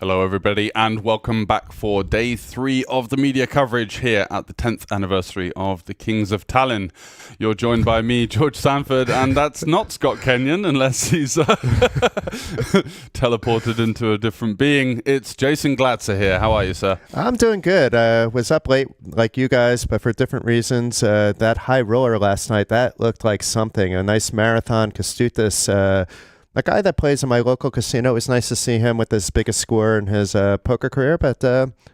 Hello everybody and welcome back for day 3 of the media coverage here at the 10th anniversary of the Kings of Tallinn. You're joined by me, George Sanford, and that's not Scott Kenyon unless he's teleported into a different being. It's Jason Glatzer here. How are you, sir? I'm doing good. Was up late like you guys, but for different reasons. That high roller last night, that looked like something. A nice marathon. Kęstutis, a guy that plays in my local casino. It was nice to see him with his biggest score in his poker career, but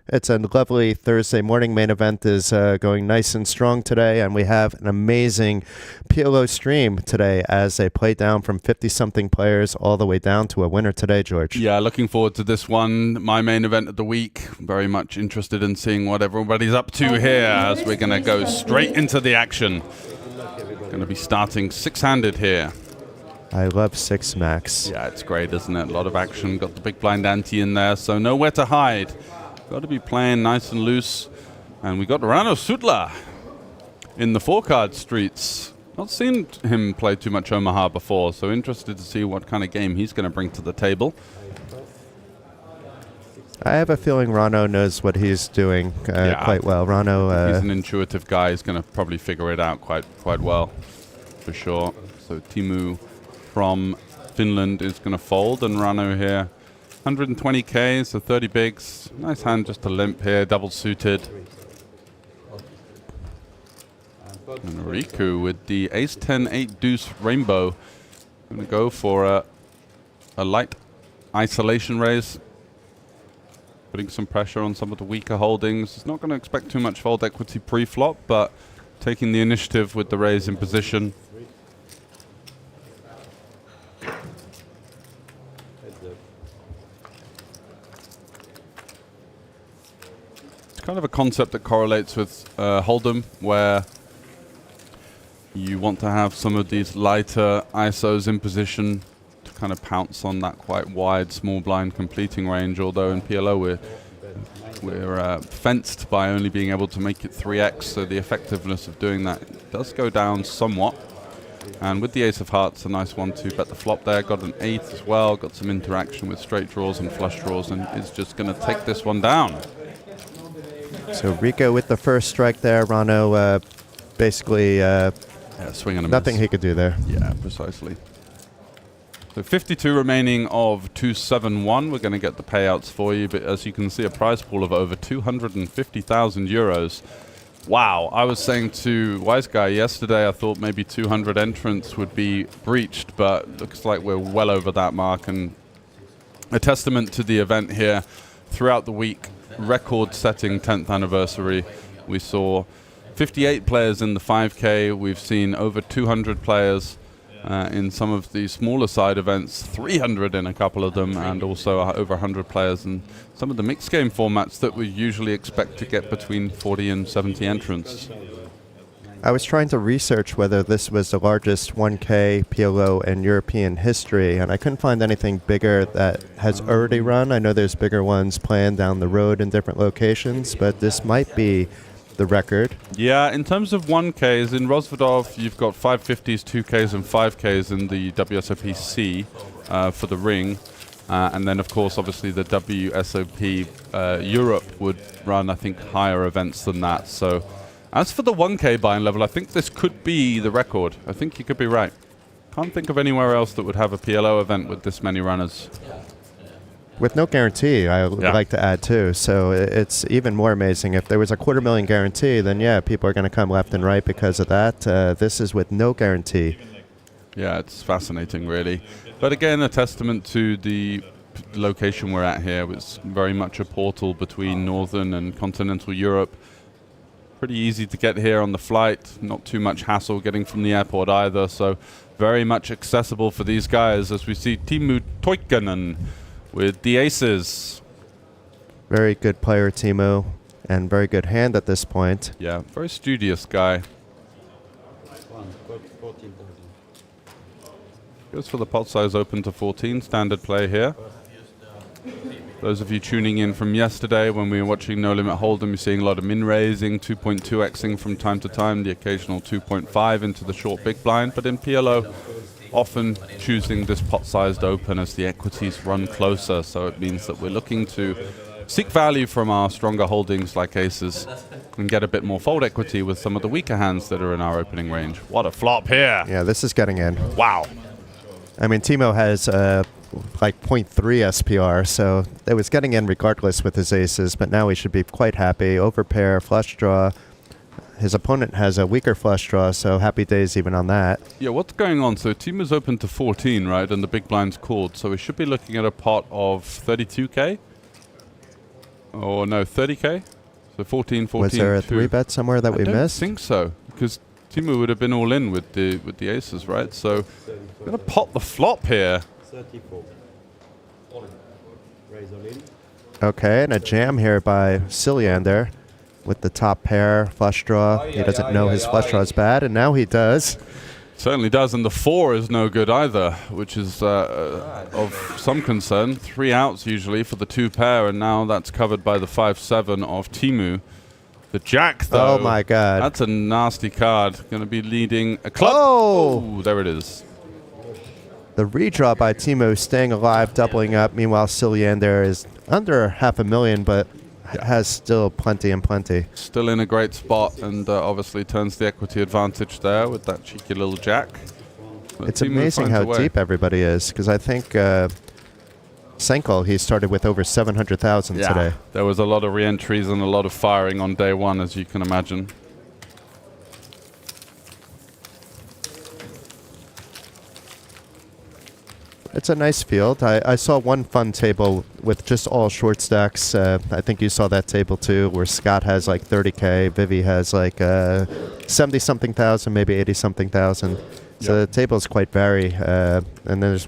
it's a lovely Thursday morning. Main event is going nice and strong today, and we have an amazing PLO stream today as they play down from 50-something players all the way down to a winner today, George. Yeah, looking forward to this one. My main event of the week. Very much interested in seeing what everybody's up to here as we're going to go straight into the action. Going to be starting six-handed here. I love 6 max. Yeah, it's great, isn't it? A lot of action. Got the big blind ante in there, so nowhere to hide. Got to be playing nice and loose. And we got Rano Sudla in the 4-card streets. Not seen him play too much Omaha before, so interested to see what kind of game he's going to bring to the table. I have a feeling Rano knows what he's doing quite well. Rano, he's an intuitive guy. He's going to probably figure it out quite well, for sure. So Timu from Finland is going to fold, and Rano here 120k, so 30 bigs. Nice hand, just a limp here, double suited. And Riku with the ace 10 8 deuce rainbow, going to go for a light isolation raise, putting some pressure on some of the weaker holdings. He's not going to expect too much fold equity pre-flop, but taking the initiative with the raise in position. Kind of a concept that correlates with Hold'em, where you want to have some of these lighter ISOs in position to kind of pounce on that quite wide small blind completing range, although in PLO we're fenced by only being able to make it 3x, so the effectiveness of doing that does go down somewhat. And with the ace of hearts, a nice one to bet the flop there. Got an 8 as well, got some interaction with straight draws and flush draws, and is just going to take this one down. So Rico with the first strike there. Rano basically swing and a nothing miss. he could do there. Yeah, precisely. So 52 remaining of 271. We're going to get the payouts for you, but as you can see, a prize pool of over 250,000 euros. Wow, I was saying to Wise Guy yesterday, I thought maybe 200 entrants would be breached, but looks like we're well over that mark, and a testament to the event here throughout the week. Record-setting 10th anniversary. We saw 58 players in the 5K. We've seen over 200 players in some of the smaller side events, 300 in a couple of them, and also over 100 players in some of the mixed game formats that we usually expect to get between 40 and 70 entrants. I was trying to research whether this was the largest 1K PLO in European history, and I couldn't find anything bigger that has already run. I know there's bigger ones planned down the road in different locations, but this might be the record. Yeah, in terms of 1Ks, in Rozvadov, you've got 550s, 2Ks, and 5Ks in the WSOP-C for the ring. And then, of course, obviously the WSOP Europe would run, I think, higher events than that. So as for the 1K buy-in level, I think this could be the record. I think you could be right. Can't think of anywhere else that would have a PLO event with this many runners. With no guarantee, I would like to add too. So it's even more amazing. If there was a $250,000 guarantee, then yeah, people are going to come left and right because of that. This is with no guarantee. Yeah, it's fascinating, really. But again, a testament to the location we're at here. It's very much a portal between Northern and Continental Europe. Pretty easy to get here on the flight. Not too much hassle getting from the airport either. So very much accessible for these guys, as we see Timu Toikkanen with the aces. Very good player, Timo, and very good hand at this point. Yeah, very studious guy. Goes for the pot size open to 14, standard play here. Those of you tuning in from yesterday when we were watching No Limit Hold'em, you're seeing a lot of min-raising, 2.2xing from time to time, the occasional 2.5 into the short big blind. But in PLO, often choosing this pot-sized open as the equities run closer, so it means that we're looking to seek value from our stronger holdings like aces and get a bit more fold equity with some of the weaker hands that are in our opening range. What a flop here. Yeah, this is getting in. Wow. I mean, Timo has like 0.3 SPR, so it was getting in regardless with his aces, but now he should be quite happy. Overpair, flush draw. His opponent has a weaker flush draw, so happy days even on that. Yeah, what's going on? So Timo's open to 14, right? And the big blind's called. So we should be looking at a pot of 32K? Or no, 30K? So 14, 14, Was there a 2. 3-bet somewhere that we missed? I don't think so, because Timo would have been all in with the aces, right? So we're going to pot the flop here. 34. Raise all in. Okay, and a jam here by Cilliander with the top pair, flush draw. He doesn't know his flush draw is bad, and now he does. Certainly does, and the 4 is no good either, which is of some concern. 3 outs usually for the 2 pair, and now that's covered by the 5-7 of Timu. The jack, though. Oh, my God. That's a nasty card. Going to be leading a club. Oh! There it is. The redraw by Timo staying alive, doubling up. Meanwhile, Cilliander is under $500,000, but has still plenty and plenty. Still in a great spot, and obviously turns the equity advantage there with that cheeky little jack. But It's Timo amazing finds how a way. deep everybody is, because I think Senkel, he started with over 700,000 today. There was a lot of re-entries and a lot of firing on day one, as you can imagine. It's a nice field. I saw one fun table with just all short stacks. I think you saw that table too, where Scott has like 30K, Vivi has like 70-something thousand, maybe 80-something thousand. So the tables quite vary. And then there's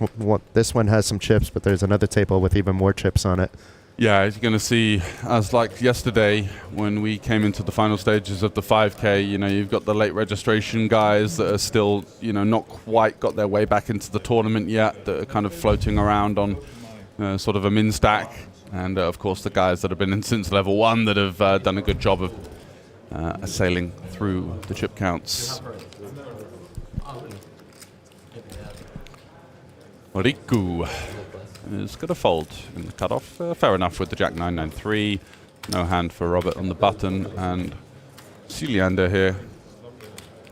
this one has some chips, but there's another table with even more chips on it. Yeah, as you're going to see, as like yesterday when we came into the final stages of the 5K, you know, you've got the late registration guys that are still, you know, not quite got their way back into the tournament yet, that are kind of floating around on sort of a min stack. And, of course, the guys that have been in since level 1 that have done a good job of sailing through the chip counts. Riku is going to fold in the cutoff. Fair enough with the Jack 993. No hand for Robert on the button. And Cilliander here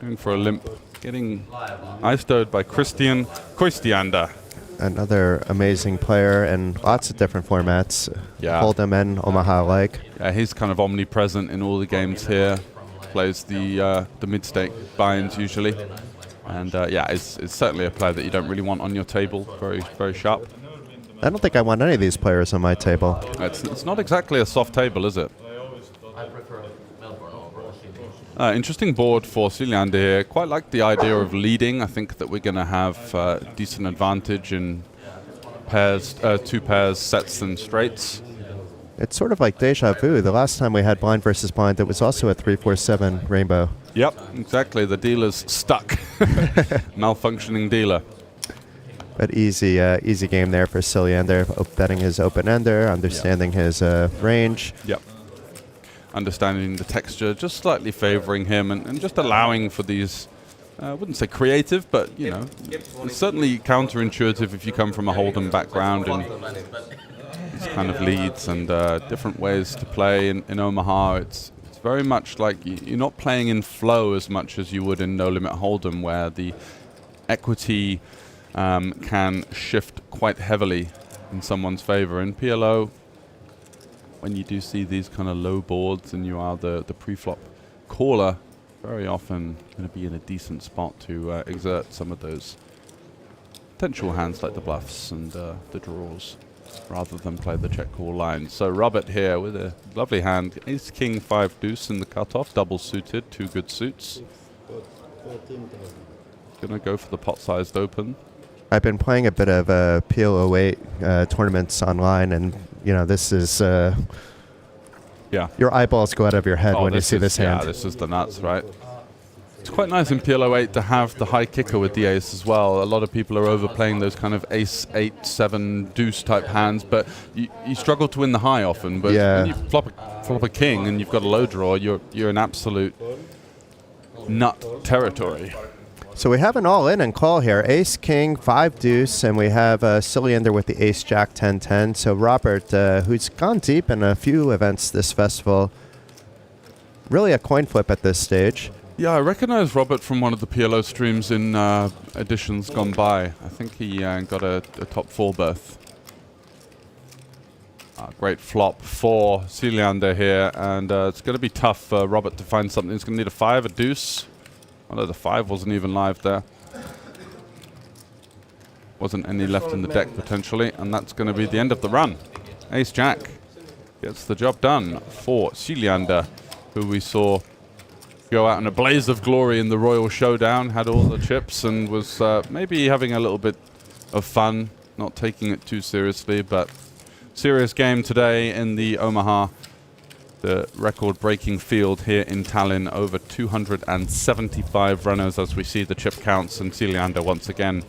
going for a limp. Getting iced by Christian Christiander. Another amazing player in lots of different formats. Yeah. Hold'em and Omaha like. Yeah, he's kind of omnipresent in all the games here. Plays the mid-stake binds usually. And yeah, it's certainly a player that you don't really want on your table. Very, very sharp. I don't think I want any of these players on my table. It's not exactly a soft table, is it? Interesting board for Cilliander here. Quite like the idea of leading. I think that we're going to have decent advantage in pairs, 2 pairs, sets and straights. It's sort of like deja vu. The last time we had blind versus blind, it was also a 3-4-7 rainbow. Yep, exactly. The dealer's stuck. Malfunctioning dealer. But easy game there for Cilliander, betting his open-ender, understanding his range. Yep. Understanding the texture, just slightly favoring him and just allowing for these, I wouldn't say creative, but, you know, it's certainly counterintuitive if you come from a Hold'em background and these kind of leads and different ways to play in Omaha. It's very much like you're not playing in flow as much as you would in No Limit Hold'em, where the equity can shift quite heavily in someone's favor. In PLO, when you do see these kind of low boards and you are the pre-flop caller, very often going to be in a decent spot to exert some of those potential hands like the bluffs and the draws, rather than play the check call line. So Robert here with a lovely hand, ace king 5 deuce in the cutoff, double suited, 2 good suits. Gonna go for the pot sized open. I've been playing a bit of PLO4 tournaments online, and you know, this is Yeah. your eyeballs go out of your head when you see this hand. Yeah, this is the nuts, right? It's quite nice in PLO8 to have the high kicker with the ace as well. A lot of people are overplaying those kind of ace 8, 7 deuce type hands, but you struggle to win the high often. But Yeah. when you flop a king and you've got a low draw, you're in absolute nut territory. So we have an all-in and call here. Ace, king, 5 deuce, and we have a cylinder with the ace, jack, 10-10. So Robert, who's gone deep in a few events this festival, really a coin flip at this stage. Yeah, I recognize Robert from one of the PLO streams in editions gone by. I think he got a top 4 berth. Great flop for Cylinder here, and it's going to be tough for Robert to find something. He's going to need a 5, a deuce. Although the 5 wasn't even live there. Wasn't any left in the deck potentially, and that's going to be the end of the run. Ace-Jack gets the job done for Cylinder, who we saw go out in a blaze of glory in the Royal Showdown, had all the chips, and was maybe having a little bit of fun, not taking it too seriously, but serious game today in the Omaha, the record-breaking field here in Tallinn. Over 275 runners as we see the chip counts, and Cylinder once again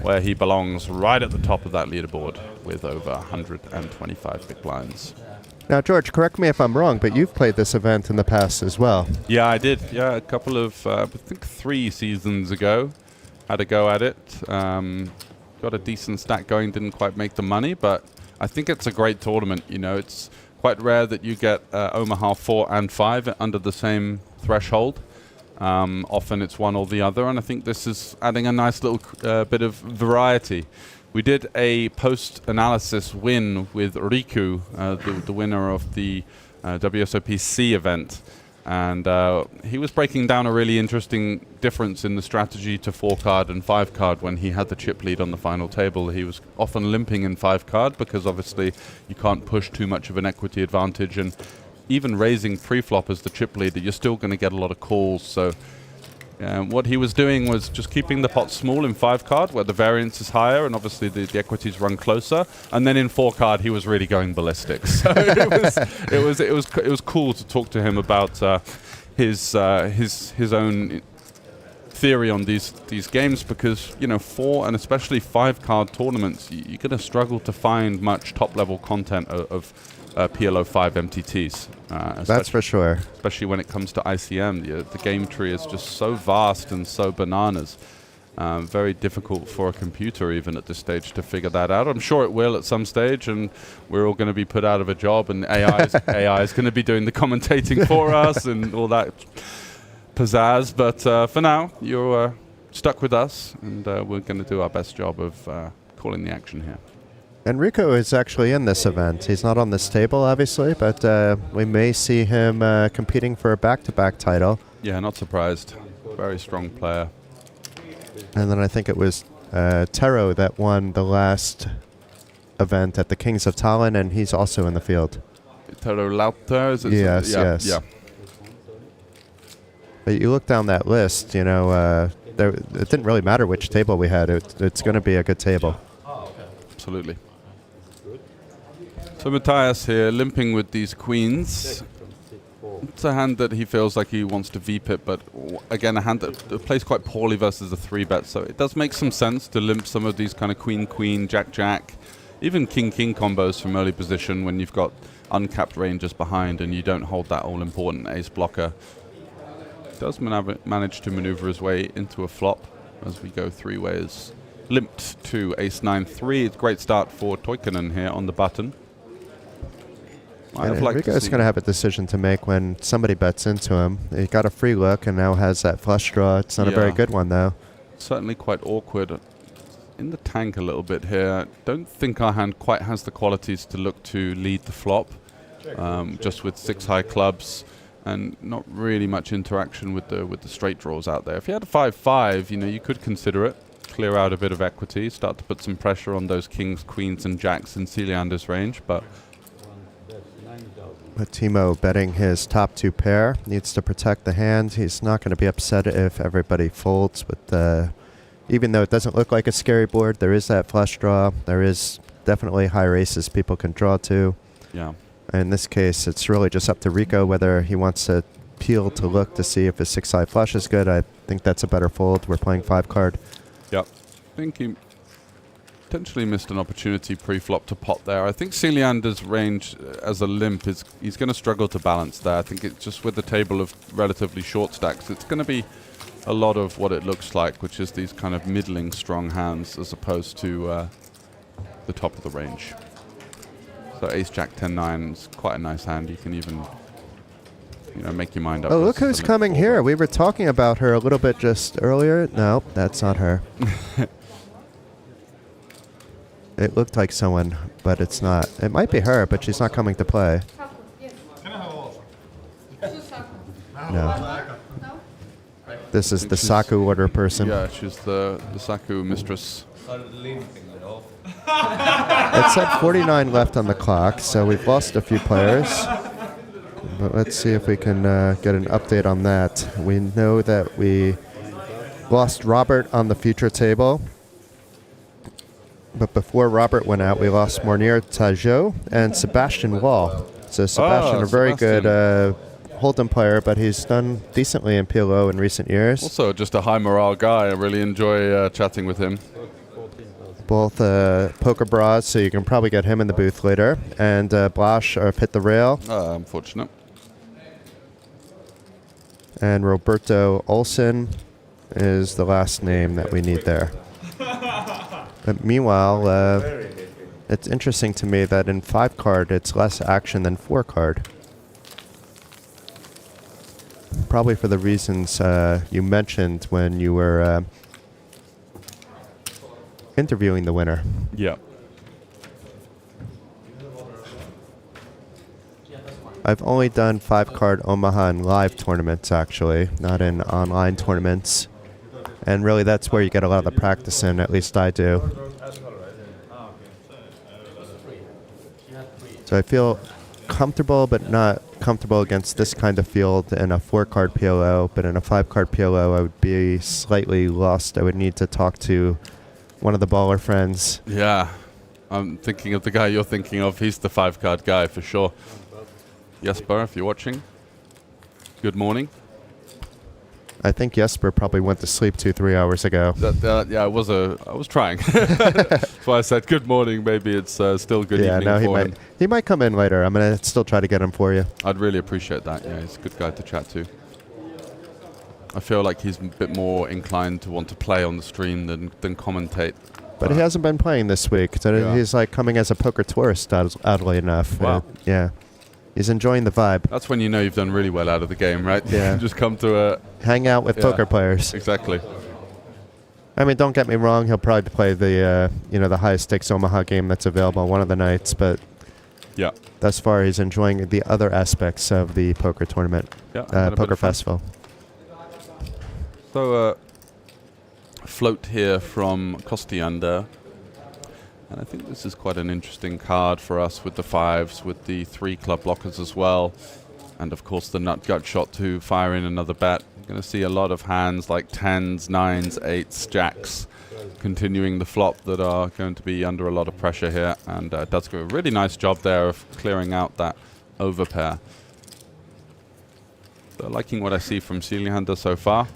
where he belongs, right at the top of that leaderboard with over 125 big blinds. Now, George, correct me if I'm wrong, but you've played this event in the past as well. Yeah, I did. Yeah, a couple of, I think 3 seasons ago, had a go at it. Got a decent stack going, didn't quite make the money, but I think it's a great tournament. You know, it's quite rare that you get Omaha 4 and 5 under the same threshold. Often it's one or the other, and I think this is adding a nice little bit of variety. We did a post-analysis win with Riku, the winner of the WSOP-C event, and he was breaking down a really interesting difference in the strategy to 4-card and 5-card when he had the chip lead on the final table. He was often limping in 5-card because obviously you can't push too much of an equity advantage, and even raising pre-flop as the chip leader, you're still going to get a lot of calls. So what he was doing was just keeping the pot small in 5-card, where the variance is higher and obviously the equities run closer. And then in 4-card, he was really going ballistic. So it was cool to talk to him about his own theory on these games, because 4 and especially 5-card tournaments, you're going to struggle to find much top-level content of PLO5 MTTs. That's for sure. Especially when it comes to ICM. The game tree is just so vast and so bananas. Very difficult for a computer even at this stage to figure that out. I'm sure it will at some stage, and we're all going to be put out of a job, and AI is going to be doing the commentating for us and all that pizzazz. But for now, you're stuck with us, and we're going to do our best job of calling the action here. Enrico is actually in this event. He's not on this table, obviously, but we may see him competing for a back-to-back title. Yeah, not surprised. Very strong player. And then I think it was Tero that won the last event at the Kings of Tallinn, and he's also in the field. Tero Lauter? Is it yes, yeah, yes. Yeah. But you look down that list, it didn't really matter which table we had. It's going to be a good table. Absolutely. So Matthias here, limping with these queens. It's a hand that he feels like he wants to V-pip, but again, a hand that plays quite poorly versus a 3-bet. So it does make some sense to limp some of these kind of queen-queen, jack-jack, even king-king combos from early position when you've got uncapped ranges behind and you don't hold that all-important ace blocker. Does manage to maneuver his way into a flop as we go 3 ways. Limped to ace-9-3. It's a great start for Toikkonen here on the button. Enrico's going to have a decision to make when somebody bets into him. He got a free look and now has that flush draw. It's not a very good one, though. Certainly quite awkward. In the tank a little bit here. Don't think our hand quite has the qualities to look to lead the flop. Just with 6 high clubs and not really much interaction with the straight draws out there. If you had a 5-5, you could consider it. Clear out a bit of equity, start to put some pressure on those kings, queens, and jacks in Celiander's range, but Timo betting his top 2 pair, needs to protect the hand. He's not going to be upset if everybody folds, but even though it doesn't look like a scary board, there is that flush draw. There is definitely higher aces people can draw to. Yeah. In this case, it's really just up to Rico whether he wants to peel to look to see if his 6-high flush is good. I think that's a better fold. We're playing 5-card. Yep. I think he potentially missed an opportunity pre-flop to pot there. I think Celiander's range as a limp he's going to struggle to balance there. I think it's just with the table of relatively short stacks, it's going to be a lot of what it looks like, which is these kind of middling strong hands as opposed to the top of the range. So ace jack 10-9 is quite a nice hand. You can even make your mind up. Oh, look who's coming here. We were talking about her a little bit just earlier. No, that's not her. It looked like someone, but it's not. It might be her, but she's not coming to play. No. This is the Saku order person. Yeah, she's the Saku mistress. It's at 49 left on the clock, so we've lost a few players. But let's see if we can get an update on that. We know that we lost Robert on the future table. But before Robert went out, we lost Mornier Tajot and Sebastian Wall. So Sebastian, a very good Hold'em player, but he's done decently in PLO in recent years. Also just a high morale guy. I really enjoy chatting with him. Both poker bras, so you can probably get him in the booth later. And Blash hit the rail. Unfortunate. And Roberto Olsen is the last name that we need there. But meanwhile, it's interesting to me that in 5-card, it's less action than 4-card. Probably for the reasons you mentioned when you were interviewing the winner. Yeah. I've only done 5-card Omaha in live tournaments, actually, not in online tournaments. And really, that's where you get a lot of the practice in, at least I do. So I feel comfortable, but not comfortable against this kind of field in a 4-card PLO. But in a 5-card PLO, I would be slightly lost. I would need to talk to one of the baller friends. Yeah. I'm thinking of the guy you're thinking of. He's the 5-card guy for sure. Jesper, if you're watching, good morning. I think Jesper probably went to sleep 2-3 hours ago. Yeah, I was trying. That's why I said good morning. Maybe it's still good evening for him. He might come in later. I'm going to still try to get him for you. I'd really appreciate that. Yeah, he's a good guy to chat to. I feel like he's a bit more inclined to want to play on the stream than commentate. But he hasn't been playing this week. So Yeah. he's like coming as a poker tourist, oddly enough. Wow. Yeah. He's enjoying the vibe. That's when you know you've done really well out of the game, right? Yeah. Just come to Hang out with poker players. Exactly. I mean, don't get me wrong. He'll probably play the the highest stakes Omaha game that's available one of the nights. But Yeah. thus far, he's enjoying the other aspects of the poker tournament, Yeah. poker festival. So, float here from Kostiander. And I think this is quite an interesting card for us with the 5s, with the 3 club blockers as well. And of course the nut gut shot to fire in another bet. You're going to see a lot of hands like 10s, 9s, 8s, jacks continuing the flop that are going to be under a lot of pressure here. And does do a really nice job there of clearing out that overpair. So liking what I see from Celiander so far.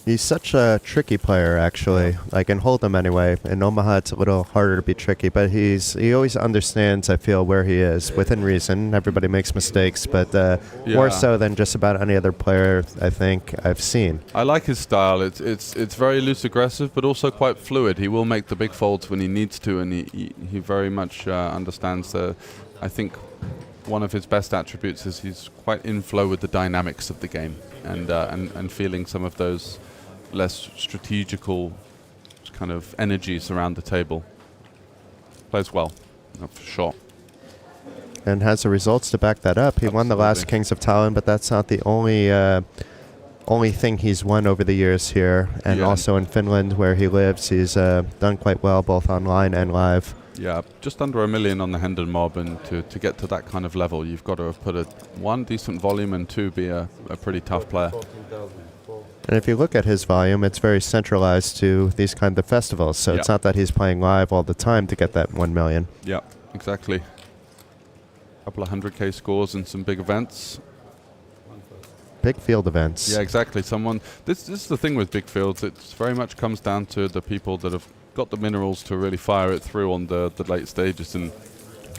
He's such a tricky player, actually. Like in Hold'em anyway. In Omaha, it's a little harder to be tricky, but he always understands, I feel, where he is within reason. Everybody makes mistakes, but more so than just about any other player I think I've seen. I like his style. It's very loose aggressive, but also quite fluid. He will make the big folds when he needs to, and he very much understands I think one of his best attributes is he's quite in flow with the dynamics of the game and feeling some of those less strategical kind of energies around the table. Plays well, for sure. And has the results to back that up. He won the last Kings of Tallinn, but that's not the only thing he's won over the years here. And also in Finland, where he lives, he's done quite well, both online and live. Yeah, just under $1 million on the Hendon Mob, and to get to that kind of level, you've got to have put 1 decent volume and 2 be a pretty tough player. And if you look at his volume, it's very centralized to these kind of festivals. So it's not that he's playing live all the time to get that 1 million. Yeah, exactly. A couple of 100K scores in some big events. big field events. Yeah, exactly. This is the thing with big fields. It very much comes down to the people that have got the minerals to really fire it through on the late stages in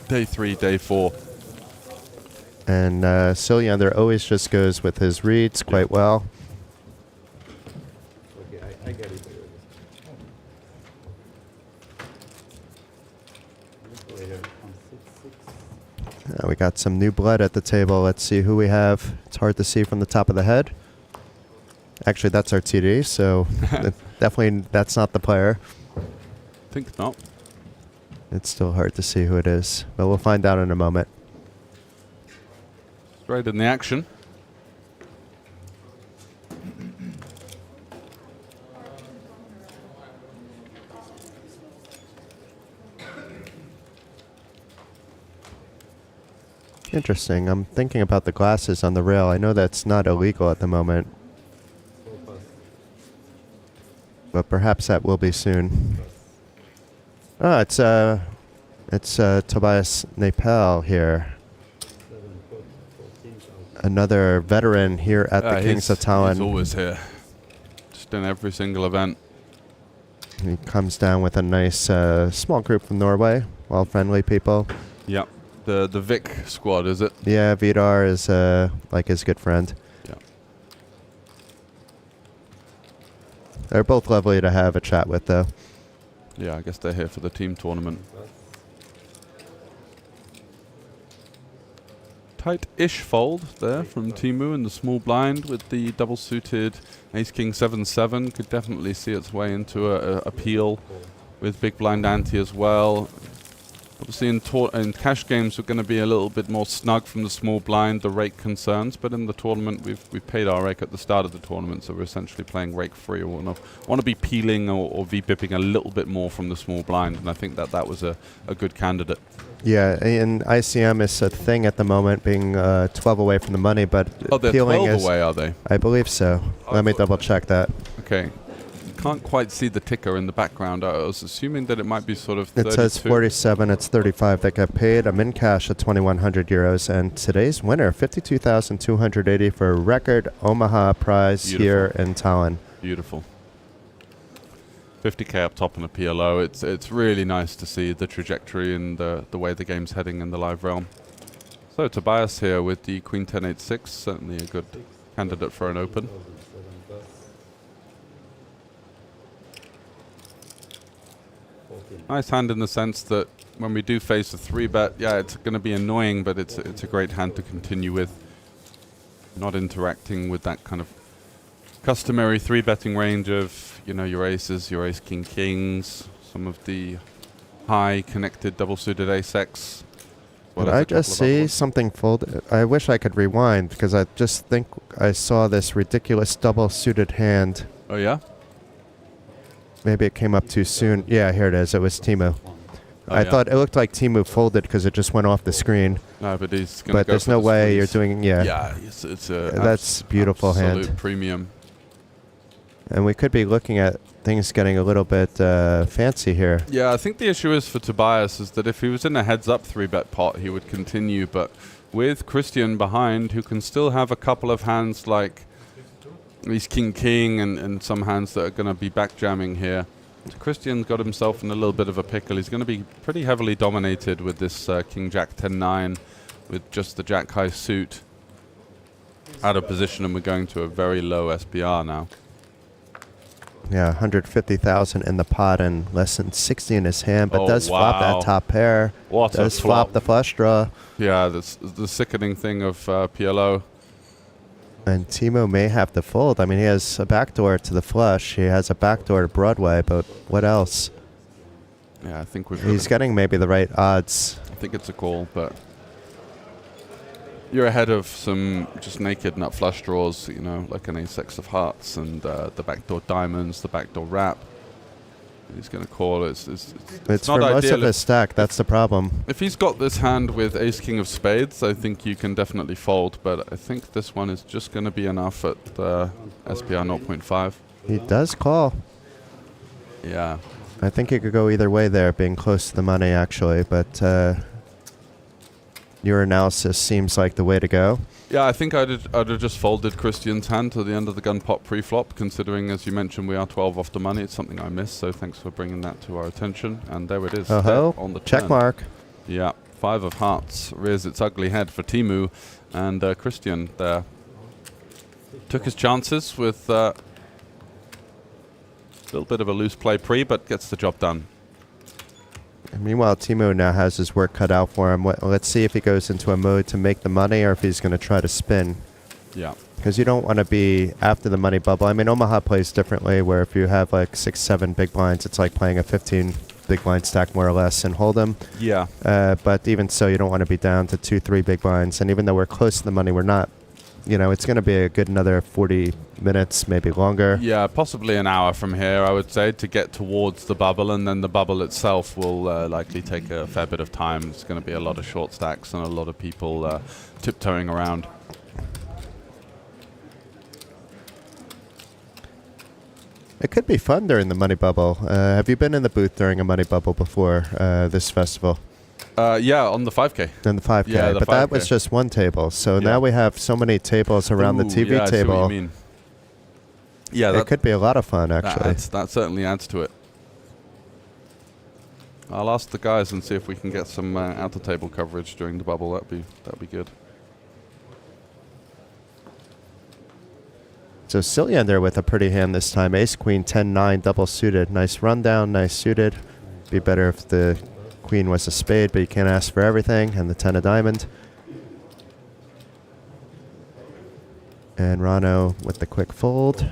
day 3, day 4. And Silyander always just goes with his reads quite well. Okay, I get it. We got some new blood at the table. Let's see who we have. It's hard to see from the top of the head. Actually, that's our TD, so definitely that's not the player. Think not. It's still hard to see who it is, but we'll find out in a moment. Straight in the action. Interesting. I'm thinking about the glasses on the rail. I know that's not illegal at the moment, but perhaps that will be soon. Oh, it's Tobias Nepal here. Another veteran here at the Kings of Tallinn. He's always here. Just in every single event. He comes down with a nice small group from Norway. All friendly people. Yep. The Vic squad, is it? Yeah, Vidar is like his good friend. Yeah. They're both lovely to have a chat with, though. Yeah, I guess they're here for the team tournament. Tight-ish fold there from Teemu in the small blind with the double-suited Ace-King 7-7. Could definitely see its way into a peel with big blind ante as well. Obviously in cash games we're going to be a little bit more snug from the small blind, the rake concerns, but in the tournament we've paid our rake at the start of the tournament, so we're essentially playing rake free. We want to be peeling or V-bipping a little bit more from the small blind, and I think that was a good candidate. Yeah, and ICM is a thing at the moment, being 12 away from the money, but they're peeling 12 is, away, are they? I believe so. Let me double check that. Okay. Can't quite see the ticker in the background. I was assuming that it might be sort of 32. It says 47, it's 35 that got paid. I'm in cash at 2,100 euros, and today's winner, 52,280 for a record Omaha prize. Beautiful. Here in Tallinn. Beautiful. 50k up top in a PLO. It's really nice to see the trajectory and the way the game's heading in the live realm. So Tobias here with the Queen 10-8-6, certainly a good candidate for an open. Nice hand in the sense that when we do face a 3-bet, yeah, it's going to be annoying, but it's a great hand to continue with. Not interacting with that kind of customary 3-betting range of, you know, your aces, your ace-king kings, some of the high connected double-suited ace-x. Did I just see something fold? I wish I could rewind, because I just think I saw this ridiculous double-suited hand. Oh, yeah? Maybe it came up too soon. Yeah, here it is. It was Teemu. I thought it looked like Teemu folded because it just went off the screen. No, but he's going to go But there's for no the way squeeze. you're doing, yeah. Yeah, it's a that's beautiful hand. absolute premium. And we could be looking at things getting a little bit fancy here. Yeah, I think the issue is for Tobias is that if he was in a heads-up 3-bet pot, he would continue. But with Christian behind, who can still have a couple of hands like He's king and some hands that are going to be backjamming here. So Christian's got himself in a little bit of a pickle. He's going to be pretty heavily dominated with this King Jack 10-9 with just the Jack high suit out of position, and we're going to a very low SPR now. Yeah, 150,000 in the pot and less than 60 in his hand, but does flop that top pair. What does a flop. flop the flush draw. Yeah, that's the sickening thing of PLO. And Teemu may have to fold. I mean, he has a backdoor to the flush. He has a backdoor to Broadway, but what else? Yeah, I think we've... He's getting maybe the right odds. I think it's a call, but you're ahead of some just naked nut flush draws, you know, like an ace-x of hearts and the backdoor diamonds, the backdoor wrap. He's going to call. It's for not most ideal. of his stack. That's the problem. If he's got this hand with ace-king of spades, I think you can definitely fold, but I think this one is just going to be enough at SPR 0.5. He does call. Yeah. I think he could go either way there, being close to the money, actually, but your analysis seems like the way to go. Yeah, I think I'd have just folded Christian's hand to the end of the gun pot pre-flop, considering, as you mentioned, we are 12 off the money. It's something I missed, so thanks for bringing that to our attention. And there it is, on the check turn. mark. Yeah, 5 of hearts rears its ugly head for Timu, and Christian there took his chances with a little bit of a loose play pre, but gets the job done. And meanwhile, Timo now has his work cut out for him. Let's see if he goes into a mode to make the money or if he's going to try to spin. Yeah. Because you don't want to be after the money bubble. I mean, Omaha plays differently, where if you have like 6, 7 big blinds, it's like playing a 15 big blind stack more or less and hold them. Yeah. But even so, you don't want to be down to 2, 3 big blinds. And even though we're close to the money, we're not. You know, it's going to be a good another 40 minutes, maybe longer. Yeah, possibly an hour from here, I would say, to get towards the bubble, and then the bubble itself will likely take a fair bit of time. It's going to be a lot of short stacks and a lot of people tiptoeing around. It could be fun during the money bubble. Have you been in the booth during a money bubble before this festival? Yeah, on the 5K. On the 5K, Yeah, the but 5K. that was just one table. So now we have so many tables around the TV yeah, I see table. what you mean. Yeah, It could be a lot of fun, actually. that certainly adds to it. I'll ask the guys and see if we can get some outer table coverage during the bubble. That'd be good. So Cylinder with a pretty hand this time. Ace, Queen, 10-9, double suited. Nice rundown, nice suited. Be better if the Queen was a spade, but you can't ask for everything. And the 10 of diamond. And Rano with the quick fold.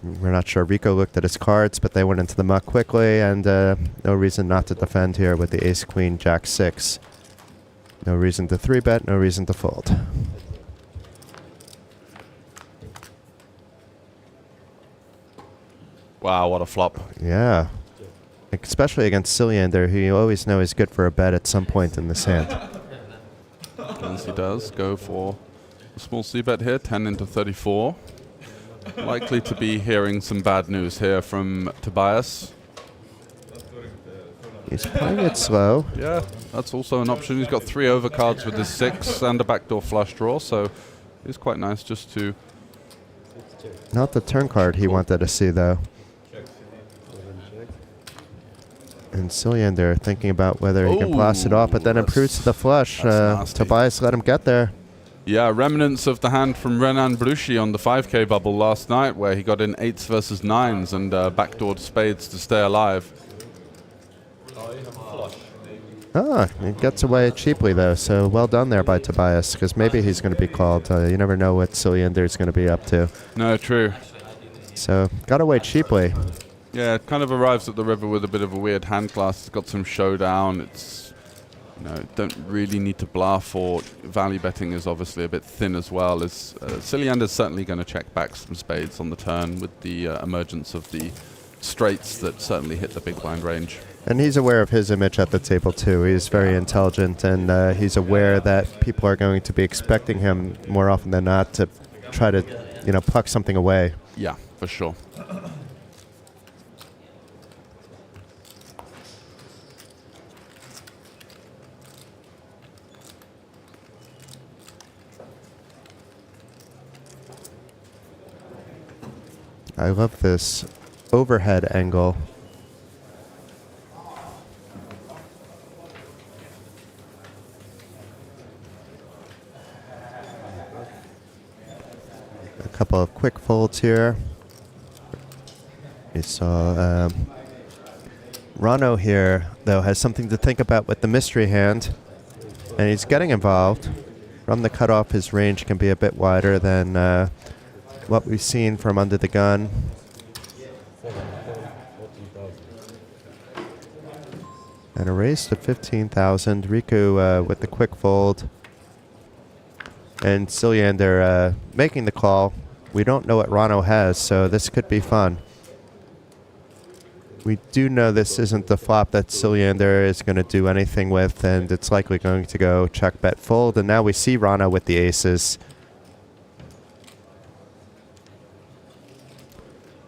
We're not sure. Rico looked at his cards, but they went into the muck quickly, and no reason not to defend here with the ace, queen, jack, 6. No reason to 3-bet, no reason to fold. Wow, what a flop. Yeah. Especially against Cylinder, who you always know is good for a bet at some point in this hand. As he does, go for a small c-bet here, 10 into 34. Likely to be hearing some bad news here from Tobias. He's playing it slow. Yeah, that's also an option. He's got 3 overcards with his 6 and a backdoor flush draw, so it's quite nice just to... Not the turn card he wanted to see, though. And Cylinder thinking about whether he can pass it off, but then improves to the flush. Tobias let him get there. Yeah, remnants of the hand from Renan Bruschi on the 5K bubble last night, where he got in 8s versus 9s and backdoored spades to stay alive. He gets away cheaply, though, so well done there by Tobias, because maybe he's going to be called. You never know what Cylinder's going to be up to. No, true. So, got away cheaply. Yeah, it kind of arrives at the river with a bit of a weird hand class. It's got some showdown. It's, you know, don't really need to bluff, or value betting is obviously a bit thin as well. Cylinder's certainly going to check back some spades on the turn with the emergence of the straights that certainly hit the big blind range. And he's aware of his image at the table, too. He's very intelligent, and he's aware that people are going to be expecting him more often than not to try to, pluck something away. Yeah, for sure. I love this overhead angle. A couple of quick folds here. We saw Rano here, though, has something to think about with the mystery hand, and he's getting involved. From the cutoff, his range can be a bit wider than what we've seen from under the gun. And a raise to 15,000. Riku with the quick fold. And Cylinder making the call. We don't know what Rano has, so this could be fun. We do know this isn't the flop that Cylinder is going to do anything with, and it's likely going to go check, bet, fold. And now we see Rano with the aces.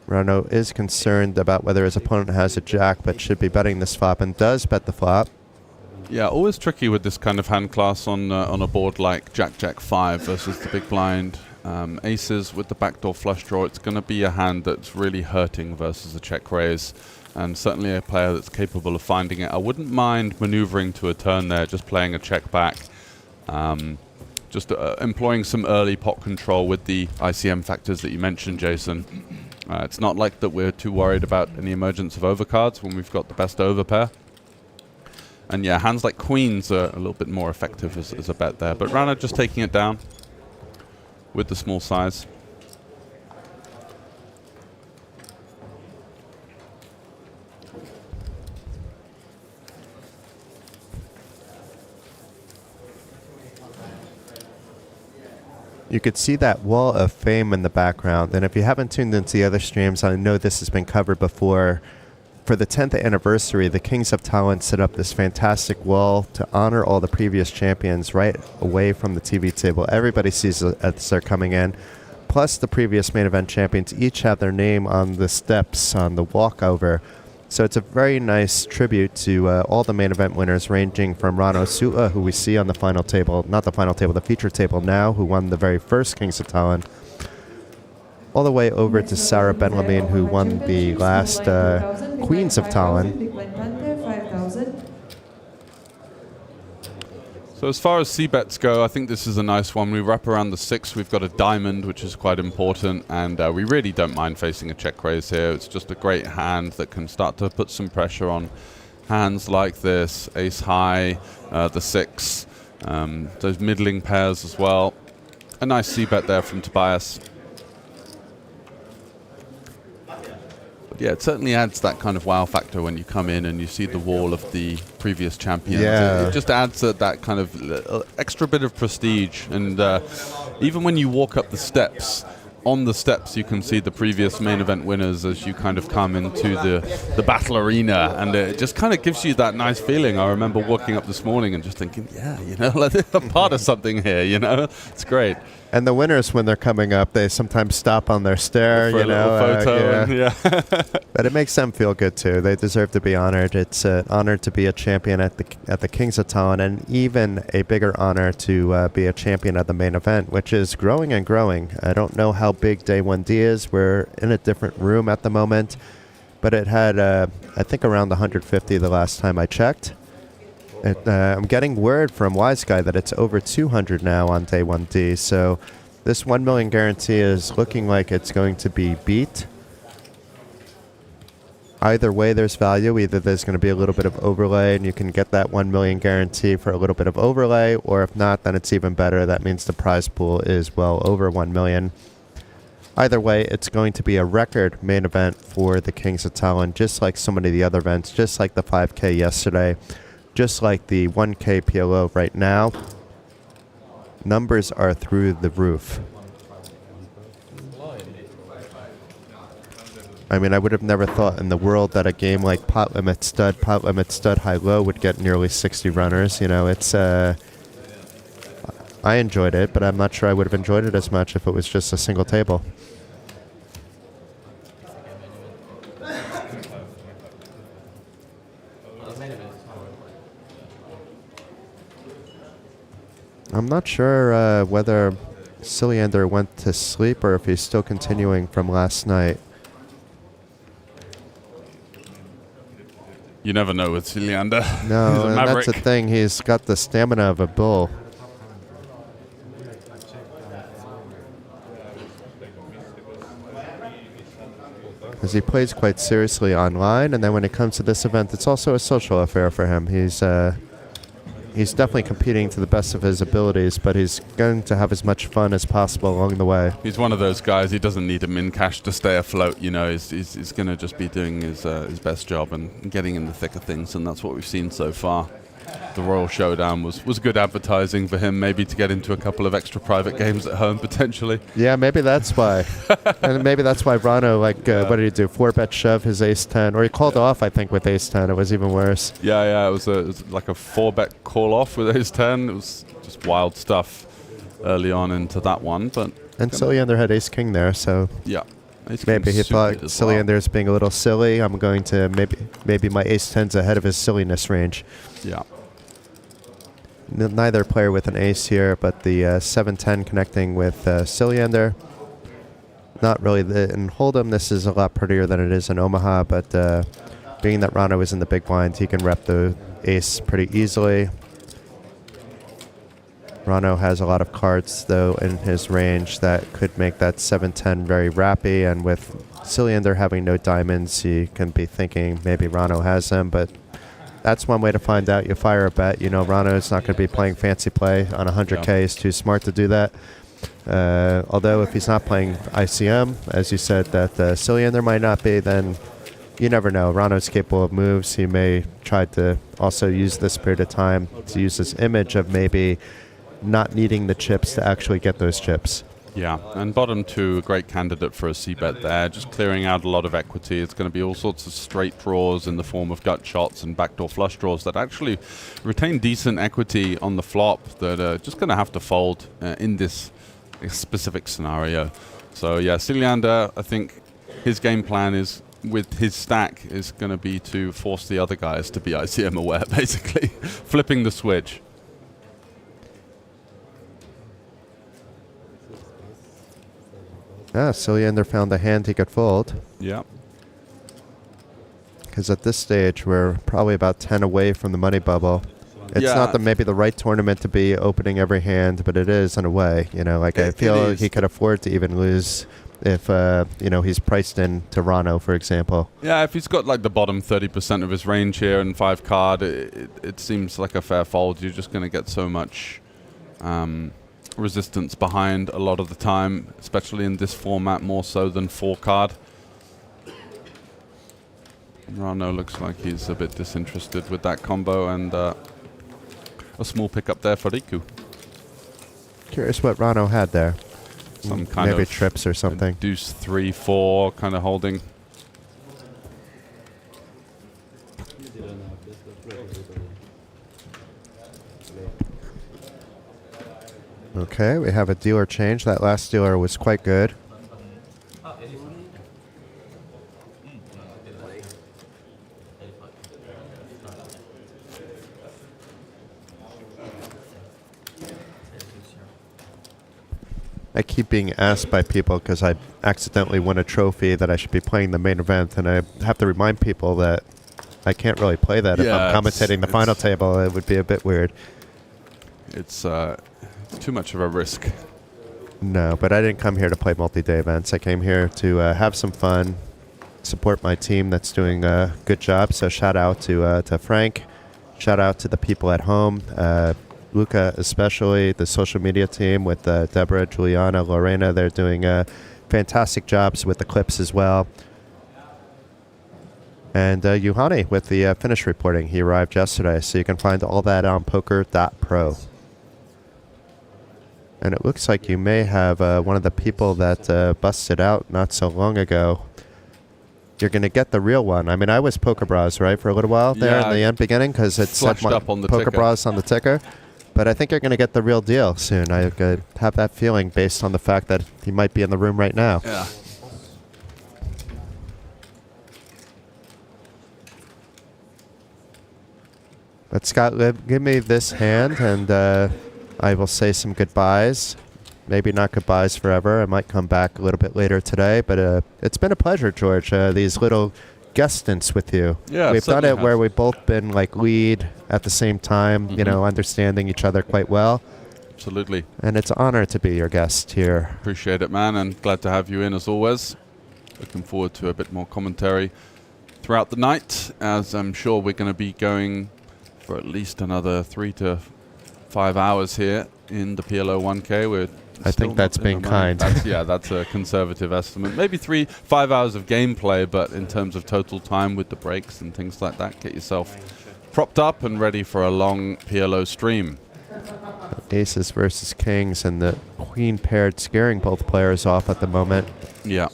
Rano is concerned about whether his opponent has a jack, but should be betting this flop, and does bet the flop. Yeah, always tricky with this kind of hand class on a board like Jack 5 versus the big blind. Aces with the backdoor flush draw, it's going to be a hand that's really hurting versus a check raise, and certainly a player that's capable of finding it. I wouldn't mind maneuvering to a turn there, just playing a check back, just employing some early pot control with the ICM factors that you mentioned, Jason. It's not like that we're too worried about any emergence of overcards when we've got the best overpair. And yeah, hands like queens are a little bit more effective as a bet there. But Rana just taking it down with the small size. You could see that wall of fame in the background. And if you haven't tuned into the other streams, I know this has been covered before. For the 10th anniversary, the Kings of Tallinn set up this fantastic wall to honor all the previous champions right away from the TV table. Everybody sees it as they're coming in. Plus, the previous main event champions each have their name on the steps on the walkover. So it's a very nice tribute to all the main event winners, ranging from Rano Su'a, who we see on the final table, not the final table, the feature table now, who won the very first Kings of Tallinn, all the way over to Sarah Benjamin, who won the last Queens of Tallinn. So as far as c-bets go, I think this is a nice one. We wrap around the 6. We've got a diamond, which is quite important, and we really don't mind facing a check raise here. It's just a great hand that can start to put some pressure on hands like this, ace high, the 6, those middling pairs as well. A nice c-bet there from Tobias. Yeah, it certainly adds that kind of wow factor when you come in and you see the wall of the previous champions. Yeah. It just adds that kind of extra bit of prestige. And even when you walk up the steps, on the steps you can see the previous main event winners as you kind of come into the battle arena. And it just kind of gives you that nice feeling. I remember walking up this morning and just thinking, yeah, you know, like I'm part of something here, you know? It's great. And the winners, when they're coming up, they sometimes stop on their stair, For you a know. little photo. Yeah. Yeah. But it makes them feel good too. They deserve to be honored. It's an honor to be a champion at the Kings of Tallinn, and even a bigger honor to be a champion at the main event, which is growing and growing. I don't know how big Day 1D is. We're in a different room at the moment, but it had, I think, around 150 the last time I checked. I'm getting word from Wise Guy that it's over 200 now on Day 1D, so this 1 million guarantee is looking like it's going to be beat. Either way, there's value. Either there's going to be a little bit of overlay and you can get that 1 million guarantee for a little bit of overlay, or if not, then it's even better. That means the prize pool is well over 1 million. Either way, it's going to be a record main event for the Kings of Tallinn, just like so many of the other events, just like the 5K yesterday, just like the 1K PLO right now. Numbers are through the roof. I mean, I would have never thought in the world that a game like pot limit stud, high-low would get nearly 60 runners. You know, it's, I enjoyed it, but I'm not sure I would have enjoyed it as much if it was just a single table. I'm not sure whether Cylinder went to sleep or if he's still continuing from last night. You never know with Cylinder. No, and that's the thing. He's got the stamina of a bull. Because he plays quite seriously online, and then when it comes to this event, it's also a social affair for him. He's definitely competing to the best of his abilities, but he's going to have as much fun as possible along the way. He's one of those guys, he doesn't need a min cash to stay afloat, you know. He's going to just be doing his best job and getting in the thick of things, and that's what we've seen so far. The Royal Showdown was good advertising for him, maybe to get into a couple of extra private games at home, potentially. Yeah, maybe that's why. And maybe that's why Rano, what did he do? 4-bet shove his ace-10, or he called off, I think, with ace-10. It was even worse. Yeah, it was like a 4-bet call-off with ace-10. It was just wild stuff early on into that one. And Cylinder had ace-king there, so... Yeah. Maybe he thought Cylinder's being a little silly. I'm going to maybe my ace-10's ahead of his silliness range. Yeah. neither player with an ace here, but the 7-10 connecting with Cylinder. Not really. In Hold'em, this is a lot prettier than it is in Omaha, but being that Rano is in the big blind, he can rep the ace pretty easily. Rano has a lot of cards, though, in his range that could make that 7-10 very rappy, and with Cylinder having no diamonds, he can be thinking maybe Rano has them, but that's one way to find out. You fire a bet. You know Rano's not going to be playing fancy play on 100K. Yeah. He's too smart to do that. Although if he's not playing ICM, as you said, that Cylinder might not be, then you never know. Rano's capable of moves. He may try to also use this period of time to use this image of maybe not needing the chips to actually get those chips. Yeah, and bottom two, a great candidate for a c-bet there, just clearing out a lot of equity. It's going to be all sorts of straight draws in the form of gut shots and backdoor flush draws that actually retain decent equity on the flop that are just going to have to fold in this specific scenario. So yeah, Cylinder, I think his game plan is, with his stack, is going to be to force the other guys to be ICM aware, basically, flipping the switch. Cylinder found a hand he could fold. Yeah. Because at this stage, we're probably about 10 away from the money bubble. It's not maybe the right tournament to be opening every hand, but it is in a way. You know, like I feel he could afford to even lose if, you know, he's priced in to Rano, for example. Yeah, if he's got like the bottom 30% of his range here and 5 card, it seems like a fair fold. You're just going to get so much resistance behind a lot of the time, especially in this format, more so than 4 card. Rano looks like he's a bit disinterested with that combo, and a small pickup there for Riku. Curious what Rano had there. Some kind maybe of trips or something. Deuce 3-4 kind of holding. Okay, we have a dealer change. That last dealer was quite good. I keep being asked by people because I accidentally won a trophy that I should be playing the main event, and I have to remind people that I can't really play that if I'm commentating the final table. It would be a bit weird. It's too much of a risk. No, but I didn't come here to play multi-day events. I came here to have some fun, support my team that's doing a good job. So shout out to Frank. Shout out to the people at home. Luca especially, the social media team with Deborah, Juliana, Lorena. They're doing fantastic jobs with the clips as well. And Juhani with the finish reporting. He arrived yesterday, so you can find all that on poker.pro. And it looks like you may have one of the people that busted out not so long ago. You're going to get the real one. I mean, I was Poker Bras, right, for a little while there in the end beginning, because it said up on the Poker ticker. Bras on the ticker. But I think you're going to get the real deal soon. I have that feeling based on the fact that he might be in the room right now. Yeah. But Scott, give me this hand, and I will say some goodbyes. Maybe not goodbyes forever. I might come back a little bit later today. But it's been a pleasure, George, these little guest stints with you. Yeah, we've done it where we've both been like lead at the same time, you know, understanding each other quite well. Absolutely. And it's an honor to be your guest here. Appreciate it, man, and glad to have you in as always. Looking forward to a bit more commentary throughout the night, as I'm sure we're going to be going for at least another 3 to 5 hours here in the PLO1K. I think that's being kind. That's a conservative estimate. Maybe 5 hours of gameplay, but in terms of total time with the breaks and things like that, get yourself propped up and ready for a long PLO stream. Aces versus kings, and the queen paired scaring both players off at the moment. Yeah.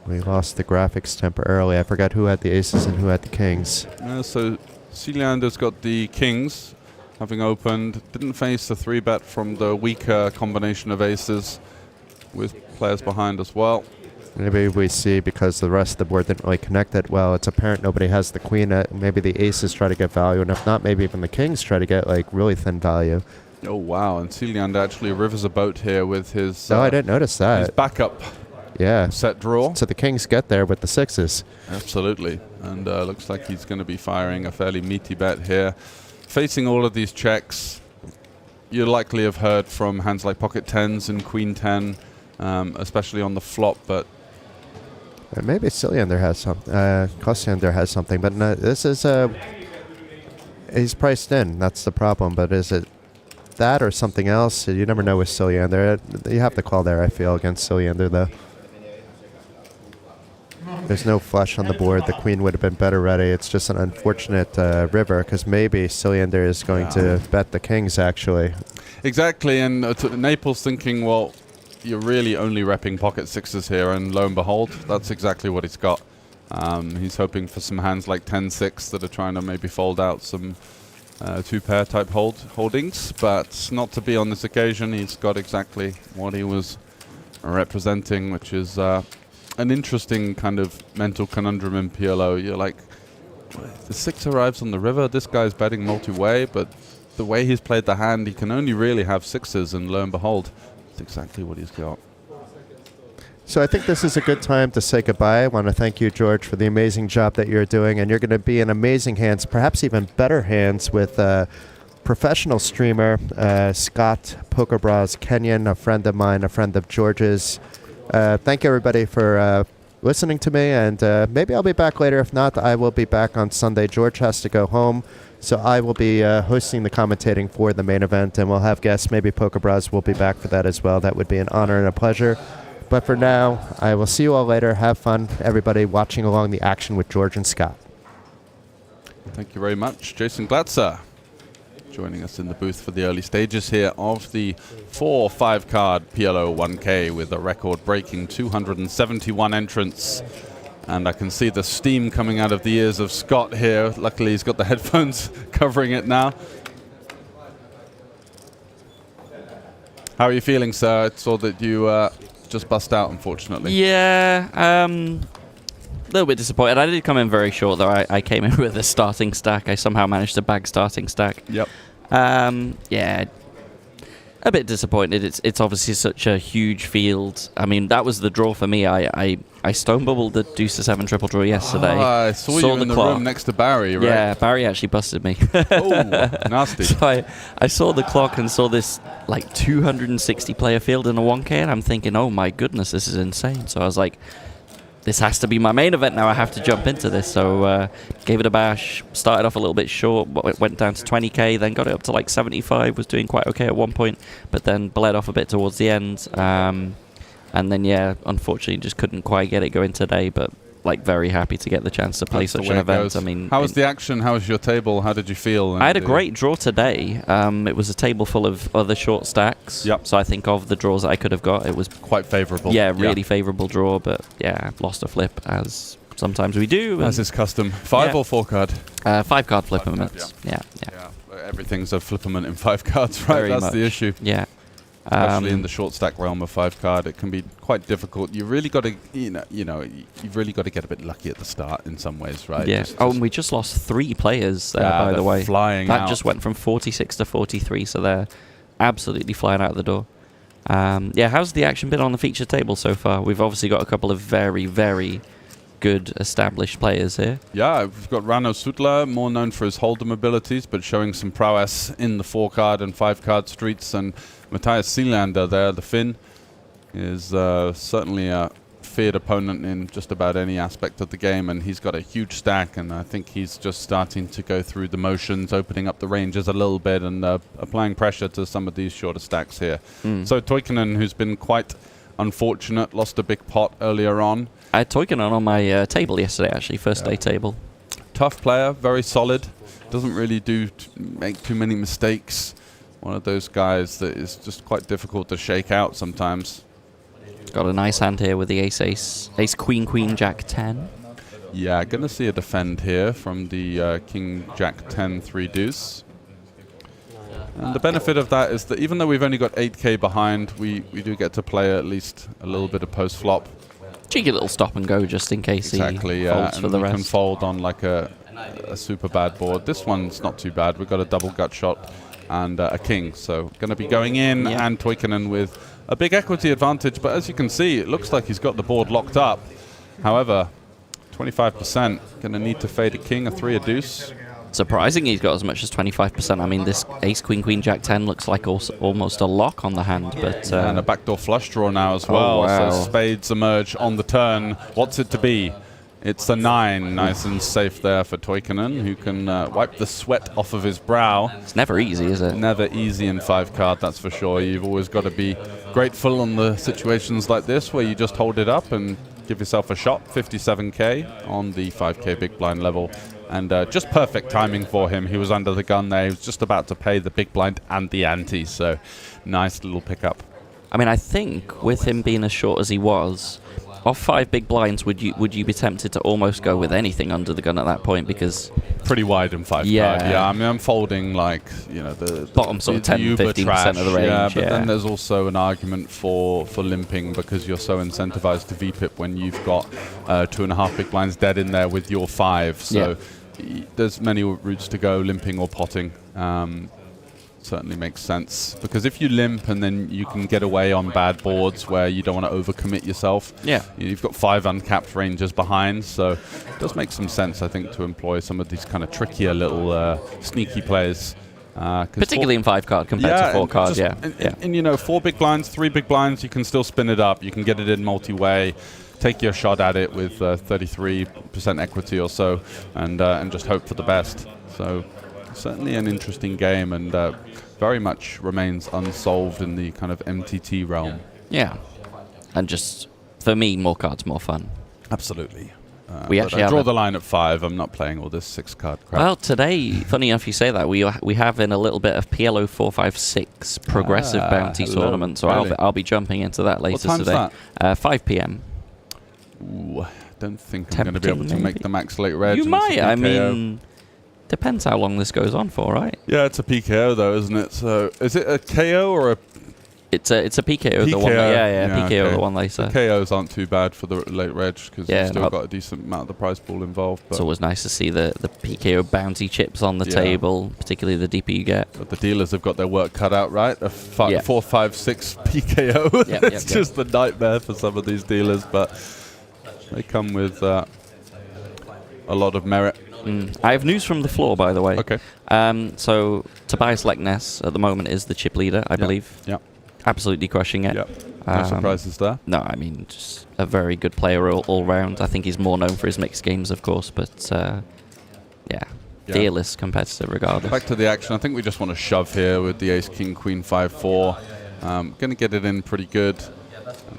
We lost the graphics temporarily. I forgot who had the aces and who had the kings. So Cylinder's got the kings, having opened. Didn't face the 3-bet from the weaker combination of aces, with players behind as well. Maybe we see because the rest of the board didn't really connect it well. It's apparent nobody has the queen. Maybe the aces try to get value, and if not, maybe even the kings try to get like really thin value. Oh wow! And Sealand actually rivers a boat here with his. No, I didn't notice that. His backup. Yeah. Set draw. So the kings get there with the sixes. Absolutely, and looks like he's going to be firing a fairly meaty bet here, facing all of these checks. You likely have heard from hands like pocket tens and queen 10, especially on the flop, but. Maybe Cylinder has something. Costander has something, but no, this is he's priced in. That's the problem. But is it that or something else? You never know with Cylinder. You have to call there, I feel, against Cylinder, though. There's no flush on the board. The queen would have been better ready. It's just an unfortunate river because maybe Cylinder is going to bet the kings, actually. Exactly, and Naples thinking, well, you're really only repping pocket sixes here, and lo and behold, that's exactly what he's got. He's hoping for some hands like 10-6 that are trying to maybe fold out some two-pair type holdings, but not to be on this occasion. He's got exactly what he was representing, which is an interesting kind of mental conundrum in PLO. You're like, the six arrives on the river, this guy's betting multi-way, but the way he's played the hand, he can only really have sixes, and lo and behold, that's exactly what he's got. So I think this is a good time to say goodbye. I want to thank you, George, for the amazing job that you're doing, and you're going to be in amazing hands, perhaps even better hands with professional streamer Scott Pokerbras Kenyon, a friend of mine, a friend of George's. Thank you, everybody, for listening to me, and maybe I'll be back later. If not, I will be back on Sunday. George has to go home, so I will be hosting the commentating for the main event, and we'll have guests. Maybe Pokerbras will be back for that as well. That would be an honor and a pleasure. But for now, I will see you all later. Have fun, everybody, watching along the action with George and Scott. Thank you very much. Jason Glatzer joining us in the booth for the early stages here of the 4-5 card PLO 1K with a record-breaking 271 entrants. And I can see the steam coming out of the ears of Scott here. Luckily, he's got the headphones covering it now. How are you feeling, sir? I saw that you just bust out, unfortunately. Yeah, a little bit disappointed. I did come in very short, though. I came in with a starting stack. I somehow managed to bag starting stack. Yep. Yeah, a bit disappointed. It's obviously such a huge field. I mean, that was the draw for me. I stone bubbled the deuce to 7 triple draw yesterday. I saw you in the room next to Barry, right? Yeah, Barry actually busted me. Oh, nasty. So I saw the clock and saw this like 260 player field in a 1K, and I'm thinking, oh my goodness, this is insane. So I was like, this has to be my main event now. I have to jump into this. So gave it a bash, started off a little bit short, went down to 20K, then got it up to like 75, was doing quite okay at one point, but then bled off a bit towards the end. And then, yeah, unfortunately just couldn't quite get it going today, but like very happy to get the chance to play such an event. I mean, how was the action? How was your table? How did you feel? I had a great draw today. It was a table full of other short stacks. Yep. So I think of the draws that I could have got, it was quite favourable. Yeah, really favourable draw, but yeah, lost a flip as sometimes we do. As is custom. 5 or 4 card? 5 card flipperments. Yeah. Everything's a flipperment in 5 cards, right? That's the issue. Yeah. Especially in the short stack realm of 5 card, it can be quite difficult. You really got to, you've really got to get a bit lucky at the start in some ways, right? Yeah. And we just lost 3 players there, by the way. Flying that out. Just went from 46 to 43, so they're absolutely flying out the door. Yeah. How's the action been on the feature table so far? We've obviously got a couple of very, very good established players here. Yeah, we've got Rano Sutla, more known for his hold'em abilities, but showing some prowess in the 4 card and 5 card streets. And Matthias Sealander there, the Finn, is certainly a feared opponent in just about any aspect of the game, and he's got a huge stack, and I think he's just starting to go through the motions, opening up the ranges a little bit and applying pressure to some of these shorter stacks here. So Toikkonen, who's been quite unfortunate, lost a big pot earlier on. I had Toikkonen on my table yesterday, actually, first day table. Tough player, very solid, doesn't really make too many mistakes. One of those guys that is just quite difficult to shake out sometimes. Got a nice hand here with the ace, queen, queen, jack 10. Yeah, going to see a defend here from the king, jack 10, 3 deuce. And the benefit of that is that even though we've only got 8K behind, we do get to play at least a little bit of post-flop. cheeky little stop and go just in case Exactly, he yeah. folds And for the we can rest. fold on like a super bad board. This one's not too bad. We've got a double gut shot and a king. So going to be going in, Yeah. and Toikkanen with a big equity advantage. But as you can see, it looks like he's got the board locked up. However, 25%. Going to need to fade a king, a 3, a deuce. Surprising he's got as much as 25%. I mean, this ace, queen, queen, jack 10 looks like also almost a lock on the hand, but... And a backdoor flush draw now as well. wow. So spades emerge on the turn. What's it to be? It's a 9. Nice and safe there for Toikkanen, who can wipe the sweat off of his brow. it's never easy, is it? Never easy in 5 card, that's for sure. You've always got to be grateful on the situations like this where you just hold it up and give yourself a shot. 57k on the 5k big blind level. And just perfect timing for him. He was under the gun there. He was just about to pay the big blind and the ante. So nice little pickup. I mean, I think with him being as short as he was, off 5 big blinds, would you be tempted to almost go with anything under the gun at that point? Because Pretty wide in 5 Yeah. card. Yeah, I mean, I'm folding like, you know, the Bottom sort of the 10, uber 15% trash, of the range, Yeah, but yeah. then there's also an argument for limping because you're so incentivized to VPIP when you've got 2.5 big blinds dead in there with your 5. So there's many routes to go, limping or potting. Certainly makes sense, because if you limp and then you can get away on bad boards where you don't want to overcommit yourself. Yeah. You've got 5 uncapped rangers behind, so it does make some sense, I think, to employ some of these kind of trickier little sneaky plays. particularly in 5 card compared to 4 and card, just- yeah. And, you know, 4 big blinds, 3 big blinds, you can still spin it up. You can get it in multi-way, take your shot at it with 33% equity or so, and just hope for the best. So certainly an interesting game, and very much remains unsolved in the kind of MTT realm. Yeah. And just, for me, more cards, more fun. Absolutely. We But actually I have draw a- the line at 5. I'm not playing all this 6 card crap. Well, today, funny enough you say that, we have in a little bit of PLO456 progressive bounty hello. tournament, so Really? I'll be jumping into that later time's today. 5 p.m. Ooh, don't think I'm going to be able to Tempting, make maybe? the max late reg. You and it's a might, I PKO. mean, depends how long this goes on for, right? Yeah, it's a PKO though, isn't it? So is it a KO or a It's a PKO, the one, PKO? PKO, okay. the one later. KOs aren't too bad for the late reg because Yeah, you've still no. got a decent amount of the prize pool involved. But It's always nice to see the PKO bounty chips on the Yeah. table, particularly the deeper you get. But the dealers have got their work cut out, right? A Yeah. 4, 5, 6 PKO. Yep, It's yep. just a nightmare for some of these dealers, but they come with a lot of merit. I have news from the floor, by the way. Okay. So Tobias Lekness at the moment is the chip leader, I believe. Yeah. Absolutely crushing it. Yeah. No surprises there. No, I mean, just a very good player all round. I think he's more known for his mixed games, of course, but Yeah. fearless competitor regardless. Back to the action. I think we just want to shove here with the ace, king, queen, 5, 4. Going to get it in pretty good.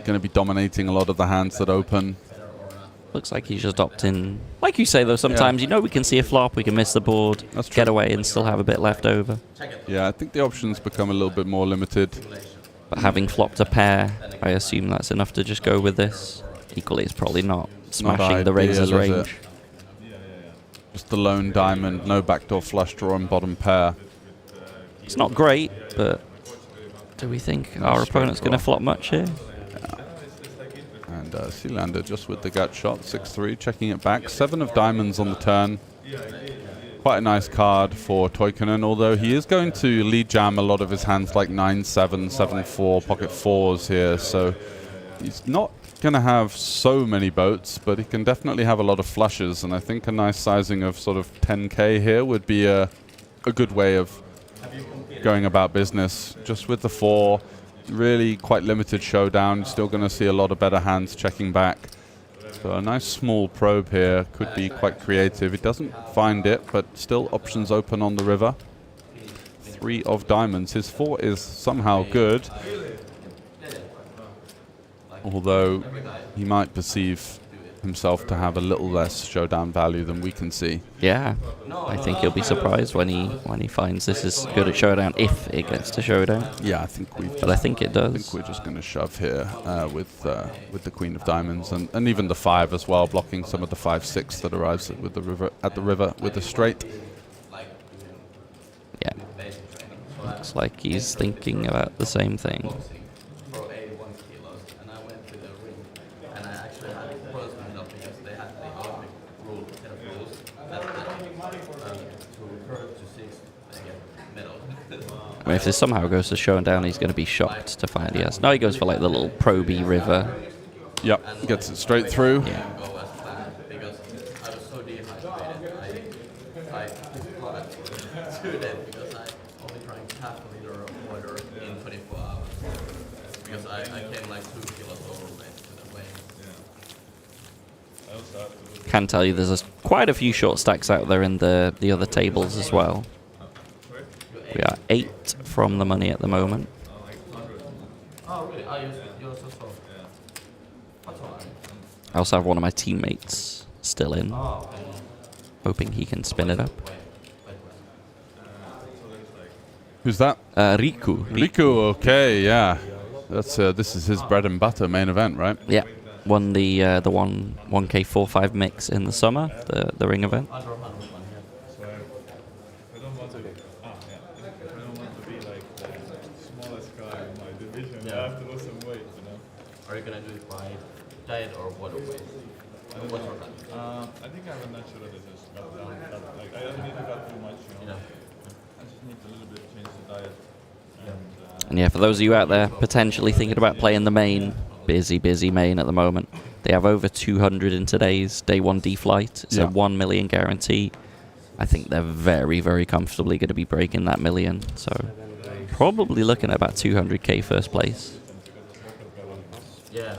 Going to be dominating a lot of the hands that open. Looks like he's just opting. Like you say, though, sometimes, we can see a flop, we can miss the board, That's true. get away and still have a bit left over. Yeah, I think the options become a little bit more limited. But having flopped a pair, I assume that's enough to just go with this. Equally, it's probably not smashing the ideal, raiser's is it? range. Just the lone diamond, no backdoor flush draw and bottom pair. It's not great, but do we think our opponent's going to flop much here? And Sealander just with the gut shot, 6-3, checking it back. 7 of diamonds on the turn. Quite a nice card for Toikkanen, although he is going to lead jam a lot of his hands like 9-7, 7-4, pocket 4s here. So he's not going to have so many boats, but he can definitely have a lot of flushes. And I think a nice sizing of sort of 10k here would be a good way of going about business. Just with the 4, really quite limited showdown. Still going to see a lot of better hands checking back. So a nice small probe here could be quite creative. He doesn't find it, but still options open on the river. 3 of diamonds. His 4 is somehow good, although he might perceive himself to have a little less showdown value than we can see. Yeah, I think he'll be surprised when he finds this is good at showdown, if it gets to showdown. Yeah, I think we've. But I think it does. I think we're just going to shove here with the queen of diamonds and even the 5 as well, blocking some of the 5-6 that arrives with the river with the straight. Yeah, looks like he's thinking about the same thing. I mean, if this somehow goes to showdown, he's going to be shocked to find he has. No, he goes for like the little proby river. Yep, gets it straight through. Yeah. Can tell you there's quite a few short stacks out there in the other tables as well. We are 8 from the money at the moment. I also have one of my teammates still in, hoping he can spin it up. Who's that? Riku. Riku, okay, yeah. That's this is his bread and butter main event, right? Yeah, won the 1K45 mix in the summer, the ring event. Are you gonna do it by diet or what way? I think I have a natural disease, but like I don't need to cut too much, you know. I just need a little bit change the diet. And yeah, for those of you out there potentially thinking about playing the main, busy main at the moment. They have over 200 in today's day 1 D flight. It's a 1 million guarantee. I think they're very, very comfortably going to be breaking that million. So probably looking at about 200k first place. Yeah.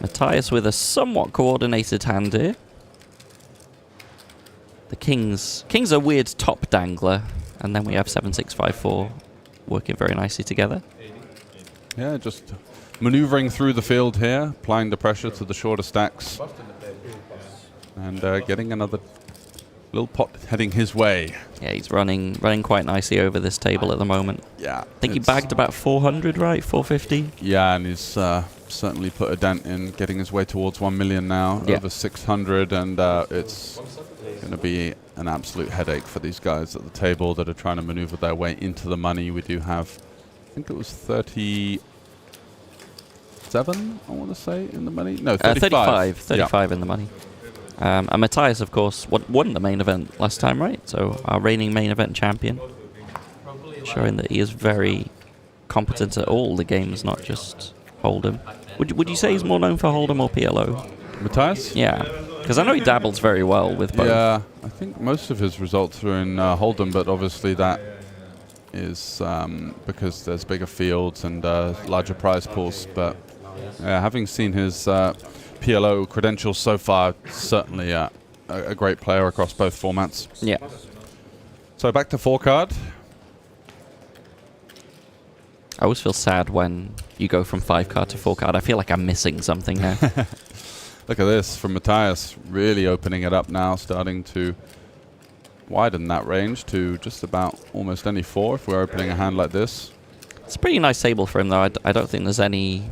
Matthias with a somewhat coordinated hand here. The King's a weird top dangler, and then we have 7654 working very nicely together. Yeah, just maneuvering through the field here, applying the pressure to the shorter stacks, and getting another little pot heading his way. Yeah, he's running quite nicely over this table at the moment. Yeah, I think he bagged about 400, right? 450? Yeah, and he's certainly put a dent in getting his way towards 1 million now, over 600, and it's going to be an absolute headache for these guys at the table that are trying to maneuver their way into the money. We do have, I think it was 37, I want to say, in the money? No, 35. 35 in the money. And Matthias, of course, won the main event last time, right? So our reigning main event champion, showing that he is very competent at all the games, not just Hold'em. Would you say he's more known for Hold'em or PLO? Matthias? Yeah, because I know he dabbles very well with both. Yeah, I think most of his results are in Hold'em, but obviously that is because there's bigger fields and larger prize pools. But having seen his PLO credentials so far, certainly a great player across both formats. Yeah. So back to 4-card. I always feel sad when you go from 5-card to 4-card. I feel like I'm missing something there. Look at this from Matthias, really opening it up now, starting to widen that range to just about almost any 4 if we're opening a hand like this. It's a pretty nice table for him, though. I don't think there's any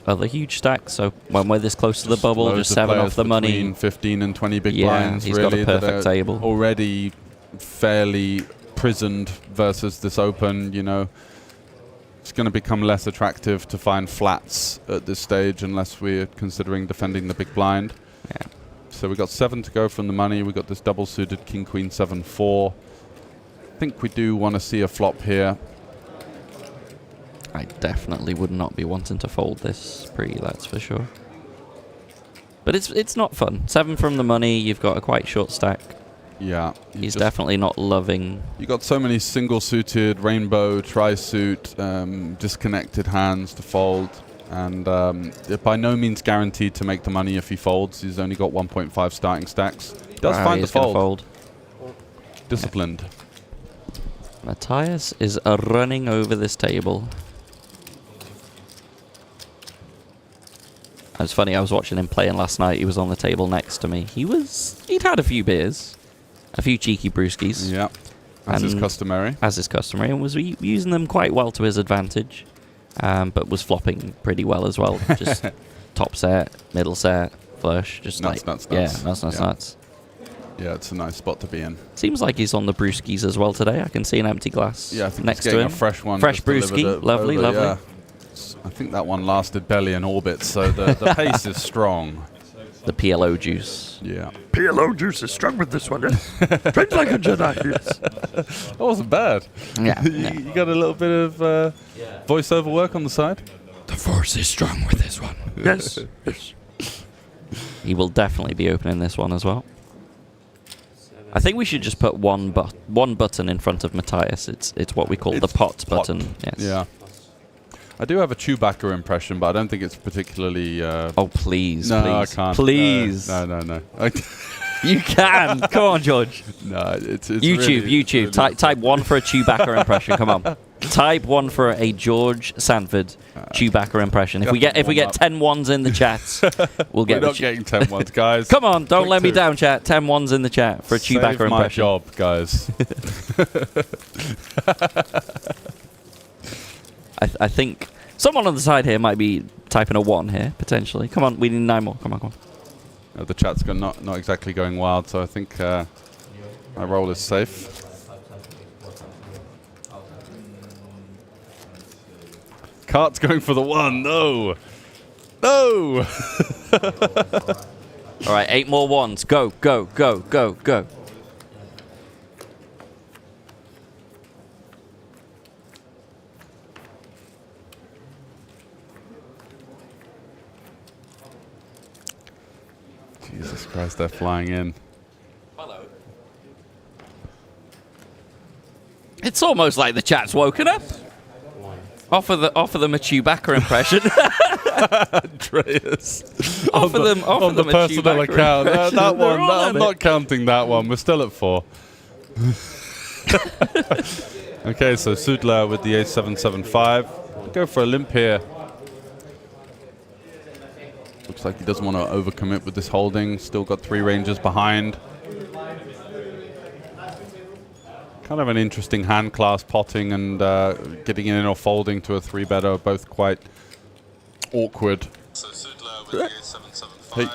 other huge stacks, so when we're this close to the bubble, just 7 off the money. 15 and 20 big Yeah, blinds, he's really, got a perfect that are table. already fairly prisoned versus this open, you know. It's going to become less attractive to find flats at this stage unless we're considering defending the big blind. Yeah. So we've got 7 to go from the money. We've got this double suited King Queen 7-4. I think we do want to see a flop here. I definitely would not be wanting to fold this pre, that's for sure. But it's not fun. 7 from the money, you've got a quite short stack. Yeah. He's definitely not loving. You got so many single-suited, rainbow, tri-suit, disconnected hands to fold, and by no means guaranteed to make the money if he folds. He's only got 1.5 starting stacks. He does find the fold. Disciplined. Matthias is running over this table. It was funny, I was watching him playing last night. He was on the table next to me. He'd had a few beers, a few cheeky brewskis. Yeah, as is customary. As is customary, and was using them quite well to his advantage, but was flopping pretty well as well. Just top set, middle set, flush, just nuts. Yeah, nuts. Yeah, it's a nice spot to be in. Seems like he's on the brewskis as well today. I can see an empty glass next to him. A fresh one. Fresh brewski, lovely. Yeah. I think that one lasted barely an orbit, so the pace is strong. The PLO juice. Yeah. PLO juice is strong with this one. Drinks like a Jedi. Yes. That wasn't bad. Yeah. You got a little bit of voiceover work on the side? The Force is strong with this one. Yes. Yes. He will definitely be opening this one as well. I think we should just put one button in front of Matthias. It's what we call the pot button. Yes. Yeah. I do have a Chewbacca impression, but I don't think it's particularly... Oh, please, no, please. I can't. Please. No. You can. Come on, George. No, it's YouTube, really, YouTube. Really type one for a Chewbacca impression. Come on. Type one for a George Sanford Chewbacca impression. If we get 10 ones in the chat, we'll get. We're not getting 10 ones, guys. Come on, don't Quick let me two. down, chat. 10 ones in the chat for a Chewbacca Save my impression. job, guys. I think someone on the side here might be typing a 1 here, potentially. Come on, we need 9 more. Come on. The chat's not exactly going wild, so I think my roll is safe. Cart's going for the 1. No! No! All right, 8 more 1s. Go. Jesus Christ, they're flying in. Hello. It's almost like the chat's woken up. Offer them a Chewbacca impression. Andreas. offer them on the a personal Chewbacca account. impression. That one, They're all I'm on not it. counting that one. We're still at 4. Okay, so Sudla with the A775. Go for a limp here. Looks like he doesn't want to overcommit with this holding. Still got 3 rangers behind. Kind of an interesting hand class, potting and getting in or folding to a 3-bet are both quite awkward. So Sudla with the A775. Hey.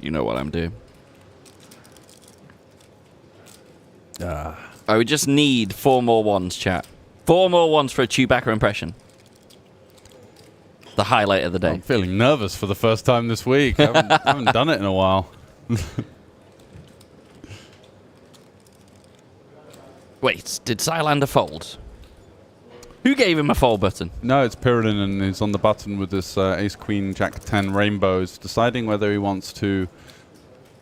You know what I'm doing. I would just need 4 more 1s, chat. 4 more 1s for a Chewbacca impression. The highlight of the day. I'm feeling nervous for the first time this week. I haven't done it in a while. Wait, did Xylander fold? Who gave him a fold button? No, it's Pyridin, and he's on the button with this Ace, Queen, Jack 10 rainbows, deciding whether he wants to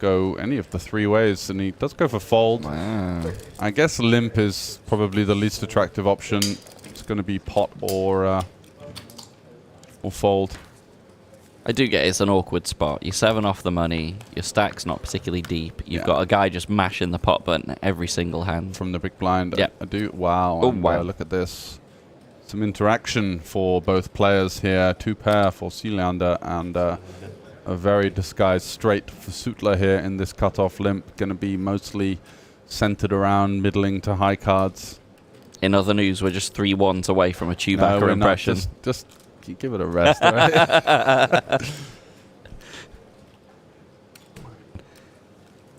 go any of the 3 ways, and he does go for fold. Wow. I guess limp is probably the least attractive option. It's going to be pot or fold. I do get it's an awkward spot. You're 7 off the money. Your stack's not particularly deep. You've got a guy just mashing the pot button every single hand. From the big blind. Yeah. I do. Wow. Oh, and, wow. Look at this. Some interaction for both players here. 2 pair for Sealander and a very disguised straight for Sutler here in this cutoff limp. Going to be mostly centered around middling to high cards. In other news, we're just 3 1s away from a Chewbacca we're impression. not. Just give it a rest. Right?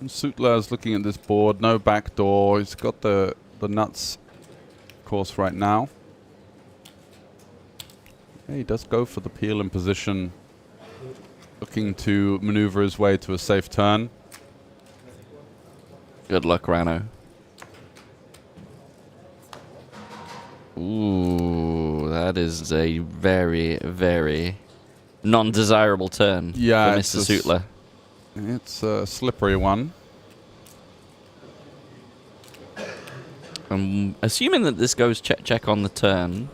Sutler's looking at this board. No backdoor. He's got the nuts course right now. Yeah, he does go for the peel in position, looking to maneuver his way to a safe turn. Good luck, Rano. Ooh, that is a very, very non-desirable turn for Mr. Sutler. It's a slippery one. Assuming that this goes check on the turn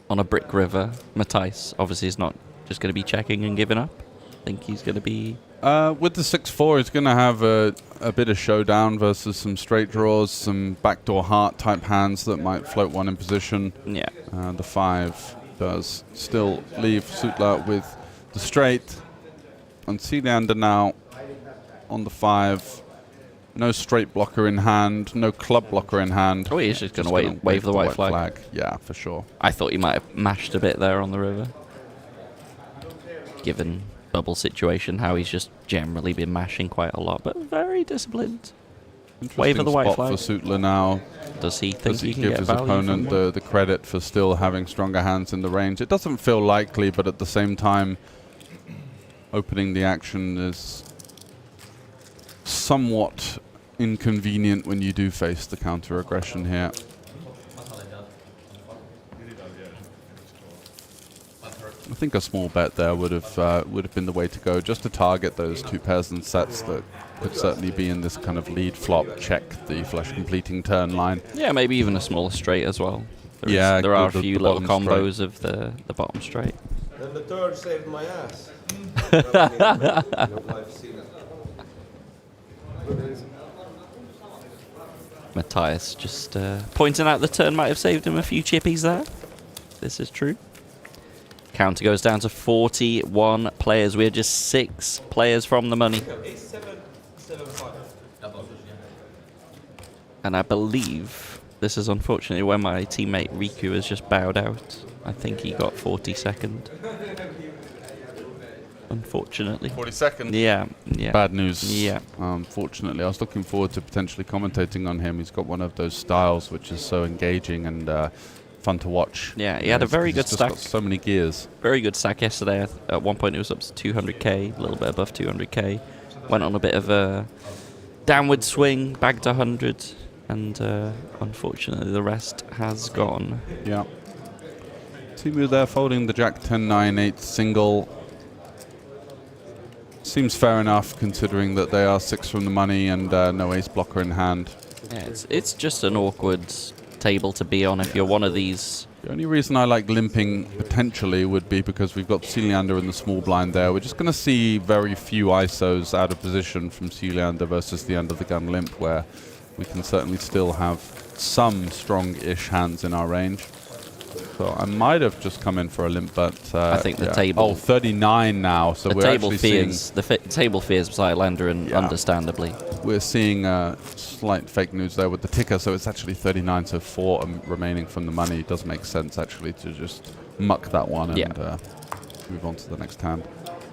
on a brick river, Matthijs obviously is not just going to be checking and giving up. I think he's going to be... With the 6-4, he's going to have a bit of showdown versus some straight draws, some backdoor heart type hands that might float one in position. Yeah. The 5 does still leave Sutler with the straight. And Sealander now on the 5. No straight blocker in hand, no club blocker in hand. Oh, he's just going to wave the white flag. Yeah, for sure. I thought he might have mashed a bit there on the river. Given bubble situation, how he's just generally been mashing quite a lot, but very disciplined. Wave of the white flag for Sutler now. Does he think Does he can give get his value opponent from the credit for still having stronger hands in the range? It doesn't feel likely, but at the same time, opening the action is somewhat inconvenient when you do face the counter aggression here. I think a small bet there would have been the way to go, just to target those two pairs and sets that could certainly be in this kind of lead flop, check the flush completing turn line. Yeah, maybe even a smaller straight as well. There are a few little combos of the bottom straight. And the third saved my ass. I've seen it. Matthias just pointing out the turn might have saved him a few chippies there. This is true. Counter goes down to 41 players. We're just 6 players from the money. And I believe this is unfortunately when my teammate Riku has just bowed out. I think he got 42nd. Unfortunately. 42nd. Yeah. Bad news. Yeah. Unfortunately, I was looking forward to potentially commentating on him. He's got one of those styles which is so engaging and fun to watch. Yeah, he had a very good stack. Got so many gears. Very good stack yesterday. At one point it was up to 200k, a little bit above 200k. Went on a bit of a downward swing, bagged 100, and unfortunately the rest has gone. Yeah. Timu there folding the Jack 10-9-8 single. Seems fair enough considering that they are 6 from the money and no ace blocker in hand. Yeah, it's just an awkward table to be on if you're one of these. The only reason I like limping potentially would be because we've got Sealander in the small blind there. We're just going to see very few ISOs out of position from Sealander versus the end of the gun limp, where we can certainly still have some strong-ish hands in our range. So I might have just come in for a limp, but I think the table. Oh, 39 now. So we're table actually fears the table fears Xylander, and understandably. We're seeing slight fake news there with the ticker, so it's actually 39, so 4 remaining from the money. It does make sense actually to just muck that one and move on to the next hand.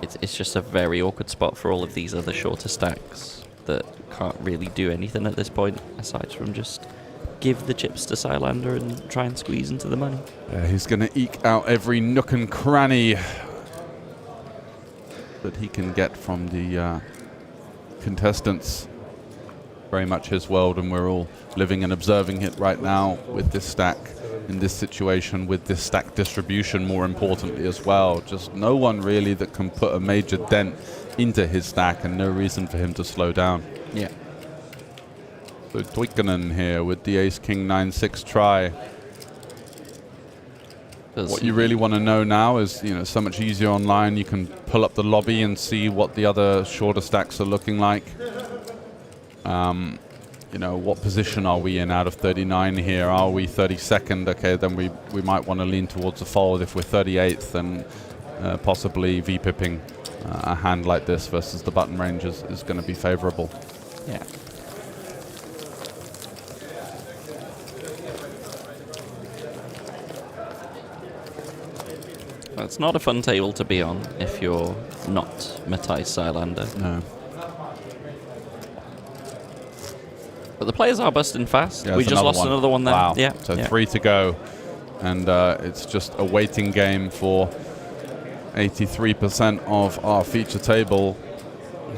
It's just a very awkward spot for all of these other shorter stacks that can't really do anything at this point aside from just give the chips to Xylander and try and squeeze into the money. He's going to eke out every nook and cranny that he can get from the contestants. Very much his world, and we're all living and observing it right now with this stack, in this situation, with this stack distribution more importantly as well. Just no one really that can put a major dent into his stack and no reason for him to slow down. Yeah. So Tuikkanen here with the ace-king 9-6 try. What you really want to know now is, so much easier online. You can pull up the lobby and see what the other shorter stacks are looking like. What position are we in out of 39 here? Are we 32nd? Okay, then we might want to lean towards a fold. If we're 38th, then possibly V-pipping a hand like this versus the button range is going to be favorable. Yeah. It's not a fun table to be on if you're not Matthias Xylander. No. But the players are busting fast. Yeah, we just lost one. another one there. Wow. Yeah. So 3 to go. And it's just a waiting game for 83% of our feature table.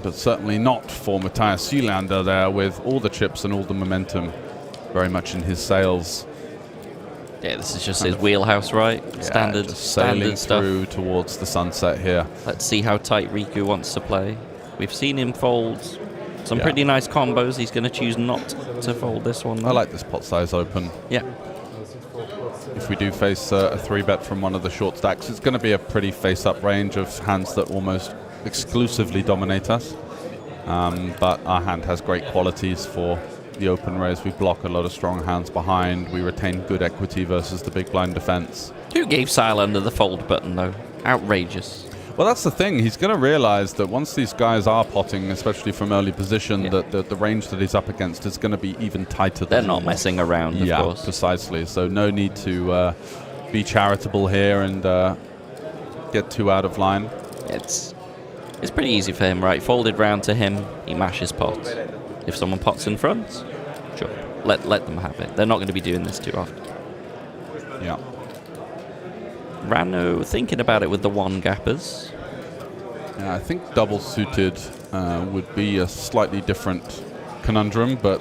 But certainly not for Matthias Xylander there, with all the chips and all the momentum very much in his sails. Yeah, this is just his wheelhouse, right? Standard sailing stuff. through towards the sunset here. Let's see how tight Riku wants to play. We've seen him fold some pretty nice combos. He's going to choose not to fold this one, though. I like this pot size open. Yeah. If we do face a 3-bet from one of the short stacks, it's going to be a pretty face-up range of hands that almost exclusively dominate us. But our hand has great qualities for the open raise. We block a lot of strong hands behind. We retain good equity versus the big blind defense. Who gave Xylander the fold button, though? Outrageous. Well, that's the thing. He's going to realize that once these guys are potting, especially from early position, that the range that he's up against is going to be even tighter. They're not messing around, of course. Yeah, precisely. So no need to be charitable here and get too out of line. It's pretty easy for him, right? Folded round to him, he mashes pot. If someone pots in front, sure, let them have it. They're not going to be doing this too often. Yeah. Rano thinking about it with the one gappers. Yeah, I think double suited would be a slightly different conundrum, but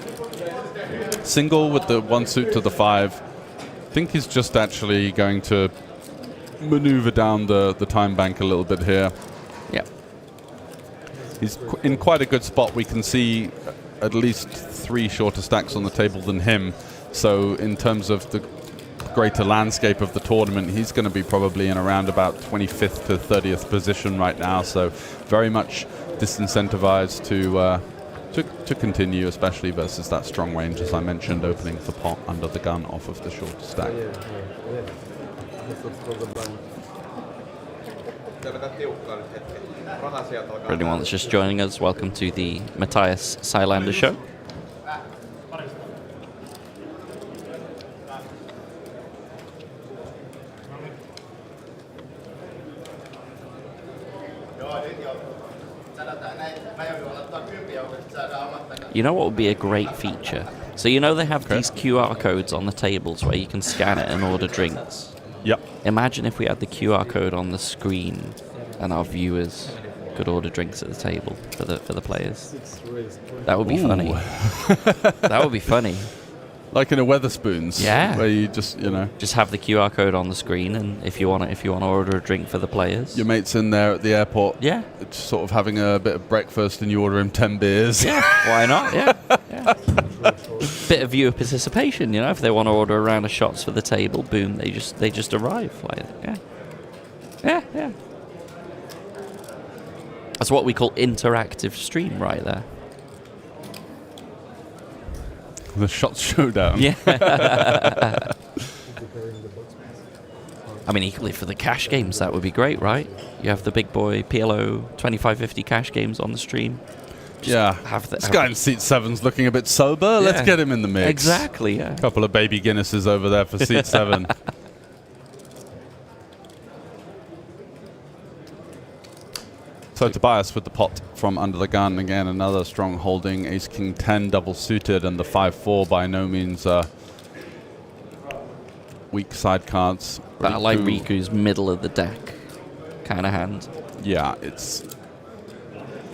single with the one suit to the 5, I think he's just actually going to maneuver down the time bank a little bit here. Yeah. He's in quite a good spot. We can see at least 3 shorter stacks on the table than him. So in terms of the greater landscape of the tournament, he's going to be probably in around about 25th to 30th position right now. So very much disincentivized to continue, especially versus that strong range, as I mentioned, opening the pot under the gun off of the shorter stack. For anyone that's just joining us, welcome to the Matthias Seilander show. You know what would be a great feature? So you know they have these QR codes on the tables where you can scan it and order drinks. Yep. Imagine if we had the QR code on the screen and our viewers could order drinks at the table for the players. That would be funny. That would be funny. Like in a Weatherspoons, Yeah. where you just, you know, Just have the QR code on the screen, and if you want to order a drink for the players. your mate's in there at the airport, Yeah. just sort of having a bit of breakfast, and you order him 10 beers. Yeah. Why not? Yeah. Yeah. Bit of viewer participation, you know. If they want to order a round of shots for the table, boom, they just arrive. Like, yeah. Yeah. Yeah. That's what we call interactive stream, right there. The shots showdown. Yeah. I mean, equally for the cash games, that would be great, right? You have the big boy PLO 2550 cash games on the stream. Just Yeah. have This guy in seat 7's looking a bit sober. Let's Yeah. get him in the mix. Exactly, yeah. Couple of baby Guinnesses over there for seat 7. So Tobias with the pot from under the gun. Again, another strong holding. Ace King 10 double suited, and the 5-4 by no means weak side cards. But I like Riku- Riku's middle of the deck kind of hand. Yeah, it's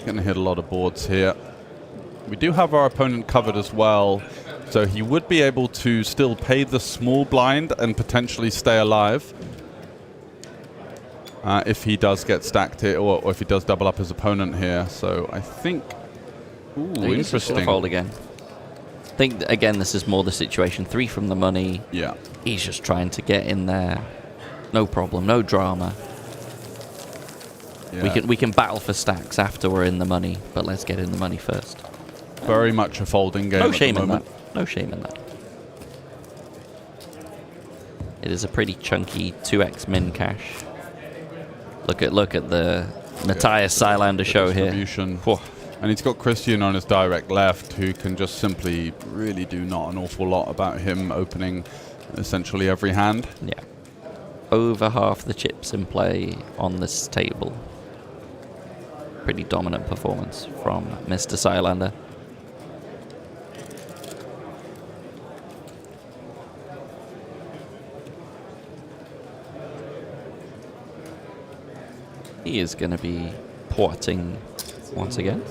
going to hit a lot of boards here. We do have our opponent covered as well, so he would be able to still pay the small blind and potentially stay alive if he does get stacked here, or if he does double up his opponent here. So I think, ooh, He's just gonna interesting. fold again. I think, again, this is more the situation. 3 from the money. Yeah, He's just trying to get in there. No problem, no drama. yeah. We can battle for stacks after we're in the money, but let's get in the money first. Very much a folding game No at the shame in moment. that. No shame in that. It is a pretty chunky 2x min cash. Look at the Matthias Seilander show here. Distribution. Whew. And he's got Christian on his direct left, who can just simply really do not an awful lot about him opening essentially every hand. Yeah. Over half the chips in play on this table. Pretty dominant performance from Mr. Seilander. He is going to be porting once again.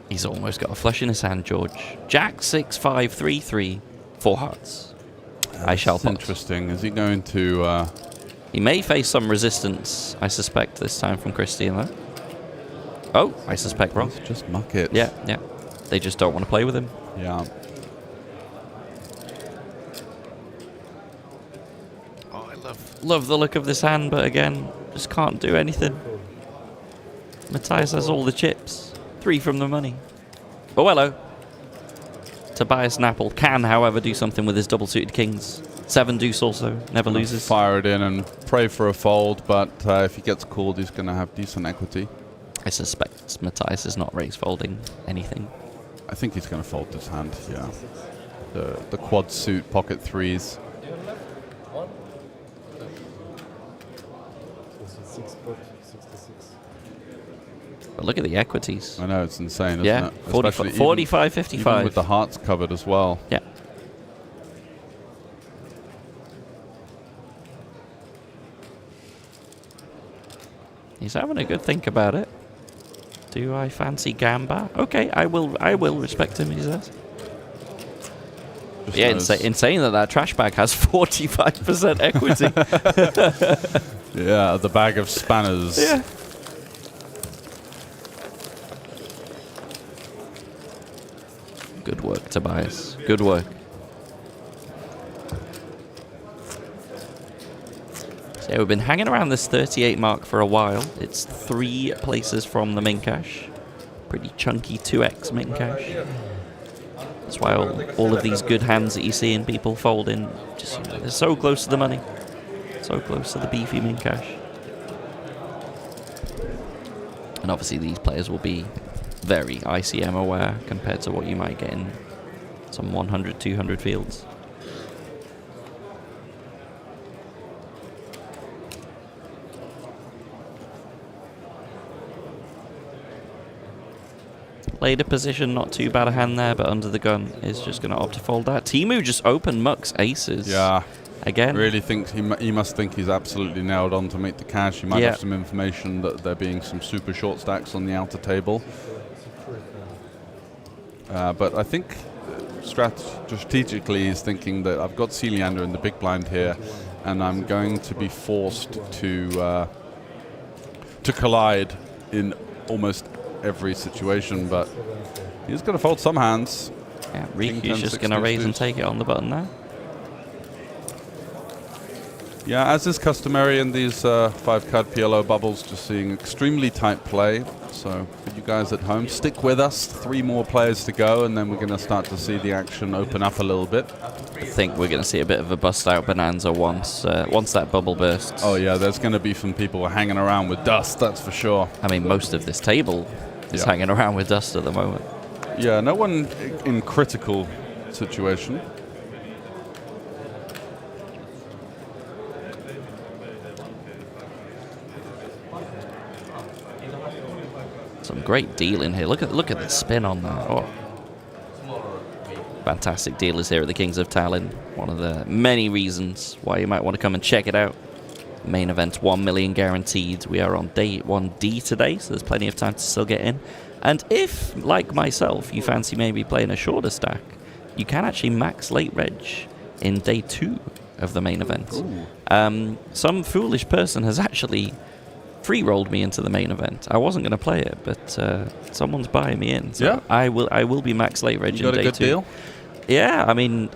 He's almost got a flush in his hand, George. Jack 6 5 3 3 4 hearts. I shall That's pot. interesting. Is he going to... He may face some resistance, I suspect, this time from Christian, though. Oh, I suspect wrong. just muck it? Yeah, yeah. They just don't want to play with him. Yeah. Oh, I love the look of this hand, but again, just can't do anything. Matthias has all the chips. 3 from the money. Oh, hello. Tobias Napple can, however, do something with his double-suited kings. 7 deuce also, never loses. Fire it in and pray for a fold, but if he gets called, he's going to have decent equity. I suspect Matthias is not raise folding anything. I think he's going to fold this hand, yeah. The quad suit, pocket threes. But look at the equities. I know, it's insane, isn't Yeah, it? 45, Especially 45 even 55. with the hearts covered as well. Yeah. He's having a good think about it. Do I fancy Gamba? Okay, I will respect him, he says. Just Yeah, knows. insane that trash bag has 45% equity. Yeah, the bag of spanners. Yeah. Good work, Tobias. Good work. So yeah, we've been hanging around this 38 mark for a while. It's 3 places from the min cash. Pretty chunky 2x min cash. That's why all of these good hands that you see in people folding, just, you know, they're so close to the money. So close to the beefy min cash. And obviously these players will be very ICM aware compared to what you might get in some 100, 200 fields. Later position, not too bad a hand there, but under the gun is just going to opt to fold that. Timu just opened Muck's aces. Yeah. Again. Really thinks he must think he's absolutely nailed on to make the cash. He might Yeah. have some information that there being some super short stacks on the outer table. But I think strategically he's thinking that I've got Celiander in the big blind here, and I'm going to be forced to collide in almost every situation. But he's going to fold some hands. Yeah, King 10, Riku's just 6 going to raise and deuce. take it on the button there. Yeah, as is customary in these 5-card PLO bubbles, just seeing extremely tight play. So for you guys at home, stick with us. 3 more players to go, and then we're going to start to see the action open up a little bit. I think we're going to see a bit of a bust-out bonanza once that bubble bursts. Oh yeah, there's going to be some people hanging around with dust, that's for sure. I mean, most of this table is Yeah. hanging around with dust at the moment. Yeah, no one in critical situation. Some great dealing here. Look at the spin on that. Oh. Fantastic dealers here at the Kings of Tallinn. One of the many reasons why you might want to come and check it out. Main event 1 million guaranteed. We are on day 1D today, so there's plenty of time to still get in. And if, like myself, you fancy maybe playing a shorter stack, you can actually max late reg in day 2 of the main event. Some foolish person has actually free-rolled me into the main event. I wasn't going to play it, but someone's buying me in. So Yeah. I will be max late reg You in got a day good 2. deal? Yeah, I mean,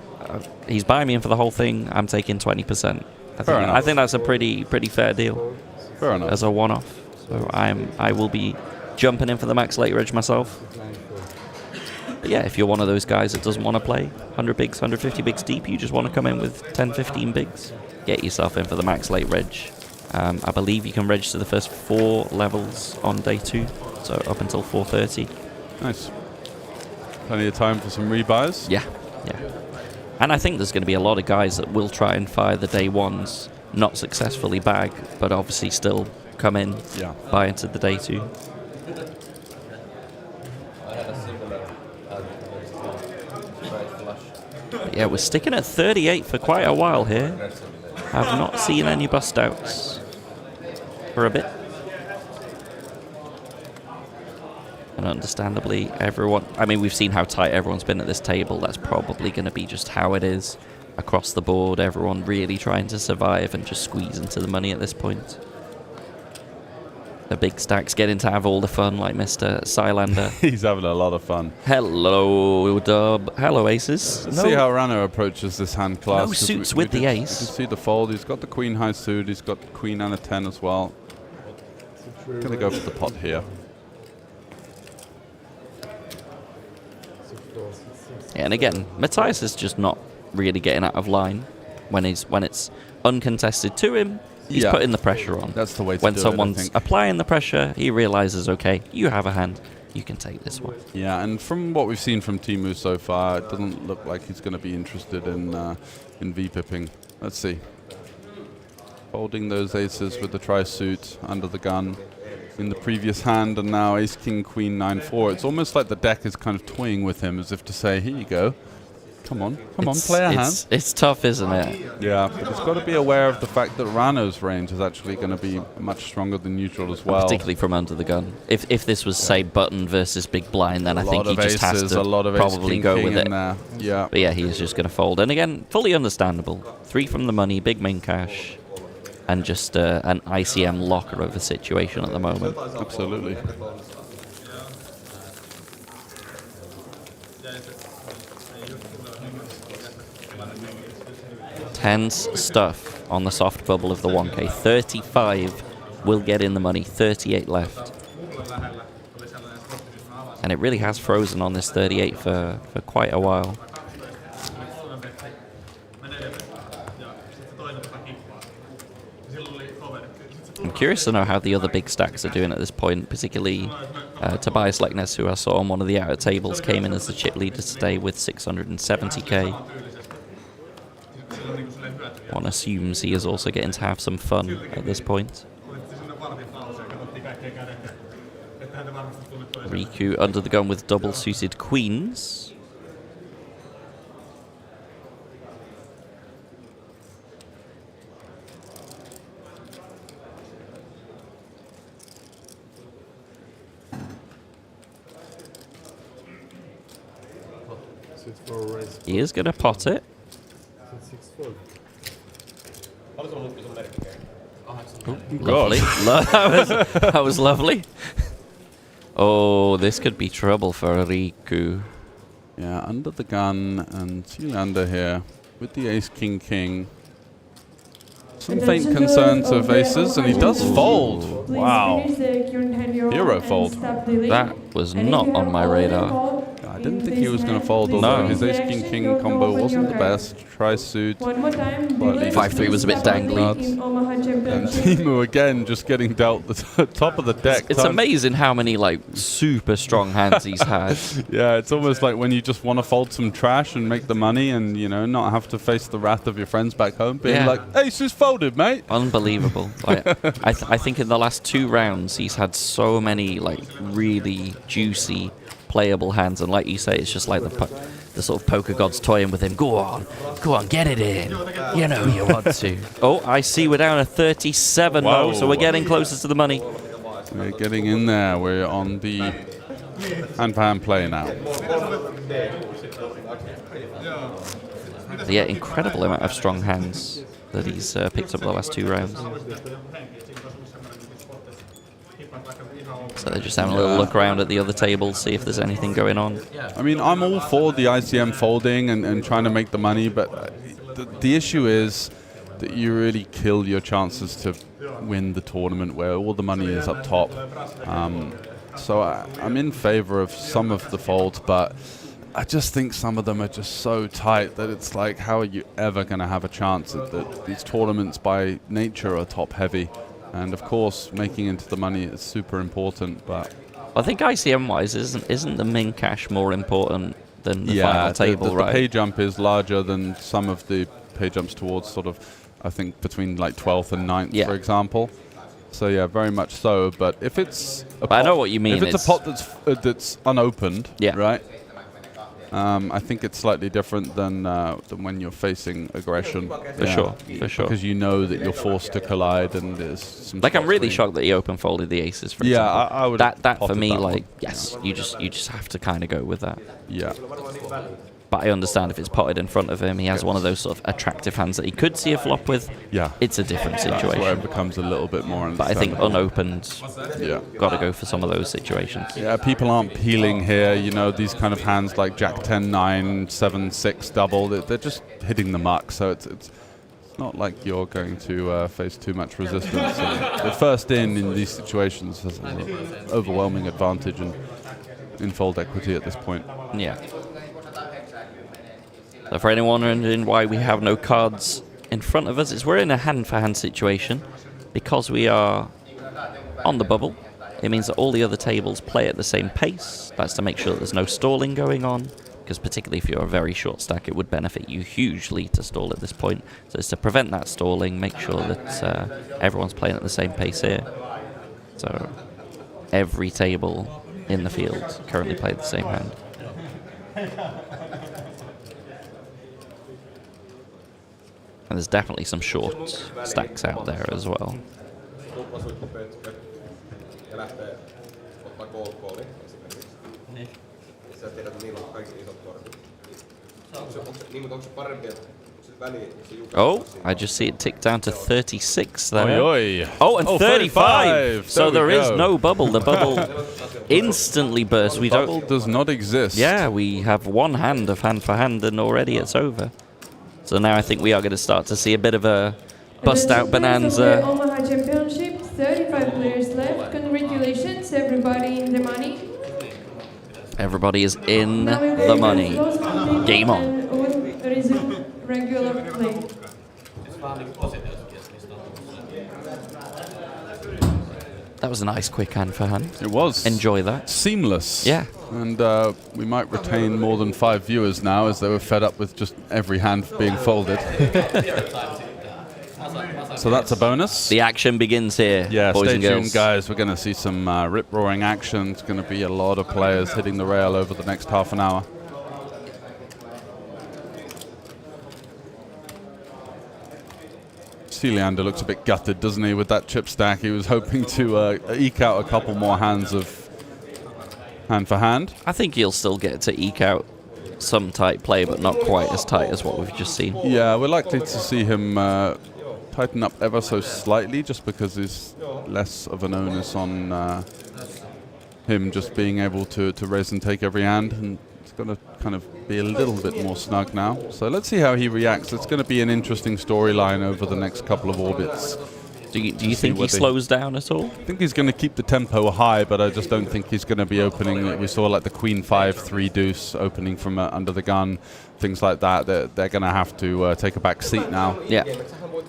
he's buying me in for the whole thing. I'm taking 20%. Fair enough. I think that's a pretty fair deal Fair enough. as a one-off. So I will be jumping in for the max late reg myself. But yeah, if you're one of those guys that doesn't want to play 100 bigs, 150 bigs deep, you just want to come in with 10, 15 bigs, get yourself in for the max late reg. I believe you can register the first 4 levels on day 2, so up until 4:30. Nice. Plenty of time for some rebuys. Yeah. And I think there's going to be a lot of guys that will try and fire the day 1s, not successfully bag, but obviously still come in, Yeah. buy into the day 2. But yeah, we're sticking at 38 for quite a while here. Have not seen any bust outs for a bit. And understandably, we've seen how tight everyone's been at this table. That's probably going to be just how it is across the board. Everyone really trying to survive and just squeeze into the money at this point. The big stacks getting to have all the fun, like Mr. Silander. He's having a lot of fun. Hello, Dub. Hello, Aces. Let's see how Rano approaches this hand class. No 'cause suits with the ace. You can see the fold. He's got the queen high suit. He's got the queen and a 10 as well. Going to go for the pot here. Yeah, and again, Matthias is just not really getting out of line when it's uncontested to him. He's Yeah. putting the pressure on. That's the way to When do it, I someone's think. applying the pressure, he realizes, okay, you have a hand, you can take this one. Yeah, and from what we've seen from Timu so far, it doesn't look like he's going to be interested in V-pipping. Let's see. Folding those aces with the tri-suit under the gun in the previous hand, and now ace, king, queen, 9-4. It's almost like the deck is kind of toying with him as if to say, here you go. Come on, play a hand. It's tough, isn't it? Yeah, but it's got to be aware of the fact that Rano's range is actually going to be much stronger than usual as well. Particularly from under the gun. If this was, say, button versus big blind, then I think he just has to probably go with it. There. Yeah. But yeah, he's just going to fold. And again, fully understandable. 3 from the money, big main cash, and just an ICM locker of a situation at the moment. Absolutely. Tense stuff on the soft bubble of the 1K. 35 will get in the money. 38 left. And it really has frozen on this 38 for quite a while. I'm curious to know how the other big stacks are doing at this point, particularly Tobias Leknes, who I saw on one of the outer tables, came in as the chip leader today with 670k. One assumes he is also getting to have some fun at this point. Riku under the gun with double suited queens. He is going to pot it. Lovely. That was lovely. Oh, this could be trouble for Riku. Yeah, under the gun and under here with the ace king king. Some faint concerns of aces, and he does fold. Wow. Hero fold. That was not on my radar. I didn't think he was going to fold, although his ace king king combo wasn't the best. Try suit. 5-3 was a bit dangly. And Timu again just getting dealt the top of the deck. It's amazing how many like super strong hands he's had. Yeah, it's almost like when you just want to fold some trash and make the money and, you know, not have to face the wrath of your friends back home being like, ace is folded, mate. Unbelievable. Like, I think in the last 2 rounds he's had so many like really juicy playable hands, and like you say, it's just like the sort of poker gods toying with him. Go on, get it in. You know you want to. Oh, I see we're down to 37 now, so we're getting closer to the money. We're getting in there. We're on the hand-for-hand play now. Yeah, incredible amount of strong hands that he's picked up the last 2 rounds. So they're just having a little look around at the other tables, see if there's anything going on. I mean, I'm all for the ICM folding and trying to make the money, but the issue is that you really kill your chances to win the tournament where all the money is up top. So I'm in favor of some of the folds, but I just think some of them are just so tight that it's like, how are you ever going to have a chance? That these tournaments by nature are top heavy. And of course, making into the money is super important, but I think ICM-wise, isn't the min cash more important than the final table, right? The pay jump is larger than some of the pay jumps towards sort of, I think, between like 12th and 9th, for example. So yeah, very much so. But if it's a pot, I know what you mean. If it's a pot that's unopened, right? I think it's slightly different than when you're facing aggression. For sure. Because you know that you're forced to collide, and there's some. Like, I'm really shocked that he open folded the aces. For example. I would. That for me, like, yes, you just have to kind of go with that. Yeah. But I understand if it's potted in front of him, he has one of those sort of attractive hands that he could see a flop with. Yeah. It's a different situation. That's where it becomes a little bit more. But I think unopened, got to go for some of those situations. Yeah, people aren't peeling here. You know, these kind of hands like Jack 10, 9, 7, 6 double, they're just hitting the muck. So it's not like you're going to face too much resistance. The first in these situations has an overwhelming advantage in fold equity at this point. Yeah. So for anyone wondering why we have no cards in front of us, it's we're in a hand-for-hand situation. Because we are on the bubble, it means that all the other tables play at the same pace. That's to make sure that there's no stalling going on, because particularly if you're a very short stack, it would benefit you hugely to stall at this point. So it's to prevent that stalling, make sure that everyone's playing at the same pace here. So every table in the field currently play the same hand. And there's definitely some short stacks out there as well. Tuplasuittupötkö ja lähtee ottaa cold callin esimerkiksi. Niin. Sä tiedät, että niillä on kaikki isot kortit. Onko se parempi, että se väliin se juka... Oh, I just see it tick down to 36 there. Oi, oi. Oh, and 35. So There we there is go. no bubble. The bubble instantly bursts. We Bubble don't. does not exist. Yeah, we have one hand of hand for hand, and already it's over. So now I think we are going to start to see a bit of a bust out bonanza. Omaha Championship, 35 players left. Congratulations, everybody in the money. Everybody is in Now we the will money. close the Game on. and we'll resume regular play. That was a nice quick hand for hand. It was. Enjoy that. Seamless. Yeah. And we might retain more than 5 viewers now, as they were fed up with just every hand being folded. So that's a bonus. The action begins here, Yeah, boys stay and tuned, girls. guys. We're going to see some rip-roaring action. It's going to be a lot of players hitting the rail over the next half an hour. Leander looks a bit gutted, doesn't he, with that chip stack? He was hoping to eke out a couple more hands of hand for hand. I think he'll still get to eke out some tight play, but not quite as tight as what we've just seen. Yeah, we're likely to see him tighten up ever so slightly, just because there's less of an onus on him just being able to raise and take every hand, and it's going to kind of be a little bit more snug now. So let's see how he reacts. It's going to be an interesting storyline over the next couple of orbits. Do you think he whether- slows down at all? I think he's going to keep the tempo high, but I just don't think he's going to be opening. We saw like the Queen 5-3 deuce opening from under the gun, things like that. They're going to have to take a back seat now. Yeah.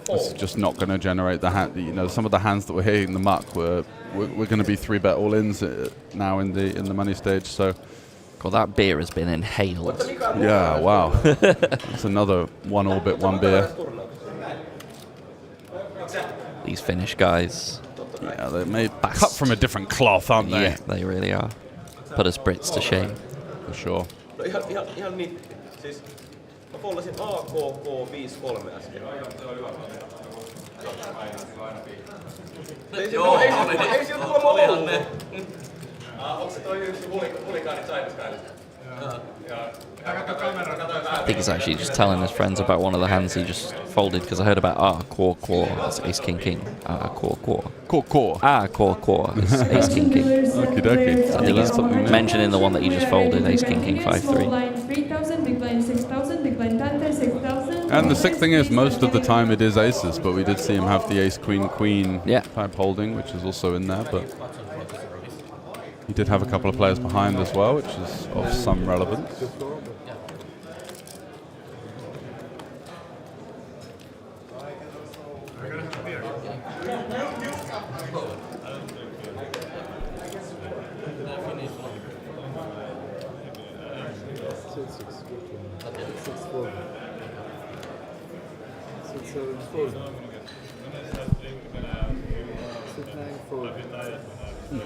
It's just not going to generate the hand. You know, some of the hands that were hitting the muck we're going to be 3-bet all-ins now in the money stage. So. God, that beer has been inhaled. Yeah, wow. It's another one orbit, one beer. These Finnish guys. Yeah, they're made cut from a different cloth, aren't they? Yeah, they really are. Put us Brits to shame. For sure. No ihan niin, siis mä follasin AKK 5-3 äsken. Ei sieltä kuulemma ollut. Onko se toi yksi hulikaani Chinese-kaanista? I think he's actually just telling his friends about one of the hands he just folded, because I heard about core. It's ace king king. Core. Core. It's ace king king. Okie dokie. I think he's mentioning the one that he just folded, ace king king Small 5-3. blind 3,000, big blind 6,000, big blind 6,000. And the sick thing is, most of the time it is aces, but we did see him have the ace queen queen Yeah. type holding, which is also in there. But he did have a couple of players behind as well, which is of some relevance.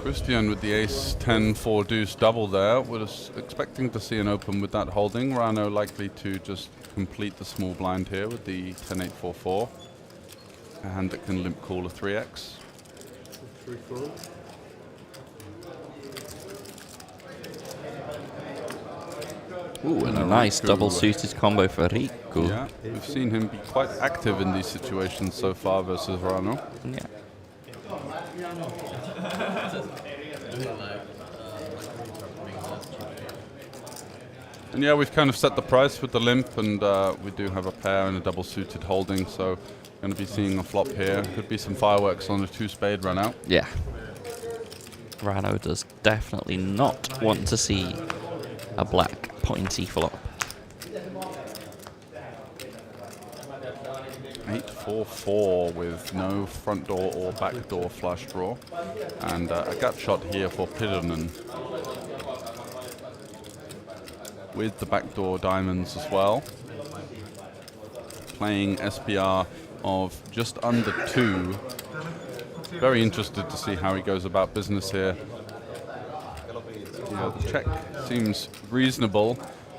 Christian with the ace 10-4 deuce double there. Was expecting to see an open with that holding. Rano likely to just complete the small blind here with the 10-8-4-4. A hand that can limp call a 3x. Ooh, and a nice double suited combo for Riku. Yeah, we've seen him be quite active in these situations so far versus Rano. Yeah. And yeah, we've kind of set the price with the limp, and we do have a pair and a double suited holding, so going to be seeing a flop here. Could be some fireworks on a 2-spade run out. Yeah. Rano does definitely not want to see a black pointy flop. 8-4-4 with no front door or back door flush draw, and a gut shot here for Pidonen with the backdoor diamonds as well. Playing SPR of just under 2. Very interested to see how he goes about business here. Yeah, the check seems reasonable.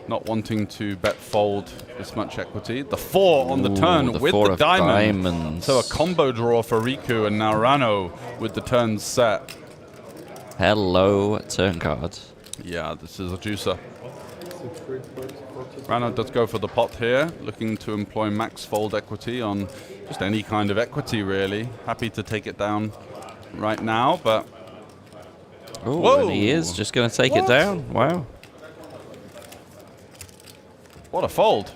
not wanting to bet fold this much equity. The 4 on the Ooh, turn the with 4 the of diamond. diamonds. So a combo draw for Riku, and now Rano with the turns set. Hello, turn card. Yeah, this is a juicer. Rano does go for the pot here, looking to employ max fold equity on just any kind of equity, really. Happy to take it down right now, but... Oh, and he is just going to take it down. Wow. What a fold.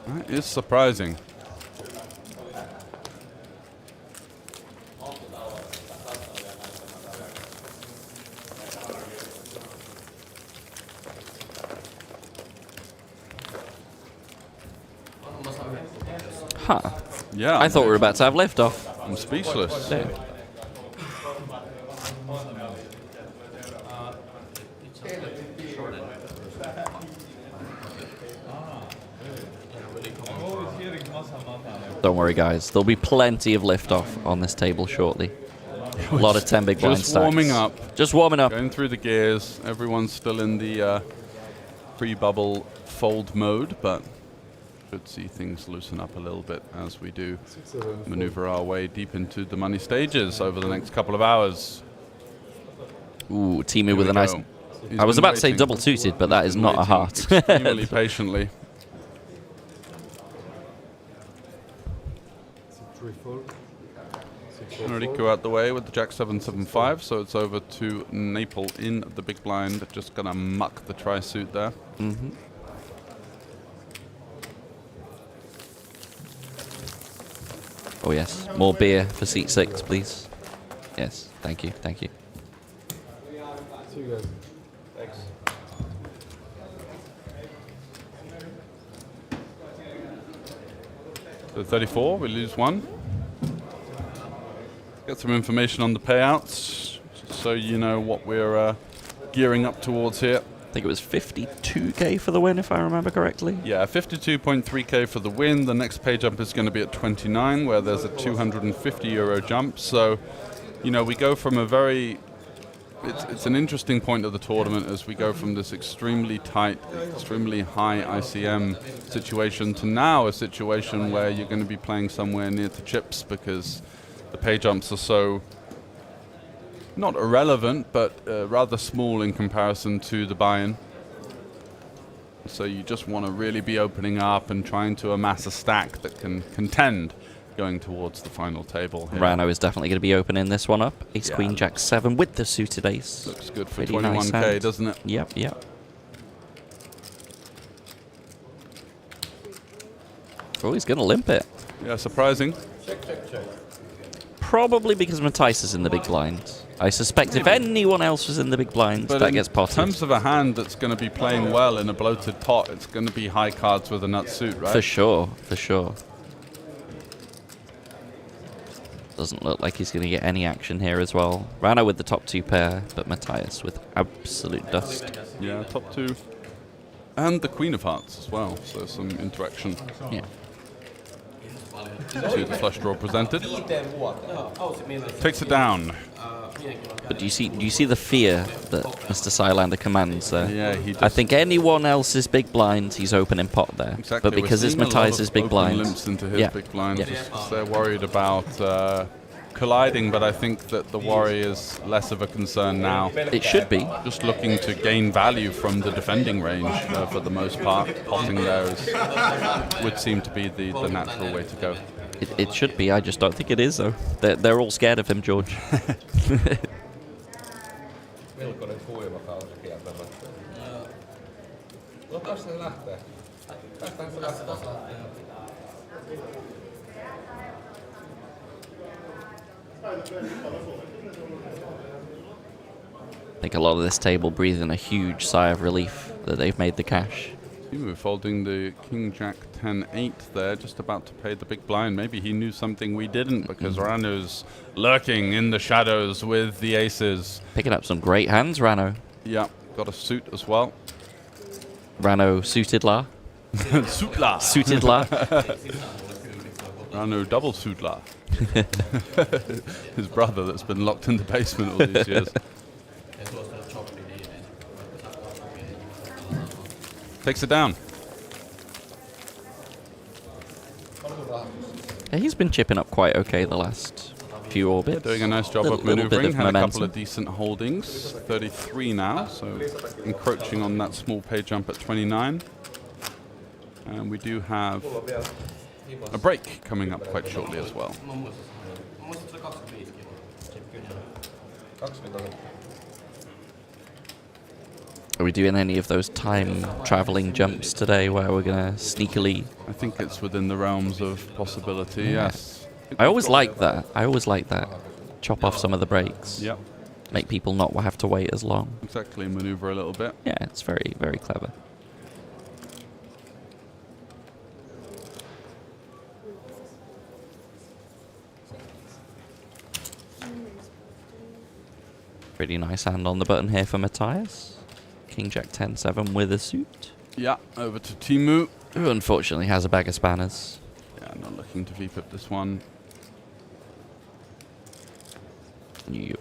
That is surprising. Huh. Yeah. I thought we were about to have liftoff. I'm speechless. Yeah. Don't worry, guys. There'll be plenty of liftoff on this table shortly. A lot of 10 big blind Just stacks. warming up. Just warming up. Going through the gears. Everyone's still in the pre-bubble fold mode, but should see things loosen up a little bit as we do maneuver our way deep into the money stages over the next couple of hours. Ooh, Timu Here with we a nice... go. He's I was been about to say waiting. double suited, but that is Been not a waiting heart. extremely patiently. Riku out the way with the Jack 775, so it's over to Naple in the big blind. Just gonna muck the tri-suit there. Mm-hmm. Oh yes, more beer for seat 6, please. Yes, thank you, thank you. See you guys. Thanks. So 34, we lose 1. Get some information on the payouts, so you know what we're gearing up towards here. I think it was 52k for the win, if I remember correctly. Yeah, 52.3k for the win. The next pay jump is going to be at 29, where there's a 250 euro jump. So, you know, we go from a very... It's an interesting point of the tournament as we go from this extremely tight, extremely high ICM situation to now a situation where you're going to be playing somewhere near to chips because the pay jumps are so... not irrelevant, but rather small in comparison to the buy-in. So you just want to really be opening up and trying to amass a stack that can contend going towards the final table here. Rano is definitely going to be opening this one up. Ace, Yeah. Queen, Jack 7 with the suited ace. Looks good for Pretty nice 21k, hand. doesn't it? Yep, yep. Oh, he's going to limp it. Yeah, surprising. Probably because Matthijs is in the big blind. I suspect if anyone else was in the big blind, But that in gets potted. terms of a hand that's going to be playing well in a bloated pot, it's going to be high cards with a nut suit, right? For sure, for sure. Doesn't look like he's going to get any action here as well. Rano with the top 2 pair, but Matthijs with absolute dust. Yeah, top 2. And the Queen of Hearts as well, so some interaction. Yeah. See the flush draw presented. Takes it down. But do you see the fear that Mr. Silander commands there? Yeah, he does. I think anyone else's big blind, he's opening pot there. Exactly. But because it's Matthijs' big blind, limps into his yeah. big blind, Yeah. just 'cause they're worried about colliding. But I think that the worry is less of a concern now. it should be. Just looking to gain value from the defending range for the most part. Potting there would seem to be the natural way to go. It should be. I just don't think it is, though. They're all scared of him, George. Melkoinen kuiva kausi kieltämättä. Ota se lähtee. Päästään se lähtee. I think a lot of this table breathing a huge sigh of relief that they've made the cash. Timu folding the King Jack 10-8 there, just about to pay the big blind. Maybe he knew something we didn't because Rano's lurking in the shadows with the aces. Picking up some great hands, Rano. Yeah, got a suit as well. Rano suited la. Suitla. Suited la. Rano double suitla. His brother that's been locked in the basement all these years. Takes it down. Yeah, he's been chipping up quite okay the last few orbits. Doing a nice job of Little bit maneuvering. of Had a couple momentum. of decent holdings. 33 now, so encroaching on that small pay jump at 29. And we do have a break coming up quite shortly as well. Mä muistan, että se 25 kiloa. Kynnellä. 25. Are we doing any of those time traveling jumps today where we're gonna sneakily? I think it's within the realms of possibility, yes. I always like that. I always like that. Chop off some of the breaks. Yep, Make people not have to wait as long. exactly. Maneuver a little bit. Yeah, it's very, very clever. Pretty nice hand on the button here for Matthias. King Jack 10-7 with a suit. Yeah, over to Timu. Who unfortunately has a bag of spanners. Yeah, not looking to VPIP this one. You.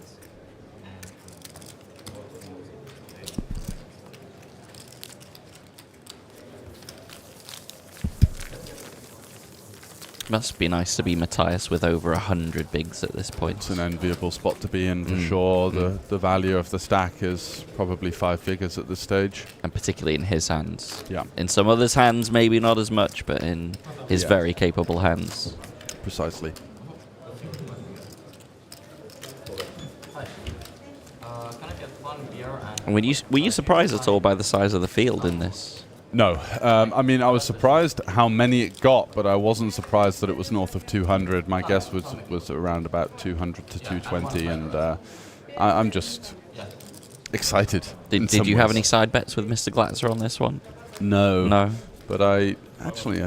Must be nice to be Matthias with over 100 bigs at this point. It's an enviable spot to be in for sure. The value of the stack is probably 5 figures at this stage. And particularly in his hands. Yeah, In some others' hands, maybe not as much, but in his Yeah. very capable hands. precisely. Can I get one beer and... And were you surprised at all by the size of the field in this? No, I mean, I was surprised how many it got, but I wasn't surprised that it was north of 200. My guess was around about 200 to 220, and I'm just excited. Did you have any side bets with Mr. Glatzer on this one? No. No. But I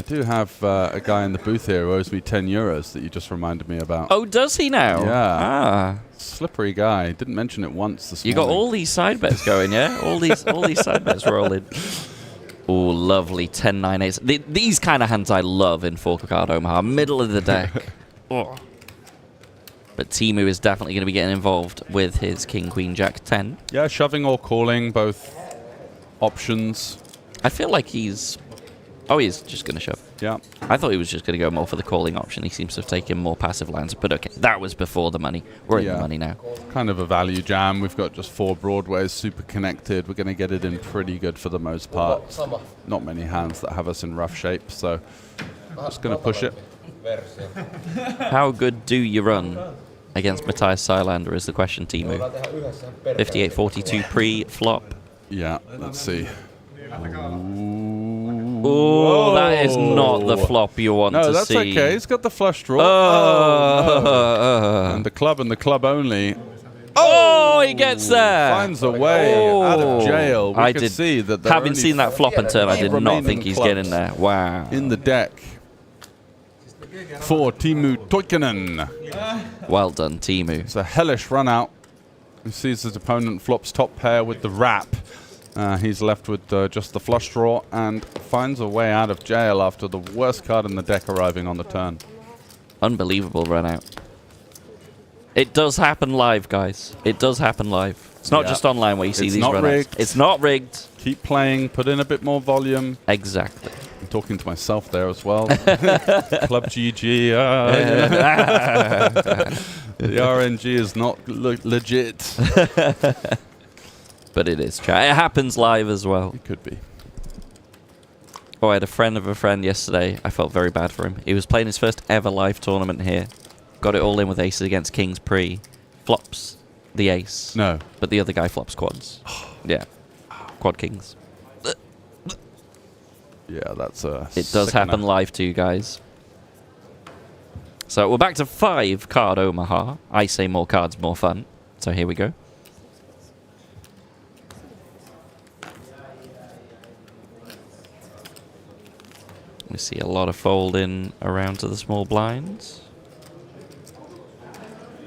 do have a guy in the booth here who owes me 10 euros that you just reminded me about. Oh, does he now? Yeah. Ah. Slippery guy. Didn't mention it once this You morning. got all these side bets going, yeah? All these side bets rolling. Oh, lovely 10-9-8. These kind of hands I love in 4-card Omaha. Middle of the deck. Oh. But Timu is definitely going to be getting involved with his King, Queen, Jack 10. Yeah, shoving or calling, both options. I feel like he's... Oh, he's just going to shove. Yeah. I thought he was just going to go more for the calling option. He seems to have taken more passive lands. But okay, that was before the money. We're in the money now. Kind of a value jam. We've got just 4 broadways, super connected. We're going to get it in pretty good for the most part. Not many hands that have us in rough shape, so just going to push it. How good do you run against Matthias Seilander is the question, Timu. 58-42 pre-flop. Yeah, let's see. Oh, that is not the flop you want No, to that's see. okay. He's got the flush draw. Oh, And the club only. oh, he gets there. Finds a way out of jail. We could see that there are Having only seen that flop and turn, I did not remaining think he's clubs getting there. Wow. in the deck for Timu Toikkanen. Well done, Timu. It's a hellish run out. He sees his opponent flops top pair with the wrap. He's left with just the flush draw and finds a way out of jail after the worst card in the deck arriving on the turn. Unbelievable run out. It does happen live, guys. It does happen live. It's not just online where you see It's these not run outs. rigged. It's not rigged. Keep playing, put in a bit more volume. Exactly. I'm talking to myself there as well. Club GG. The RNG is not legit. But it is, chat. It happens live as well. It could be. Oh, I had a friend of a friend yesterday. I felt very bad for him. He was playing his first ever live tournament here. Got it all in with aces against kings pre. Flops the ace. No. But the other guy flops quads. Yeah. Quad kings. Yeah, that's a It does sickener. happen live too, guys. So we're back to 5-card Omaha. I say more cards, more fun. So here we go. We see a lot of folding around to the small blinds.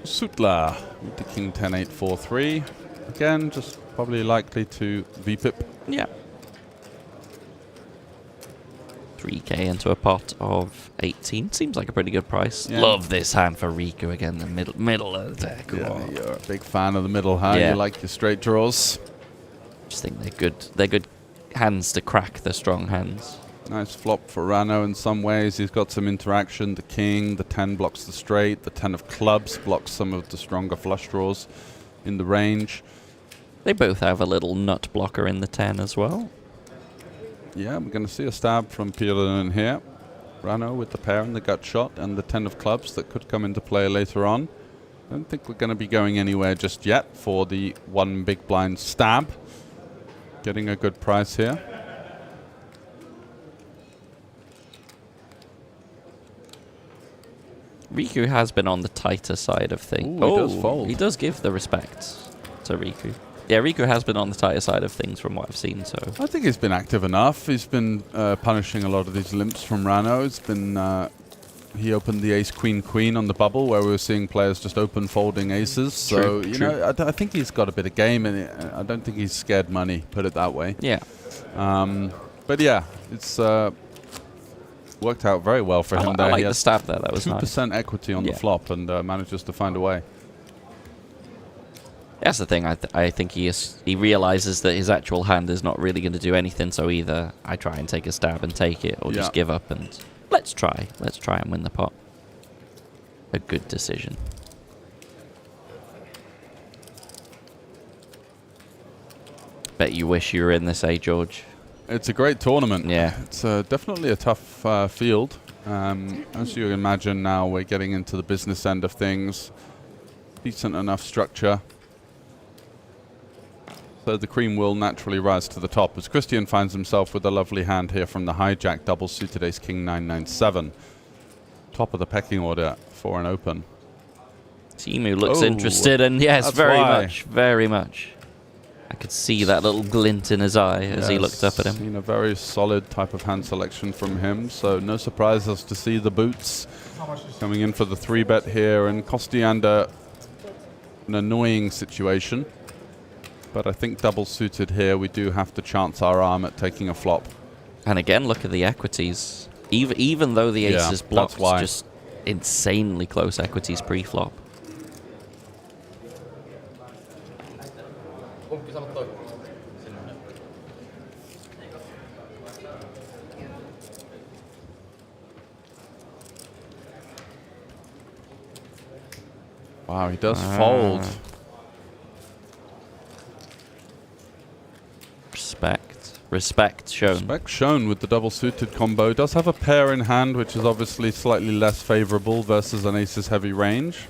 Sutla with the King 10-8-4-3. Again, just probably likely to VPIP. Yeah. 3k into a pot of 18. Seems like a pretty good price. Yeah. Love this hand for Riku again, the middle of the deck. Yeah, Oh. you're a big fan of the middle, huh? Yeah. You like your straight draws. Just think they're good. They're good hands to crack the strong hands. Nice flop for Rano in some ways. He's got some interaction. The king, the 10 blocks the straight. The 10 of clubs blocks some of the stronger flush draws in the range. They both have a little nut blocker in the 10 as well. Yeah, we're going to see a stab from PLO here. Rano with the pair and the gut shot and the 10 of clubs that could come into play later on. I don't think we're going to be going anywhere just yet for the one big blind stab. Getting a good price here. Riku has been on the tighter side of things. Ooh, he does fold. He does give the respect to Riku. Yeah, Riku has been on the tighter side of things from what I've seen, so... I think he's been active enough. He's been punishing a lot of these limps from Rano. It's been... he opened the ace, queen, queen on the bubble where we were seeing players just open folding aces. So, you know, I think he's got a bit of game in it. I don't think he's scared money, put it that way. Yeah. But yeah, it's worked out very well for him there. I like He the has stab there, that was 2% nice. equity on the flop and manages to find a way. That's the thing, I think he realizes that his actual hand is not really going to do anything, so either I try and take a stab and take it, or just give up and... Let's try and win the pot. A good decision. Bet you wish you were in this, George? It's a great tournament. Yeah. It's definitely a tough field. As you imagine now, we're getting into the business end of things. Decent enough structure. So the cream will naturally rise to the top as Christian finds himself with a lovely hand here from the hijack, double suited ace king 997. Top of the pecking order for an open. Timu looks interested, and yes, very much. I could see that little glint in his eye as he looked up at him. Seen a very solid type of hand selection from him, so no surprise as to see the boots coming in for the 3-bet here, and Kostiander an annoying situation. But I think double suited here, we do have to chance our arm at taking a flop. And again, look at the equities. Even though the ace is blocked, just insanely close equities pre-flop. Wow, he does fold. Respect shown. Respect shown with the double suited combo. Does have a pair in hand, which is obviously slightly less favorable versus an aces heavy range.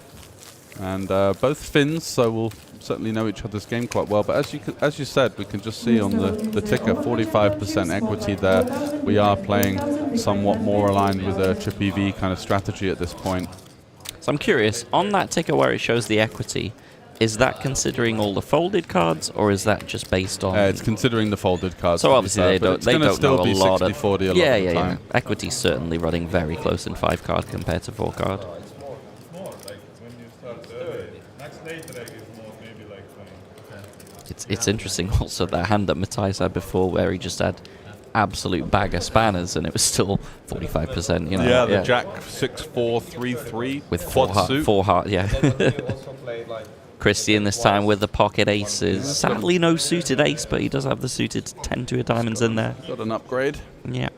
And both Finns, so we'll certainly know each other's game quite well. But as you said, we can just see on the ticker, 45% equity there. We are playing somewhat more aligned with a chip EV kind of strategy at this point. So I'm curious, on that ticker where it shows the equity, is that considering all the folded cards, or is that just based on... It's considering the folded cards. So obviously they don't know a lot of... 60-40 a lot yeah, of the time. Equity's certainly running very close in 5-card compared to 4-card. It's more like when you start early. Max late leg is more maybe like 20. It's interesting also that hand that Matthias had before where he just had absolute bag of spanners and it was still 45%, you know. Yeah, the jack 6-4-3-3 with suit. four heart, yeah. Christian this time with the pocket aces. Sadly no suited ace, but he does have the suited 10 to a diamonds in there. Got an upgrade. Yeah.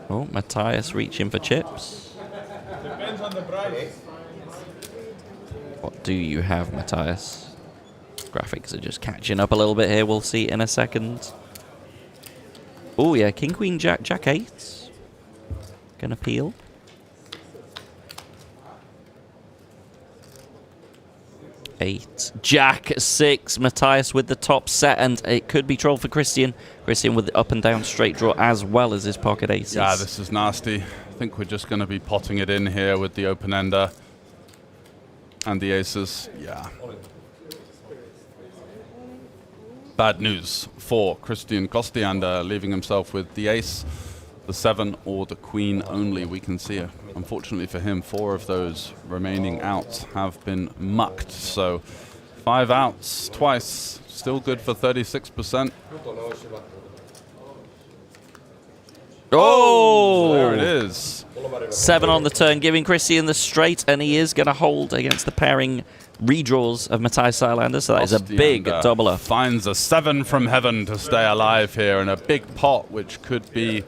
Oh, Matthias reaching for chips. Depends on the price. What do you have, Matthias? Graphics are just catching up a little bit here. We'll see in a second. Oh, yeah. King, Queen, Jack, Jack 8. Gonna peel. Eight. Jack 6. Matthias with the top set, and it could be troll for Christian. Christian with the up and down straight draw as well as his pocket aces. Yeah, this is nasty. I think we're just going to be potting it in here with the open ender and the aces. Yeah. Bad news for Christian Kostiander, leaving himself with the ace, the 7, or the queen only. We can see, unfortunately for him, 4 of those remaining outs have been mucked. So 5 outs twice. Still good for 36%. Oh! There it is. 7 on the turn, giving Christian the straight, and he is going to hold against the pairing redraws of Matthias Sylander, so that is a big doubler. Finds a 7 from heaven to stay alive here, and a big pot, which could be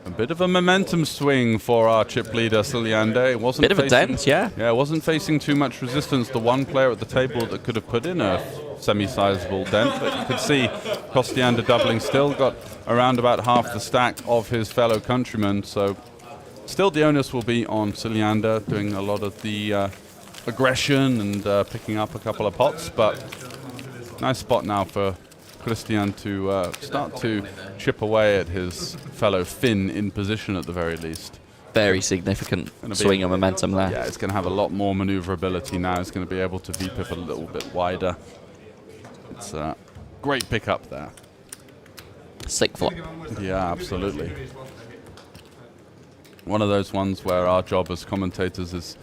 a bit of a momentum swing for our chip leader, Sylander. It wasn't Bit of a dent, yeah. Yeah, it wasn't facing too much resistance. The one player at the table that could have put in a semi-sizable dent, but you could see Kostiander doubling still, got around about half the stack of his fellow countrymen, so still the onus will be on Sylander, doing a lot of the aggression and picking up a couple of pots, but nice spot now for Christian to start to chip away at his fellow Finn in position at the very least. Very significant swing of momentum there. Yeah, it's going to have a lot more maneuverability now. It's going to be able to VPIP a little bit wider. It's a great pickup there. Sick flop. Yeah, absolutely. One of those ones where our job as commentators is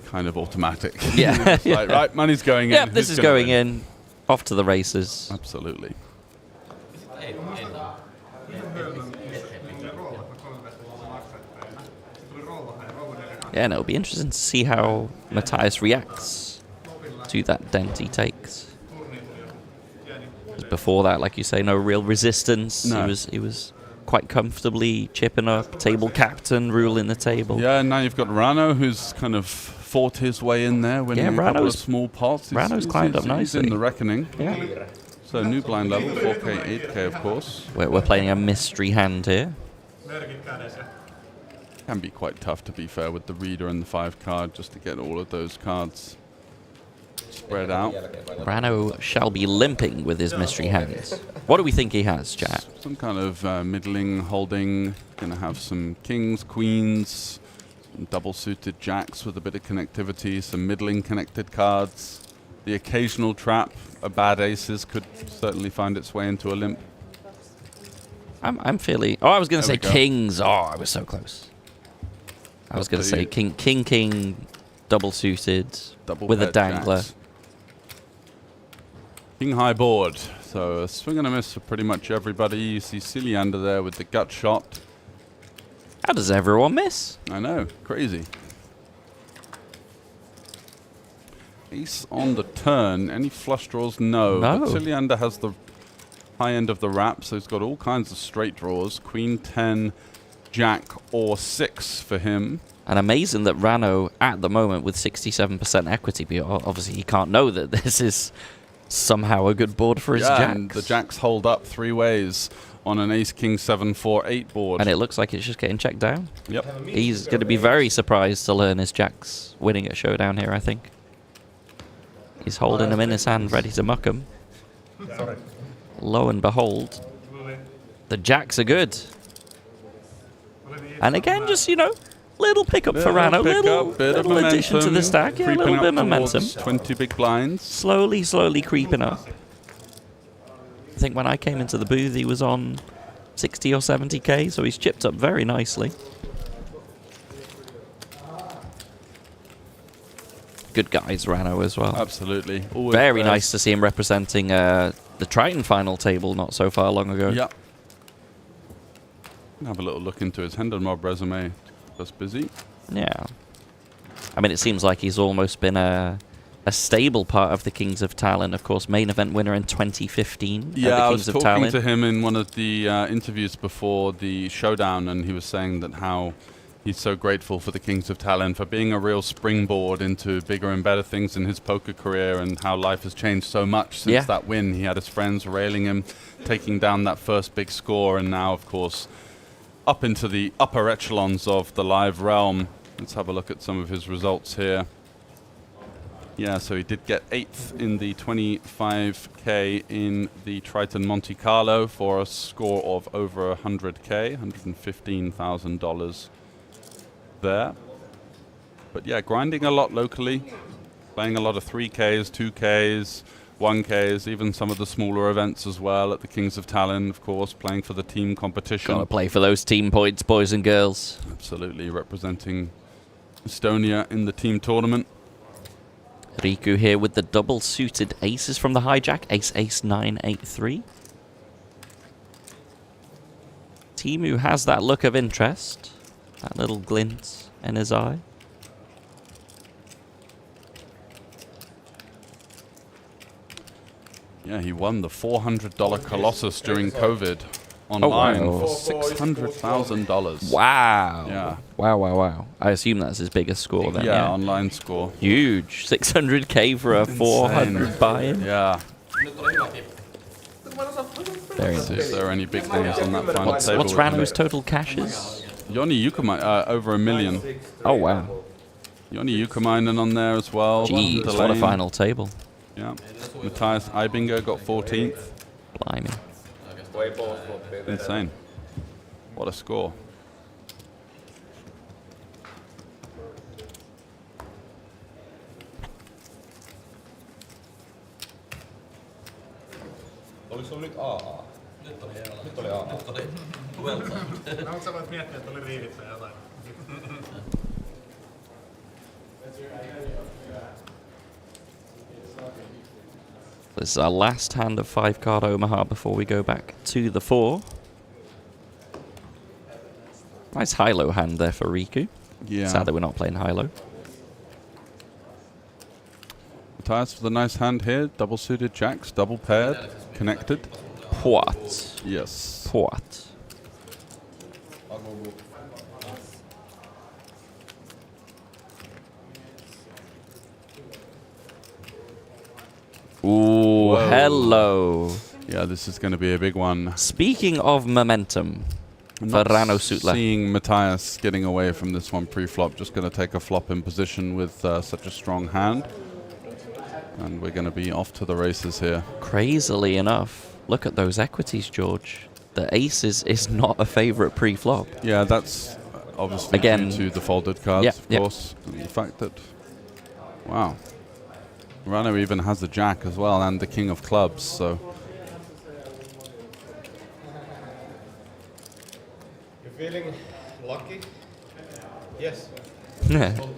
kind of automatic. Yeah. It's like, right, money's going in. Yep, this Who's is gonna going win? in. Off to the races. Absolutely. Yeah, and it'll be interesting to see how Matthias reacts to that dent he takes. 'Cause before that, like you say, no real resistance. No. He was quite comfortably chipping up, table captain, ruling the table. Yeah, and now you've got Rano, who's kind of fought his way in there, winning a couple of small pots. Rano's climbed up He's nicely. in the reckoning. Yeah. So new blind level, 4K, 8K, of course. We're playing a mystery hand here. Can be quite tough, to be fair, with the reader and the 5 card, just to get all of those cards spread out. Rano shall be limping with his mystery hands. What do we think he has, Jack? Some kind of middling holding. Going to have some kings, queens, some double-suited jacks with a bit of connectivity, some middling connected cards. The occasional trap, a bad aces could certainly find its way into a limp. I'm feeling... Oh, I was going to There say we go. kings. Oh, I was so close. I was going to say king, double suited, Double with a paired dangler. jacks. King high board. So a swing and a miss for pretty much everybody. You see Sylander there with the gut shot. How does everyone miss? I know, crazy. Ace on the turn. Any flush draws? No. No. But Sylander has the high end of the wrap, so he's got all kinds of straight draws. Queen 10, Jack, or 6 for him. And amazing that Rano, at the moment, with 67% equity, but obviously he can't know that this is somehow a good board for his jacks. And the jacks hold up 3 ways on an ace, king, 7, 4, 8 board. And it looks like it's just getting checked down. Yep. He's going to be very surprised to learn his jacks winning at Showdown here, I think. He's holding them in his hand, ready to muck them. Lo and behold, the jacks are good. And again, just, little pickup for Rano. Little addition to the stack. Yeah, a little bit of momentum. 20 big blinds. Slowly creeping up. I think when I came into the booth, he was on 60 or 70k, so he's chipped up very nicely. Good guys, Rano, as well. Absolutely. Always Very best. nice to see him representing the Triton final table not so far long ago. Yep. Have a little look into his Hendon Mob resume. Just busy. Yeah. I mean, it seems like he's almost been a stable part of the Kings of Tallinn. Of course, main event winner in 2015 Yeah, at the I Kings was of talking Tallinn. to him in one of the interviews before the showdown, and he was saying that how he's so grateful for the Kings of Tallinn for being a real springboard into bigger and better things in his poker career, and how life has changed so much since that win. He had his friends railing him, taking down that first big score, and now, of course, up into the upper echelons of the live realm. Let's have a look at some of his results here. Yeah, so he did get 8th in the 25k in the Triton Monte Carlo for a score of over 100k, $115,000 there. But yeah, grinding a lot locally, playing a lot of 3Ks, 2Ks, 1Ks, even some of the smaller events as well at the Kings of Tallinn, of course, playing for the team competition. Gotta play for those team points, boys and girls. Absolutely, representing Estonia in the team tournament. Riku here with the double suited aces from the hijack. Ace, ace, 9, 8, 3. Teemu has that look of interest. That little glint in his eye. Yeah, he won the $400 Colossus during COVID online wow. for $600,000. Wow. Yeah. Wow. I assume that's his biggest score then. Yeah, online score. Huge. 600k for a 400 buy-in. Yeah. Very See if nice. there are any big names on that final table. What's Rano's total cashes? Yoni Yukamine, over $1 million. Oh, wow. Yoni Yukaminen on there as well. Jeez, what a Tallinn. final table. Yeah. Matthias Eibinger got 14th. Blimey. Insane. What a score. Oliko sulla nyt AA? Nyt oli AA. No, sä voit miettiä, että oli riivit tai jotain. This is our last hand of 5-card Omaha before we go back to the 4. Nice high-low hand there for Riku. Yeah. Sad that we're not playing high-low. Matthias with a nice hand here. Double suited jacks, double paired, connected. What? Yes. What? Ooh, Whoa. hello. Yeah, this is going to be a big one. Speaking of momentum for Not Rano Sutla. Seeing Matthias getting away from this one pre-flop, just going to take a flop in position with such a strong hand. And we're going to be off to the races here. Crazily enough, look at those equities, George. The aces is not a favorite pre-flop. Yeah, that's obviously Again, due to the folded cards, yep, of yep. course. And the fact that, wow, Rano even has the jack as well and the king of clubs, so. You feeling lucky? Yes.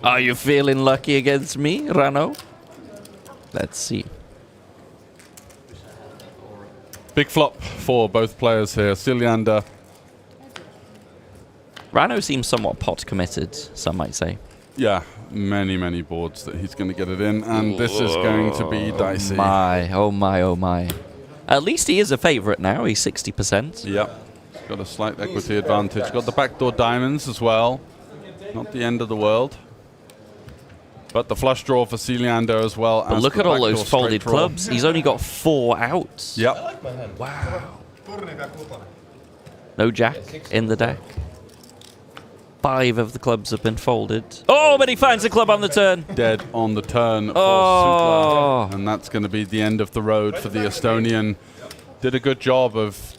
Are you feeling lucky against me, Rano? Let's see. Big flop for both players here. Siljander. Rano seems somewhat pot committed, some might say. Yeah, many boards that he's going to get it in, and this is going to be dicey. Oh my. At least he is a favorite now. He's 60%. Yep. He's got a slight equity advantage. Got the backdoor diamonds as well. Not the end of the world. But the flush draw for Siljander as well. But as look the at all backdoor those straight folded draw. clubs. He's only got 4 outs. Yep. No jack in the deck. 5 of the clubs have been folded. Oh, but he finds a club on the turn. Dead on the turn for Oh. Sutla. And that's going to be the end of the road for the Estonian. Did a good job of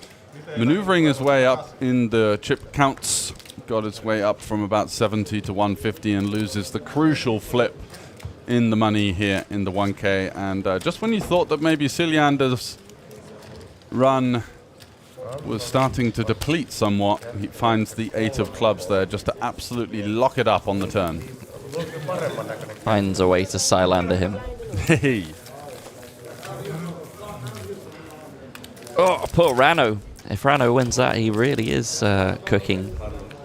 maneuvering his way up in the chip counts. Got his way up from about 70 to 150 and loses the crucial flip in the money here in the 1K. And just when you thought that maybe Siljander's run was starting to deplete somewhat, he finds the 8 of clubs there just to absolutely lock it up on the turn. Finds a way to Silander him. Hey. Oh, poor Rano. If Rano wins that, he really is cooking.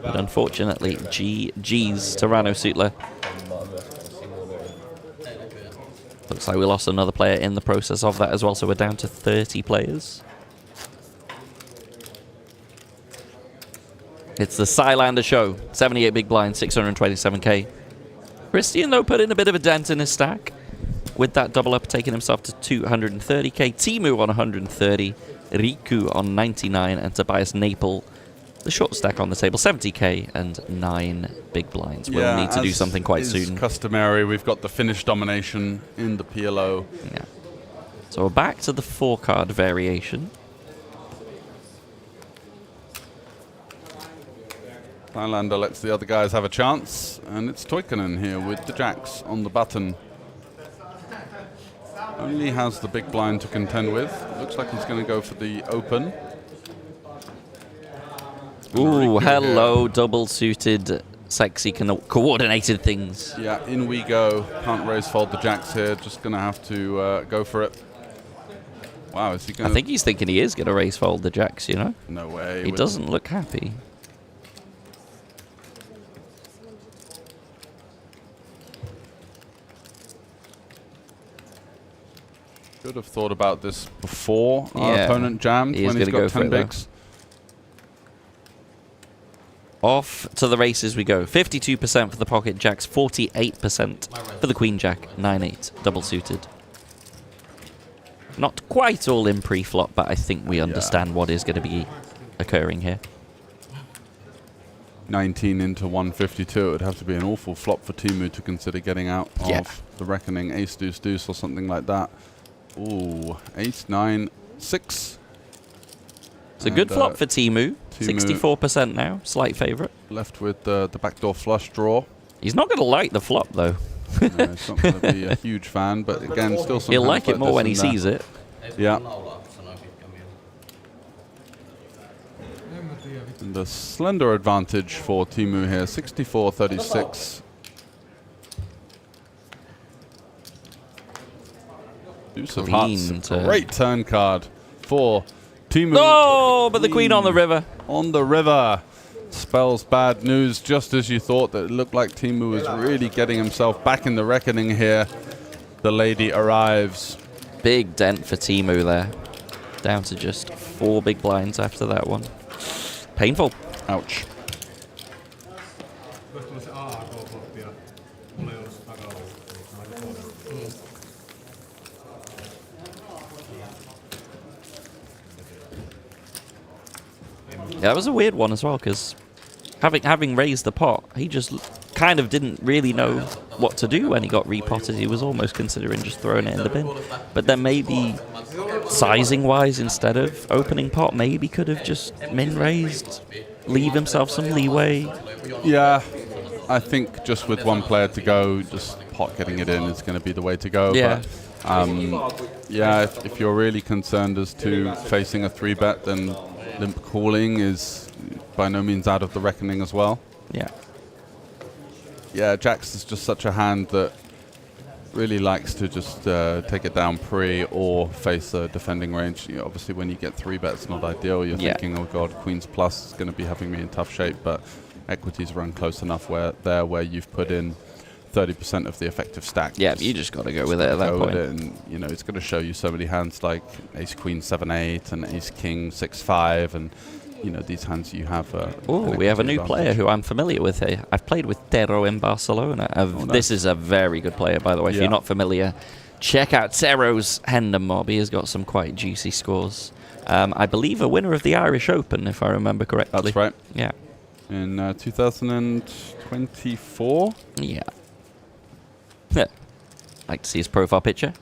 But unfortunately, GG's to Rano Sutla. Looks like we lost another player in the process of that as well, so we're down to 30 players. It's the Silander show. 78 big blind, 627k. Christian, though, put in a bit of a dent in his stack. With that double up, taking himself to 230k. Teemu on 130. Riku on 99. And Tobias Napel, the short stack on the table, 70k and 9 big blinds. We'll need to do something quite soon. Customary, we've got the Finnish domination in the PLO. Yeah. So we're back to the 4-card variation. Silander lets the other guys have a chance, and it's Toikkonen here with the jacks on the button. Only has the big blind to contend with. Looks like he's going to go for the open. Ooh, hello, double suited sexy, coordinated things. Yeah, in we go. Can't raise fold the jacks here. Just going to have to go for it. Wow, is he going to... I think he's thinking he is going to raise fold the jacks, you know? No way. He doesn't look happy. Should have thought about this before our Yeah. opponent jammed He is when he's gonna got go for 10 it, though. bigs. Off to the races we go. 52% for the pocket jacks, 48% for the queen jack, 9-8, double suited. Not quite all in pre-flop, but I think we understand what is going to be occurring here. 19 into 152. It would have to be an awful flop for Teemu to consider getting out of the reckoning. Ace, deuce, deuce, or something like that. Ooh, ace, 9, 6. It's a good flop for Teemu. 64% now, slight favourite. Left with the backdoor flush draw. He's not going to like the flop, though. No, he's not going to be a huge fan, but again, still some. He'll like it more when he sees it. Yeah. And the slender advantage for Teemu here, 64-36. Deuce of hearts, Clean turn. great turn card for Teemu. Oh, but the queen on the river. On the river. Spells bad news, just as you thought that it looked like Teemu was really getting himself back in the reckoning here. The lady arrives. Big dent for Teemu there. Down to just 4 big blinds after that one. Painful. Ouch. Yeah, that was a weird one as well, because having raised the pot, he just kind of didn't really know what to do when he got repotted. He was almost considering just throwing it in the bin. But then maybe sizing-wise, instead of opening pot, maybe could have just min-raised, leave himself some leeway. Yeah, I think just with one player to go, just pot getting it in is going to be the way to go. Yeah. But, yeah, if you're really concerned as to facing a 3-bet, then limp calling is by no means out of the reckoning as well. Yeah. Yeah, Jacks is just such a hand that really likes to just take it down pre or face a defending range. You know, obviously, when you get 3-bets, not ideal. You're thinking, oh god, Queen's Plus is going to be having me in tough shape, but equities run close enough where you've put in 30% of the effective stack. Yeah, you just got to go with it at that point. And, you know, it's going to show you so many hands like Ace Queen 7-8 and Ace King 6-5, and you know these hands you have. Oh, we have a new player who I'm familiar with here. I've played with Tero in Barcelona. This is a very good player, by the way. If you're not familiar, check out Tero's Hendon Mob. He has got some quite juicy scores. I believe a winner of the Irish Open, if I remember correctly. That's right. Yeah. In 2024. Yeah. Like to see his profile picture.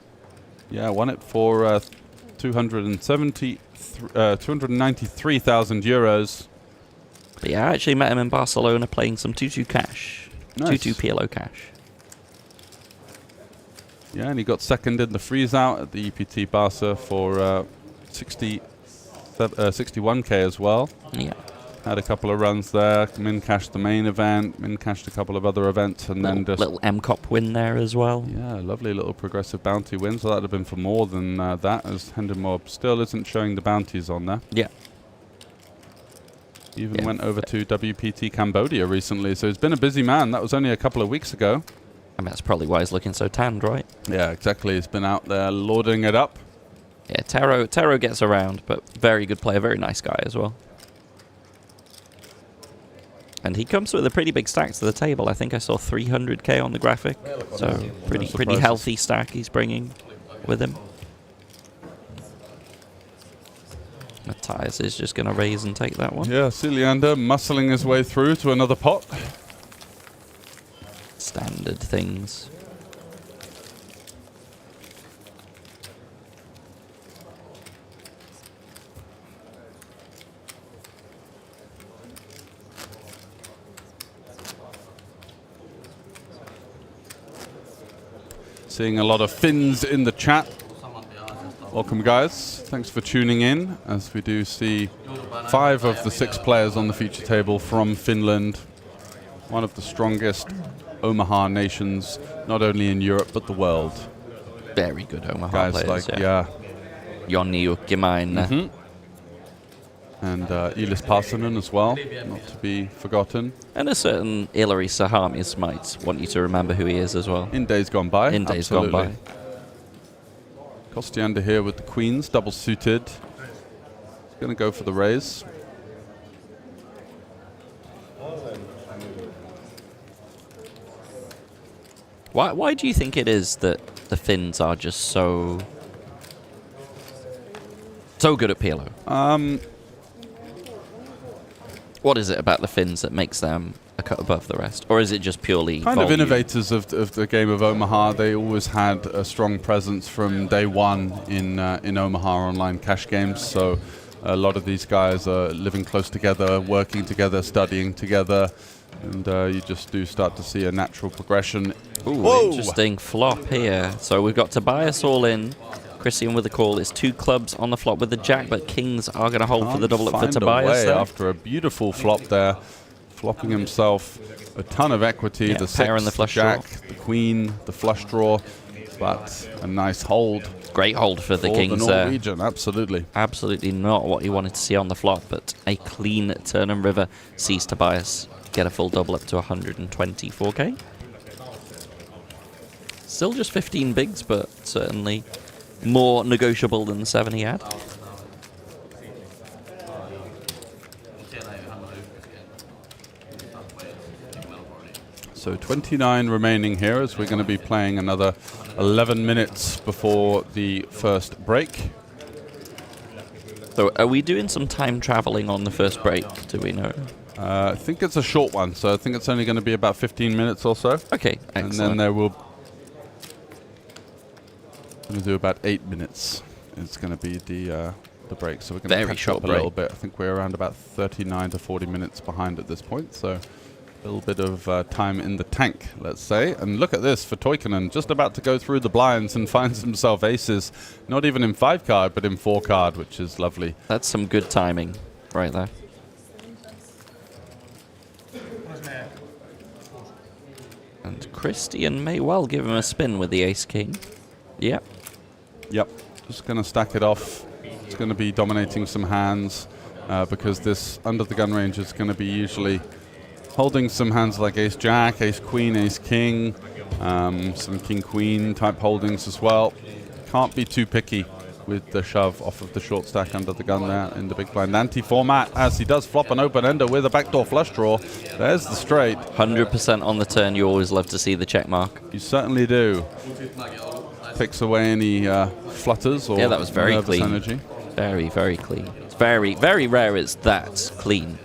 Yeah, won it for 293,000 euros. But yeah, I actually met him in Barcelona playing some 2-2 cash. Nice. 2-2 PLO cash. Yeah, and he got second in the freeze out at the EPT Barca for 61k as well. Yeah. Had a couple of runs there. Min cashed the main event. Min cashed a couple of other events, and then just little M-Cop win there as well. Yeah, lovely little progressive bounty win. So that'd have been for more than that, as Hendon Mob still isn't showing the bounties on there. Yeah. Even went over to WPT Cambodia recently, so he's been a busy man. That was only a couple of weeks ago. I mean, that's probably why he's looking so tanned, right? Yeah, exactly. He's been out there lording it up. Yeah, Taro gets around, but very good player, very nice guy as well. And he comes with a pretty big stack to the table. I think I saw 300k on the graphic. So pretty healthy stack he's bringing with him. Matthias is just going to raise and take that one. Yeah, Ciliander muscling his way through to another pot. Standard things. Seeing a lot of Finns in the chat. Welcome, guys. Thanks for tuning in, as we do see 5 of the 6 players on the feature table from Finland. one of the strongest Omaha nations, not only in Europe but the world. Very good Omaha Guys players. like, yeah. Jonni Ukkimainen. And Elis Parsonen as well, not to be forgotten. And a certain Ilari Sahamis might want you to remember who he is as well. In days gone by. In days absolutely. gone by. Kostiander here with the queens, double suited. He's going to go for the raise. Why do you think it is that the Finns are just so good at PLO? What is it about the Finns that makes them a cut above the rest? Or is it just purely Kind volume? of innovators of the game of Omaha. They always had a strong presence from day one in Omaha online cash games. So a lot of these guys are living close together, working together, studying together. And you just do start to see a natural progression. Ooh, interesting flop here. So we've got Tobias all in. Christian with the call. It's 2 clubs on the flop with the jack, but kings are going to hold for the double up for Find a Tobias. way There. after a beautiful flop there, flopping himself a ton of equity. Yeah, The pair 6, and the flush jack, draw. the queen, the flush draw, but a nice hold Great hold for the for kings the there. Norwegian. Absolutely. Absolutely not what you wanted to see on the flop, but a clean turn and river sees Tobias get a full double up to 124k. Still just 15 bigs, but certainly more negotiable than the 7 he had. So 29 remaining here as we're going to be playing another 11 minutes before the first break. So are we doing some time traveling on the first break? Do we know? I think it's a short one, so I think it's only going to be about 15 minutes or so. Okay, And excellent. then there will... going to do about 8 minutes. It's going to be the break, so we're going to Very catch short up a break. little bit. I think we're around about 39 to 40 minutes behind at this point, so a little bit of time in the tank, let's say. And look at this for Toikkonen, just about to go through the blinds and finds himself aces, not even in 5 card, but in 4 card, which is lovely. That's some good timing right there. And Christian may well give him a spin with the ace-king. Yep. Yep, just going to stack it off. It's going to be dominating some hands because this under the gun range is going to be usually holding some hands like ace-jack, ace-queen, ace-king, some king-queen type holdings as well. Can't be too picky with the shove off of the short stack under the gun there in the big blind anti-format as he does flop an open-ender with a backdoor flush draw. There's the straight. 100% on the turn. You always love to see the check mark. You certainly do. Picks away any flutters or Yeah, that was very nervous clean. energy. Very, very clean. It's very, very rare it's that clean.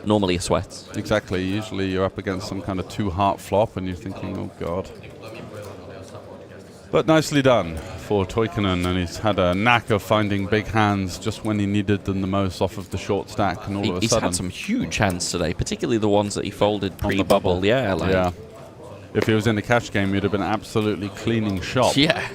Normally a sweat. Exactly. Usually you're up against some kind of 2-heart flop and you're thinking, oh God. But nicely done for Toikkonen, and he's had a knack of finding big hands just when he needed them the most off of the short stack, and all of a He's sudden... had some huge hands today, particularly the ones that he folded on the pre-bubble. Yeah, like, yeah. If he was in the cash game, he'd have been absolutely cleaning shop. yeah.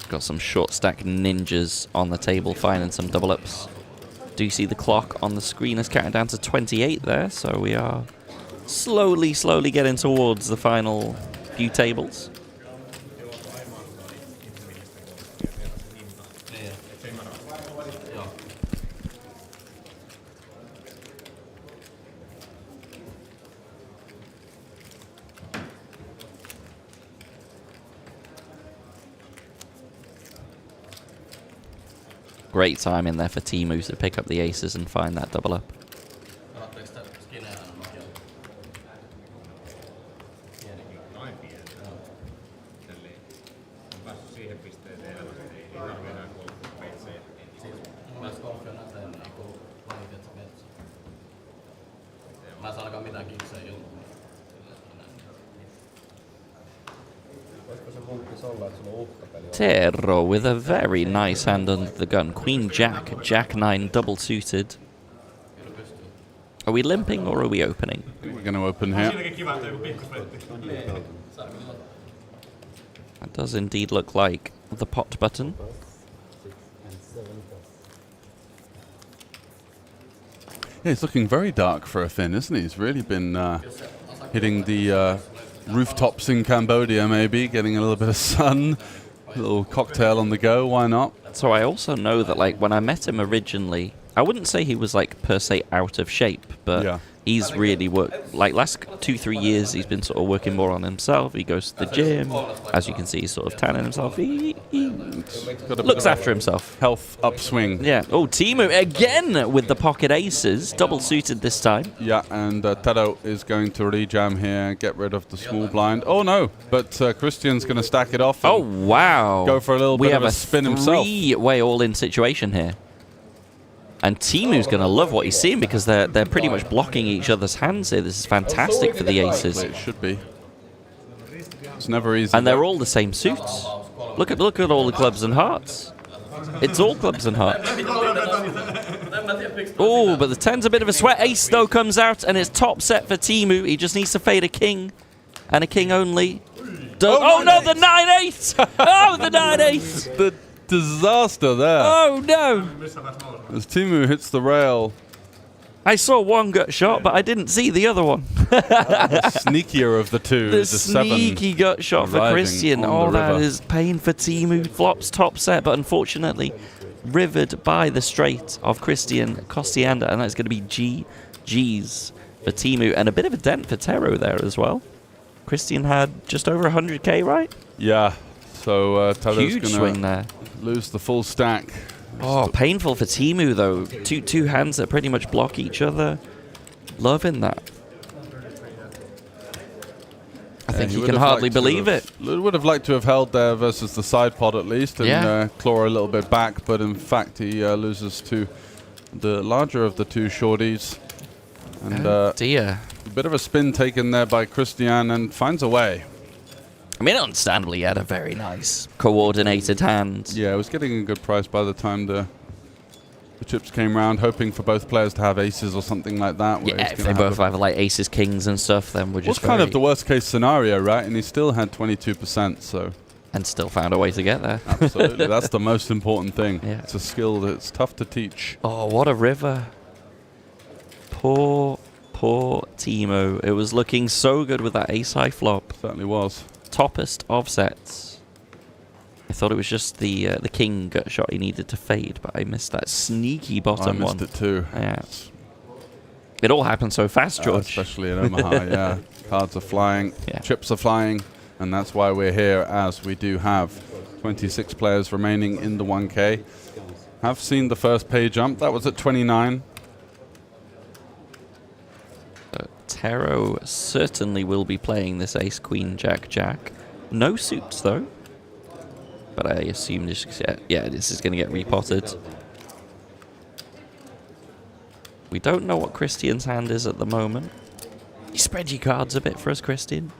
Got some short stack ninjas on the table, finding some double ups. Do see the clock on the screen is counting down to 28 there, so we are slowly getting towards the final few tables. Great time in there for Timu to pick up the aces and find that double up. Tero with a very nice hand under the gun. Queen Jack, Jack 9 double suited. Are we limping or are we opening? We're going to open here. That does indeed look like the pot button. Yeah, he's looking very dark for a Finn, isn't he? He's really been hitting the rooftops in Cambodia, maybe, getting a little bit of sun, a little cocktail on the go, why not? So I also know that, like, when I met him originally, I wouldn't say he was, like, per se out of shape, but Yeah. he's really worked, like, last 2-3 years, he's been sort of working more on himself. He goes to the gym. As you can see, he's sort of tanning himself. He Got a bit looks of a after himself. health upswing. Yeah. Oh, Teemu again with the pocket aces, double suited this time. Yeah, and Tero is going to rejam here, get rid of the small blind. Oh no, but Christian's going to stack it off. Oh, And wow. Go for a little we bit have of a spin himself. three-way all-in situation here. And Teemu's going to love what he's seeing because they're pretty much blocking each other's hands here. This is fantastic for the aces. It should be. It's never easy. And they're all the same suits. Look at all the clubs and hearts. It's all clubs and hearts. Oh, but the 10's a bit of a sweat. Ace, though, comes out, and it's top set for Teemu. He just needs to fade a king, and a king only. Oh, no, the 9-8! Oh, the 9-8! the disaster there. Oh, no! As Teemu hits the rail. I saw one gut shot, but I didn't see the other one. Sneakier of the two. The seven sneaky gut shot for arriving Christian. on Oh, the that river. is pain for Teemu. Flops top set, but unfortunately rivered by the straight of Christian Kostiander, and that's going to be GG's for Teemu, and a bit of a dent for Tero there as well. Christian had just over 100k, right? Yeah. So Tero's Huge swing going there. to lose the full stack. Oh, painful for Teemu, though. Two hands that pretty much block each other. Loving that. I think he would can have hardly liked to believe have- it. Would have liked to have held there versus the side pod at least and Yeah. claw a little bit back, but in fact he loses to the larger of the two shorties. And Oh, dear. a bit of a spin taken there by Christian and finds a way. I mean, understandably, he had a very nice coordinated hand. Yeah, it was getting a good price by the time the chips came round, hoping for both players to have aces or something like that. where Yeah, he's if gonna they have both have like aces, kings, and stuff, then we're was just kind of very- the worst case scenario, right? And he still had 22%, so and still found a way to get there. absolutely, that's the most important thing. Yeah. It's a skill that's tough to teach. Oh, what a river! Poor Teemu. It was looking so good with that ace high flop, Certainly was. toppest of sets. I thought it was just the king gut shot he needed to fade, but I missed that sneaky bottom I missed one. it too. Yeah. It all happened so fast, George. Especially in Omaha, yeah. Cards are flying, Yeah. chips are flying, and that's why we're here, as we do have 26 players remaining in the 1K. Have seen the first pay jump. That was at 29. Tero certainly will be playing this ace, queen, jack, jack. No suits, though. But I assume this, yeah, this is going to get repotted. We don't know what Christian's hand is at the moment. You spread your cards a bit for us, Christian.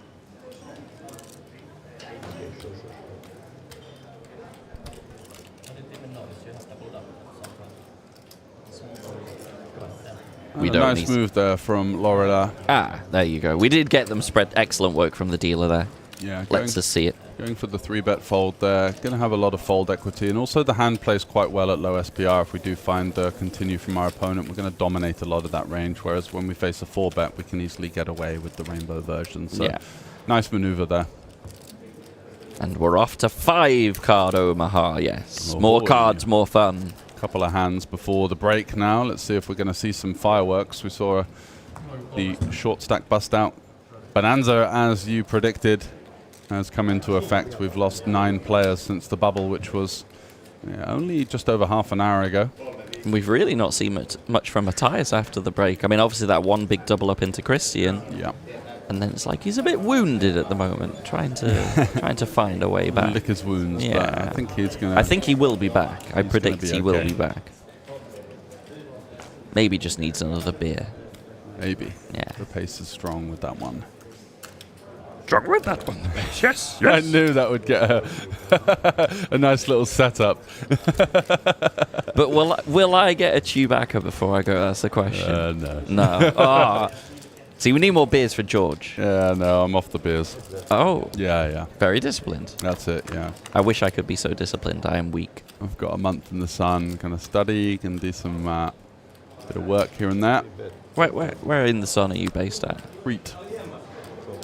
We And don't a nice need- move there from Lorela. Ah, there you go. We did get them spread. Excellent work from the dealer there. Yeah, going, Let's us see it. going for the 3-bet fold there. Going to have a lot of fold equity, and also the hand plays quite well at low SPR. If we do find continue from our opponent, we're going to dominate a lot of that range, whereas when we face a 4-bet, we can easily get away with the rainbow version. So Yeah. nice maneuver there. And we're off to 5-card Omaha, yes. Oh More boy. cards, more fun. Couple of hands before the break now. Let's see if we're going to see some fireworks. We saw the short stack bust out. Bonanza, as you predicted, has come into effect. We've lost 9 players since the bubble, which was only just over half an hour ago. We've really not seen much from Matthias after the break. I mean, obviously that one big double up into Christian, Yeah. and then it's like he's a bit wounded at the moment, trying to find a way back. Lick his wounds, but Yeah. I think he's going to... I think he will be back. I He's predict gonna be he will okay. be back. Maybe just needs another beer. Maybe. Yeah. The pace is strong with that one. Strong with that one. Yes, I knew that would get a nice little setup. But will I get a Chewbacca before I go? That's the question. No. No. Ah. See, we need more beers for George. Yeah, no, I'm off the beers. Oh, Yeah, yeah. very disciplined. That's it, yeah. I wish I could be so disciplined. I am weak. I've got a month in the sun, kind of study, can do some bit of work here and there. Where in the sun are you based at? Crete.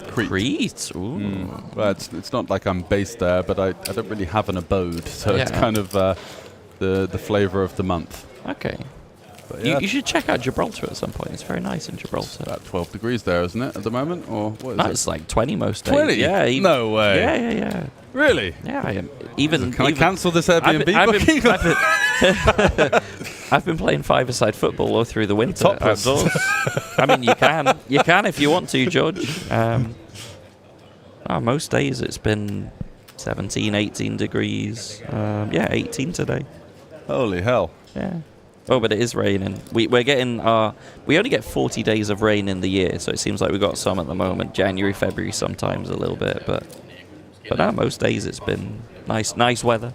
Crete? Ooh. Well, it's not like I'm based there, but I don't really have an abode, so it's Yeah. kind of the flavor of the month. Okay. But yeah, You should check out Gibraltar at some point. It's very nice in Gibraltar. about 12 degrees there, isn't it, at the moment? Or what is No, it? it's like 20 most days. 20? Yeah. No way. Yeah. Really? Yeah, I am. Even Can I cancel this Airbnb booking? I've been playing five-a-side football all through the winter Topless. outdoors. I mean, you can if you want to, George. Most days it's been 17, 18 degrees. 18 today. Holy hell. Yeah. Oh, but it is raining. We're getting we only get 40 days of rain in the year, so it seems like we've got some at the moment. January, February, sometimes a little bit, but now most days it's been nice weather.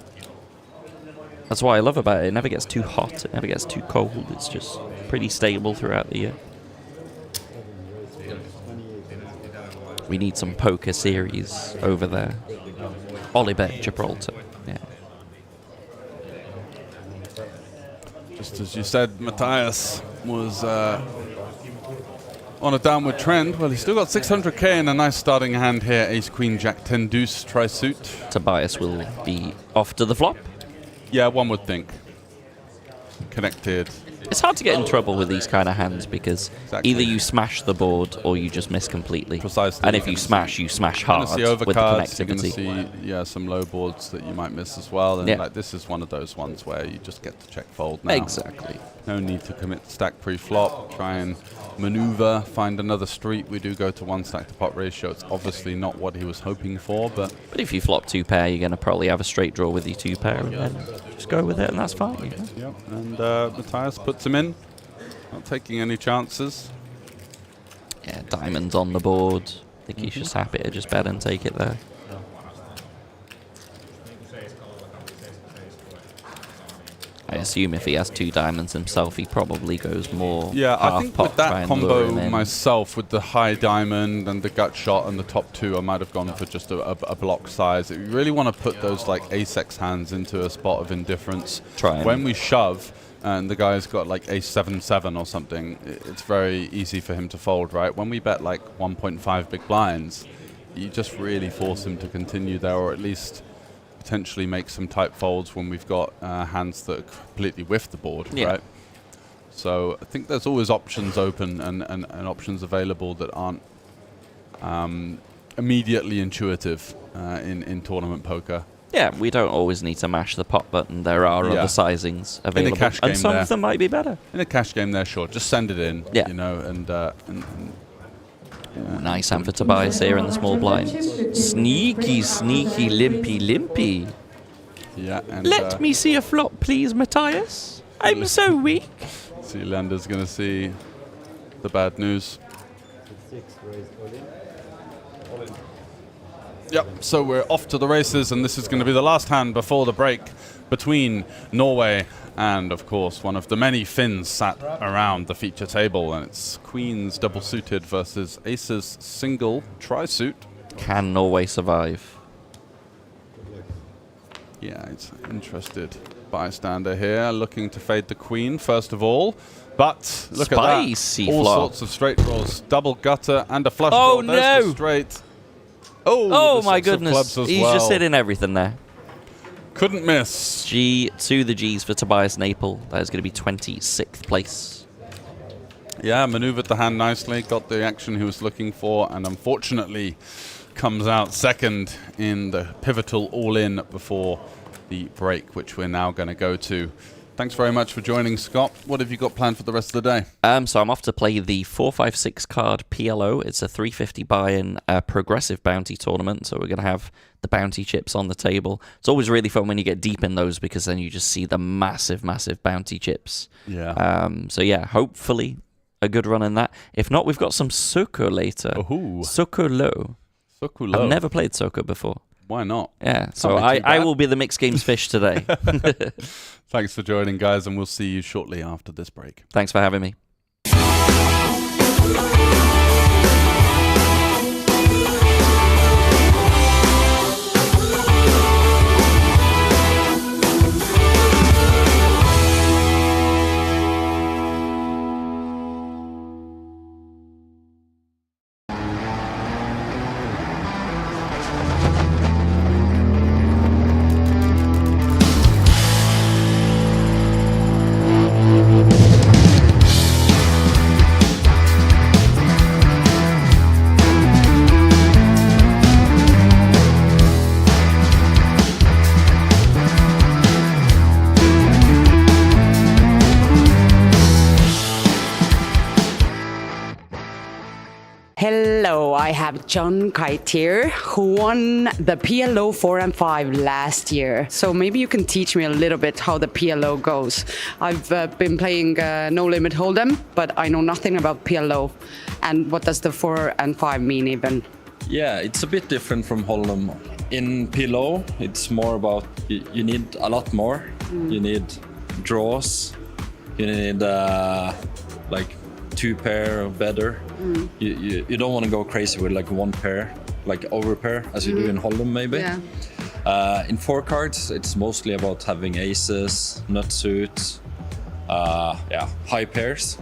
That's what I love about it. It never gets too hot. It never gets too cold. It's just pretty stable throughout the year. We need some poker series over there. OlyBet Gibraltar. Yeah. Just as you said, Matthias was on a downward trend. Well, he's still got 600k in a nice starting hand here. Ace, Queen, Jack, 10, Deuce, tri-suit. Tobias will be off to the flop. Yeah, one would think. Connected. It's hard to get in trouble with these kind of hands because Exactly. either you smash the board or you just miss completely. Precisely. And if you smash You're hard going to see with the overcards, you're going to connectivity. see some low boards that you might miss as well. And Yeah. like this is one of those ones where you just get to check fold now. Exactly. No need to commit stack pre-flop. Try and maneuver, find another street. We do go to one stack to pot ratio. It's obviously not what he was hoping for, but But if you flop two pair, you're going to probably have a straight draw with your two pair and then just go with it and that's fine. You know? yep. And Matthias puts him in. Not taking any chances. Yeah, diamonds on the board. I think he's just happy to just bet and take it there. I assume if he has two diamonds himself, he probably goes more Yeah, I half think pot with try that and lure him combo in. myself, with the high diamond and the gut shot and the top two, I might have gone for just a block size. You really want to put those like ace-x hands into a spot of indifference. Try 'em. When we shove and the guy's got like ace-7-7 or something, it's very easy for him to fold, right? When we bet like 1.5 big blinds, you just really force him to continue there, or at least potentially make some tight folds when we've got hands that completely whiff the board, Yeah. right? So I think there's always options open and options available that aren't immediately intuitive in tournament poker. Yeah, we don't always need to mash the pot button. There are Yeah. other sizings available, cash and game some there. of them might be better. In a cash game there, sure, just send it in, Yeah. you know, and Nice hand for Tobias here in the small blinds. Sneaky, limpy. yeah. And Let me see a flop, please, Matthias. I'm so weak. see, Lander's going to see the bad news. Yep, so we're off to the races, and this is going to be the last hand before the break between Norway and, of course, one of the many Finns sat around the feature table, and it's Queens double suited versus Aces single tri-suit. Can Norway survive? Yeah, it's an interested bystander here, looking to fade the Queen, first of all. But look Spicy at that. All flop. sorts of straight draws, double gutter, and a flush Oh, draw. There's the no. straight. Oh, Oh the my six of goodness. clubs as He's well. just hitting everything there. Couldn't miss. G to the G's for Tobias Napel. That is going to be 26th place. Yeah, maneuvered the hand nicely, got the action he was looking for, and unfortunately comes out second in the pivotal all-in before the break, which we're now going to go to. Thanks very much for joining, Scott. What have you got planned for the rest of the day? So I'm off to play the 456 card PLO. It's a 350 buy-in progressive bounty tournament, so we're going to have the bounty chips on the table. It's always really fun when you get deep in those because then you just see the massive bounty chips. Yeah. So yeah, hopefully a good run in that. If not, we've got some Soko later. Ooh. Soko low. Soko-low. I've never played Soko before. Why not? Yeah, so Can't be too I bad. will be the mixed games fish today. Thanks for joining, guys, and we'll see you shortly after this break. Thanks for having me. Hello, I have John Kite here, who won the PLO4 and 5 last year. So maybe you can teach me a little bit how the PLO goes. I've been playing No Limit Hold'em, but I know nothing about PLO. And what does the 4 and 5 mean even? Yeah, it's a bit different from Hold'em. In PLO, it's more about you need a lot more. You need draws. You need like 2 pair or better. You don't want to go crazy with like 1 pair, like over pair, as you do in Hold'em maybe. Yeah. In 4 cards, it's mostly about having aces, nut suits, high pairs.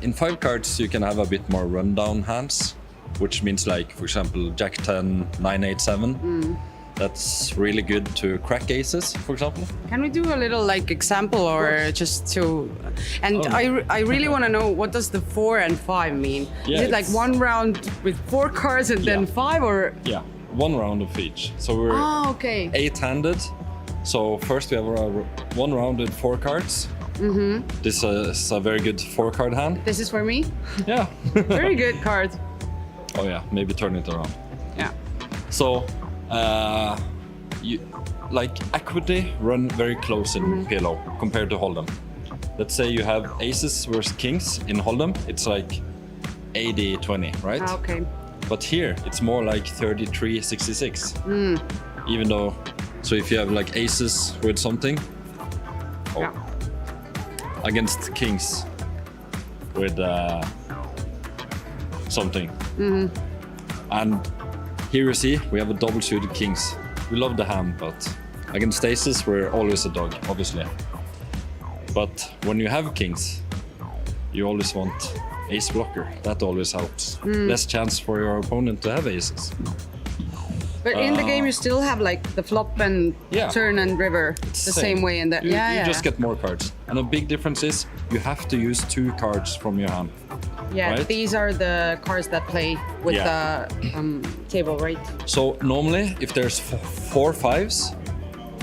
In 5 cards, you can have a bit more rundown hands, which means like, for example, Jack 10, 9, 8, 7. That's really good to crack aces, for example. Can we do a little like example or just to... And I really want to know, what does the 4 and 5 mean? Yeah, Is it like it's- 1 round with 4 cards and then 5 or... Yeah, 1 round of each. So we're okay. 8-handed. So first we have 1 round with 4 cards. This is a very good 4-card hand. This is for me? Yeah. Very good card. Oh yeah, maybe turn it around. Yeah. So, you like equity run very close in PLO compared to Hold'em. Let's say you have aces versus kings in Hold'em, it's like 80-20, right? Okay. But here it's more like 33-66. Even though, so if you have like aces with something, Yeah. against kings with something. And here you see we have a double suited kings. We love the hand, but against aces we're always a dog, obviously. But when you have kings, you always want ace blocker. That always helps. Less chance for your opponent to have aces. But in the game you still have like the flop and Yeah. turn and river the same way in the... You just get more cards. And a big difference is you have to use 2 cards from your hand. Yeah, right? these are the cards that play with the table, right? So normally if there's 4 5s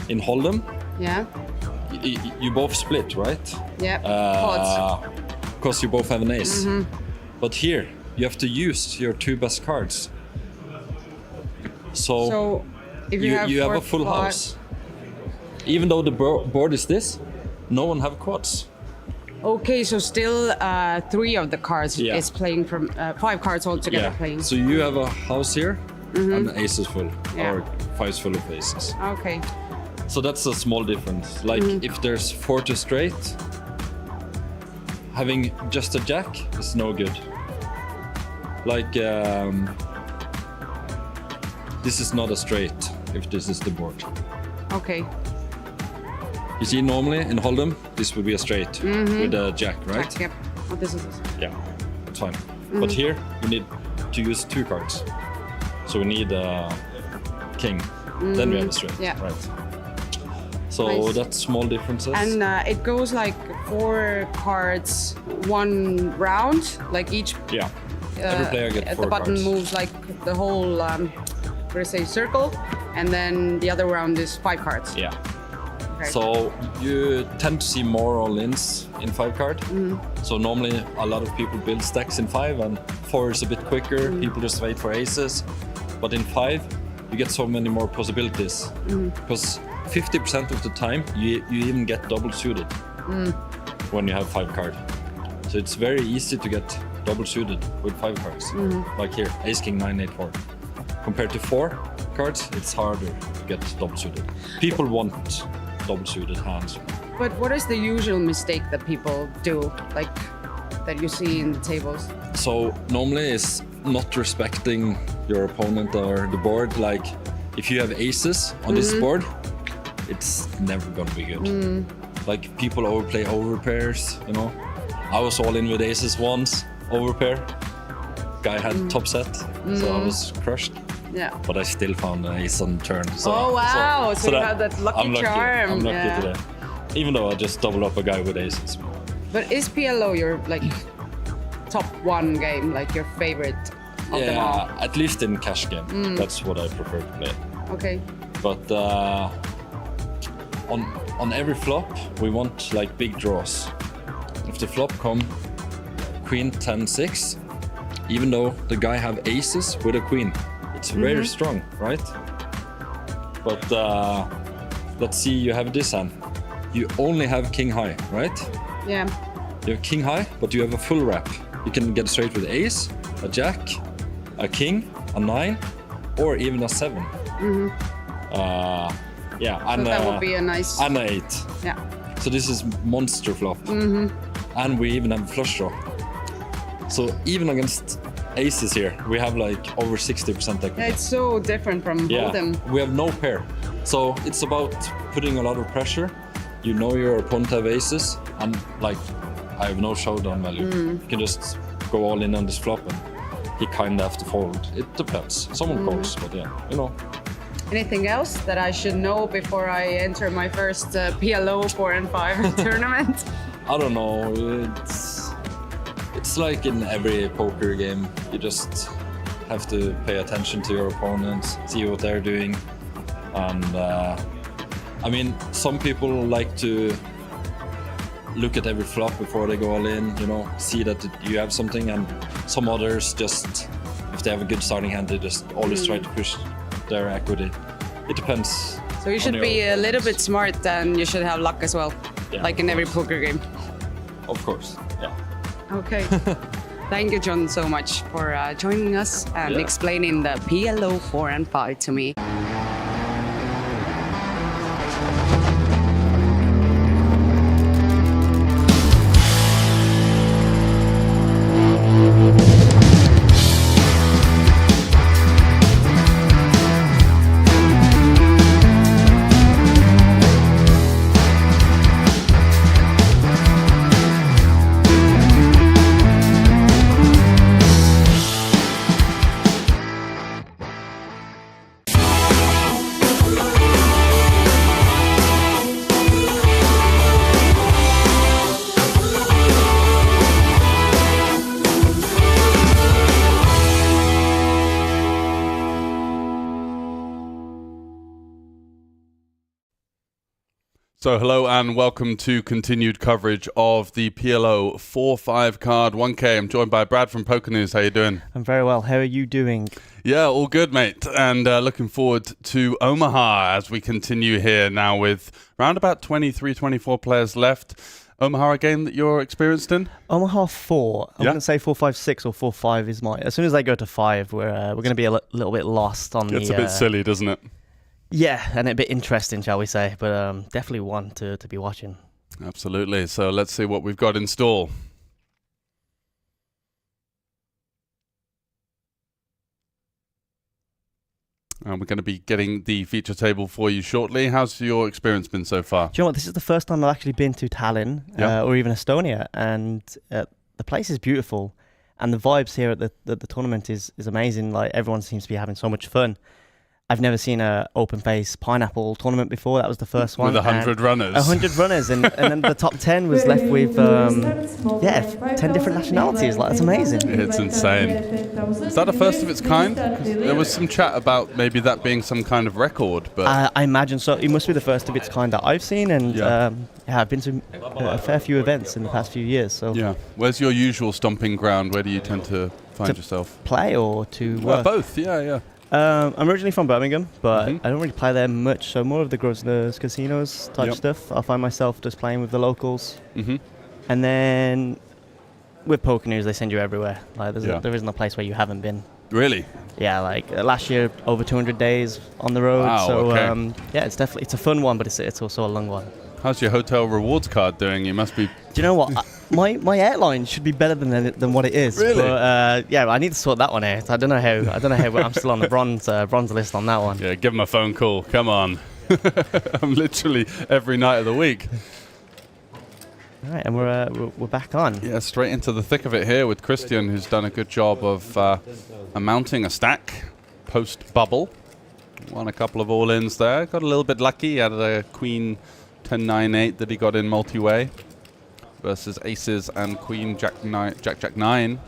in Hold'em, Yeah. you both split, right? Yeah. Pods. Because you both have an ace. But here, you have to use your 2 best cards. So if you have have 4, a full 5 house. Even though the board is this, no one have quads. Okay, so still 3 of the cards Yeah. is playing from 5 cards altogether playing. So you have a house here, and the ace is full, Yeah. or 5's full of aces. Okay. So that's a small difference. Like if there's 4 to straight, having just a jack is no good. Like this is not a straight if this is the board. Okay. You see, normally in Hold'em, this would be a straight with a jack, right? Jack, yep. Oh, this is this. Yeah, that's fine. But here, we need to use 2 cards. So we need a king. Then we have a straight, Yeah. right? So Nice. that's small differences. And it goes like 4 cards, 1 round, like each yeah, every player gets 4 the button cards. moves like the whole, what do I say, circle, and then the other round is 5 cards. Yeah. Okay. So you tend to see more all-ins in 5 card. So normally a lot of people build stacks in 5 and 4 is a bit quicker. People just wait for aces. But in 5, you get so many more possibilities. Because 50% of the time you even get double suited when you have 5 card. So it's very easy to get double suited with 5 cards. Like here, ace, king, 9, 8, 4. Compared to 4 cards, it's harder to get double suited. People want double suited hands. But what is the usual mistake that people do, like that you see in the tables? So normally it's not respecting your opponent or the board. Like if you have aces on this board, it's never gonna be good. Like people overplay over pairs, you know. I was all in with aces once, over pair. Guy had top set, so I was crushed. Yeah. But I still found an ace on turn. So, Oh, wow. So you that- have that lucky I'm lucky. charm. I'm lucky Yeah. today. Even though I just doubled up a guy with aces. But is PLO your like top 1 game, like your favorite of them all? Yeah, at least in cash game. That's what I prefer to play. Okay. But on every flop, we want like big draws. If the flop come Queen 10-6, even though the guy have aces with a queen. It's very strong, right? But let's see, you have this hand. You only have king high, right? Yeah. You have king high, but you have a full wrap. You can get straight with ace, a jack, a king, a 9, or even a 7. Yeah, So and that would be a nice. and an 8. Yeah. So this is monster flop. And we even have flush draw. So even against aces here, we have like over 60% equity. Yeah, it's so different from Hold'em. We have no pair. So it's about putting a lot of pressure. You know your opponent have aces, and like I have no showdown value. You can just go all in on this flop, and he kind of have to fold. It depends. Someone calls, but yeah, you know. Anything else that I should know before I enter my first PLO 4 and 5 tournament? I don't know. It's like in every poker game. You just have to pay attention to your opponents, see what they're doing, and I mean, some people like to look at every flop before they go all in. You know, see that you have something, and some others just, if they have a good starting hand, they just always try to push their equity. It depends. So you should be a little bit smart, and you should have luck as well, like in every poker game. Of course, yeah. Okay. Thank you, John, so much for joining us and explaining the PLO 4 and 5 to me. So hello and welcome to continued coverage of the PLO 4-5 card 1K. I'm joined by Brad from Poker News. How you doing? I'm very well. How are you doing? Yeah, all good, mate. And looking forward to Omaha as we continue here now with around about 23, 24 players left. Omaha, a game that you're experienced in? Omaha 4. I'm going to say 4-5-6 or 4-5 is my... As soon as they go to 5, we're going to be a little bit lost on It's a bit silly, doesn't it? Yeah, and a bit interesting, shall we say, but definitely one to be watching. Absolutely. So let's see what we've got in store. And we're going to be getting the feature table for you shortly. How's your experience been so far? Do you know what? This is the first time I've actually been to Tallinn or even Estonia, and the place is beautiful, and the vibes here at the tournament is amazing. Like, everyone seems to be having so much fun. I've never seen an open face pineapple tournament before. That was the first one. With 100 runners. 100 runners, and then the top 10 was left with 10 different nationalities. Like, that's amazing. It's insane. Is that a first of its kind? There was some chat about maybe that being some kind of record, but I imagine so. It must be the first of its kind that I've seen, and I've been to a fair few events in the past few years. So yeah, where's your usual stomping ground? Where do you tend to find yourself? Play or to work? Both. Yeah. I'm originally from Birmingham, but I don't really play there much, so more of the Grosvenor casinos type stuff. I find myself just playing with the locals. And then with Poker News, they send you everywhere. Like, there isn't a place where you haven't been. Really? Yeah, like last year, over 200 days on the road. Wow, so okay. it's a fun one, but it's also a long one. How's your hotel rewards card doing? You must be... Do you know what? my airline should be better than what it is. Really? But I need to sort that one out. I don't know how I'm still on the bronze list on that one. Yeah, give him a phone call. Come on. I'm literally every night of the week. All right, and we're back on. Yeah, straight into the thick of it here with Christian, who's done a good job of mounting a stack post-bubble. Won a couple of all-ins there. Got a little bit lucky. He had a queen 10-9-8 that he got in multi-way versus aces and queen jack 9.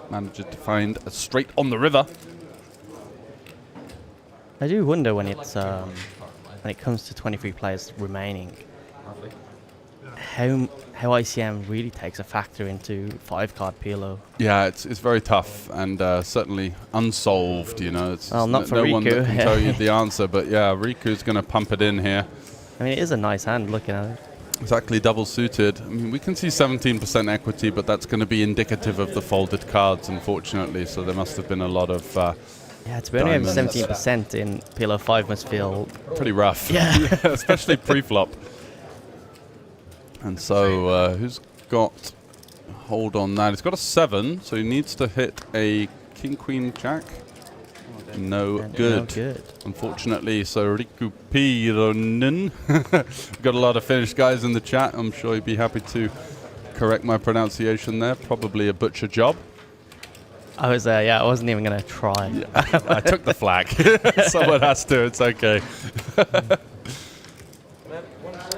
Manages to find a straight on the river. I do wonder when it comes to 23 players remaining, how ICM really takes a factor into 5-card PLO. Yeah, it's very tough and certainly unsolved. You know, it's Well, not for no Riku. one that can tell you the answer. But yeah, Riku's going to pump it in here. I mean, it is a nice hand looking at it. Exactly double suited. I mean, we can see 17% equity, but that's going to be indicative of the folded cards, unfortunately. So there must have been a lot of. Yeah, to be only over diamonds. 17% in PLO5 must feel Pretty rough. Yeah. Especially pre-flop. And so who's got hold on that? He's got a 7, so he needs to hit a king, queen, jack. No good. No good. Unfortunately, so Riku Pironen. Got a lot of Finnish guys in the chat. I'm sure he'd be happy to correct my pronunciation there. Probably a butcher job. I wasn't even going to try. Yeah, I took the flag. Someone has to. It's okay.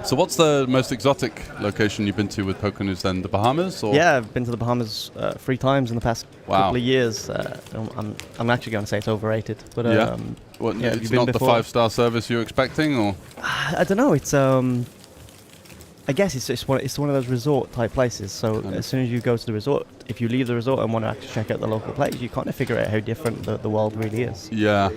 So what's the most exotic location you've been to with poker news then? The Bahamas? Or? Yeah, I've been to the Bahamas 3 times in the past couple of years. I'm actually going to say it's overrated. But yeah. have you It's been not before? the 5-star service you're expecting, or? I don't know. It's I guess it's one of those resort type places. So as soon as you go to the resort, if you leave the resort and want to actually check out the local place, you kind of figure out how different the world really is. Yeah.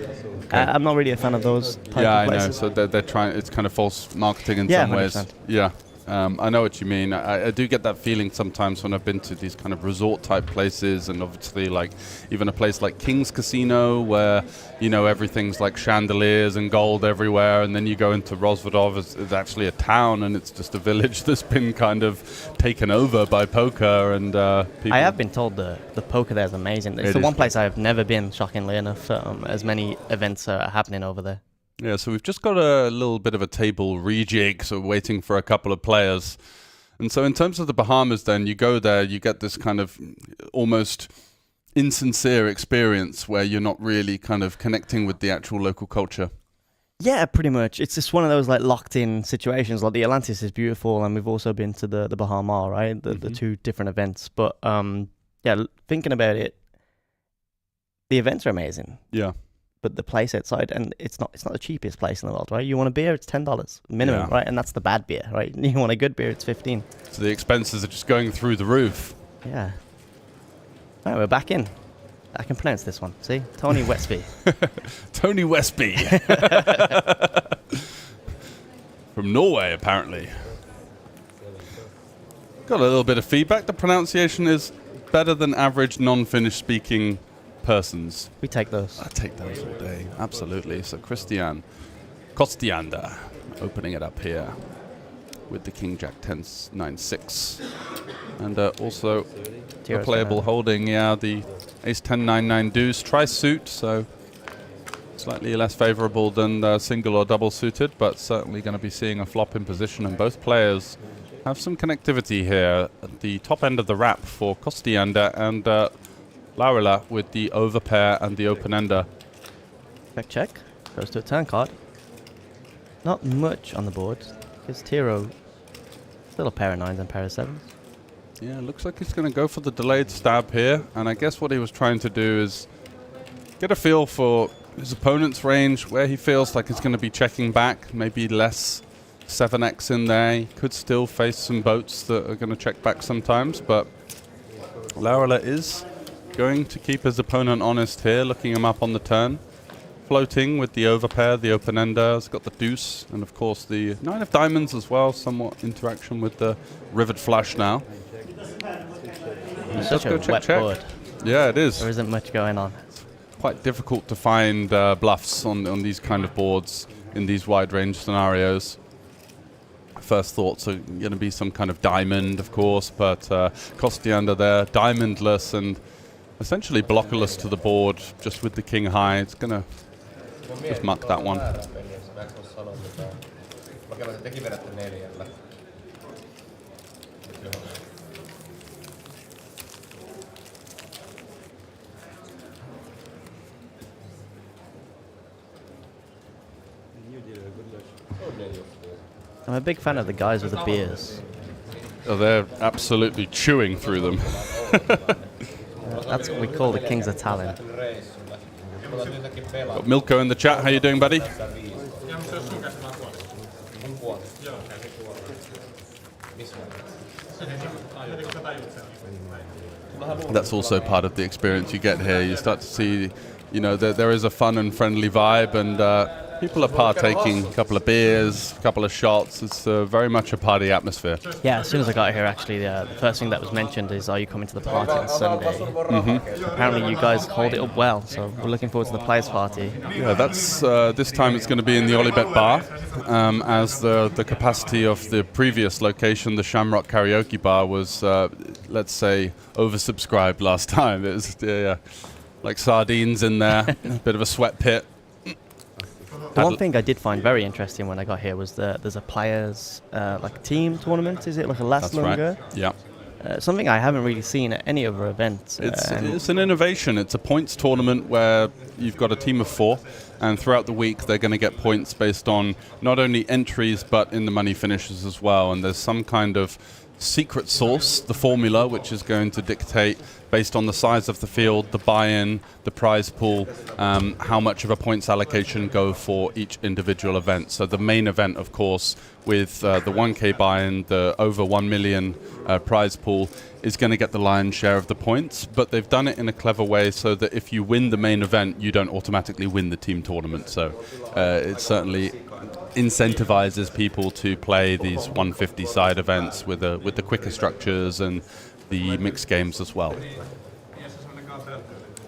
Okay. I'm not really a fan of those type of places. Yeah, I know. So they're trying. It's kind of false marketing in some ways. 100%. Yeah. I know what you mean. I do get that feeling sometimes when I've been to these kind of resort type places, and obviously like even a place like King's Casino where, you know, everything's like chandeliers and gold everywhere, and then you go into Rozvadov, it's actually a town and it's just a village that's been kind of taken over by poker and people. I have been told the poker there is amazing. It's the one place I have never been, shockingly enough, as many events are happening over there. Yeah, so we've just got a little bit of a table rejig, so we're waiting for a couple of players. And so in terms of the Bahamas then, you go there, you get this kind of almost insincere experience where you're not really kind of connecting with the actual local culture. Yeah, pretty much. It's just one of those like locked-in situations. Like the Atlantis is beautiful, and we've also been to the Bahama, right? The 2 different events. But yeah, thinking about it, the events are amazing. Yeah. But the place outside, and it's not the cheapest place in the world, right? You want a beer, it's $10 minimum, right? And that's the bad beer, right? You want a good beer, it's 15. So the expenses are just going through the roof. Yeah. Right, we're back in. I can pronounce this one. See, Tony Westby. Tony Westby. From Norway, apparently. Got a little bit of feedback. The pronunciation is better than average non-Finnish speaking persons. We take those. I take those all day. Absolutely. So Christian Kostianda opening it up here with the King Jack 10-9-6. And also a playable holding, the Ace 10-9-9 deuce tri-suit, so slightly less favorable than single or double suited, but certainly going to be seeing a flop in position, and both players have some connectivity here at the top end of the wrap for Kostianda and Laurila with the overpair and the open-ender. Check. Goes to a turn card. Not much on the board, because Tiro still a pair of 9s and pair of 7s. Yeah, looks like he's going to go for the delayed stab here, and I guess what he was trying to do is get a feel for his opponent's range, where he feels like he's going to be checking back, maybe less 7x in there. He could still face some boats that are going to check back sometimes, but Laurila is going to keep his opponent honest here, looking him up on the turn. Floating with the overpair, the open-ender, has got the deuce, and of course the 9 of diamonds as well, somewhat interaction with the rivered flush now. It's such a wet board. Yeah, it is. There isn't much going on. Quite difficult to find bluffs on these kind of boards in these wide range scenarios. First thoughts are going to be some kind of diamond, of course, but Kostianda there, diamondless and essentially blockerless to the board, just with the king high. It's going to just muck that one. I'm a big fan of the guys with the beers. Oh, they're absolutely chewing through them. That's what we call the Kings of Tallinn. Got Milko in the chat. How you doing, buddy? That's also part of the experience you get here. You start to see, you know, there is a fun and friendly vibe, and people are partaking, a couple of beers, a couple of shots. It's very much a party atmosphere. Yeah, as soon as I got here, actually, the first thing that was mentioned is, are you coming to the party on Sunday? Apparently you guys hold it up well, so we're looking forward to the players' party. Yeah, that's this time it's going to be in the OlyBet bar, as the capacity of the previous location, the Shamrock Karaoke Bar, was, let's say, oversubscribed last time. It was like sardines in there, a bit of a sweat pit. The one thing I did find very interesting when I got here was that there's a players like team tournament. Is it like a last That's longer? right. Yeah. Something I haven't really seen at any other event. It's an innovation. It's a points tournament where you've got a team of 4, and throughout the week they're going to get points based on not only entries but in the money finishes as well. And there's some kind of secret sauce, the formula, which is going to dictate, based on the size of the field, the buy-in, the prize pool, how much of a points allocation go for each individual event. So the main event, of course, with the 1K buy-in, the over 1 million prize pool, is going to get the lion's share of the points, but they've done it in a clever way so that if you win the main event, you don't automatically win the team tournament. So it certainly incentivizes people to play these 150 side events with the quicker structures and the mixed games as well.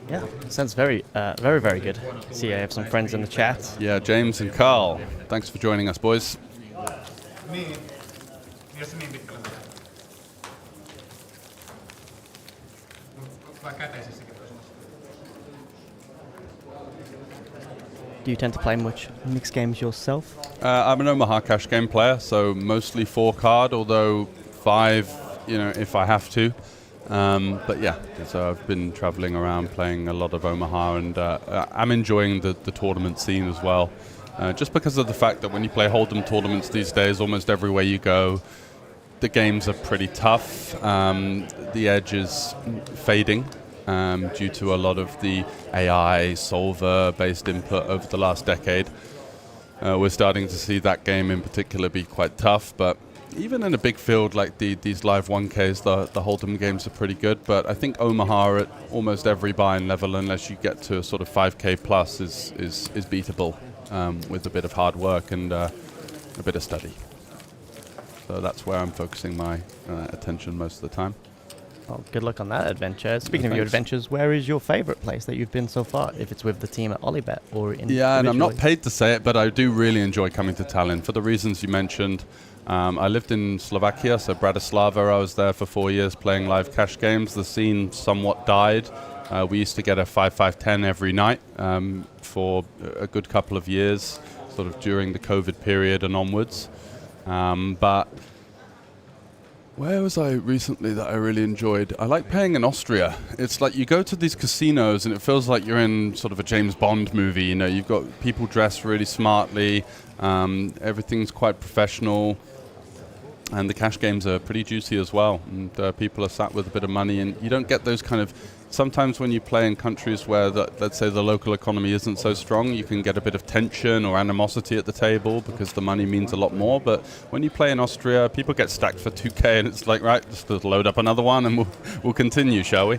Yeah, sounds very, very good. See, I have some friends in the chat. Yeah, James and Carl, thanks for joining us, boys. Do you tend to play much mixed games yourself? I'm an Omaha cash game player, so mostly 4 card, although 5, you know, if I have to. But yeah, so I've been traveling around playing a lot of Omaha, and I'm enjoying the tournament scene as well. Just because of the fact that when you play Hold'em tournaments these days, almost everywhere you go, the games are pretty tough. The edge is fading due to a lot of the AI solver-based input over the last decade. We're starting to see that game in particular be quite tough, but even in a big field like these live 1Ks, the Hold'em games are pretty good. But I think Omaha at almost every buy-in level, unless you get to a sort of 5K plus, is beatable with a bit of hard work and a bit of study. So that's where I'm focusing my attention most of the time. Well, good luck on that adventure. Speaking of your adventures, where is your favorite place that you've been so far? If it's with the team at OlyBet or in Yeah, and I'm not paid to say it, but I do really enjoy coming to Tallinn for the reasons you mentioned. I lived in Slovakia, so Bratislava. I was there for 4 years playing live cash games. The scene somewhat died. We used to get a 5-5-10 every night for a good couple of years, sort of during the COVID period and onwards. But where was I recently that I really enjoyed? I like playing in Austria. It's like you go to these casinos and it feels like you're in sort of a James Bond movie. You know, you've got people dressed really smartly. Everything's quite professional. And the cash games are pretty juicy as well. And people are sat with a bit of money. And you don't get those kind of... Sometimes when you play in countries where, let's say, the local economy isn't so strong, you can get a bit of tension or animosity at the table because the money means a lot more. But when you play in Austria, people get stacked for 2K, and it's like, right, just load up another one and we'll continue, shall we?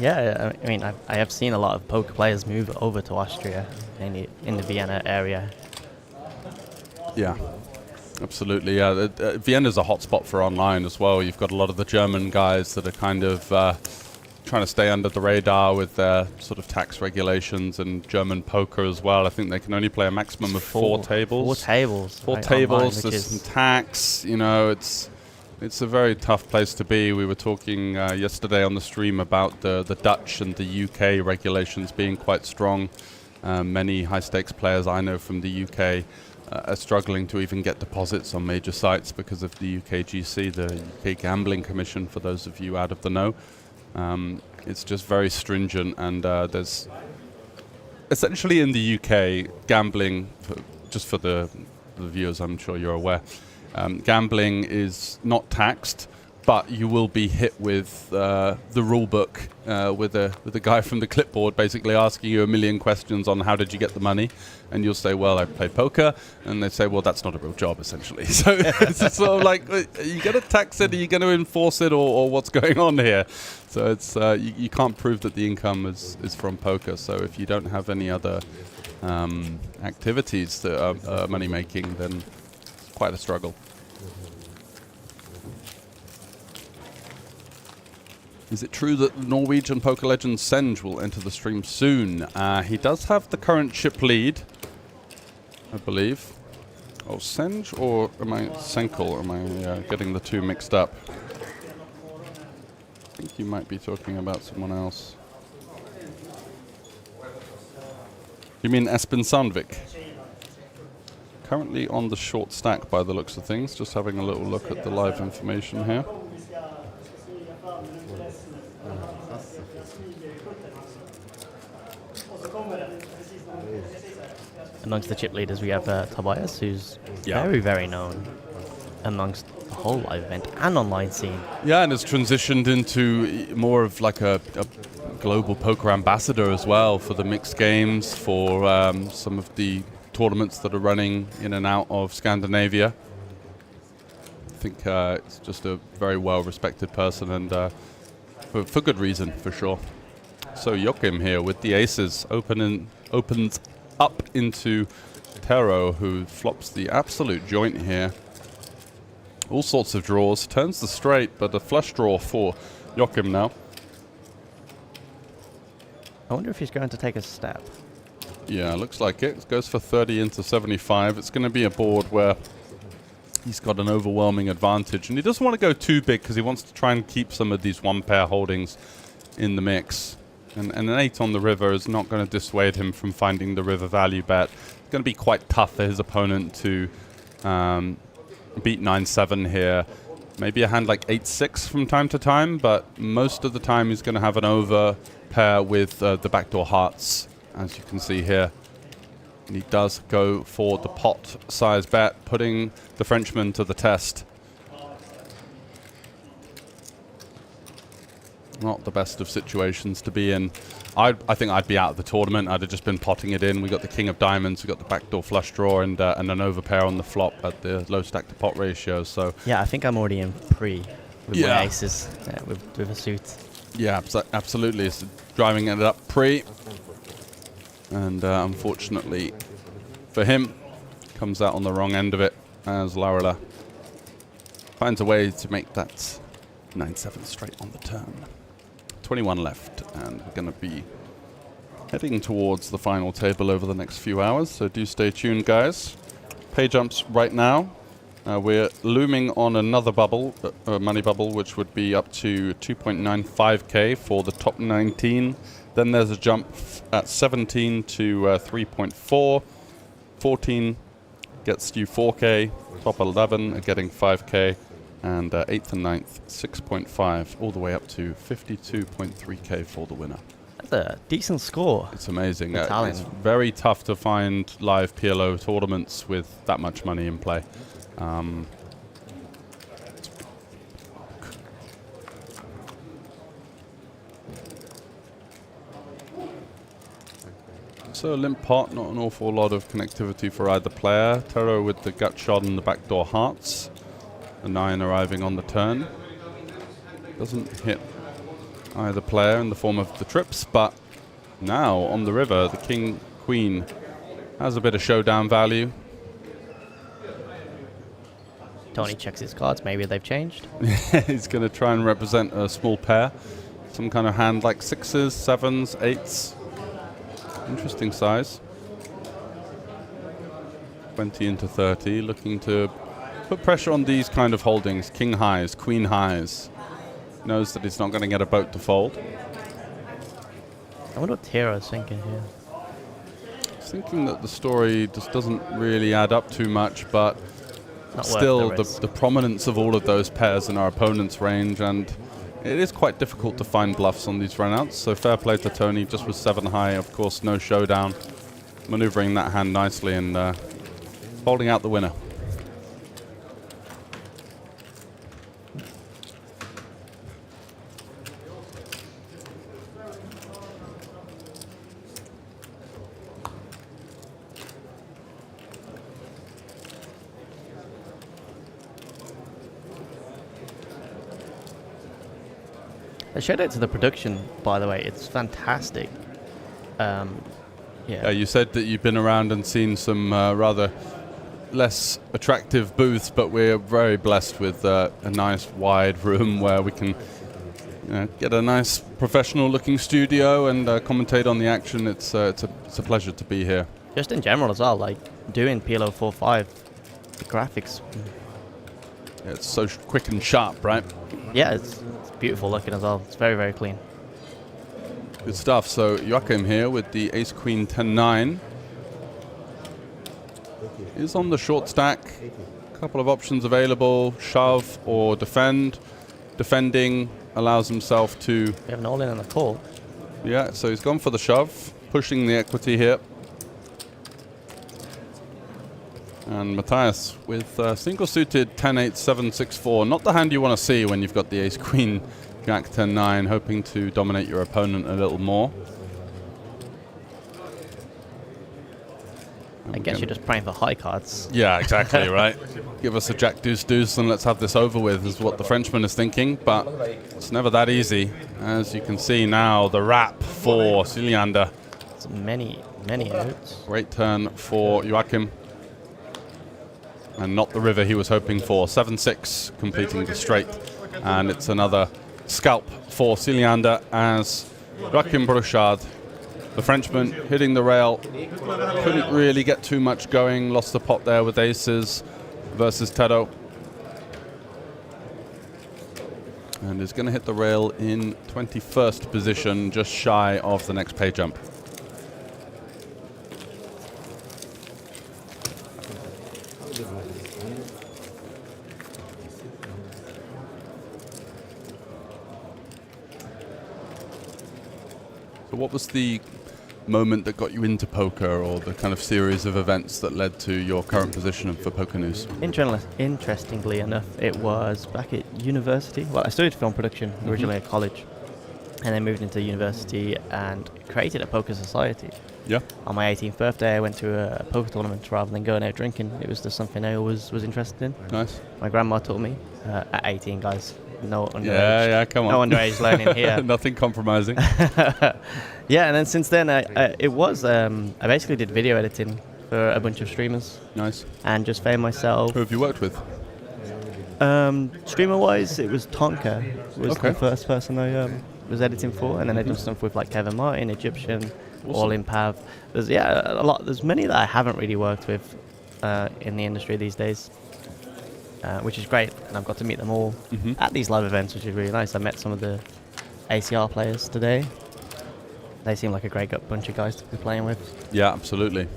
Yeah, I mean, I have seen a lot of poker players move over to Austria, mainly in the Vienna area. Yeah. Absolutely, yeah. Vienna's a hotspot for online as well. You've got a lot of the German guys that are kind of trying to stay under the radar with their sort of tax regulations, and German poker as well. I think they can only play a maximum of 4 tables. 4 tables. Four right, tables, online, there's some tax, you know, it's a very tough place to be. We were talking yesterday on the stream about the Dutch and the UK regulations being quite strong. Many high-stakes players I know from the UK are struggling to even get deposits on major sites because of the UKGC, the UK Gambling Commission, for those of you out of the know. It's just very stringent, and there's essentially in the UK, gambling, just for the viewers, I'm sure you're aware, gambling is not taxed, but you will be hit with the rule book with a guy from the clipboard basically asking you a million questions on how did you get the money, and you'll say, well, I play poker, and they say, well, that's not a real job essentially. So it's sort of like, are you going to tax it, are you going to enforce it, or what's going on here? So it's you can't prove that the income is from poker. So if you don't have any other activities that are money making, then it's quite a struggle. Is it true that the Norwegian poker legend Senj will enter the stream soon? He does have the current chip lead, I believe. Oh, Senj, or am I Senkel? Am I getting the two mixed up? I think you might be talking about someone else. You mean Espen Sandvik? Currently on the short stack by the looks of things. Just having a little look at the live information here. Amongst the chip leaders, we have Tobias, who's very, very known amongst the whole live event and online scene. Yeah, and has transitioned into more of like a global poker ambassador as well for the mixed games, for some of the tournaments that are running in and out of Scandinavia. I think it's just a very well-respected person, and for good reason, for sure. So Joachim here with the aces, opens up into Tero, who flops the absolute joint here. All sorts of draws, turns the straight, but a flush draw for Joachim now. I wonder if he's going to take a step. Yeah, looks like it. It goes for 30 into 75. It's going to be a board where he's got an overwhelming advantage, and he doesn't want to go too big because he wants to try and keep some of these one-pair holdings in the mix. And an 8 on the river is not going to dissuade him from finding the river value bet. It's going to be quite tough for his opponent to beat 9-7 here. Maybe a hand like 8-6 from time to time, but most of the time he's going to have an over pair with the backdoor hearts, as you can see here. And he does go for the pot size bet, putting the Frenchman to the test. Not the best of situations to be in. I think I'd be out of the tournament. I'd have just been potting it in. We got the king of diamonds, we got the backdoor flush draw, and an overpair on the flop at the low stack to pot ratio. So yeah, I think I'm already in pre with my aces with a suit. Yeah, absolutely. It's driving it up pre, and unfortunately for him, comes out on the wrong end of it as Laurila finds a way to make that 9-7 straight on the turn. 21 left, and we're going to be heading towards the final table over the next few hours, so do stay tuned, guys. Pay jumps right now. We're looming on another bubble, money bubble, which would be up to 2.95k for the top 19. Then there's a jump at 17 to 3.4. 14 gets you 4k. Top 11 are getting 5k. And 8th and 9th, 6.5, all the way up to 52.3k for the winner. That's a decent score. It's amazing. Tallinn. It's very tough to find live PLO tournaments with that much money in play. So limp pot, not an awful lot of connectivity for either player. Tero with the gut shot and the backdoor hearts. The 9 arriving on the turn. Doesn't hit either player in the form of the trips, but now on the river, the king, queen has a bit of showdown value. Tony checks his cards. Maybe they've changed. He's going to try and represent a small pair. Some kind of hand like 6s, 7s, 8s. Interesting size. 20 into 30, looking to put pressure on these kind of holdings. King highs, queen highs. Knows that he's not going to get a boat to fold. I wonder what Tero's thinking here. He's thinking that the story just doesn't really add up too much, but still the prominence of all of those pairs in our opponent's range, and it is quite difficult to find bluffs on these runouts. So fair play to Tony, just with 7 high, of course, no showdown. Maneuvering that hand nicely and holding out the winner. A shout out to the production, by the way. It's fantastic. Yeah. You said that you've been around and seen some rather less attractive booths, but we're very blessed with a nice wide room where we can get a nice professional-looking studio and commentate on the action. It's a pleasure to be here. Just in general as well, like doing PLO4/5, the graphics. It's so quick and sharp, right? Yeah, it's beautiful looking as well. It's very, very clean. Good stuff. So Joachim here with the Ace Queen 10-9 is on the short stack. A couple of options available: shove or defend. Defending allows himself to. We have an all-in and a call. Yeah, so he's gone for the shove, pushing the equity here. And Matthias with single-suited 10-8-7-6-4. Not the hand you want to see when you've got the Ace-Queen, Jack 10-9, hoping to dominate your opponent a little more. I guess you're just praying for high cards. Yeah, exactly, right? Give us a Jack Deuce and let's have this over with, is what the Frenchman is thinking, but it's never that easy. As you can see now, the wrap for Syliander. It's many outs. Great turn for Joachim. And not the river he was hoping for. 7-6, completing the straight. And it's another scalp for Syliander as Joachim Brouchard, the Frenchman, hitting the rail. Couldn't really get too much going. Lost the pot there with aces versus Teddo. And is going to hit the rail in 21st position, just shy of the next pay jump. So what was the moment that got you into poker, or the kind of series of events that led to your current position for Poker News? Interestingly enough, it was back at university. Well, I studied film production originally at college, and then moved into university and created a poker society. Yeah. On my 18th birthday, I went to a poker tournament rather than going out drinking. It was just something I always was interested in. Nice. My grandma taught me at 18, guys. No underage. Yeah, come on. No underage learning here. Nothing compromising. Yeah, and then since then, I basically did video editing for a bunch of streamers. Nice. And just found myself. Who have you worked with? Streamer-wise, it was Tonka. Was the first person I was editing for, and then I did stuff with like Kevin Martin, Egyptian, All in Pav. There's a lot. There's many that I haven't really worked with in the industry these days. Which is great, and I've got to meet them all at these live events, which is really nice. I met some of the ACR players today. They seem like a great bunch of guys to be playing with. Yeah, absolutely.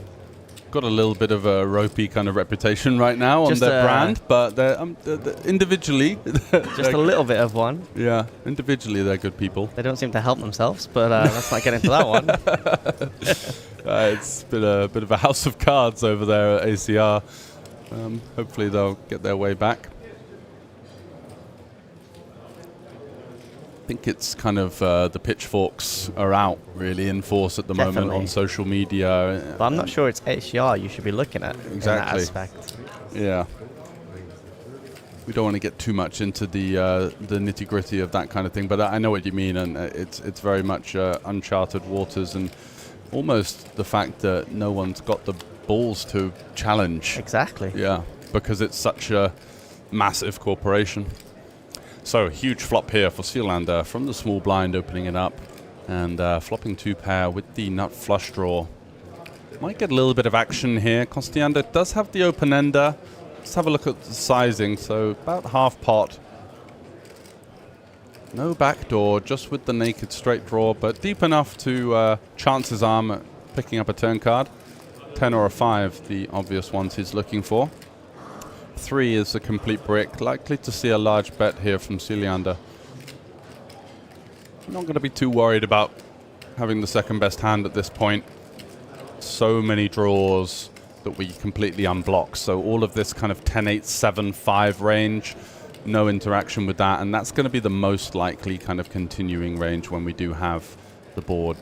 Got a little bit of a ropey kind of reputation right now on their brand, but they're individually... just a little bit of one. Yeah, individually they're good people. They don't seem to help themselves, but let's not get into that one. It's been a bit of a house of cards over there at ACR. Hopefully they'll get their way back. I think it's kind of the pitchforks are out really in force at the moment on social media. But I'm not sure it's ACR you should be looking at exactly. in that aspect. Yeah. We don't want to get too much into the nitty-gritty of that kind of thing, but I know what you mean, and it's very much uncharted waters, and almost the fact that no one's got the balls to challenge. Exactly. Yeah, because it's such a massive corporation. So, huge flop here for Syliander from the small blind, opening it up and flopping 2-pair with the nut flush draw. Might get a little bit of action here. Constiander does have the open ender. Let's have a look at the sizing. So, about half pot. No backdoor, just with the naked straight draw, but deep enough to chance his arm at picking up a turn card. 10 or a 5, the obvious ones he's looking for. 3 is a complete brick. Likely to see a large bet here from Syliander. Not going to be too worried about having the second best hand at this point. So many draws that we completely unblock. So all of this kind of 10-8, 7-5 range, no interaction with that. And that's going to be the most likely kind of continuing range when we do have the board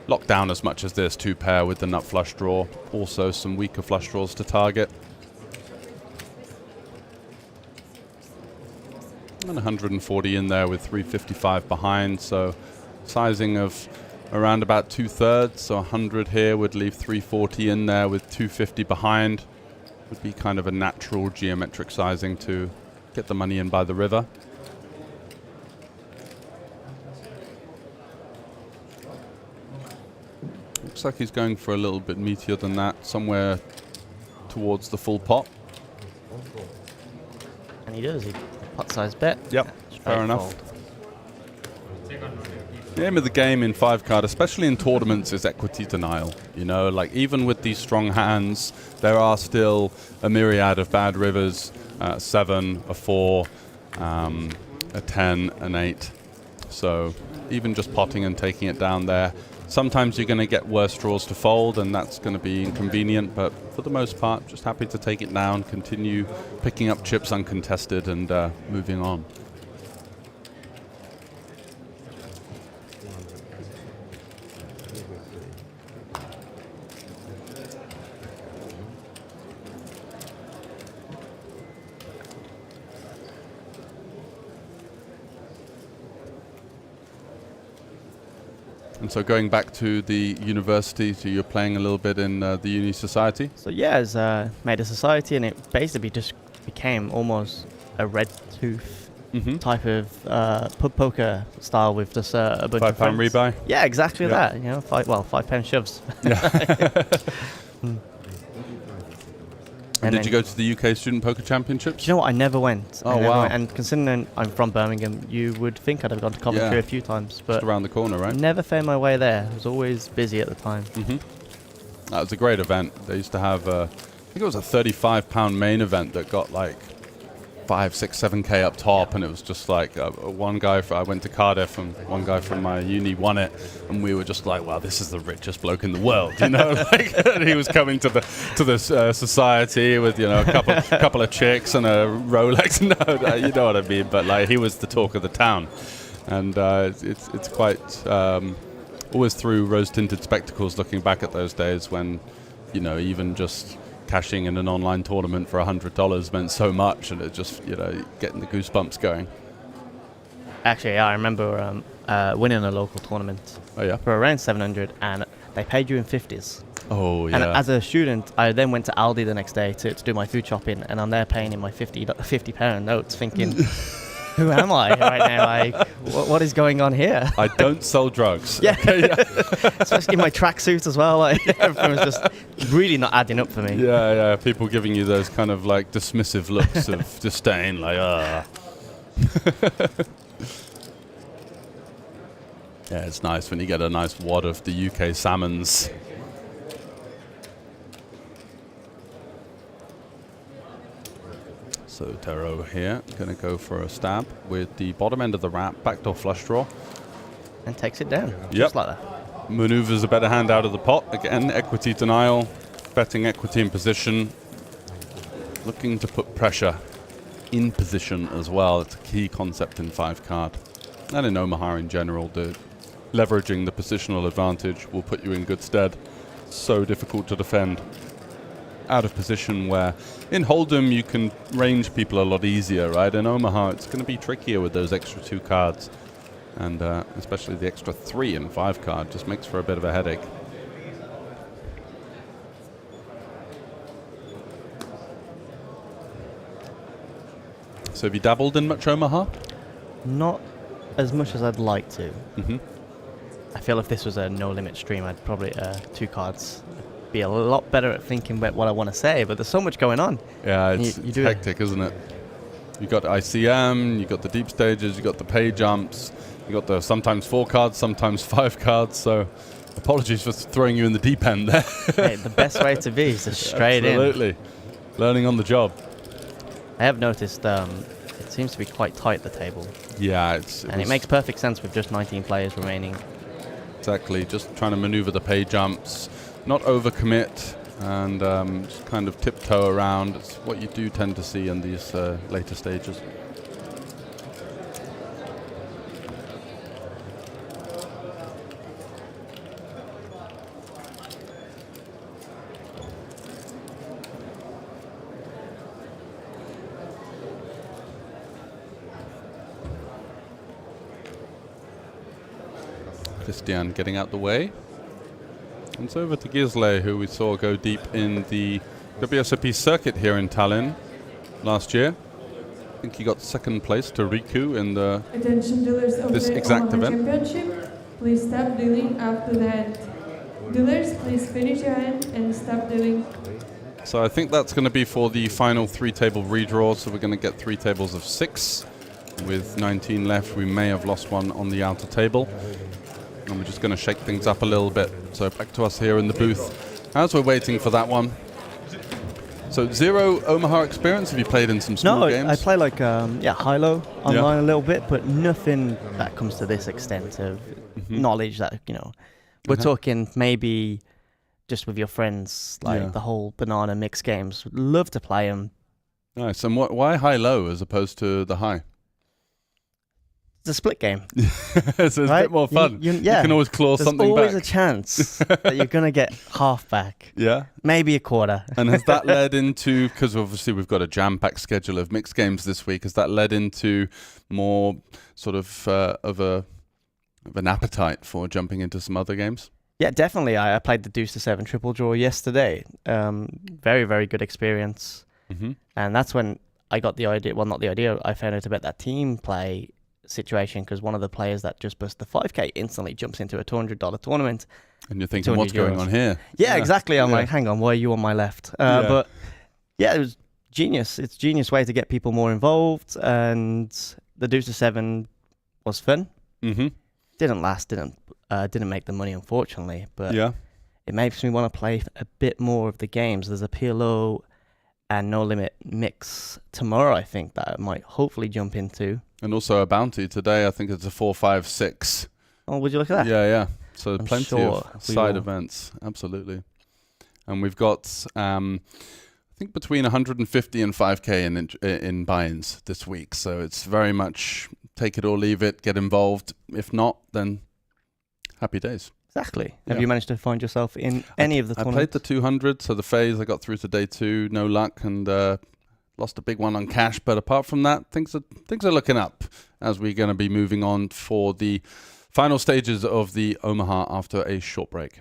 locked down as much as this 2-pair with the nut flush draw. Also some weaker flush draws to target. And 140 in there with 355 behind, so sizing of around about 2/3, so 100 here would leave 340 in there with 250 behind. Would be kind of a natural geometric sizing to get the money in by the river. Looks like he's going for a little bit meatier than that, somewhere towards the full pot. And he does. He pot size bet. Yep, fair enough. Fold. The aim of the game in 5-card, especially in tournaments, is equity denial. You know, like even with these strong hands, there are still a myriad of bad rivers, 7, a 4, a 10, an 8. So even just potting and taking it down there, sometimes you're going to get worse draws to fold, and that's going to be inconvenient, but for the most part, just happy to take it down, continue picking up chips uncontested, and moving on. And so going back to the university, so you're playing a little bit in the uni society? So yeah, I made a society, and it basically just became almost a red tooth type of pub poker style with just a bunch of £5 friends. rebuy? Yeah, exactly Yeah. that. You know, £5 shoves. Yeah. And did you go to the UK Student Poker Championships? Do you know what? I never went. Oh, I never wow. went. And considering I'm from Birmingham, you would think I'd have gone to Coventry Yeah. a few times, but Just around the corner, right? never found my way there. I was always busy at the time. That was a great event. They used to have, I think it was a £35 main event that got like 5, 6, 7K up top, and it was just like one guy. I went to Cardiff, and one guy from my uni won it, and we were just like, "Wow, this is the richest bloke in the world," you know. Like, and he was coming to the society with a couple of chicks and a Rolex. No, you know what I mean. But like, he was the talk of the town, and it's quite always through rose-tinted spectacles looking back at those days when, even just cashing in an online tournament for $100 meant so much, and it just, getting the goosebumps going. Actually, I remember winning a local tournament Oh, yeah? for around 700, and they paid you in 50s. Oh, yeah. And as a student, I then went to Aldi the next day to do my food shopping, and I'm there paying in my £50 notes, thinking, who am I right now? Like, what is going on here? I don't sell drugs. Yeah, especially in my tracksuit as well. Like, everything was just really not adding up for me. Yeah. People giving you those kind of like dismissive looks of disdain, like, ah. Yeah, it's nice when you get a nice wad of the UK salmons. So Taro here, going to go for a stab with the bottom end of the wrap, backdoor flush draw. And takes it down, Yep. just like that. Maneuvers a better hand out of the pot. Again, equity denial, betting equity in position. Looking to put pressure in position as well. It's a key concept in 5-card. And in Omaha in general, leveraging the positional advantage will put you in good stead. So difficult to defend out of position, where in Hold'em you can range people a lot easier, right? In Omaha it's going to be trickier with those extra 2 cards, and especially the extra 3 in 5-card just makes for a bit of a headache. So have you dabbled in much Omaha? Not as much as I'd like to. Mm-hmm. I feel if this was a no-limit stream, I'd probably 2 cards. Be a lot better at thinking about what I want to say, but there's so much going on. Yeah, it's You do hectic, isn't it? You got ICM, you got the deep stages, you got the pay jumps, you got the sometimes 4 cards, sometimes 5 cards. So apologies for throwing you in the deep end there. Hey, the best way to be is to straight Absolutely. Learning on the job. I have noticed it seems to be quite tight, the table. Yeah, it makes perfect sense with just 19 players remaining. Exactly, just trying to maneuver the pay jumps, not overcommit, and just kind of tiptoe around. It's what you do tend to see in these later stages. Christian getting out the way. And it's over to Gisle, who we saw go deep in the WSOP circuit here in Tallinn last year. I think he got second place to Riku in the Attention dealers of this the exact Omaha event. Championship, please stop dealing after the hand. Dealers, please finish your hand and stop dealing. So I think that's going to be for the final 3-table redraw. So we're going to get 3 tables of 6. With 19 left, we may have lost one on the outer table. And we're just going to shake things up a little bit. So back to us here in the booth as we're waiting for that one. So 0 Omaha experience. Have you played in some small games? I play like high-low online a little bit, but nothing that comes to this extent of knowledge that, we're talking maybe just with your friends, like the whole banana mix games. Would love to play them. Nice. And why high-low as opposed to the high? It's a split game. So it's a bit more fun. You can always claw something back. There's always a chance that you're going to get half back. Yeah. Maybe a quarter. And has that led into, because obviously we've got a jam-packed schedule of mixed games this week, has that led into more sort of an appetite for jumping into some other games? Yeah, definitely. I played the Deuce to 7 triple draw yesterday. Very, very good experience. And that's when I got the idea, well, not the idea, I found out about that team play situation, because one of the players that just bust the 5k instantly jumps into a $200 tournament. And you're thinking, what's going on here? Yeah, exactly. I'm like, hang on, why are you on my left? But yeah, it was genius. It's a genius way to get people more involved. And the Deuce to 7 was fun. Didn't last, didn't make the money, unfortunately. But it makes me want to play a bit more of the games. There's a PLO and No Limit mix tomorrow, I think, that I might hopefully jump into. And also a bounty today. I think it's a 4, 5, 6. Oh, would you look at that? Yeah. So I'm plenty sure of side events. Absolutely. And we've got, I think, between 150 and 5k in buy-ins this week. So it's very much take it or leave it, get involved. If not, then happy days. Exactly. Have you managed to find yourself in any of the tournaments? I played the 200, so the phase. I got through to day 2, no luck, and lost a big one on cash. But apart from that, things are looking up as we're going to be moving on for the final stages of the Omaha after a short break.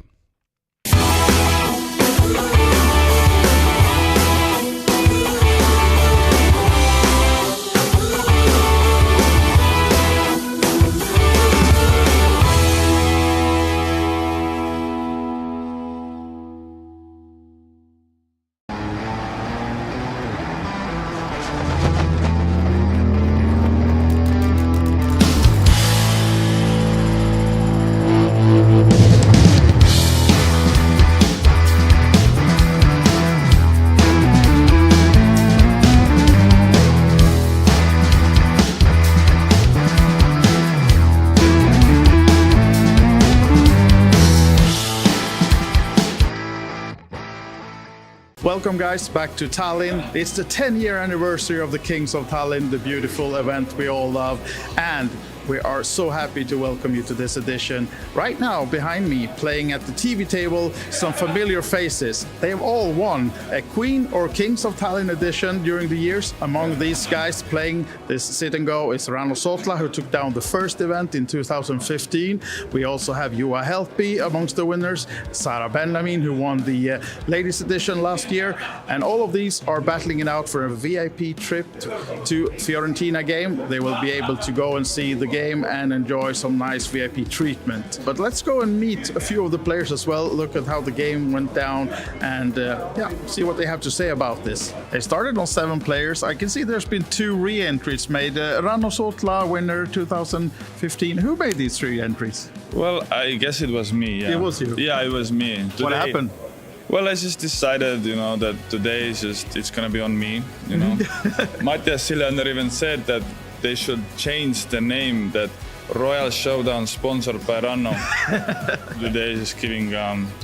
Welcome guys back to Tallinn. It's the 10-year anniversary of the Kings of Tallinn, the beautiful event we all love, and we are so happy to welcome you to this edition. Right now, behind me, playing at the TV table, some familiar faces. They have all won a Queen or Kings of Tallinn edition during the years. Among these guys playing this sit and go is Rano Sotla, who took down the first event in 2015. We also have Juha Helppi amongst the winners, Sarah Benjamin, who won the ladies edition last year. And all of these are battling it out for a VIP trip to Fiorentina game. They will be able to go and see the game and enjoy some nice VIP treatment. But let's go and meet a few of the players as well, look at how the game went down, and see what they have to say about this. They started on 7 players. I can see there's been 2 re-entries made. Rano Sotla, winner 2015. Who made these 3 entries? Well, I guess it was me. Yeah. It was you? Yeah, it was me. Today, what happened? Well, I just decided, that today it's gonna be on me, Matias Siljander even said that they should change the name, that Royal Showdown sponsored by Ranno. Today is giving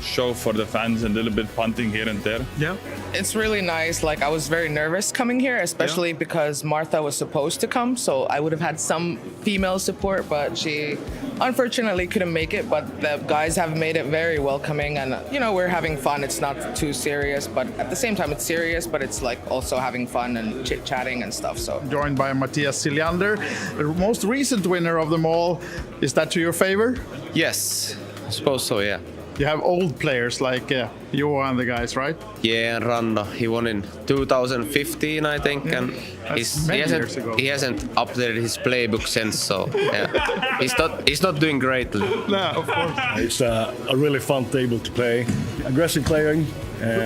show for the fans and a little bit punting here and there. Yeah. It's really nice. Like, I was very nervous coming here, especially because Martha was supposed to come, so I would have had some female support, but she unfortunately couldn't make it. But the guys have made it very welcoming, and we're having fun. It's not too serious, but at the same time it's serious, but it's like also having fun and chit-chatting and stuff. So joined by Matias Siljander, the most recent winner of them all, all. Is that to your favor? Yes, I suppose so, yeah. You have old players like you and the guys, right? Yeah, and Ranno, he won in 2015, I think, and he hasn't updated his playbook since, so yeah. he's not doing great. No, of course. It's a really fun table to play. Aggressive playing.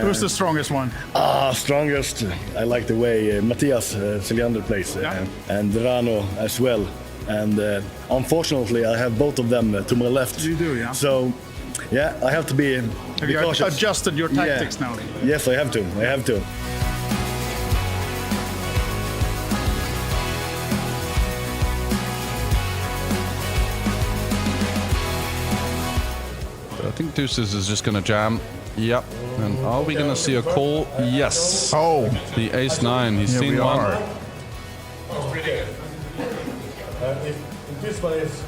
Who's the strongest one? Strongest. I like the way Matthias Seliander plays, and Rano as well. And unfortunately, I have both of them to my left. You do, yeah. So, yeah, I have to be cautious. Adjusted your tactics now? Yes, I have to. I think Deuces is just going to jam. Yep. And are we going to see a call? Yes. Oh. The ace-9. He's seen one. This one is...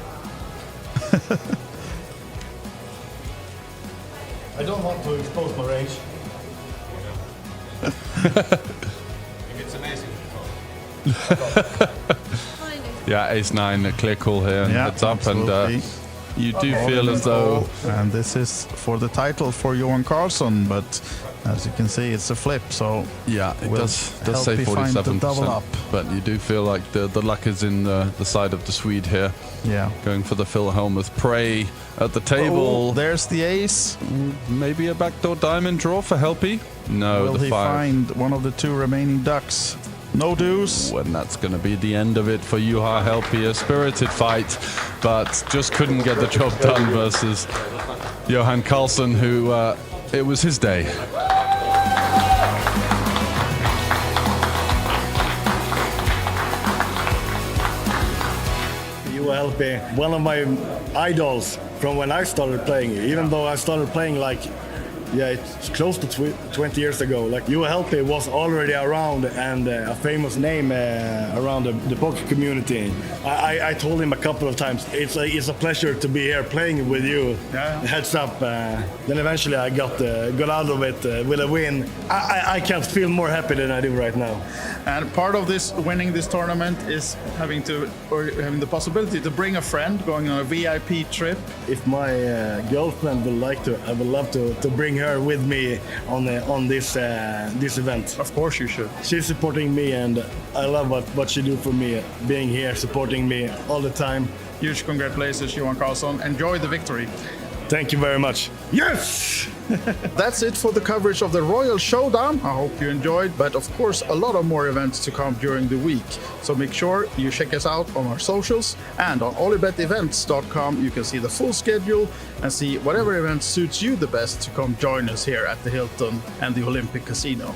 I don't want to expose my range. If it's amazing. Yeah, ace-9, a clear call here. Yeah, Heads up, absolutely. and you do feel as though... And this is for the title for Johan Karlsson, but as you can see, it's a flip, so... Yeah, it does say help you find the double 47%, up. but you do feel like the luck is in the side of the Swede here. Yeah. Going for the Phil Helmuth prey at the table. Oh, there's the ace. Maybe a backdoor diamond draw for Helpy? No, Will the he 5. find one of the 2 remaining ducks? No deuce. And that's going to be the end of it for Juha Helpy. A spirited fight, but just couldn't get the job done versus Johan Karlsson, who it was his day. You help me. One of my idols from when I started playing, even though I started playing like, it's close to 20 years ago. Like you help me was already around and a famous name around the poker community. I told him a couple of times, it's a pleasure to be here playing with you. Yeah. Heads up. Then eventually I got out of it with a win. I can't feel more happy than I do right now. And part of this winning this tournament is having the possibility to bring a friend, going on a VIP trip. If my girlfriend would like to, I would love to bring her with me on this event. Of course you should. She's supporting me, and I love what she do for me, being here, supporting me all the time. Huge congratulations, Johan Karlsson. Enjoy the victory. Thank you very much. Yes! That's it for the coverage of the Royal Showdown. I hope you enjoyed, but of course a lot of more events to come during the week. So make sure you check us out on our socials, and on OlyBetEvents.com you can see the full schedule and see whatever event suits you the best to come join us here at the Hilton and the Olympic Casino.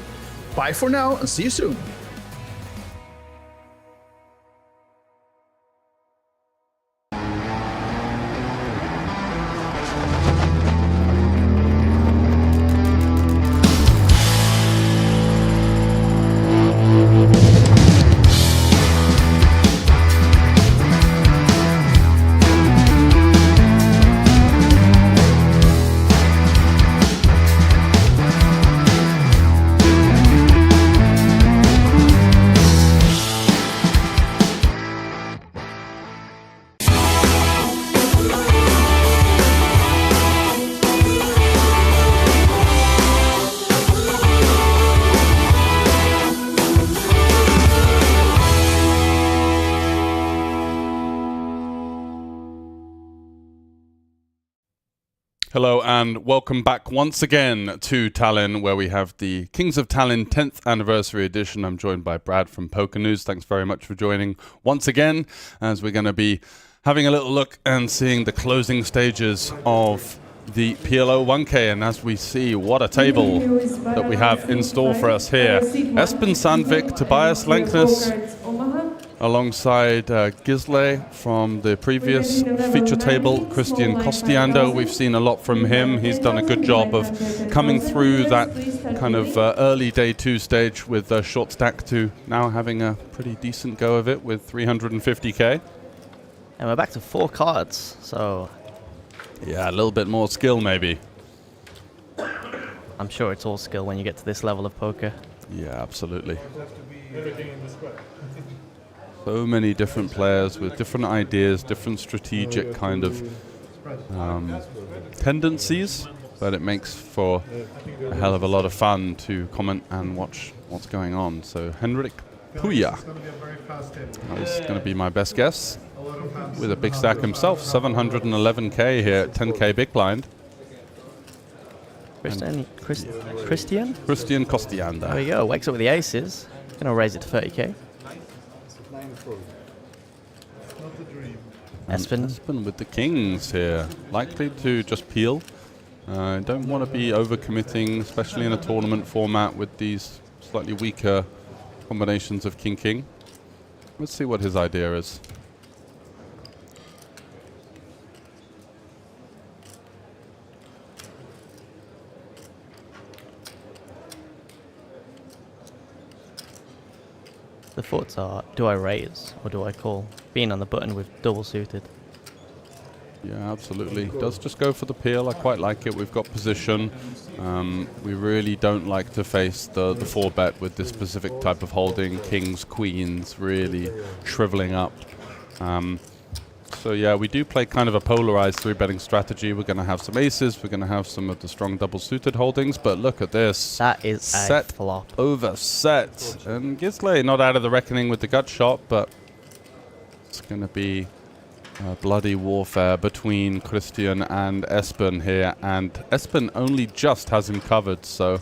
Bye for now and see you soon. Hello and welcome back once again to Tallinn, where we have the Kings of Tallinn 10th Anniversary Edition. I'm joined by Brad from Poker News. Thanks very much for joining once again, as we're going to be having a little look and seeing the closing stages of the PLO 1K. And as we see, what a table that we have in store for us here. Espen Sandvik, Tobias Lenknes, alongside Gisle from the previous feature table, Christian Costiando. We've seen a lot from him. He's done a good job of coming through that kind of early day 2 stage with a short stack to now having a pretty decent go of it with 350k. And we're back to 4 cards, so... Yeah, a little bit more skill maybe. I'm sure it's all skill when you get to this level of poker. Yeah, absolutely. So many different players with different ideas, different strategic kind of tendencies, but it makes for a hell of a lot of fun to comment and watch what's going on. So Henrik Puya is going to be my best guess, with a big stack himself, 711k here at 10k big blind. Christian Costiander. There we go. Wakes up with the aces. Going to raise it to 30k. Espen with the kings here, likely to just peel. Don't want to be overcommitting, especially in a tournament format with these slightly weaker combinations of king-king. Let's see what his idea is. The thoughts are, do I raise or do I call? Being on the button with double suited. Yeah, absolutely. Does just go for the peel. I quite like it. We've got position. We really don't like to face the 4-bet with this specific type of holding. Kings, queens, really shriveling up. So yeah, we do play kind of a polarized 3-betting strategy. We're going to have some aces. We're going to have some of the strong double-suited holdings. But look at this. That is set a flop. Over set. And Gisle not out of the reckoning with the gut shot, but it's going to be bloody warfare between Christian and Espen here. And Espen only just has him covered, so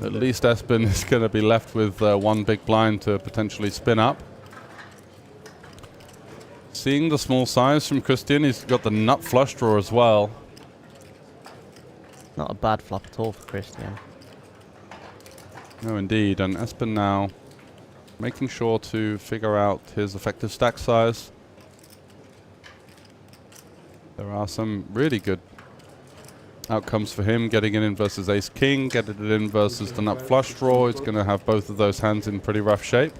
at least Espen is going to be left with one big blind to potentially spin up. Seeing the small size from Christian, he's got the nut flush draw as well. Not a bad flop at all for Christian. No, indeed. And Espen now making sure to figure out his effective stack size. There are some really good outcomes for him, getting it in versus ace-king, getting it in versus the nut flush draw. He's going to have both of those hands in pretty rough shape.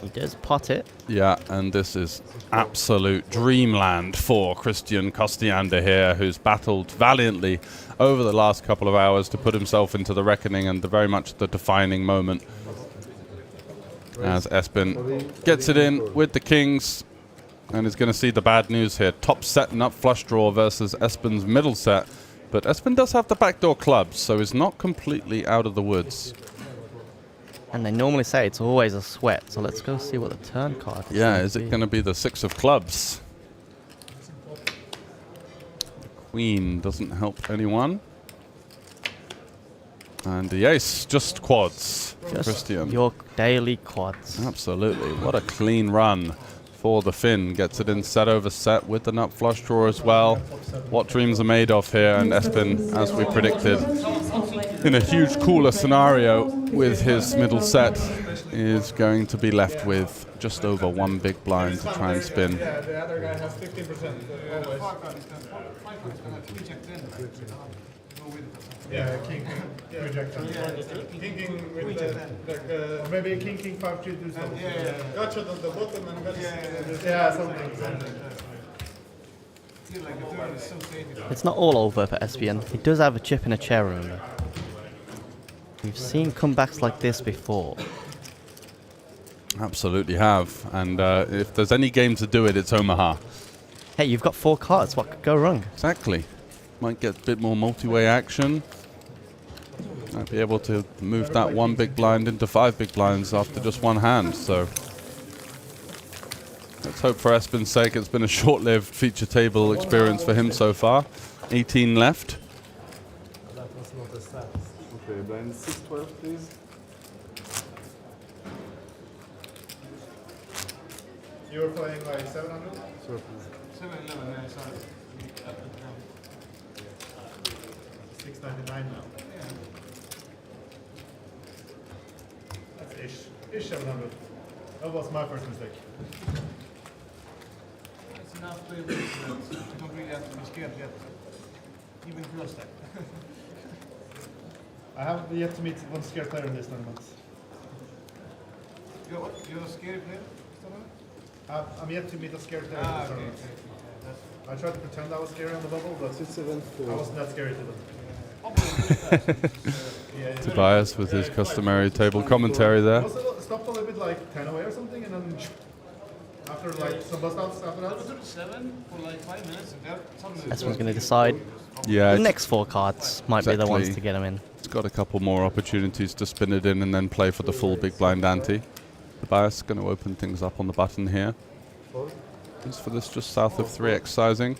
He does pot it. Yeah, and this is absolute dreamland for Christian Costiander here, who's battled valiantly over the last couple of hours to put himself into the reckoning and very much the defining moment. As Espen gets it in with the kings and is going to see the bad news here. Top set nut flush draw versus Espen's middle set. But Espen does have the backdoor clubs, so he's not completely out of the woods. And they normally say it's always a sweat, so let's go see what the turn card is. Yeah, is it going to be the 6 of clubs? The queen doesn't help anyone. And the ace, just quads. Just Christian. your daily quads. Absolutely. What a clean run for the Finn. Gets it in set over set with the nut flush draw as well. What dreams are made of here. And Espen, as we predicted, in a huge cooler scenario with his middle set, is going to be left with just over one big blind to try and spin. Yeah, the other guy has 15% always. Yeah, king, reject. King with maybe king 5 3 do something. Yeah. Got shot on the bottom and got something. It's not all over for SVN. He does have a chip in a chair, remember. We've seen comebacks like this before. Absolutely have. And if there's any game to do it, it's Omaha. Hey, you've got 4 cards. What could go wrong? Exactly. Might get a bit more multi-way action. Might be able to move that one big blind into 5 big blinds after just one hand. So let's hope for Espen's sake it's been a short-lived feature table experience for him so far. 18 left. That was not a stat. Okay, blind 6-12, please. You were playing like 700? Sure, please. 711, yeah, sorry. 699 now. Yeah. That's ish 700. That was my first mistake. It's enough to lose. You don't really have to be scared yet. Even close that. I haven't yet to meet one scared player in this tournament. You're what? You're a scared player? I'm yet to meet a scared player in this tournament. I tried to pretend I was scary on the bubble, but I wasn't that scary to them. Tobias with his customary table commentary there. Stopped a little bit like 10 away or something, and then after like some bust outs after that. 7 for like 5 minutes. That's what's going to decide. Yeah, the next 4 cards might be the ones to get him in. It's got a couple more opportunities to spin it in and then play for the full big blind ante. The bias going to open things up on the button here. As for this, just south of 3x sizing.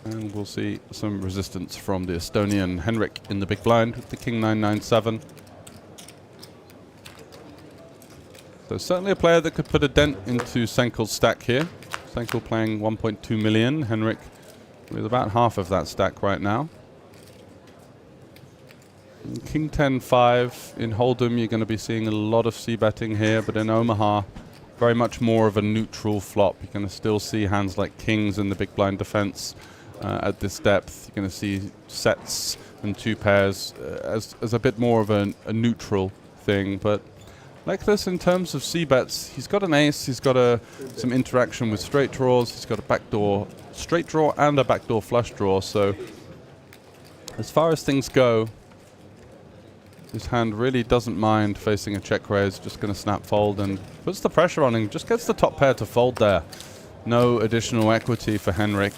And we'll see some resistance from the Estonian Henrik in the big blind with the King 997. So certainly a player that could put a dent into Senkel's stack here. Senkel playing 1.2 million, Henrik with about half of that stack right now. In King 10-5 in Hold'em, you're going to be seeing a lot of c-betting here, but in Omaha, very much more of a neutral flop. You're going to still see hands like kings in the big blind defense at this depth. You're going to see sets and 2 pairs as a bit more of a neutral thing, but like this, in terms of c-bets, he's got an ace, he's got some interaction with straight draws, he's got a backdoor straight draw and a backdoor flush draw, so as far as things go, this hand really doesn't mind facing a check raise, just going to snap fold and puts the pressure on him, just gets the top pair to fold there. No additional equity for Henrik.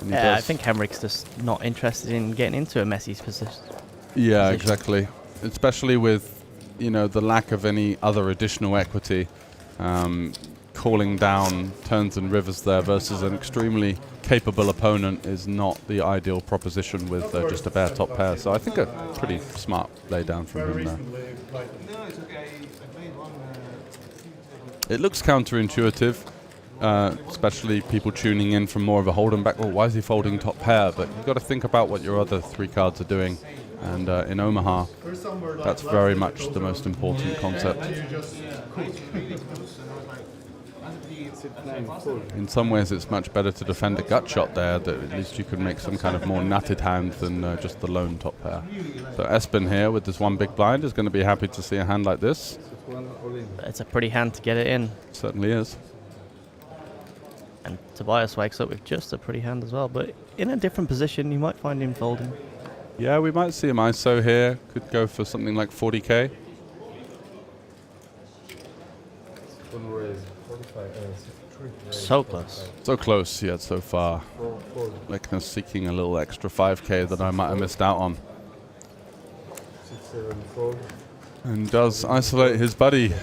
Yeah, I think Henrik's just not interested in getting into a messy position. Yeah, exactly. Especially with the lack of any other additional equity, calling down turns and rivers there versus an extremely capable opponent is not the ideal proposition with just a bare top pair. So I think a pretty smart lay down from him there. It looks counterintuitive, especially people tuning in from more of a Hold'em back. Well, why is he folding top pair? But you've got to think about what your other 3 cards are doing. And in Omaha, that's very much the most important concept. In some ways, it's much better to defend a gut shot there, that at least you could make some kind of more nutted hand than just the lone top pair. So Espen here with this 1 big blind is going to be happy to see a hand like this. It's a pretty hand to get it in. Certainly is. And Tobias wakes up with just a pretty hand as well, but in a different position, you might find him folding. Yeah, we might see him ISO here. Could go for something like 40k. So close. So close yet so far. Lekner seeking a little extra 5k that I might have missed out on. And does isolate his buddy.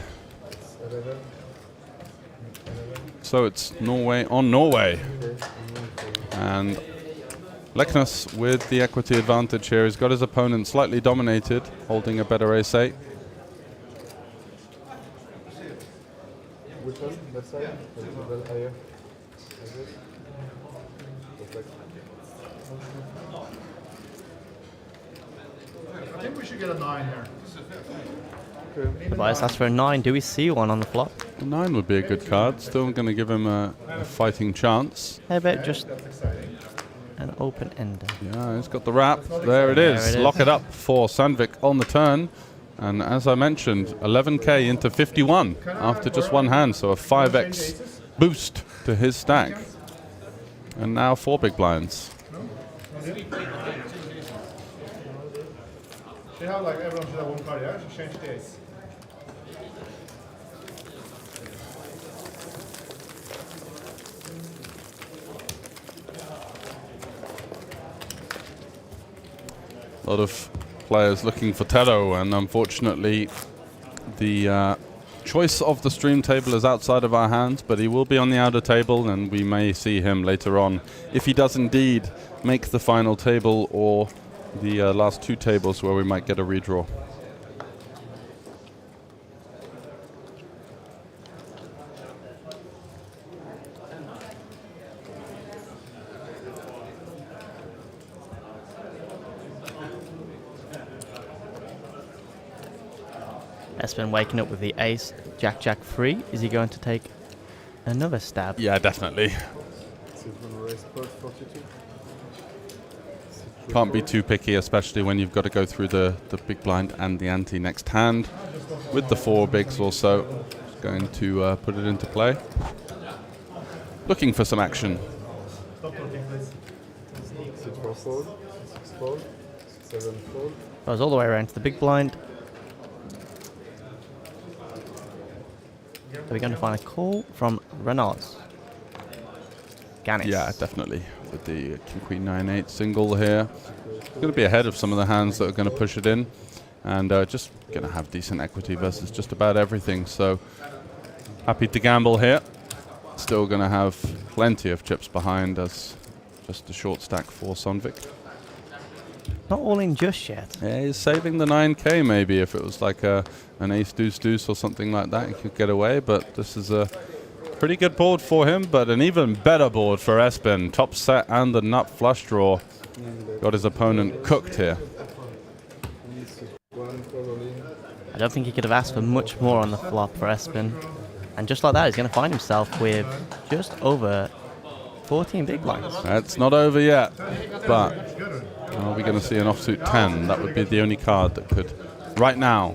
So it's Norway on Norway. And Lekness with the equity advantage here. He's got his opponent slightly dominated, holding a better ace-8. I think we should get a 9 here. Tobias asks for a 9. Do we see one on the flop? A 9 would be a good card. Still going to give him a fighting chance. How about just an open ender? Yeah, he's got the wrap. There it is. Lock it up for Sandvik on the turn. And as I mentioned, 11k into 51 after just 1 hand. So a 5x boost to his stack. And now 4 big blinds. See how like everyone should have 1 card, yeah? Should change the ace. A lot of players looking for Tero, and unfortunately the choice of the stream table is outside of our hands, but he will be on the outer table and we may see him later on if he does indeed make the final table or the last 2 tables where we might get a redraw. Espen waking up with the ace, Jack Jack free. Is he going to take another stab? Yeah, definitely. Can't be too picky, especially when you've got to go through the big blind and the ante next hand. With the 4 bigs also, just going to put it into play. Looking for some action. Goes all the way around to the big blind. Are we going to find a call from Renaults? Ganis. Yeah, definitely. With the King Queen 9-8 single here. Going to be ahead of some of the hands that are going to push it in. And just going to have decent equity versus just about everything. So happy to gamble here. Still going to have plenty of chips behind as just a short stack for Sandvik. Not all in just yet. Yeah, he's saving the 9k maybe. If it was like an ace deuce deuce or something like that, he could get away. But this is a pretty good board for him, but an even better board for Espen. Top set and the nut flush draw. Got his opponent cooked here. I don't think he could have asked for much more on the flop for Espen. And just like that, he's going to find himself with just over 14 big blinds. That's not over yet, but are we going to see an offsuit 10? That would be the only card that could, right now,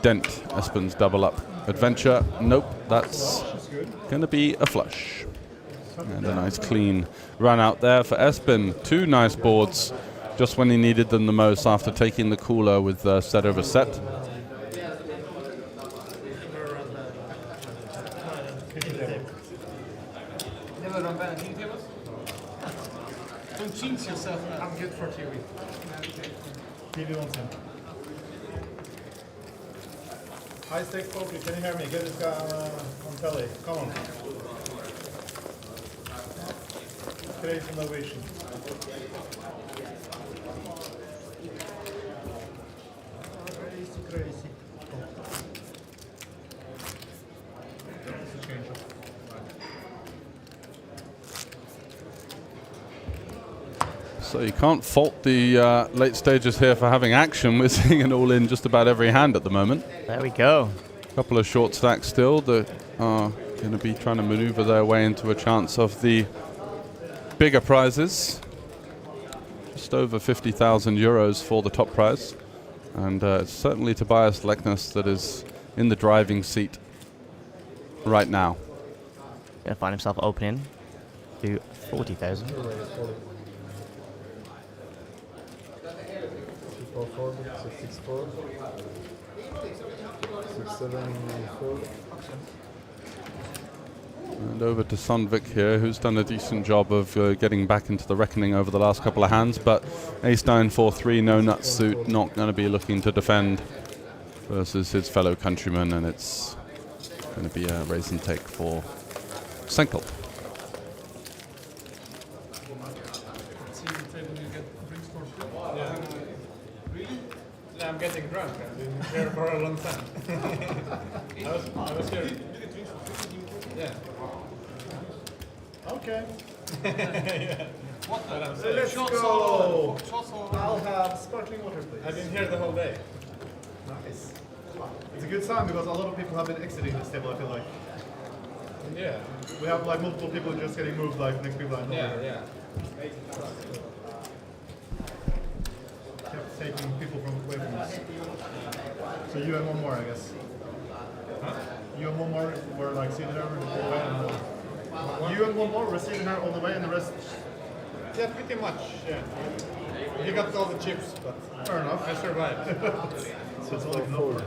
dent Espen's double up adventure. Nope, that's going to be a flush. And a nice clean run out there for Espen. Two nice boards just when he needed them the most after taking the cooler with set over set. Don't jinx yourself. I'm good for TV. TV wants him. High stakes poker. Can you hear me? Get this guy on telly. Come on. Create innovation. Crazy. So you can't fault the late stages here for having action. We're seeing an all-in just about every hand at the moment. There we go. A couple of short stacks still that are going to be trying to maneuver their way into a chance of the bigger prizes. Just over 50,000 euros for the top prize. And it's certainly Tobias Leknes that is in the driving seat right now. Going to find himself opening to 40,000. 4, 6, 4, 6, 7, 4. And over to Sandvik here, who's done a decent job of getting back into the reckoning over the last couple of hands, but ace-9, 4-3, no nut suit, not going to be looking to defend versus his fellow countryman, and it's going to be a raise and take for Senkel. I'm getting drunk. I've been here for a long time. I was here. Yeah. Okay. Yeah. Let's go. I'll have sparkling water, please. I've been here the whole day. Nice. It's a good sign because a lot of people have been exiting this table, I feel like. Yeah. We have like multiple people just getting moved like next people I know. Yeah. Kept taking people from away from us. So you and one more, I guess. Huh? You and one more were like sitting there all the way, and you and one more were sitting here all the way, and the rest. Yeah, pretty much. Yeah. You got all the chips, but fair enough. I survived. So it's only forward.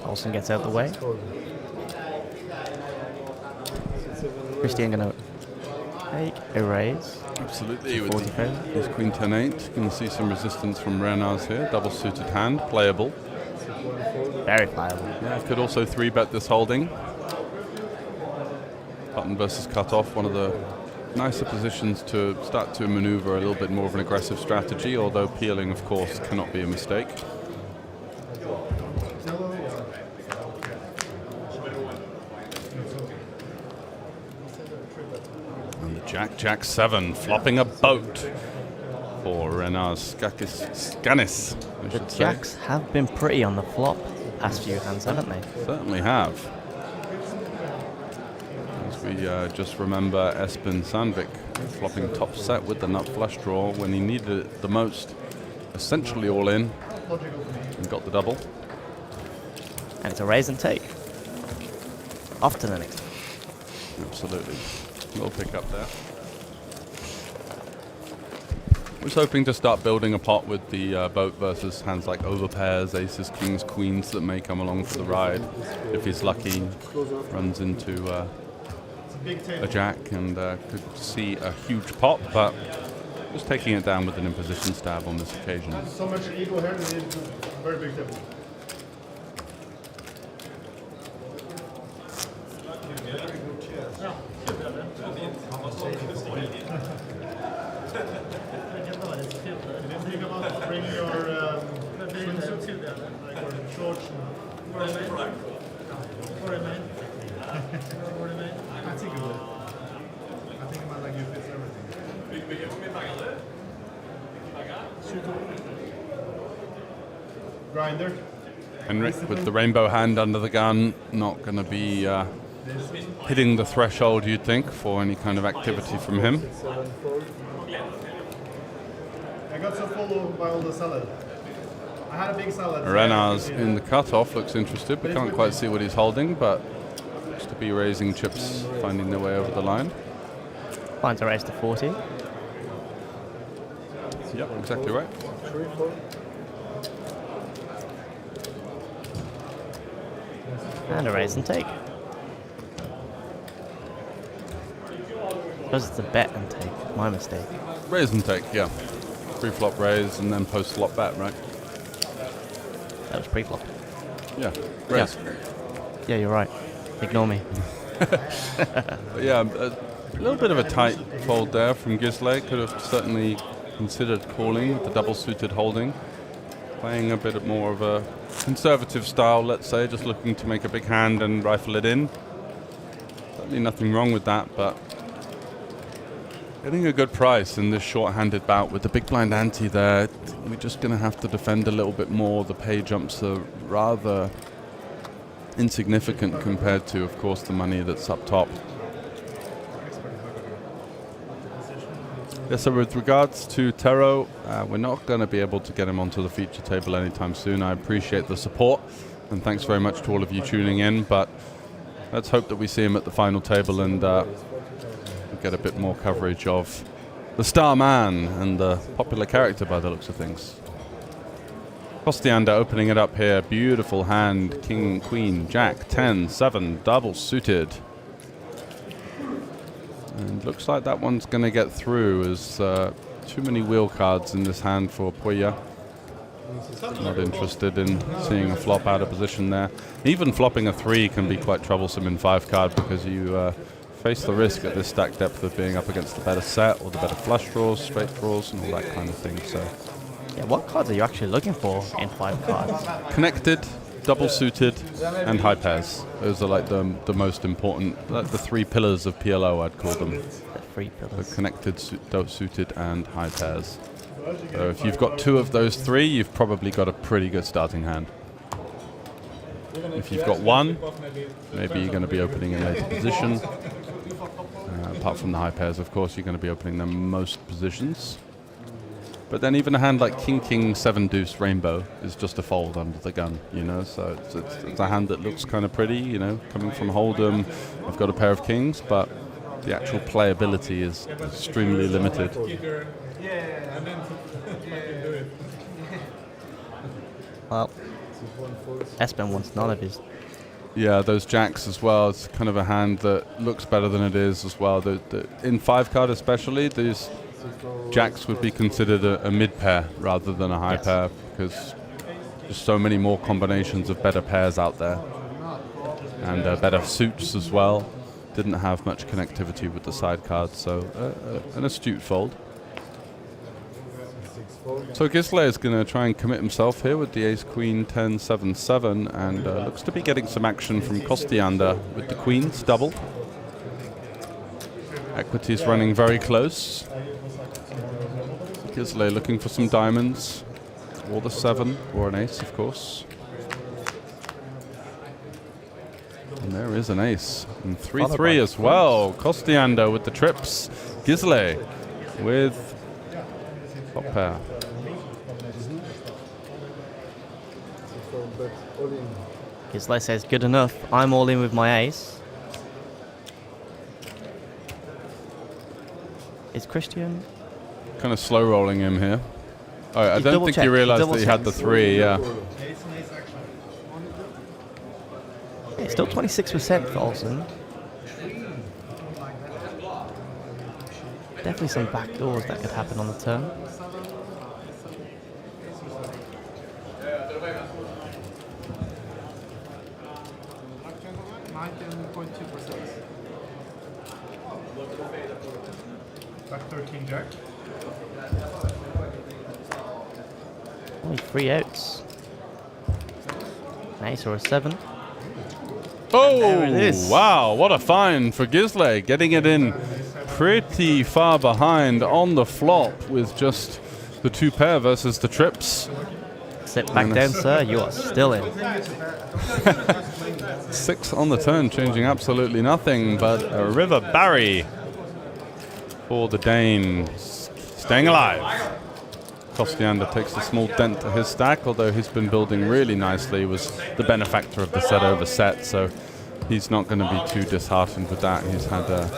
Olsen gets out of the way. Christian gonna take a raise. Absolutely, with his Queen 10-8. Going to see some resistance from Renars here. Double suited hand, playable. Very playable. Yeah, could also 3-bet this holding. Button versus cutoff, one of the nicer positions to start to maneuver a little bit more of an aggressive strategy, although peeling, of course, cannot be a mistake. And the Jack 7 flopping a boat for Renars Skanis. The jacks have been pretty on the flop the past few hands, haven't they? Certainly have. As we just remember Espen Sandvik flopping top set with the nut flush draw when he needed it the most. Essentially all in and got the double. And it's a raise and take. Off to the next. Absolutely. Little pick up there. was hoping to start building a pot with the boat versus hands like overpairs, aces, kings, queens that may come along for the ride. If he's lucky, runs into a jack and could see a huge pot, but just taking it down with an imposition stab on this occasion. So much ego here that it's a very big table. Bring your swimsuit, like or shorts. I think it will. I think it might like you fits everything. Grinder. Henrik with the rainbow hand under the gun, not going to be hitting the threshold, you'd think, for any kind of activity from him. I got so full by all the salad. I had a big salad. Renars in the cutoff looks interested. We can't quite see what he's holding, but looks to be raising chips, finding their way over the line. Finds a raise to 40. Yep, exactly right. And a raise and take. Suppose it's a bet and take. My mistake. Raise and take, yeah. Pre-flop raise and then post-flop bet, right? That was pre-flop. Yeah, raise. Yeah, you're right. Ignore me. Yeah, a little bit of a tight fold there from Gisle. Could have certainly considered calling with the double-suited holding. Playing a bit more of a conservative style, let's say, just looking to make a big hand and rifle it in. Certainly nothing wrong with that, but getting a good price in this short-handed bout with the big blind ante there, we're just going to have to defend a little bit more. The pay jumps are rather insignificant compared to, of course, the money that's up top. Yeah, so with regards to Tero, we're not going to be able to get him onto the feature table anytime soon. I appreciate the support, and thanks very much to all of you tuning in, but let's hope that we see him at the final table and get a bit more coverage of the star man and the popular character by the looks of things. Kostiander opening it up here. Beautiful hand. King, queen, jack, 10, 7, double suited. And looks like that one's going to get through as too many wheel cards in this hand for Puya. Not interested in seeing a flop out of position there. Even flopping a 3 can be quite troublesome in 5 card because you face the risk at this stack depth of being up against the better set or the better flush draws, straight draws, and all that kind of thing. So, yeah, what cards are you actually looking for in 5 cards? Connected, double suited, and high pairs. Those are like the most important, like the 3 pillars of PLO, I'd call them. The 3 pillars. The connected, suited, and high pairs. So if you've got 2 of those 3, you've probably got a pretty good starting hand. If you've got 1, maybe you're going to be opening in later position. Apart from the high pairs, of course, you're going to be opening them most positions. But then even a hand like King, King, 7 deuce rainbow is just a fold under the gun, you know. So it's a hand that looks kind of pretty, you know, coming from Hold'em. I've got a pair of kings, but the actual playability is extremely limited. Well, Espen wants none of his. Yeah, those jacks as well. It's kind of a hand that looks better than it is as well. In 5 card especially, these jacks would be considered a mid pair rather than a high pair because there's so many more combinations of better pairs out there and better suits as well. Didn't have much connectivity with the side cards, so an astute fold. So Gisle is going to try and commit himself here with the ace, queen, 10, 7, 7, and looks to be getting some action from Kostiander with the queens double. Equity's running very close. Gisle looking for some diamonds, or the 7, or an ace, of course. And there is an ace. And 3-3 as well. Kostiander with the trips. Gisle with top pair. Gisle says, good enough. I'm all in with my ace. Is Christian? Kind of slow rolling him here. Oh, I He's don't double think checked. he realized Double that he had the checked. 3, yeah. Yeah, still 26% for Olsen. Definitely some backdoors that could happen on the turn. Back 13 jack. Only 3 outs. An ace or a 7. Oh, There it is. wow, what a find for Gisley, getting it in pretty far behind on the flop with just the 2 pair versus the trips. Sit back down, sir. You are still in. 6 on the turn, changing absolutely nothing, but a River Barry for the Danes, staying alive. Kostiander takes a small dent to his stack, although he's been building really nicely. He was the benefactor of the set over set, so he's not going to be too disheartened with that. He's had a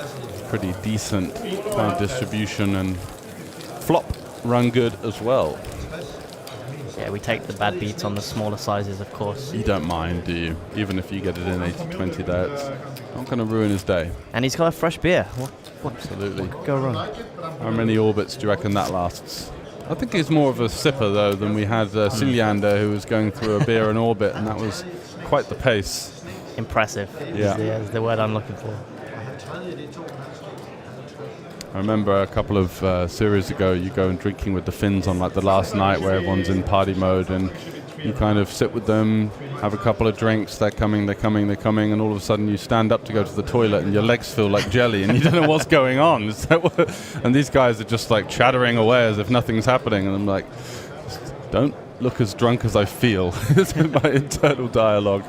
pretty decent card distribution and flop run good as well. Yeah, we take the bad beats on the smaller sizes, of course. You don't mind, do you? Even if you get it in 80-20 there, it's not going to ruin his day. And he's got a fresh beer. What Absolutely. could go wrong? How many orbits do you reckon that lasts? I think he's more of a sipper, though, than we had Siljander, who was going through a beer and orbit, and that was quite the pace. Impressive. Yeah. Is the word I'm looking for. I remember a couple of series ago, you go and drinking with the Finns on like the last night where everyone's in party mode, and you kind of sit with them, have a couple of drinks, they're coming, and all of a sudden you stand up to go to the toilet and your legs feel like jelly and you don't know what's going on. And these guys are just like chattering away as if nothing's happening, and I'm like, don't look as drunk as I feel. It's my internal dialogue.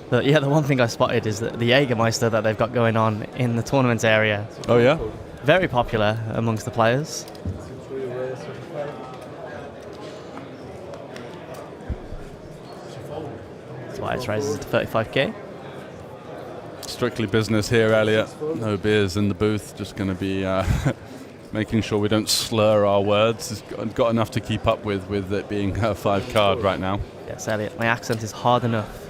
But yeah, the one thing I spotted is that the Jägermeister that they've got going on in the tournament area. Oh yeah? Very popular amongst the players. That's why it's raises to 35k. Strictly business here, Elliot. No beers in the booth. Just going to be making sure we don't slur our words. It's got enough to keep up with it being a 5 card right now. Yes, Elliot, my accent is hard enough.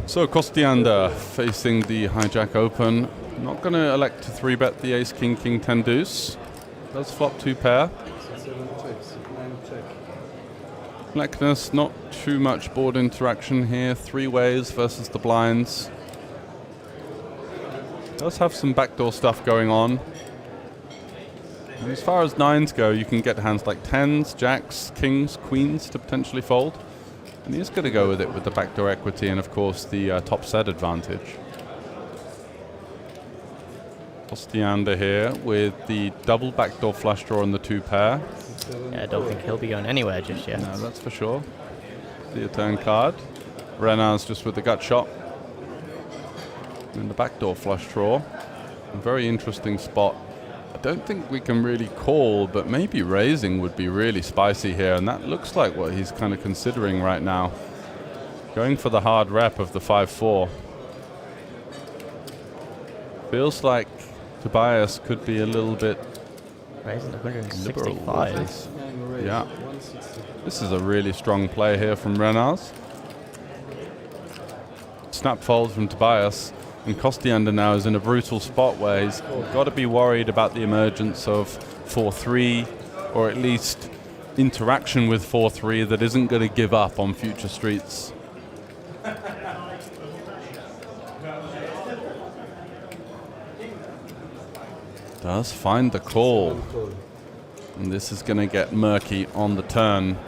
So Kostiander facing the hijack open. Not going to elect to 3-bet the ace, king, king, 10 deuce. Does flop 2 pair. Blackness, not too much board interaction here. 3 ways versus the blinds. Does have some backdoor stuff going on. And as far as 9s go, you can get hands like 10s, jacks, kings, queens to potentially fold. And he's going to go with it with the backdoor equity and, of course, the top set advantage. Kostiander here with the double backdoor flush draw on the 2 pair. Yeah, I don't think he'll be going anywhere just yet. No, that's for sure. The turn card. Renar's just with the gut shot. And the backdoor flush draw. A very interesting spot. I don't think we can really call, but maybe raising would be really spicy here, and that looks like what he's kind of considering right now. Going for the hard rep of the 5-4. Feels like Tobias could be a little bit Raising to liberal 165. with this. Yeah. This is a really strong play here from Renars. Snap fold from Tobias. And Kostiander now is in a brutal spot where he's got to be worried about the emergence of 4-3, or at least interaction with 4-3 that isn't going to give up on future streets. Does find the call. And this is going to get murky on the turn.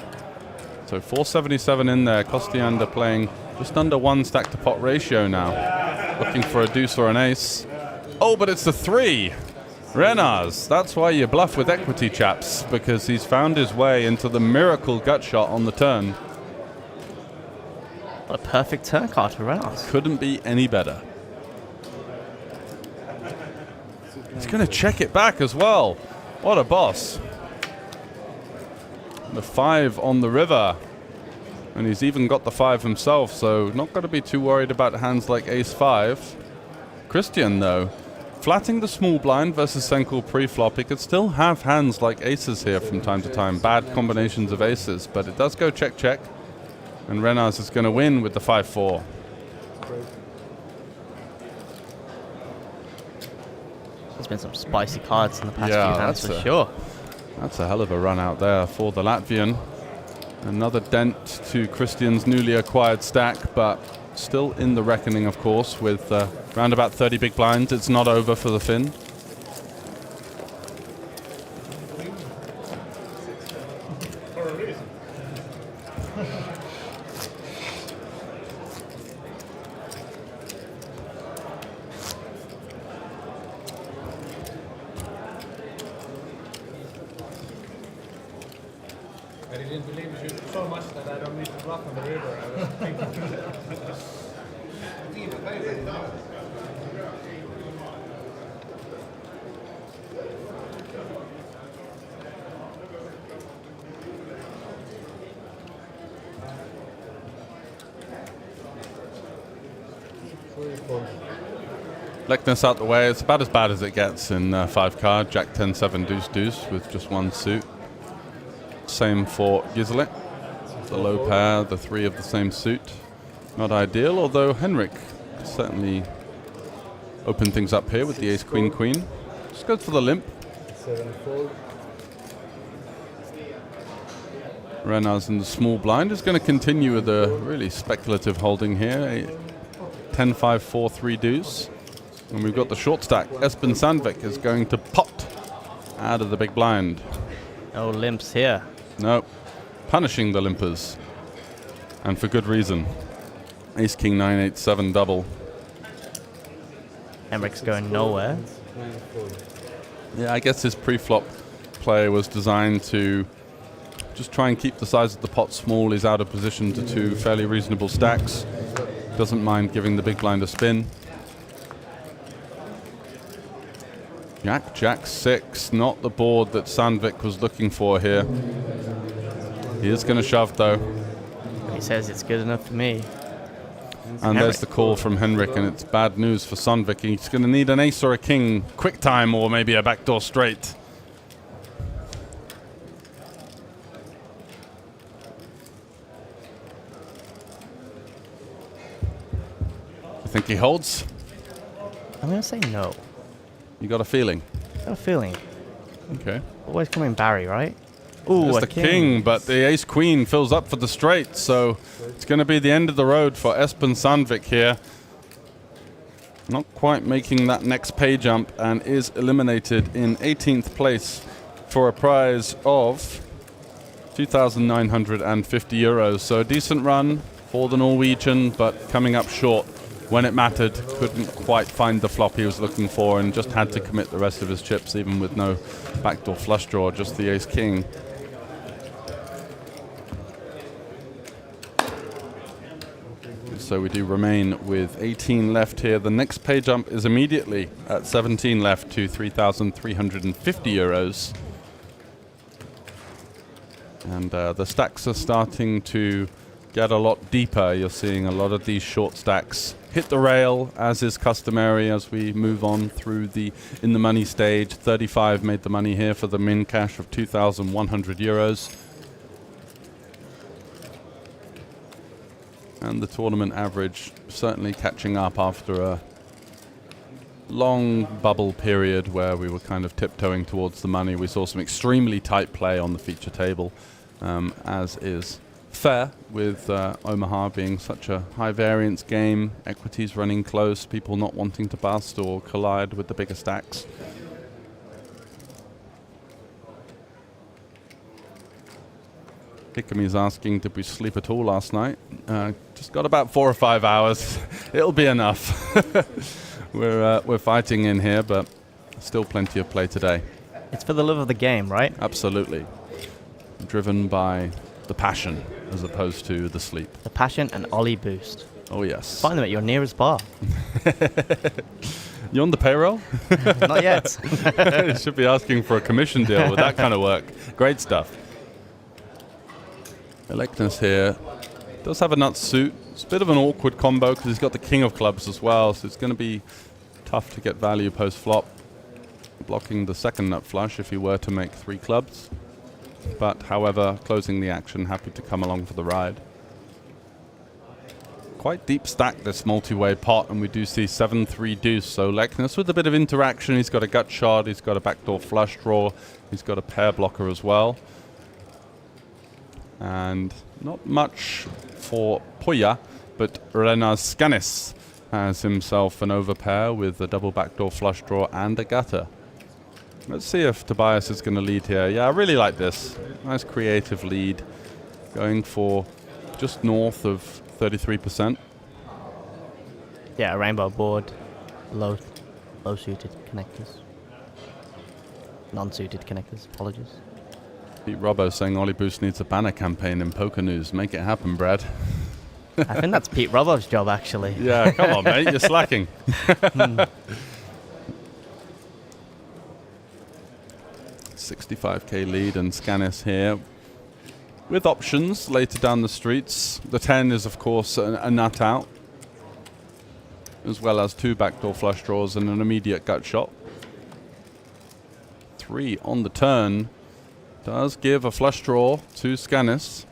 So 477 in there. Kostiander playing just under 1 stack to pot ratio now. Looking for a deuce or an ace. Oh, but it's the 3. Renars. That's why you bluff with equity, chaps, because he's found his way into the miracle gut shot on the turn. What a perfect turn card for Renars. Couldn't be any better. He's going to check it back as well. What a boss. The 5 on the river. And he's even got the 5 himself, so not going to be too worried about hands like ace-5. Christian, though, flatting the small blind versus Senko pre-flop. He could still have hands like aces here from time to time, bad combinations of aces, but it does go check-check. And Renars is going to win with the 5-4. There's been some spicy cards in the past few hands for that's sure. That's a hell of a run out there for the Latvian. Another dent to Christian's newly acquired stack, but still in the reckoning, of course, with round about 30 big blinds. It's not over for the Finn. I didn't believe you so much that I don't need to block on the river. I was thinking. Lekness out the way. It's about as bad as it gets in 5 card. Jack 10-7 deuce-deuce with just one suit. Same for Gisele. The low pair, the 3 of the same suit. Not ideal, although Henrik certainly opened things up here with the ace queen queen. Just goes for the limp. 7-4. Renars in the small blind is going to continue with a really speculative holding here. 10-5-4-3 deuce. And we've got the short stack. Espen Sandvik is going to pot out of the big blind. No limps here. No. Punishing the limpers. And for good reason. Ace King 9-8-7 double. Henrik's going nowhere. Yeah, I guess his pre-flop play was designed to just try and keep the size of the pot small. He's out of position to 2 fairly reasonable stacks. Doesn't mind giving the big blind a spin. Jack 6, not the board that Sandvik was looking for here. He is going to shove though. He says it's good enough for me. And there's the call from Henrik, and it's bad news for Sandvik. He's going to need an ace or a king, quick time, or maybe a backdoor straight. You think he holds? I'm going to say no. You got a feeling? Got a feeling. Okay. Always coming Barry, right? Ooh, It's a the king, but the ace-queen fills up for the straight, so it's going to be the end of the road for Espen Sandvik here. Not quite making that next pay jump, and is eliminated in 18th place for a prize of 2,950 euros. So a decent run for the Norwegian, but coming up short when it mattered. Couldn't quite find the flop he was looking for, and just had to commit the rest of his chips, even with no backdoor flush draw, just the ace-king. So we do remain with 18 left here. The next pay jump is immediately at 17 left to 3,350 euros. And the stacks are starting to get a lot deeper. You're seeing a lot of these short stacks hit the rail, as is customary as we move on through the in the money stage. 35 made the money here for the min cash of 2,100 euros. And the tournament average certainly catching up after a long bubble period where we were kind of tiptoeing towards the money. We saw some extremely tight play on the feature table, as is fair with Omaha being such a high variance game, equities running close, people not wanting to bust or collide with the bigger stacks. Hikami's asking, did we sleep at all last night? Just got about 4 or 5 hours. It'll be enough. We're fighting in here, but still plenty of play today. It's for the love of the game, right? Absolutely. Driven by the passion as opposed to the sleep. The passion and Ollie boost. Oh, yes. Find them at your nearest bar. You on the payroll? Not yet. You should be asking for a commission deal with that kind of work. Great stuff. Electus here Does have a nut suit. It's a bit of an awkward combo because he's got the king of clubs as well, so it's going to be tough to get value post-flop. Blocking the second nut flush if he were to make 3 clubs. But, however, closing the action, happy to come along for the ride. Quite deep stack, this multi-way pot, and we do see 7-3 deuce. So Leknes with a bit of interaction. He's got a gut shot, he's got a backdoor flush draw, he's got a pair blocker as well. And not much for Poya, but Renas Skanis has himself an overpair with a double backdoor flush draw and a gutter. Let's see if Tobias is going to lead here. Yeah, I really like this. Nice creative lead. Going for just north of 33%. Yeah, a rainbow board. Low suited connectors. Non-suited connectors, apologies. Pete Robbo saying OlyBoost needs a banner campaign in Poker News. Make it happen, Brad. I think that's Pete Robbo's job, actually. Yeah, come on, mate. You're slacking. 65k lead and Skanis here with options later down the streets. The 10 is, of course, a nut out, as well as 2 backdoor flush draws and an immediate gut shot. 3 on the turn does give a flush draw to Skanis,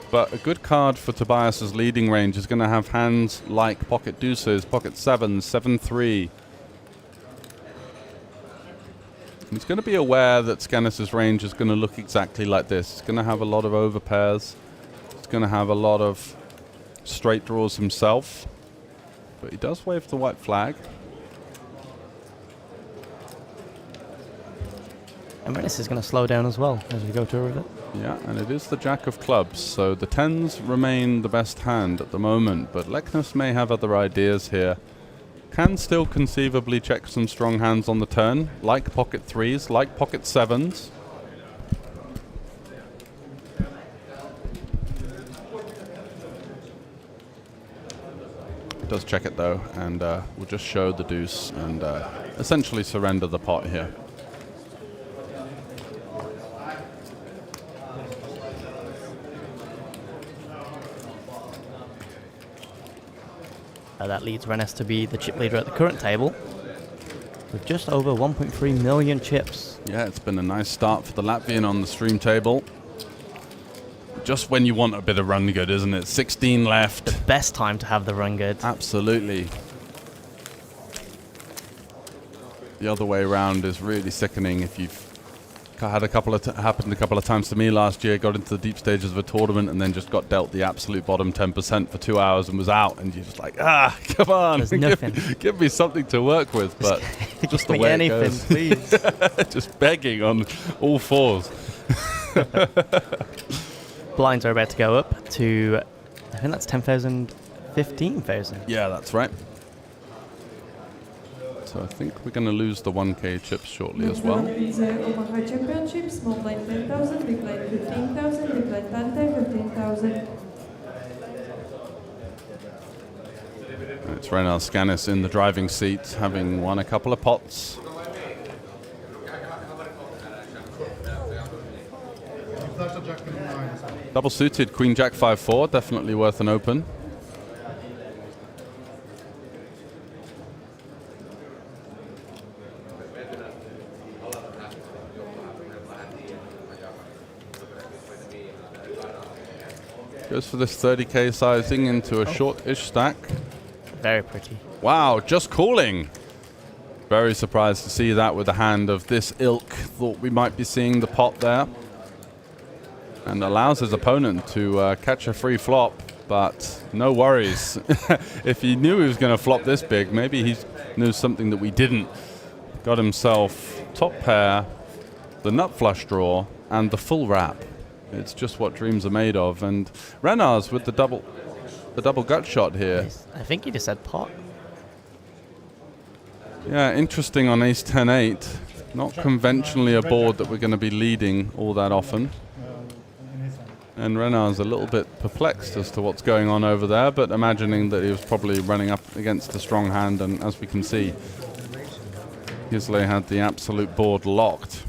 but a good card for Tobias's leading range is going to have hands like pocket deuces, pocket sevens, 7-3. He's going to be aware that Skanis' range is going to look exactly like this. It's going to have a lot of overpairs. It's going to have a lot of straight draws himself. But he does wave the white flag. And Renis is going to slow down as well as we go to a river. Yeah, and it is the jack of clubs. So the 10s remain the best hand at the moment. But Leknes may have other ideas here. Can still conceivably check some strong hands on the turn, like pocket 3s, like pocket 7s. Does check it though, and we'll just show the deuce and essentially surrender the pot here. That leads Renis to be the chip leader at the current table with just over 1.3 million chips. Yeah, it's been a nice start for the Latvian on the stream table. Just when you want a bit of run good, isn't it? 16 left. The best time to have the run good. Absolutely. The other way around is really sickening. If you've had a couple of happened a couple of times to me last year, got into the deep stages of a tournament and then just got dealt the absolute bottom 10% for 2 hours and was out, and you're just like, come on, There's nothing. give me something to work with, but just the way anything, it goes. please. Just begging on all fours. Blinds are about to go up to, I think that's 10,000, 15,000. Yeah, that's right. So I think we're going to lose the 1k chips shortly as well. Is Omaha Championship, small blind 10,000, big blind 15,000, big blind 15,000. It's Renas Skanis in the driving seat, having won a couple of pots. Double suited Queen Jack 5-4, definitely worth an open. Goes for this 30k sizing into a short-ish stack. Very pretty. Wow, just calling. Very surprised to see that with a hand of this ilk. Thought we might be seeing the pot there. And allows his opponent to catch a free flop, but no worries. If he knew he was going to flop this big, maybe he knew something that we didn't. Got himself top pair, the nut flush draw, and the full wrap. It's just what dreams are made of. And Renas with the double gut shot here. I think he just said pot. Yeah, interesting on ace 10-8. Not conventionally a board that we're going to be leading all that often. And Renard's a little bit perplexed as to what's going on over there, but imagining that he was probably running up against a strong hand, and as we can see, Gisley had the absolute board locked.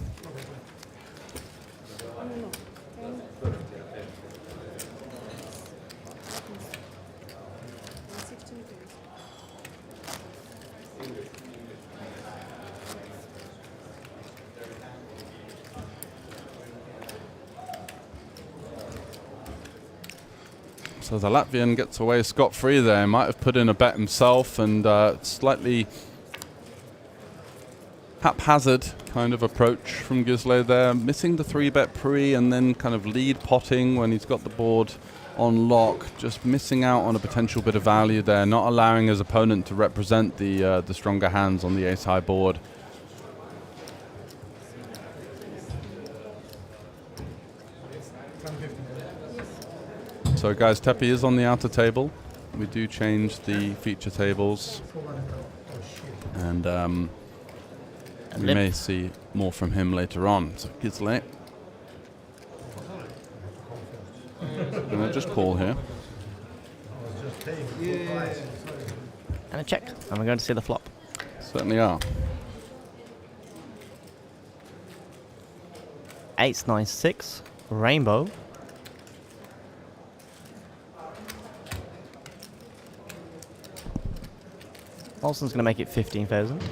So the Latvian gets away scot-free there. Might have put in a bet himself, and slightly haphazard kind of approach from Gisle there. Missing the 3-bet pre and then kind of lead potting when he's got the board on lock. Just missing out on a potential bit of value there. Not allowing his opponent to represent the stronger hands on the ace-high board. So guys, Tepi is on the outer table. We do change the feature tables, and we may see more from him later on. So Gisle, gonna just call here. And a check, and we're going to see the flop. Certainly are. Ace, 9, 6, rainbow. Olsen's going to make it 15,000.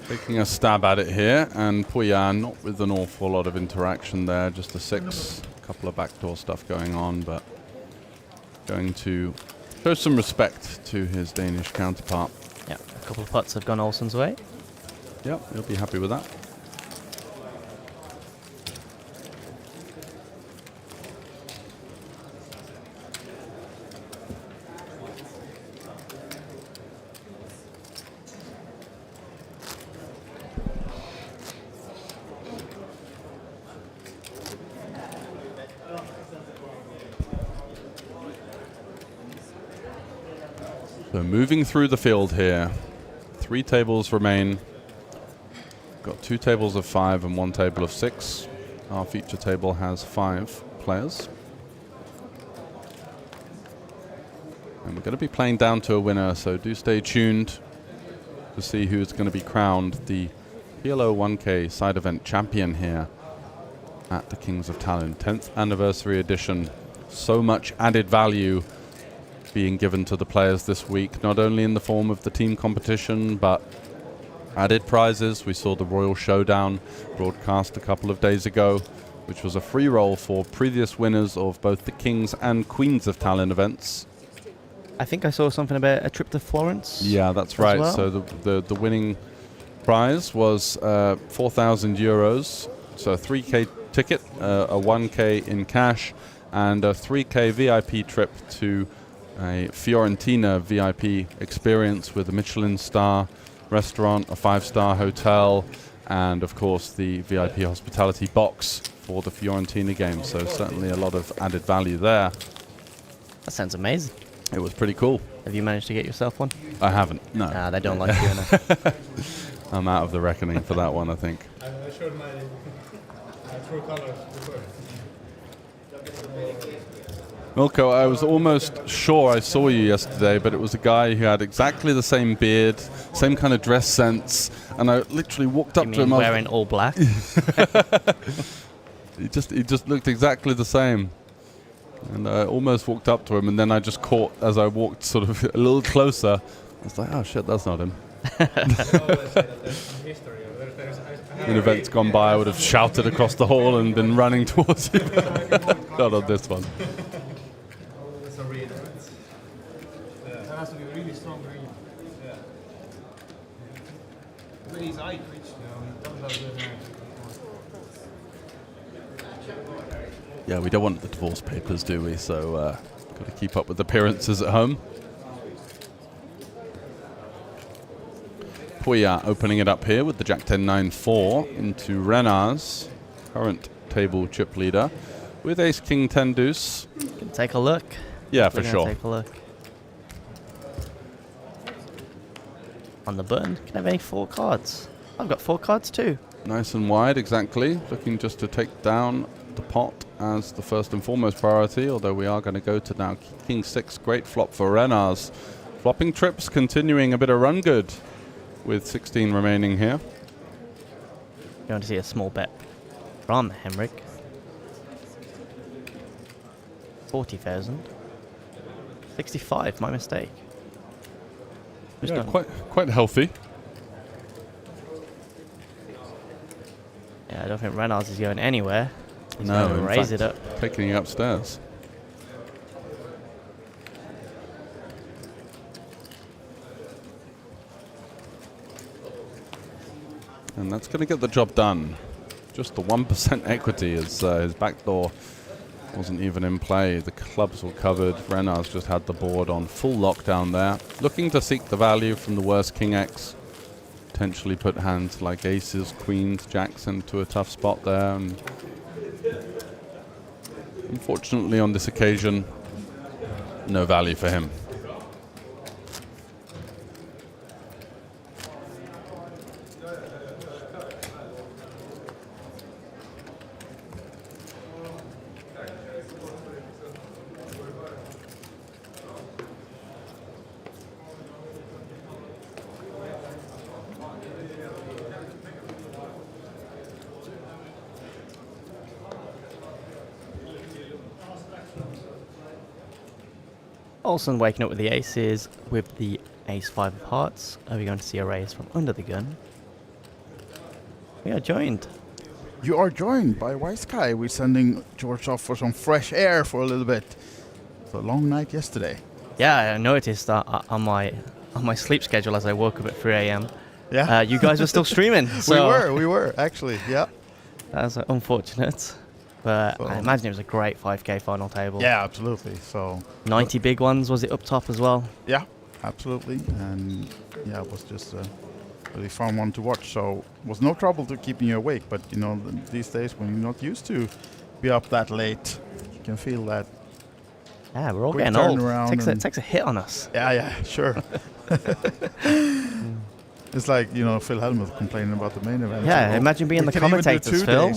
Taking a stab at it here, and Puyan not with an awful lot of interaction there, just a 6, a couple of backdoor stuff going on, but going to show some respect to his Danish counterpart. Yeah, a couple of putts have gone Olsen's way. Yep, he'll be happy with that. So moving through the field here, 3 tables remain. Got 2 tables of 5 and 1 table of 6. Our feature table has 5 players. And we're going to be playing down to a winner, so do stay tuned to see who's going to be crowned the PLO1K side event champion here at the Kings of Tallinn. 10th anniversary edition. So much added value being given to the players this week, not only in the form of the team competition, but added prizes. We saw the Royal Showdown broadcast a couple of days ago, which was a free roll for previous winners of both the Kings and Queens of Tallinn events. I think I saw something about a trip to Florence. Yeah, that's right. Well. So the winning prize was 4,000 euros, so a 3K ticket, a 1K in cash, and a 3K VIP trip to a Fiorentina VIP experience with a Michelin star restaurant, a 5-star hotel, and of course the VIP hospitality box for the Fiorentina game. So certainly a lot of added value there. That sounds amazing. It was pretty cool. Have you managed to get yourself one? I haven't, no. Ah, they don't like you enough. I'm out of the reckoning for that one, I think. I showed my true colors before. Milko, I was almost sure I saw you yesterday, but it was a guy who had exactly the same beard, same kind of dress sense, and I literally walked up to him. Wearing all black? He just looked exactly the same, and I almost walked up to him, and then I just caught as I walked sort of a little closer. I was like, oh shit, that's not him. In events gone by, I would have shouted across the hall and been running towards you. Not on this one. That has to be a really strong green. Yeah. But he's eye twitch now. He does have good hands. Yeah, we don't want the divorce papers, do we? So, got to keep up with appearances at home. Puya opening it up here with the Jack 10-9-4 into Renars, current table chip leader, with Ace King 10 Deuce. Can take a look. Yeah, for sure. Take a look. On the button, can I have any 4 cards? I've got 4 cards too. Nice and wide, exactly. Looking just to take down the pot as the first and foremost priority, although we are going to go to now King 6. Great flop for Renars. Flopping trips continuing a bit of run good with 16 remaining here. You want to see a small bet from Henrik. 40,000. 65, my mistake. Yeah, quite healthy. Yeah, I don't think Renars is going anywhere. He's No, gonna in raise fact, it up. taking it upstairs. And that's going to get the job done. Just the 1% equity as his backdoor wasn't even in play. The clubs were covered. Renar's just had the board on full lockdown there. Looking to seek the value from the worst King X. Potentially put hands like aces, queens, jacks into a tough spot there. And unfortunately on this occasion, no value for him. Olsen waking up with the aces with the ace-5 of hearts. Are we going to see a raise from under the gun? We are joined. You are joined by White Sky. We're sending George off for some fresh air for a little bit. It's a long night yesterday. Yeah, I noticed that on my sleep schedule as I woke up at 3 a.m. Yeah, you guys were still streaming. So we were actually. Yeah, that's unfortunate. But I imagine it was a great 5K final table. Yeah, absolutely. So 90 big ones, was it up top as well? Yeah, absolutely. And yeah, it was just a really fun one to watch. So it was no trouble to keeping you awake. But you know, these days when you're not used to be up that late, you can feel that. Yeah, we're all getting old. It takes a hit on us. Yeah, sure. It's like, you know, Phil Hellmuth complaining about the main event. Yeah, imagine being the commentators, Phil.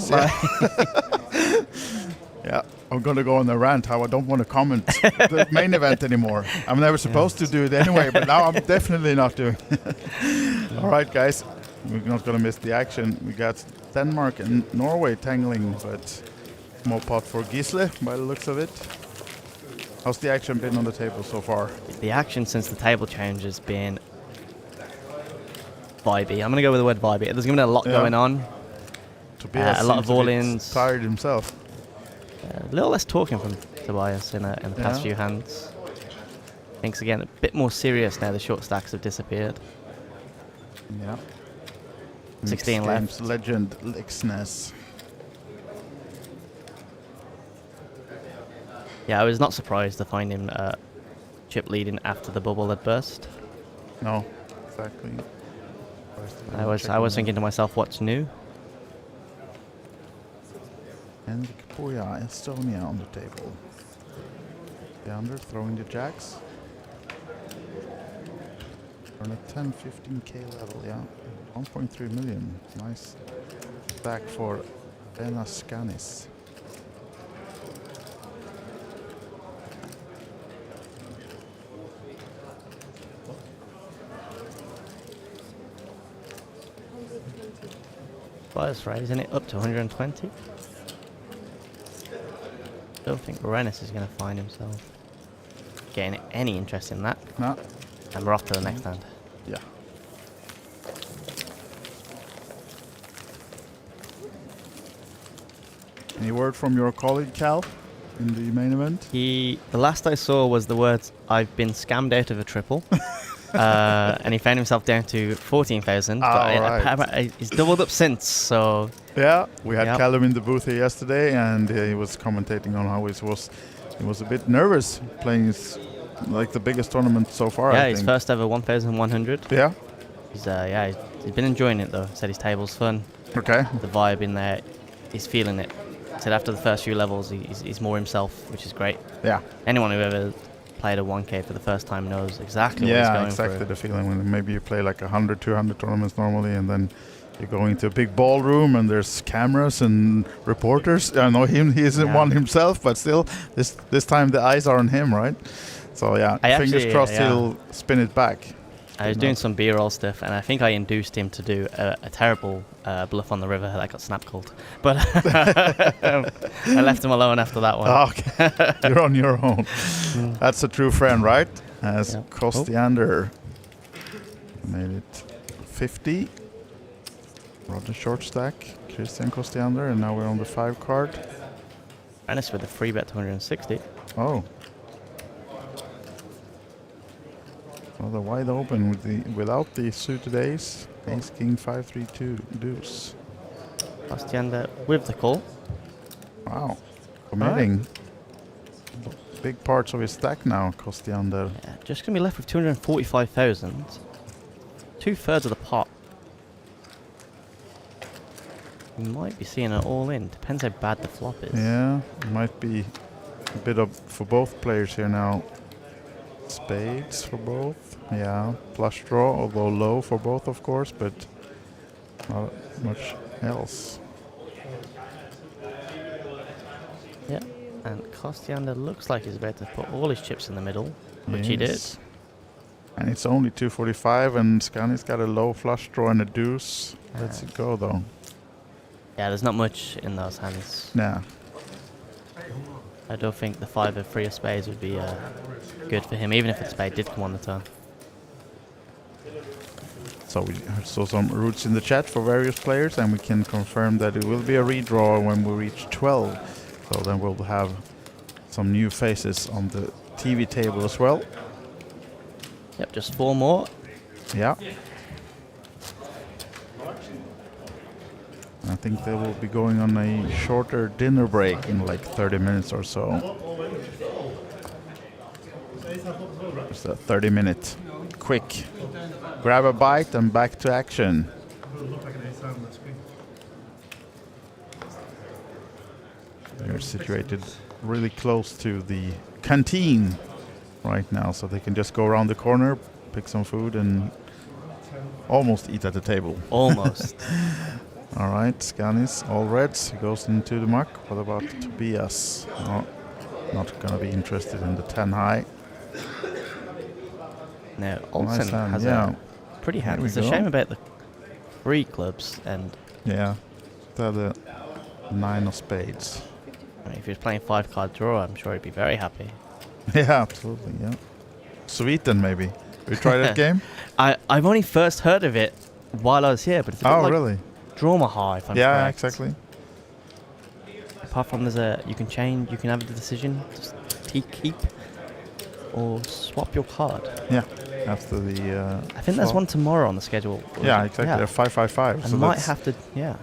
Yeah, I'm going to go on a rant how I don't want to comment the main event anymore. I'm never supposed to do it anyway, but now I'm definitely not doing it. All right, guys, we're not going to miss the action. We got Denmark and Norway tangling, but small pot for Gisle by the looks of it. How's the action been on the table so far? The action since the table change has been vibey. I'm going to go with the word vibey. There's going to be a lot going on. Tobias a lot of all-ins. Tired himself. A little less talking from Tobias in the past few hands. Things again a bit more serious now. The short stacks have disappeared. Yeah. 16 left. Legend Lixness. Yeah, I was not surprised to find him chip leading after the bubble had burst. No, exactly. I was thinking to myself, what's new? And Poya, Estonia on the table. The under throwing the jacks. On a 10-15k level, yeah. 1.3 million. Nice stack for Benaskanis. That's right, isn't it? Up to 120. Don't think Rennes is going to find himself getting any interest in that. No. And we're off to the next hand. Yeah. Any word from your colleague Cal in the main event? The last I saw was the words, "I've been scammed out of a triple." And he found himself down to 14,000. But he's doubled up since, so... Yeah, we had Callum in the booth here yesterday, and he was commentating on how he was a bit nervous playing his, like, the biggest tournament so far, I think. His first ever 1,100. Yeah. He's been enjoying it, though. Said his table's fun. Okay. The vibe in there, he's feeling it. Said after the first few levels, he's more himself, which is great. Yeah. Anyone who ever played a 1K for the first time knows exactly what he's going through. Yeah, exactly the feeling when maybe you play like 100, 200 tournaments normally, and then you go into a big ballroom and there's cameras and reporters. I know he isn't one himself, but still, this time the eyes are on him, right? So yeah, fingers crossed he'll spin it back. I was doing some B-roll stuff, and I think I induced him to do a terrible bluff on the river that got snap called. But I left him alone after that one. Okay, you're on your own. That's a true friend, right? As Kostiander made it 50. Rather short stack, Christian Kostiander, and now we're on the 5 card. Ennis with a free bet 260. Oh. Well, they're wide open without the suited ace. Ace, king, 5, 3, 2, deuce. Bastiander with the call. Wow. Committing. Big parts of his stack now, Kostiander. Yeah, just going to be left with 245,000. 2/3 of the pot. We might be seeing an all-in. Depends how bad the flop is. Yeah, might be a bit of for both players here now. Spades for both. Yeah, flush draw, although low for both, of course, but not much else. Yeah, and Kostiander looks like he's about to put all his chips in the middle, which he did. And it's only 245, and Scani's got a low flush draw and a deuce. Let's it go, though. Yeah, there's not much in those hands. Nah. I don't think the 5 of 3 of spades would be good for him, even if the spade did come on the turn. So we saw some routes in the chat for various players, and we can confirm that it will be a redraw when we reach 12. So then we'll have some new faces on the TV table as well. Yep, just 4 more. Yeah. I think they will be going on a shorter dinner break in like 30 minutes or so. Just a 30-minute quick grab a bite and back to action. They're situated really close to the canteen right now, so they can just go around the corner, pick some food, and almost eat at the table. Almost. All right, Scanis, all reds, goes into the muck. What about Tobias? Oh, not going to be interested in the 10 high. No, Olsen Nice hand, has yeah. a pretty hand. There we It's a go. shame about the 3 clubs and... Yeah, the 9 of spades. I mean, if he was playing 5-card draw, I'm sure he'd be very happy. Yeah, absolutely, yeah. Sweden, maybe. We try that game? I've only first heard of it while I was here, but it's a bit like really? Dramaha, if I'm Yeah, correct. exactly. Apart from you can change, you can have the decision, just keep or swap your card. Yeah, after the I think there's one tomorrow on the schedule. Yeah, exactly. Yeah. They're 555. I so might that's have to, yeah.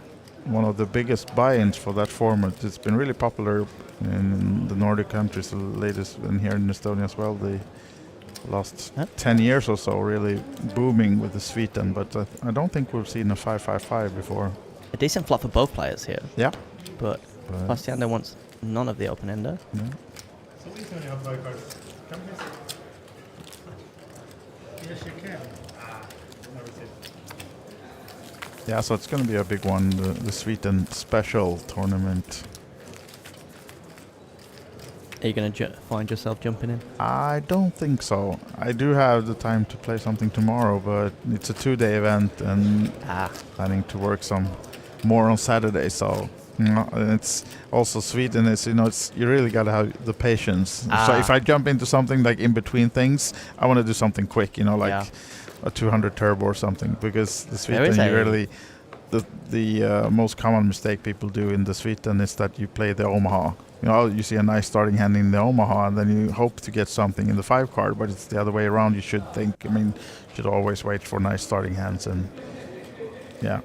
one of the biggest buy-ins for that format. It's been really popular in the Nordic countries, the latest, and here in Estonia as well. The last 10 years or so, really booming with the Sweden, but I don't think we've seen a 555 before. A decent flop for both players here. Yeah. But Bastiander wants none of the open-ender. Yeah. So we only have 5 cards. Can we see? Yes, you can. Never seen. Yeah, so it's going to be a big one, the Sweden special tournament. Are you going to find yourself jumping in? I don't think so. I do have the time to play something tomorrow, but it's a 2-day event and planning to work some more on Saturday. So it's also Sweden is, you really got to have the patience. So if I jump into something like in between things, I want to do something quick, like a 200 turbo or something, because the Sweden you really the most common mistake people do in the Sweden is that you play the Omaha. You see a nice starting hand in the Omaha, and then you hope to get something in the 5 card, but it's the other way around. You should think. You should always wait for nice starting hands, and yeah,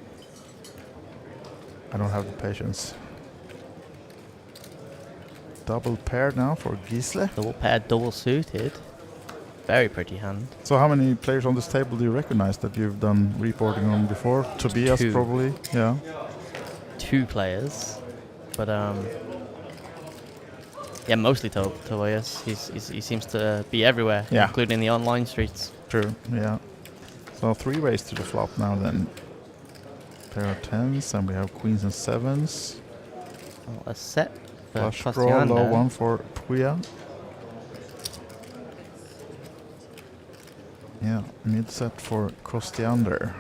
I don't have the patience. Double pair now for Gisle. Double pair, double suited. Very pretty hand. So how many players on this table do you recognize that you've done reporting on before? Tobias 2. probably, yeah. 2 players, but yeah, mostly Tobias. He seems to be everywhere, including the online streets. True, yeah. So 3 ways to the flop now then. Pair of 10s, and we have queens and 7s. Well, a set for Flush draw, Kostiander. low one for Puya. Yeah, mid set for Kostiander.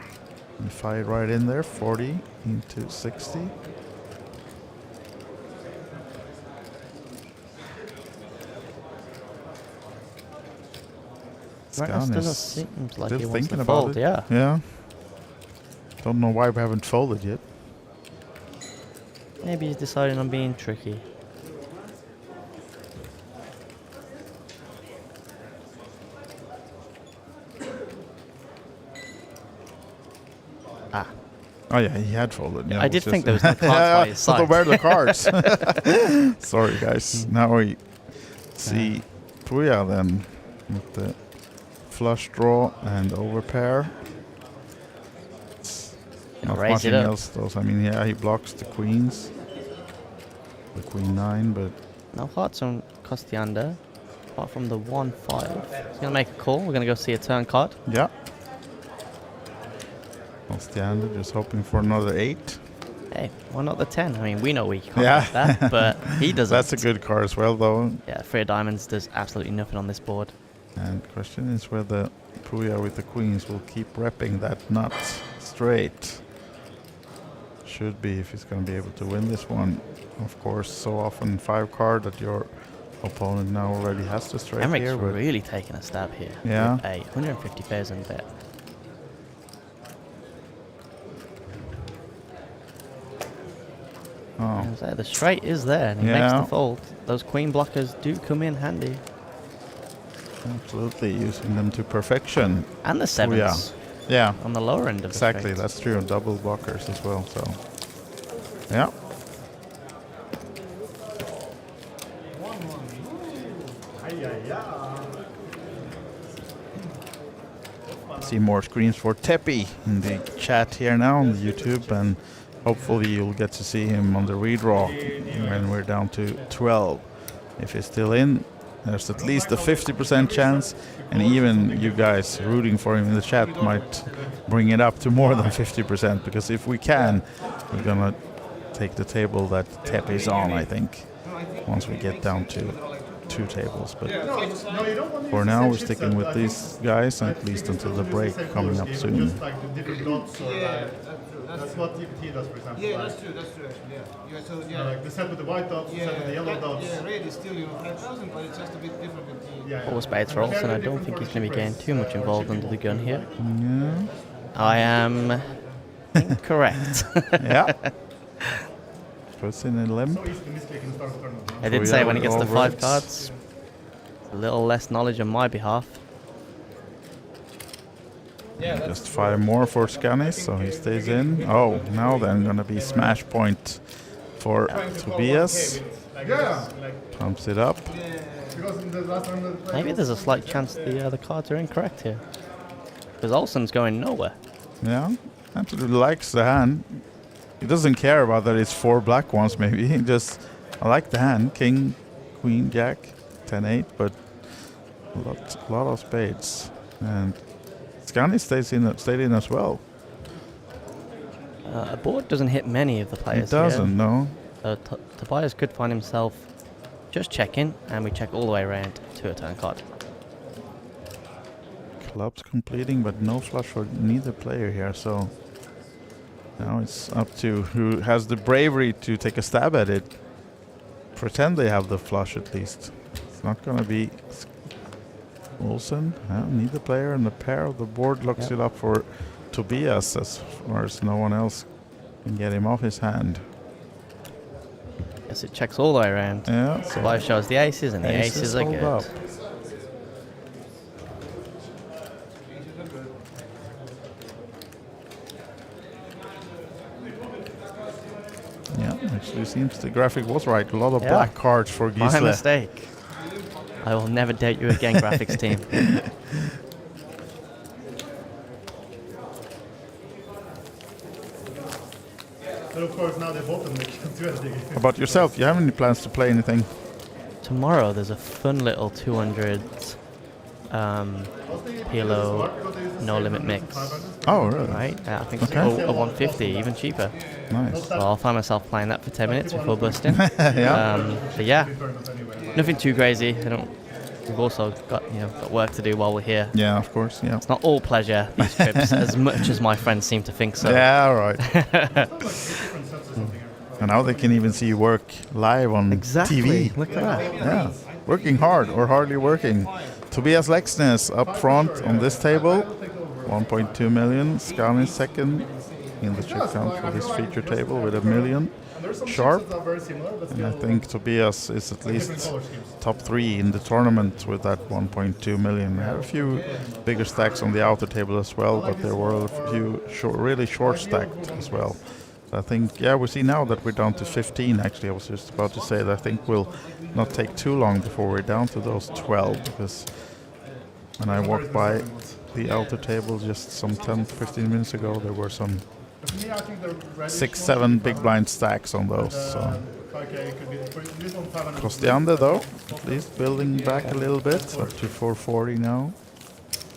And fire right in there, 40 into 60. Magnus doesn't seem like he wants to about fold, it. yeah. Yeah. Don't know why we haven't folded yet. Maybe he's deciding on being tricky. Oh yeah, he had folded. Yeah, I did think there was no cards by his So side. where are the cards? Sorry, guys. Now we see Puya then with the flush draw and overpair. Not Raise much it up. else, though. I mean, yeah, he blocks the queens, the queen 9, but No hearts on Costianda, apart from the 1-5. He's gonna make a call. We're gonna go see a turn card. yeah. Standard, just hoping for another 8. Hey, why not the 10? I mean, we know we can't Yeah, get that, but he doesn't. That's a good card as well, though. Yeah, 3 of diamonds does absolutely nothing on this board. And the question is whether Puya with the queens will keep repping that nut straight. Should be if he's going to be able to win this one. Of course, so often 5 card that your opponent now already has the straight Emmeric's here. But really taking a stab here. Yeah. With a 150,000 bet. Oh. As I say, the straight is there, and he makes the fold. Those queen blockers do come in handy. Absolutely, using them to perfection. And the 7s. Yeah. On the lower end of the Exactly, straight. that's true. Double blockers as well, so. Yeah. See more screens for Tepi in the chat here now on the YouTube, and hopefully you'll get to see him on the redraw when we're down to 12. If he's still in, there's at least a 50% chance, and even you guys rooting for him in the chat might bring it up to more than 50%, because if we can, we're gonna take the table that Tepi's on, I think, once we get down to 2 tables. But for now, we're sticking with these guys, at least until the break coming up soon. Just like the different dots, or that's what he does, for example. Yeah, that's true, actually. Yeah, so, You know, like the set with the white dots, the set with the yellow dots. Yeah, red is still 5,000, but it's just a bit different with the... Four spades rolls, and I don't think he's going to be getting too much involved under the gun here. Yeah. I am incorrect. Yeah. Puts in a limp. I did say when he gets the 5 cards, a little less knowledge on my behalf. Just 5 more for Scanis, so he stays in. Oh, now then gonna be smash point for Tobias. Pumps it up. Maybe there's a slight chance the cards are incorrect here. Because Olsen's going nowhere. Yeah, absolutely likes the hand. He doesn't care about that it's 4 black ones, maybe. He just, I like the hand. King, Queen, Jack, 10-8, but a lot of spades. And Scani stayed in as well. A board doesn't hit many of the players. It doesn't, no. Tobias could find himself just checking, and we check all the way around to a turn card. Clubs completing, but no flush for neither player here, so now it's up to who has the bravery to take a stab at it. Pretend they have the flush at least. It's not going to be Olsen. Neither player, and the pair of the board locks it up for Tobias, as far as no one else can get him off his hand. Yes, it checks all the way around. Yeah. Tobias shows the aces, and the aces are hold good. up. Yeah, actually seems the graphic was right. A lot of black cards for Gisle. My mistake. I will never date you again, graphics team. But of course now they both of them can't do anything. How about yourself? You have any plans to play anything? Tomorrow there's a fun little 200 PLO no limit mix. Oh, really? Right? I think Okay. it's a 150, even cheaper. Nice. So I'll find myself playing that for 10 minutes before busting. Yeah. But yeah, nothing too crazy. We've also got got work to do while we're here. Yeah, of course. Yeah. It's not all pleasure, these trips, as much as my friends seem to think so. Yeah, all right. And now they can even see you work live on TV. Look at that. Yeah, working hard or hardly working. Tobias Lexness up front on this table, 1.2 million. Scan is second in the chip count for this feature table with $1 million. there's some sharp. chips that are very similar, but And I still think Tobias is at different least color schemes. top 3 in the tournament with that 1.2 million. We had a few bigger stacks on the outer table as well, but there were a few really short stacked as well. So I think, yeah, we see now that we're down to 15 actually. I was just about to say that I think we'll not take too long before we're down to those 12, because when I walked by the outer table just some 10-15 minutes ago, there were some But to me, I think the reddish 6-7 one big blind stacks on those. So. 5K could be this one 500. Costiander though, at least building back a little bit, up to 440 now.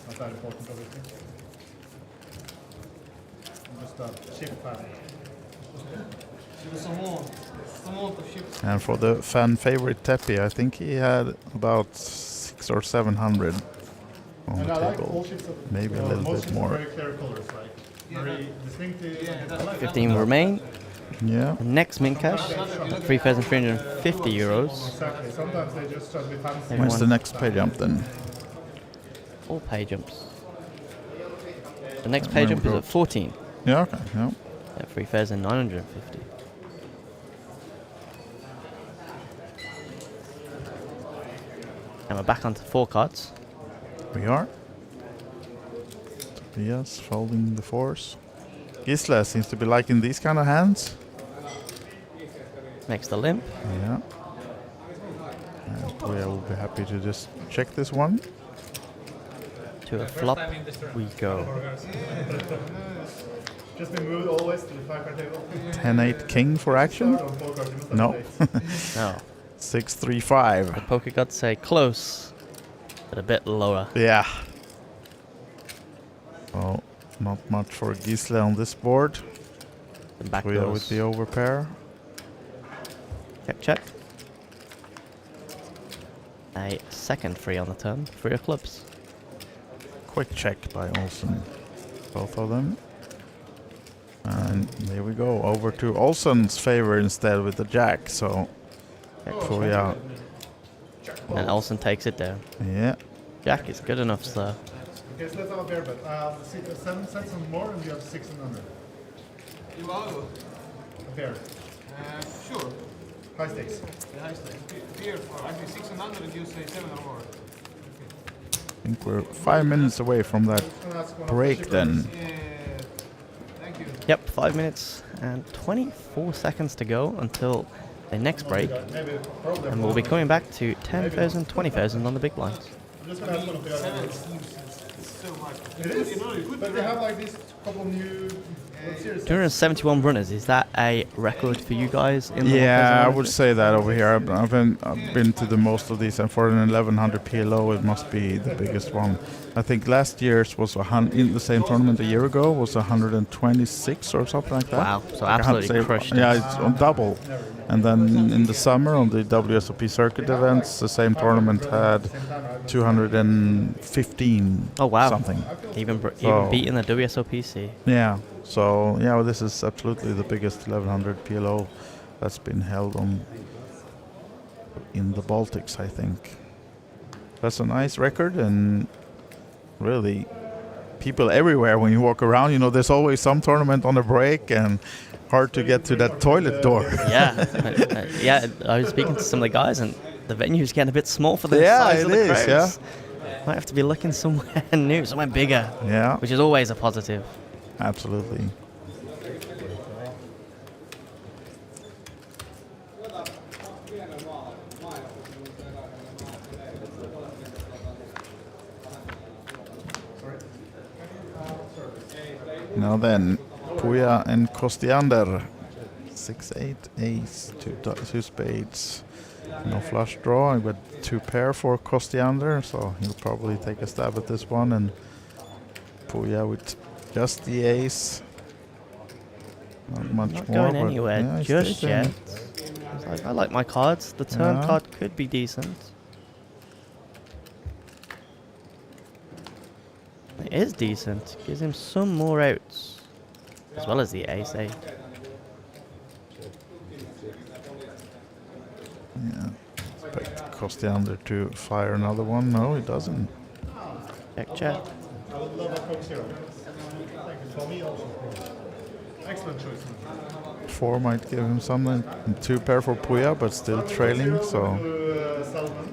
Not that important, obviously. Just a chip fan. And for the fan favorite Tepi, I think he had about 600 or 700 on And the I like table. all chips that- Maybe a little most bit chips are more. very clear colors, like very distinctive. 15 remain. Yeah. The next min cash, 3,350 euros. Exactly. Sometimes they just try to be fancy. Where's the next pay jump then? 4 pay jumps. The next pay Where jump we is go? at 14. Yeah, okay, yeah. At 3,950. And we're back onto 4 cards. We are. Tobias folding the 4s. Gisla seems to be liking these kind of hands. Makes the limp. Yeah. And we will be happy to just check this one. To a flop we go. Just be moved always to the 5-card table. 10-8 king for action? No. No. 6-3-5. The poker gods say close, but a bit lower. Yeah. Oh, not much for Gisle on this board. The back We are goes. with the overpair. Check. A second free on the turn. 3 of clubs. Quick check by Olsen. Both of them. And there we go. Over to Olsen's favor instead with the jack. So, yeah. And Olsen takes it down. Yeah. Jack is good enough, sir. Okay, so let's have a pair bet. 7 sets and more, and you have 6 and under. You will A pair. Sure. High stakes. The high stakes. Here, I say 6 and under, and you say 7 or more. I think we're 5 minutes away from that break then. Thank you. Yep, 5 minutes and 24 seconds to go until the next break. And we'll be coming back to 10,000, 20,000 on the big blinds. I'm just gonna ask one of the other ones. So much. It is, but they have like these couple new series. 271 runners, is that a record for you guys in the Yeah, I 1,000? would say that over here. I've been to the most of these, and for an 1100 PLO, it must be the biggest one. I think last year's was in the same tournament a year ago was 126 or something like that. Wow, so I can't absolutely say- crushed Yeah, it. it's on double. And then in the summer on the WSOP circuit events, the same tournament had 215. Oh wow! Something. Even So- beating the WSOPC. Yeah. So yeah, well, this is absolutely the biggest 1100 PLO that's been held on in the Baltics, I think. That's a nice record, and really, people everywhere when you walk around, you know, there's always some tournament on a break, and hard to get to that toilet door. Yeah, yeah. I was speaking to some of the guys, and the venue's getting a bit small for the Yeah, size it of the is, crowds. Might have to be looking somewhere new, somewhere bigger. Yeah. Which is always a positive. Absolutely. Now then, Puya and Kostiander. 6-8 ace, two spades. No flush draw. I got 2 pair for Kostiander, so he'll probably take a stab at this one. And Puya with just the ace. Not much Not more. going but anywhere yeah, he's just still yet. in. It's like, I like my cards. The turn Yeah. card could be decent. It is decent. Gives him some more outs. As well as the ace, eh? Yeah. Expect Kostiander to fire another one. No, he doesn't. Check, check. I would love a Coke Zero. Thank you. For me also. Excellent choice. 4 might give him something. 2 pair for Puya, but still trailing, so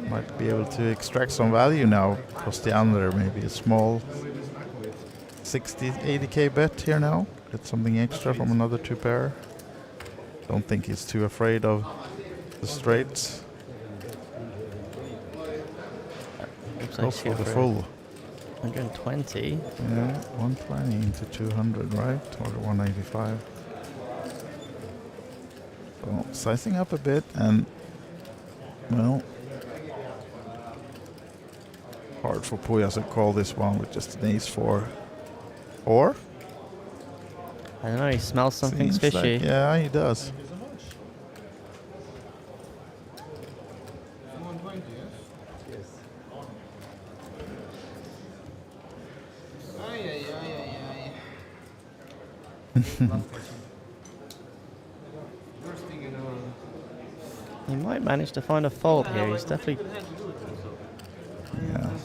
might be able to extract some value now. Kostiander, maybe a small 60, 80k bet here now. Get something extra from another 2 pair. Don't think he's too afraid of the straights. Goes for the full. 120. Yeah, 120 into 200, right? Or 185. So sizing up a bit and, well, hard for Puya to call this one with just an ace-4. Or? I don't know, he smells something Seems fishy. like, yeah, he does. He might manage to find a fault here. He's definitely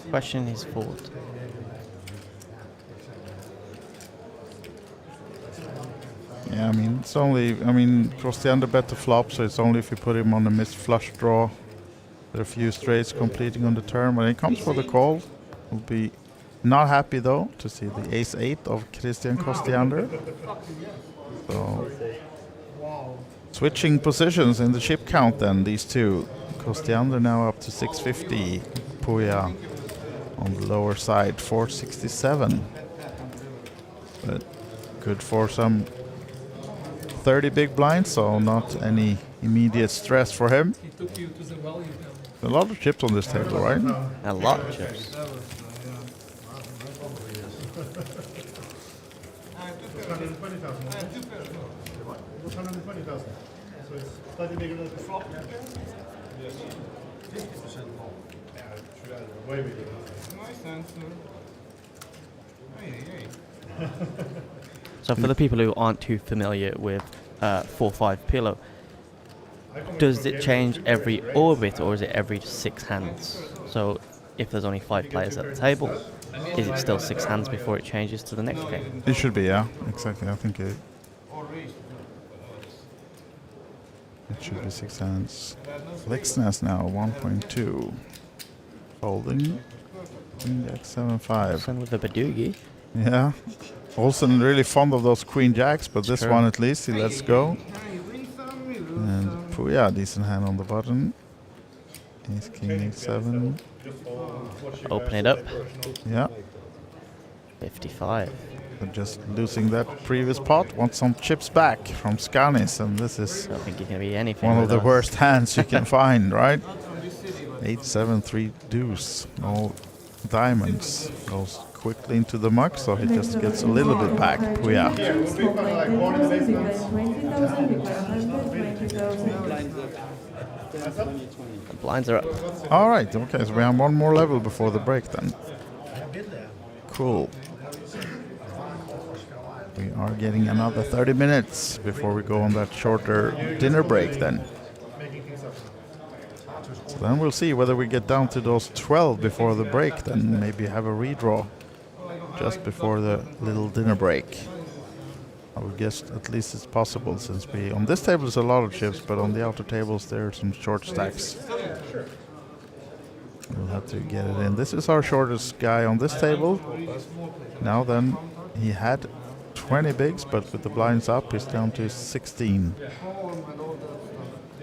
questioning his fault. Yeah, I mean, it's only, cross the under bet the flop, so it's only if you put him on a missed flush draw. There are a few straights completing on the turn. When he comes for the call, will be not happy though to see the ace-8 of Christian Kostiander. So, switching positions in the chip count then, these two. Kostiander now up to 650, Puya on the lower side, 467. But good for some 30 big blinds, so not any immediate stress for him. A lot of chips on this table, right? A lot of chips. 120,000. So it's slightly bigger than the flop. Yes. 50% more. Yeah, way bigger. Nice answer. So for the people who aren't too familiar with 4-5 PLO, does it change every orbit or is it every 6 hands? So if there's only 5 players at the table, is it still 6 hands before it changes to the next game? It should be, yeah, exactly. I think it should be 6 hands. Lexness now 1.2, folding. Index 7-5. Olsen with the Badoogie. Yeah. Olsen really fond of those queen jacks, but this one at least he lets go. And Puya, decent hand on the button. Ace king H7. Open it up. Yeah. 55. But just losing that previous pot. Want some chips back from Skanis, and this is I don't think you can be anything one of with the us. worst hands you can find, right? 8-7-3 deuce. No diamonds. Goes quickly into the muck, so he just gets a little bit back. Puya. The blinds are up. All right, okay, so we have one more level before the break then. Cool. We are getting another 30 minutes before we go on that shorter dinner break then. So then we'll see whether we get down to those 12 before the break, then maybe have a redraw just before the little dinner break. I would guess at least it's possible, since we on this table is a lot of chips, but on the outer tables there are some short stacks. We'll have to get it in. This is our shortest guy on this table. Now then, he had 20 bigs, but with the blinds up, he's down to 16.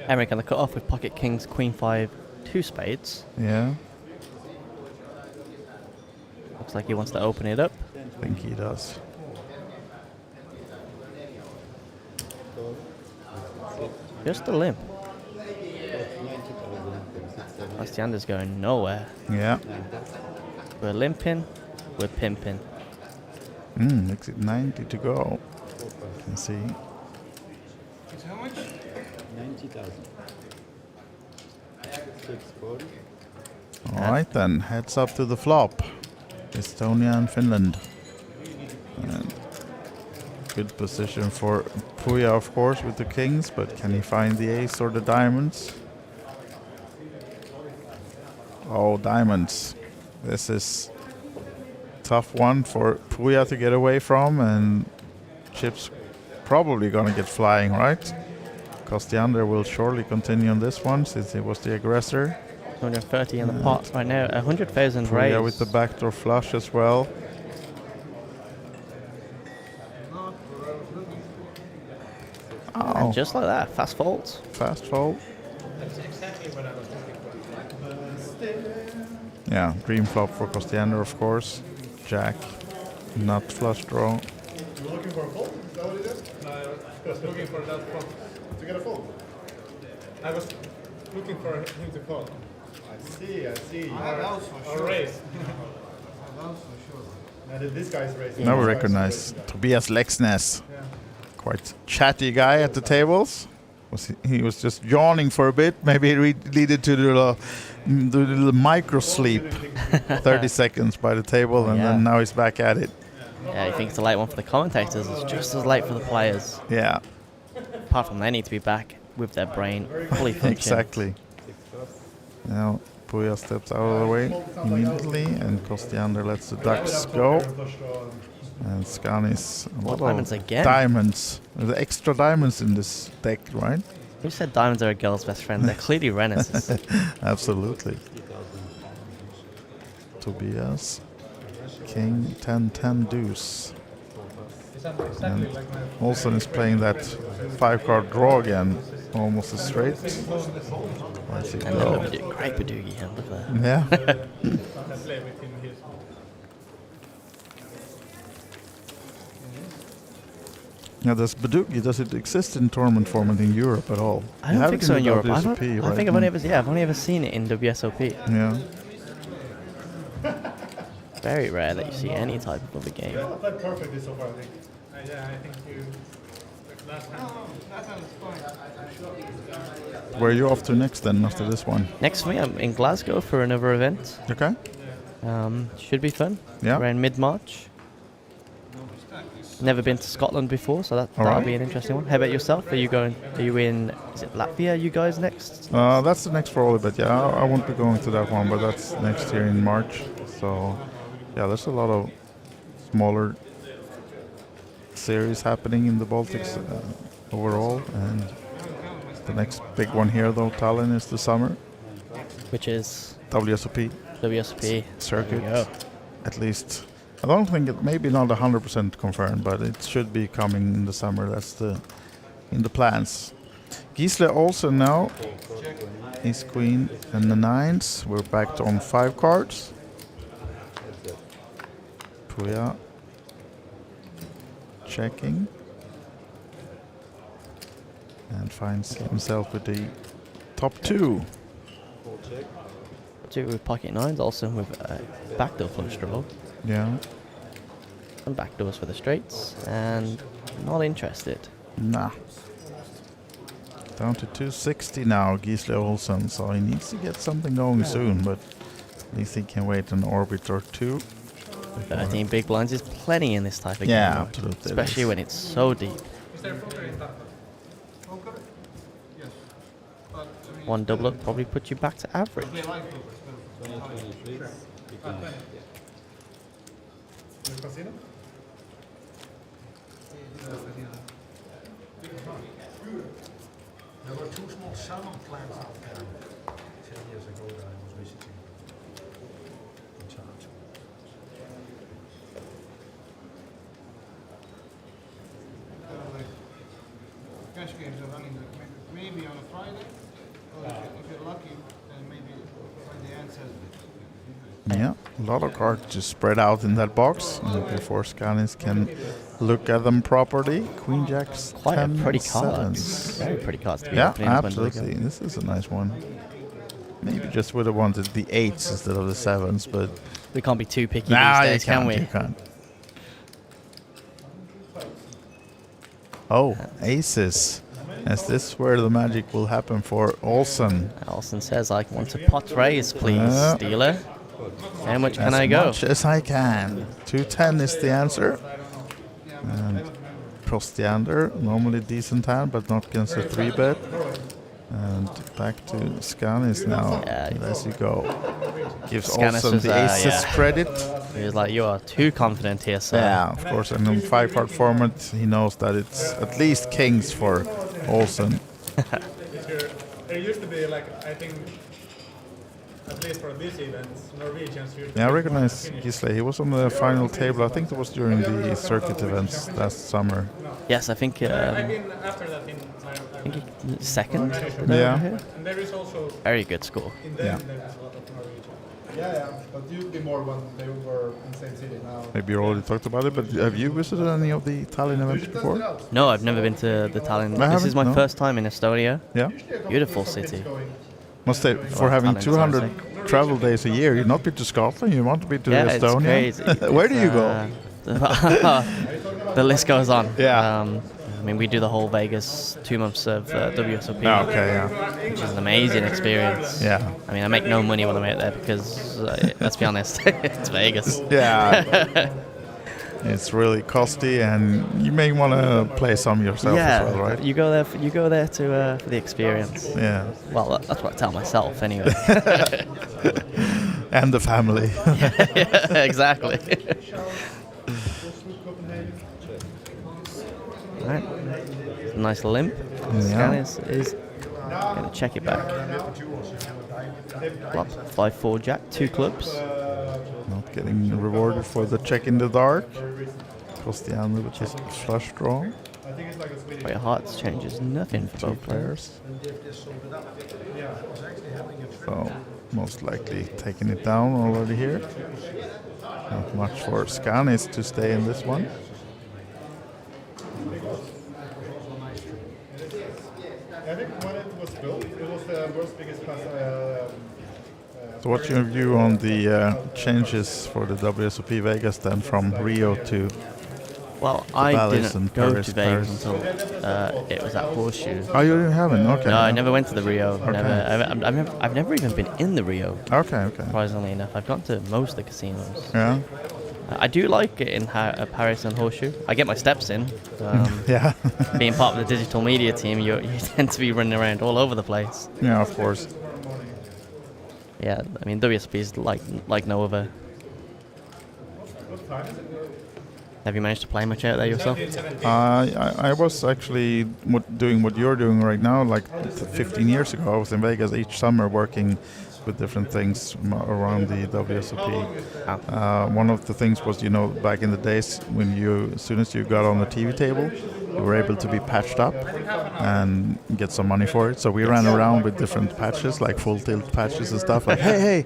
Emmerich on the cut off with pocket kings, queen 5, 2 spades. Yeah, Looks like he wants to open it up. I think he does. Just a limp. Bastiander's going nowhere. Yeah. We're limping, we're pimping. Makes it 90 to go. You can see. How much? 90,000. All right then, heads up to the flop. Estonia and Finland. And good position for Puya, of course, with the kings, but can he find the ace or the diamonds? Oh, diamonds. This is tough one for Puya to get away from, and chips probably going to get flying, right? Kostiander will surely continue on this one since he was the aggressor. 230 in the pot right now. 100,000 raise. Yeah, with the backdoor flush as well. Oh. And just like that, fast folds. Fast fold. That's exactly what I was looking for. Yeah, dream flop for Kostiander, of course. Jack, not flush draw. You were looking for a fold? Is that what it is? No, I was looking for that fold. To get a fold? I was looking for him to fold. I see. Or raise. Now that this guy's raising. Now we recognize Tobias Lexness. Quite chatty guy at the tables. He was just yawning for a bit. Maybe it needed to do a little micro sleep. 30 seconds by the table, and then now he's back at it. Yeah, I think it's a late one for the commentators. It's just as late for the players. Yeah. Apart from they need to be back with their brain fully functioning. Exactly. Now Puya steps out of the way immediately, and Kostiander lets the ducks go. And Skanis, More diamonds again. Diamonds. There's extra diamonds in this deck, right? Who said diamonds are a girl's best friend? They're clearly Rennes's. Absolutely. Tobias, King, 10-10 deuce. And Olsen is playing that 5-card draw again, almost as straight. Where's he And go? great Badoogie hand, look at that. Yeah. Now, does it exist in tournament format in Europe at all? I don't think so in Europe. I WSOP, right? think I've only ever seen it in WSOP. Yeah. Very rare that you see any type of other game. Yeah, played perfectly so far, I think. Yeah, I think you. Last time was fine. Where are you off to next then, after this one? Next for me, I'm in Glasgow for another event. Okay. Should be fun. Yeah. Around mid-March. Never been to Scotland before, so that'll be an interesting one. How about yourself? Are you in, is it Latvia, you guys next? That's the next for OlyBet, yeah. I won't be going to that one, but that's next year in March. So, yeah, there's a lot of smaller series happening in the Baltics overall. And the next big one here, though, Tallinn, is the summer. Which is? WSOP. WSOP. Circuit. At least. I don't think it, maybe not 100% confirmed, but it should be coming in the summer. That's in the plans. Gisle Olsen now. Ace Queen and the 9s. We're back to on 5 cards. Puya checking. And finds himself with the top 2. 2 with pocket 9s, also with a backdoor flush draw. Yeah. And backdoors for the straights, and not interested. Nah. Down to 260 now, Gisle Olsen, so he needs to get something going soon, but at least he can wait an orbit or 2. 13 big blinds is plenty in this type of game. Yeah, absolutely. Especially when it's so deep. Is there a poker in that? Poker? Yes. But, I mean, One double up probably puts you back to average. they like poker. Casino? There were 2 small salmon plants out there 10 years ago that I was visiting in charge. Cash games are running maybe on a Friday, or if you're lucky, then maybe Friday and Saturday. Yeah, a lot of cards just spread out in that box before Skanis can look at them properly. Queen Jack's Quite a 10 pretty card. sevens. Very pretty cards to be Yeah, opening up when we go. absolutely. This is a nice one. Maybe just would have wanted the 8s instead of the 7s, but we can't be too picky nah, these days, can we? You can't. Oh, aces. Is this where the magic will happen for Olsen? Olsen says, I want a pot raise, please, dealer. How much can I go? As much as I can. 210 is the answer. And Kostiander, normally decent hand, but not against a 3-bet. And Back to Skanis now. Yeah. As you go. Gives Skanis Olsen was, the aces credit. He was like, you are too confident here, sir. Yeah, of course. And in 5-card format, he knows that it's at least kings for Olsen. There used to be, like, I think, at least for these events, Norwegians used to Yeah, I be recognize finished. Gisle. He was on the final table. I think it was during the circuit events last summer. Yes, I think. I've been after that in I think he second. Yeah. Over here. And there is also Very good score. in them there is a lot of Norwegian. Yeah, but you'd be more when they were in the same city now. Maybe you already talked about it, but have you visited any of the Tallinn events before? No, I've never been to the Tallinn. I This is my haven't, no. first time in Estonia. Yeah. Beautiful city. Must say, for Well, having Tallinn, 200 travel days a year, you've not been to Scotland, you want to be to Yeah, Estonia? it's crazy. Where do you go? The list goes on. Yeah. I mean, we do the whole Vegas 2 months of WSOP, Okay, yeah. which is an amazing experience. Yeah. I mean, I make no money when I'm out there because, let's be honest, it's Vegas. Yeah. It's really costly, and you may want to play some yourself Yeah, as well, right? you go there to for the experience. Yeah. Well, that's what I tell myself anyway. And the family. Yeah, exactly. Right. Nice limp. Scan is going to check it back. Flop, 5-4 jack, 2 clubs. Not getting rewarded for the check in the dark. Costiano with his flush draw. Wait, hearts changes nothing for both players. So most likely taking it down already here. Not much for Skanis to stay in this one. I think when it was built, it was the world's biggest class. So what's your view on the changes for the WSOP Vegas then from Rio to Well, I Valais didn't and go Paris, to Vegas until it was at Horseshoe. Oh, you haven't? Okay. No, I never went to the Rio. Okay. I've never even been in the Rio. Okay. Surprisingly enough, I've gone to most of the casinos. Yeah. I do like it in Paris and Horseshoe. I get my steps in. Yeah. Being part of the digital media team, you tend to be running around all over the place. Yeah, of course. Yeah, I mean WSP is like no other. Have you managed to play much out there yourself? I was actually doing what you're doing right now. Like 15 years ago, I was in Vegas each summer working with different things around the WSOP. One of the things was, back in the days when as soon as you got on the TV table, you were able to be patched up and get some money for it. So we ran around with different patches, like full tilt patches and stuff. Like, hey,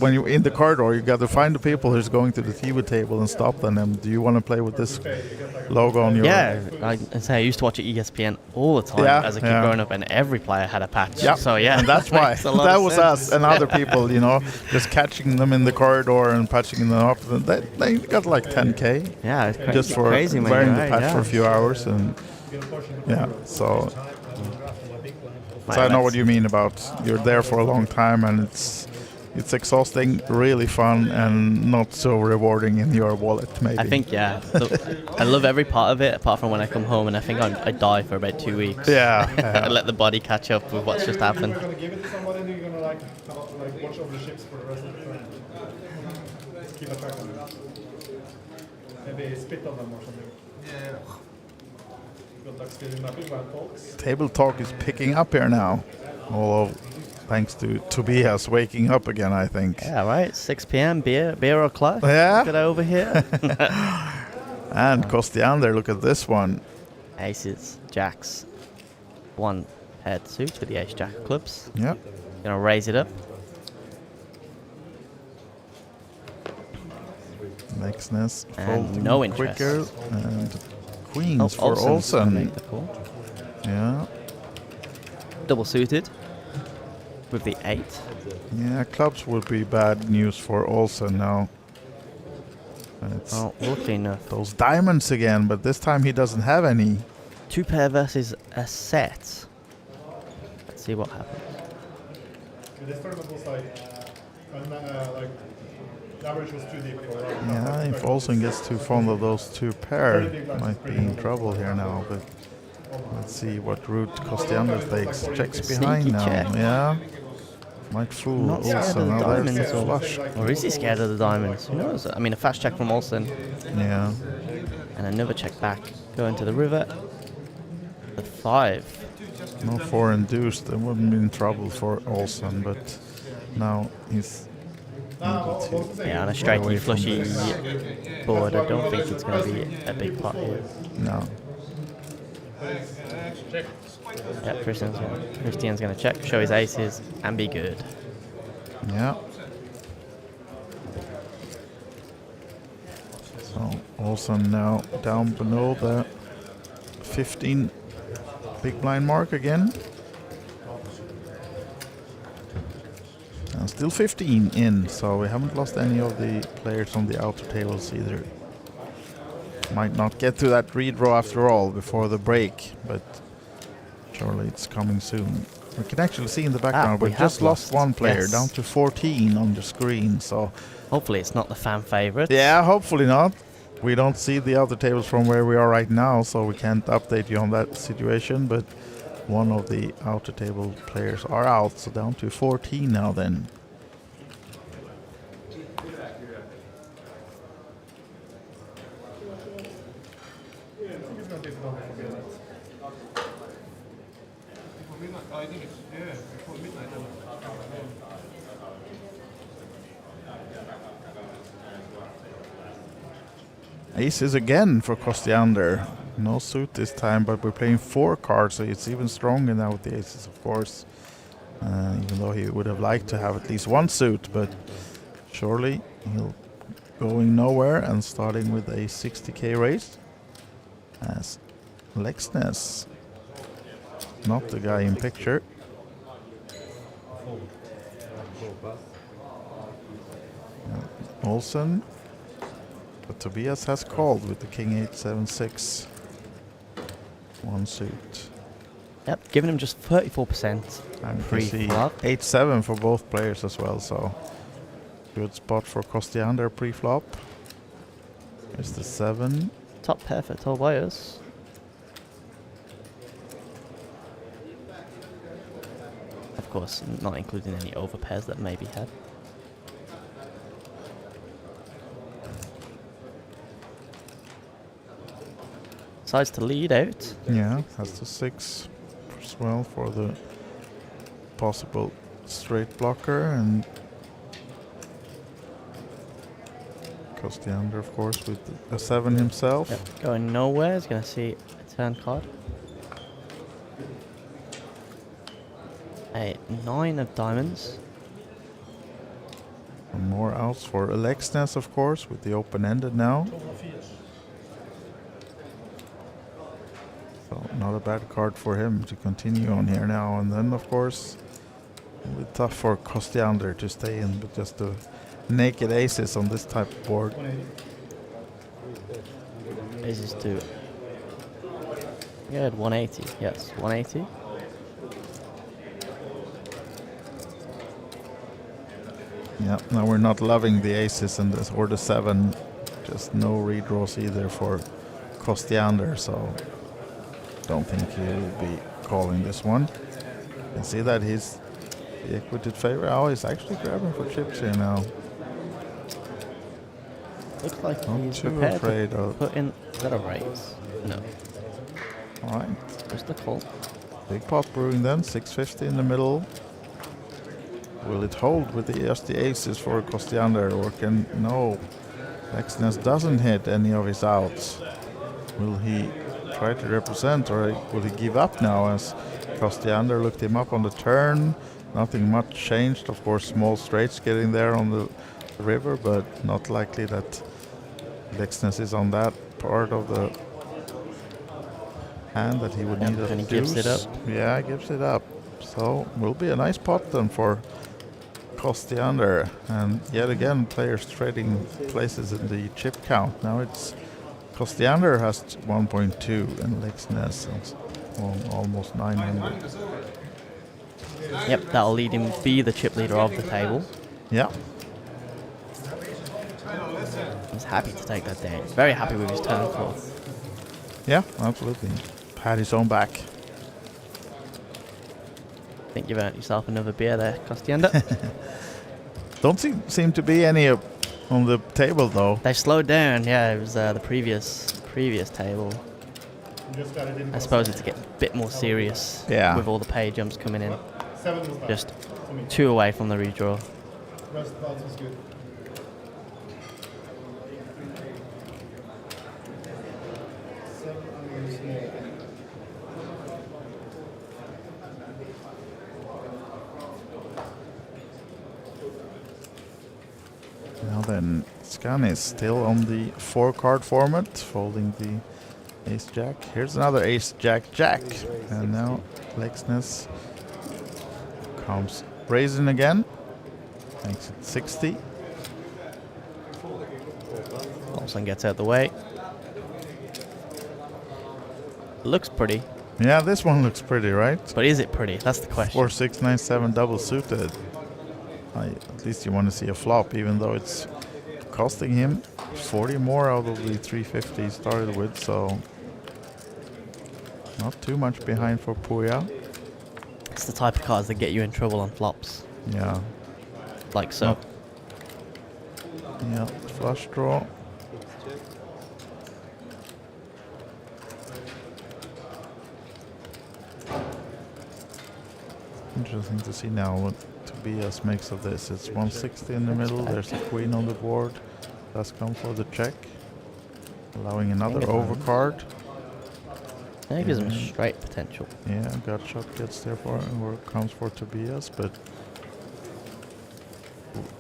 when you're in the corridor, you got to find the people who's going to the TV table and stop them. And do you want to play with this logo on your? Yeah, I used to watch ESPN all the time as a kid growing up, and every player had a patch. Yep. So yeah, and that's why that was us and other people, just catching them in the corridor and patching them up. They got like 10K. Yeah, it's just for crazy, man. wearing Right, the patch for a few hours, and so I know what you mean about you're there for a long time and it's exhausting, really fun, and not so rewarding in your wallet, maybe. I think, I love every part of it, apart from when I come home and I think I die for about 2 weeks. Yeah. And let the body catch up with what's just happened. You're gonna give it to somebody, and you're gonna like watch over the ships for the rest of the time. Keep a track on it. Maybe spit on them or something. Yeah. Good luck stealing my big man, folks. Table talk is picking up here now. Although, thanks to Tobias waking up again, I think. Yeah, right. 6 p.m. Beer o'clock. Yeah. Get over here. And Costiander, look at this one. Aces, jacks. 1 paired suit with the ace jack clubs. Yep. Gonna raise it up. Nextness, And no interest. Quicker, and queens for Olsen's gonna Olsen. make the call. Yeah. Double suited with the 8. Yeah, clubs would be bad news for Olsen now. Oh, lucky enough. Those diamonds again, but this time he doesn't have any. 2 pair versus a set. Let's see what happens. This tournament was like the average was too deep for Yeah, if Olsen gets too fond of those 2 pair, might be in trouble here now. But Let's see what route Kostiander takes. Checks Sneaky behind now. check. Yeah. Might fool Not scared of Olsen. the Now there's the diamonds, flush. or is he scared of the diamonds? Who knows? I mean, a fast check from Olsen. Yeah. And another check back. Go into the river. The 5. No 4 induced. That wouldn't be in trouble for Olsen, but now he's able to. Yeah, on a get straighty, away from flushy this. board, I don't think it's going to be a big pot here. No. Yeah, Christian's going to check, show his aces, and be good. Yeah. So Olsen now down below the 15 big blind mark again. And still 15 in, so we haven't lost any of the players on the outer tables either. Might not get to that redraw after all before the break, but surely it's coming soon. We can actually see in the background we just lost one player, yes. down to 14 on the screen, so hopefully it's not the fan favorite. yeah, hopefully not. We don't see the other tables from where we are right now, so we can't update you on that situation, but one of the outer table players are out, so down to 14 now then. I think it's, before midnight. Aces again for Kostiander. No suit this time, but we're playing 4 cards, so it's even stronger now with the aces, of course. Even though he would have liked to have at least one suit, but surely he'll going nowhere and starting with a 60k raise as Lexness, not the guy in picture. Olsen, but Tobias has called with the king 8-7-6. One suit. Yep, giving him just 34%. And you see 8-7 for both players as well, so good spot for Kostiander pre-flop. Here's the 7. Top pair for Tobias. Of course, not including any overpairs that maybe had. Decides to lead out. Yeah, has the 6 as well for the possible straight blocker, and Kostiander, of course, with a 7 himself. Yep, going nowhere. He's going to see a turn card. A 9 of diamonds. And more outs for Alexness, of course, with the open-ended now. So not a bad card for him to continue on here now. And then, of course, it'll be tough for Kostiander to stay in, but just the naked aces on this type of board. Aces 2. Good, 180. Yes, 180. Yeah, now we're not loving the aces and this, or the 7. Just no redraws either for Kostiander, so don't think he will be calling this one. You can see that he's the equity favorite. Oh, he's actually grabbing for chips here now. Looks like Not he's too prepared afraid to of. put in. Is that a raise? No. All right. Just a call. Big pot brewing then, 650 in the middle. Will it hold with just the aces for Kostiander, or can no? Lexness doesn't hit any of his outs. Will he try to represent, or will he give up now as Kostiander looked him up on the turn? Nothing much changed. Of course, small straights getting there on the river, but not likely that Lexness is on that part of the hand that he would need a and he deuce. gives it up. Yeah, gives it up. So will be a nice pot then for Kostiander, and yet again players trading places in the chip count. Now it's Kostiander has 1.2 and Lexness almost 900. Yep, that'll lead him be the chip leader of the table. Yeah. He's happy to take that down. Very happy with his turn call. Yeah, absolutely. had his own back. I think you've earned yourself another beer there, Costienda. Don't seem to be any on the table though. They've slowed down. Yeah, it was the previous table. I suppose it's getting a bit more serious. Yeah. With all the pay jumps coming in. 7 was bad. Just 2 away from the redraw. Rest balls was good. Now then, Scan is still on the 4-card format, folding the ace-jack. Here's another ace-jack-jack. And now Lexness comes raising again. Makes it 60. Olsen gets out the way. Looks pretty. Yeah, this one looks pretty, right? But is it pretty? That's the question. 4, 6, 9, 7 double suited. At least you want to see a flop, even though it's costing him 40 more out of the 350 he started with, so not too much behind for Puya. It's the type of cards that get you in trouble on flops. Yeah. Like so. Yeah, flush draw. Interesting to see now what Tobias makes of this. It's 160 in the middle, there's a queen on the board. Does come for the check. Allowing another overcard. That gives him straight potential. Yeah, gut shot gets there for or comes for Tobias, but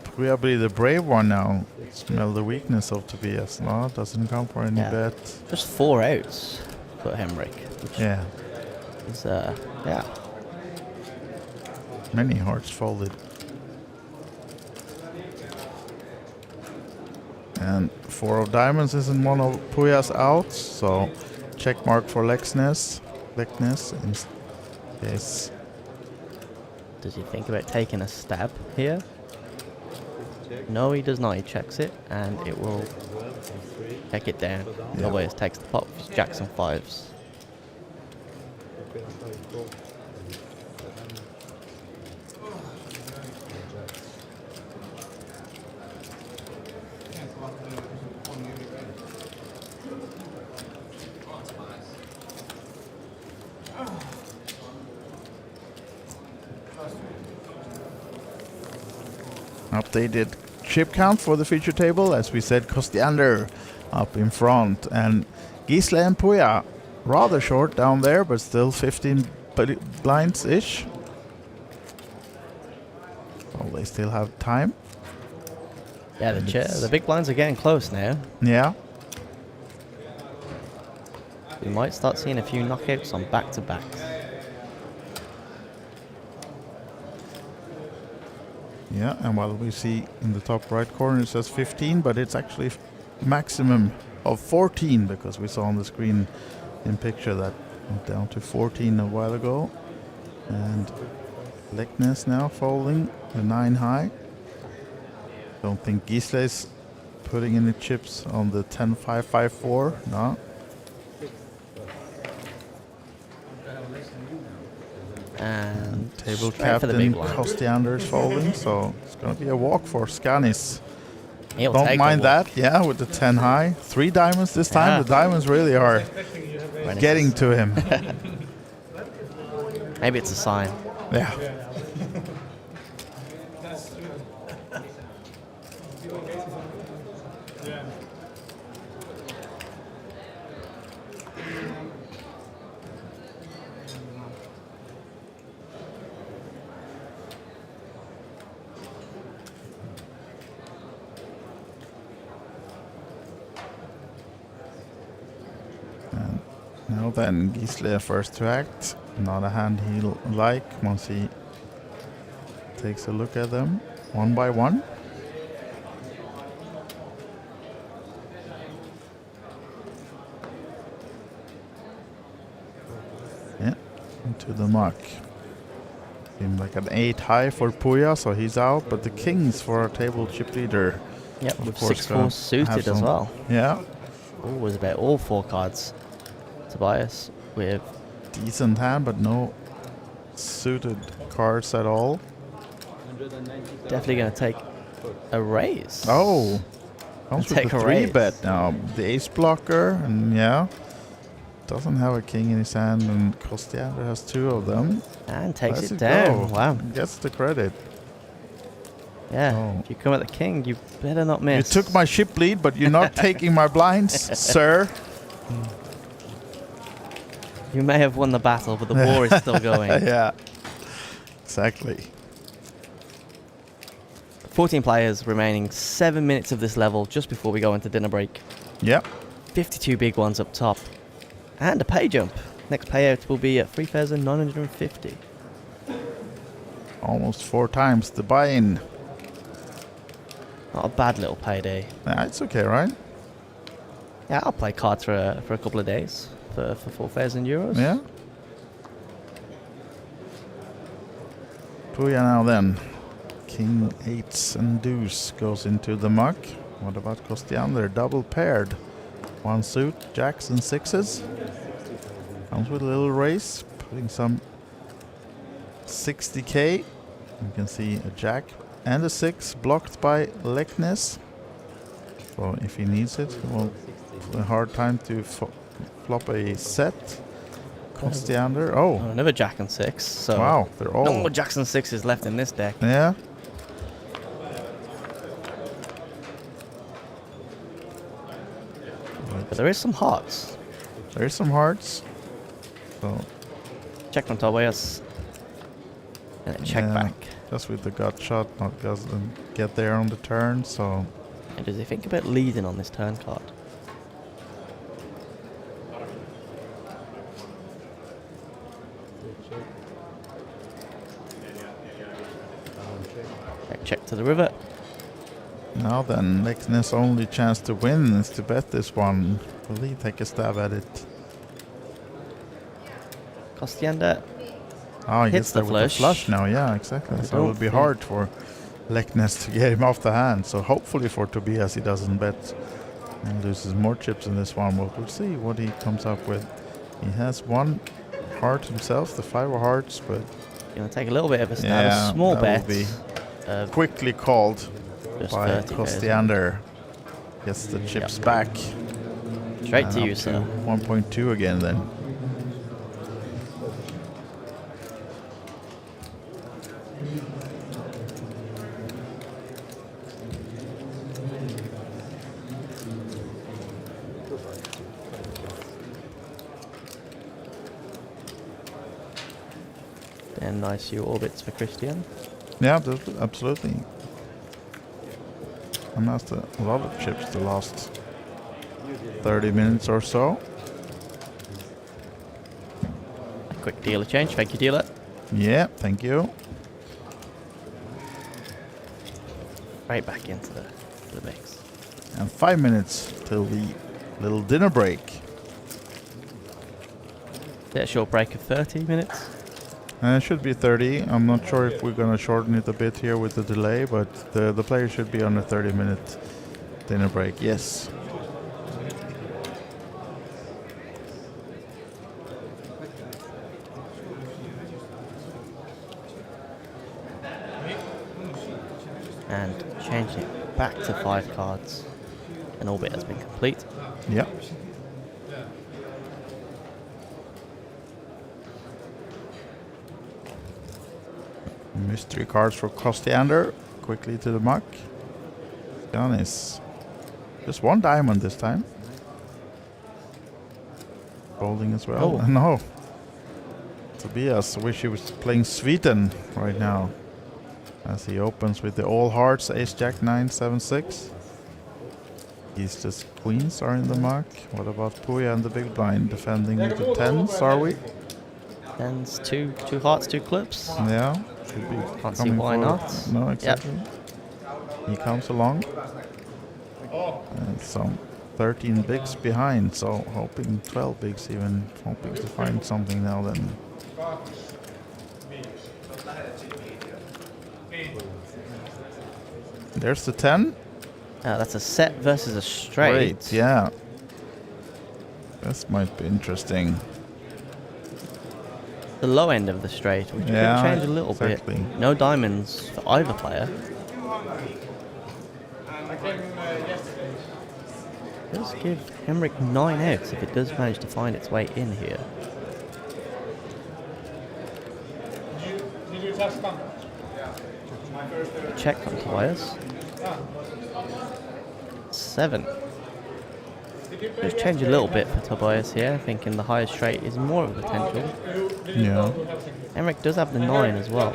probably the brave one now. Smell the weakness of Tobias. No, doesn't come for any bet. Just 4 outs for Hemrick. Yeah. Is yeah. Many hearts folded. And 4 of diamonds isn't one of Puya's outs, so check mark for Lexness. Yes. Does he think about taking a stab here? No, he does not. He checks it, and it will check it down. Yeah. Otherwise, takes the pot, jacks and 5s. Updated chip count for the feature table. As we said, Costiander up in front, and Gisle and Puya rather short down there, but still 15 blinds-ish. Well, they still have time. Yeah, the big blinds are getting close now. Yeah. We might start seeing a few knockouts on back-to-backs. Yeah, and while we see in the top right corner it says 15, but it's actually maximum of 14, because we saw on the screen in picture that went down to 14 a while ago. And Leknes now folding the 9 high. Don't think Gisle is putting any chips on the 10-5-5-4. No. And table straight for the big captain blind. Costiander is folding, so it's going to be a walk for Scanis. He'll Don't take mind the walk. that, yeah, with the 10 high. 3 diamonds this time. Yeah. The diamonds really are getting to him. Maybe it's a sign. Yeah. Now then, Gisle first to act. Not a hand he'll like once he takes a look at them one by one. Yeah, into the muck. Seemed like an 8 high for Puya, so he's out. But the kings for our table chip leader. Yep, of with course 6-4 suited as some- well. Yeah. Always about all 4 cards. Tobias with decent hand, but no suited cards at all. Definitely going to take a raise. Oh, comes with Take a a 3 raise. bet now. The ace blocker, and yeah, doesn't have a king in his hand, and Kostiander has 2 of them. And takes Lets it down. go. Wow. Gets the credit. Yeah. Oh. If you come at the king, you better not miss. You took my ship lead, but you're not taking my blinds, sir. You may have won the battle, but the war is still going. Yeah, exactly. 14 players remaining, 7 minutes of this level just before we go into dinner break. Yep. 52 big ones up top. And a pay jump. Next payout will be at 3,950. Almost 4 times the buy-in. Not a bad little payday. Nah, it's okay, right? Yeah, I'll play cards for a couple of days for 4,000 euros. Yeah. Puya now then. King 8s and deuce goes into the muck. What about Kostiander? Double paired. 1 suit, jacks and 6s. Comes with a little raise, putting some 60k. You can see a jack and a 6 blocked by Leknes. So if he needs it, he will have a hard time to flop a set. Kostiander. Oh, another jack and 6. So wow, they're all. No more jacks and 6s left in this deck. Yeah. But there is some hearts. There is some hearts. So check on Tobias. And then check back. Just with the gut shot, not doesn't get there on the turn. So. And does he think about leading on this turn card? Check to the river. Now then, Leknes' only chance to win is to bet this one. Will he take a stab at it? Kostiander Oh, he hits gets there the with the flush. flush now, yeah, exactly. So it would be hard for Leknes to get him off the hand. So hopefully for Tobias he doesn't bet and loses more chips in this one. But we'll see what he comes up with. He has 1 heart himself, the 5 of hearts, but... Going to take a little bit of a stab, a small bet. Will be quickly called by 30 Kostiander. Gets the chips back. Straight to And you, up sir. 1.2 again then. And nice few orbits for Christian. Yeah, absolutely. Amassed a lot of chips the last 30 minutes or so. A quick dealer change. Thank you, dealer. Yeah, thank you. Right back into the mix. And 5 minutes till the little dinner break. A short break of 30 minutes. It should be 30. I'm not sure if we're going to shorten it a bit here with the delay, but the player should be on a 30-minute dinner break. Yes. And changing it back to 5 cards. An orbit has been complete. Yep. Mystery cards for Kostiander. Quickly to the muck. Giannis. Just 1 diamond this time. Folding as well. Oh. No. Tobias, wish he was playing Sweden right now. As he opens with the all hearts, ace jack 9 7 6. He's just queens are in the muck. What about Puya and the big blind defending with the 10s, are we? Tens, two hearts, 2 clips. Yeah. Should be Can't see coming why for- not. No, exactly. He comes along. And some 13 bigs behind, so hoping 12 bigs even, hoping to find something now then. There's the 10. That's a set versus a straight. Yeah. This might be interesting. the low end of the straight, which could change a little bit. No diamonds for either player. Does give Henrik 9 outs if it does manage to find its way in here. Did you test them? Check from Tobias. 7. Just change a little bit for Tobias here, thinking the higher straight is more of a potential. Yeah. Henrik does have the 9 as well.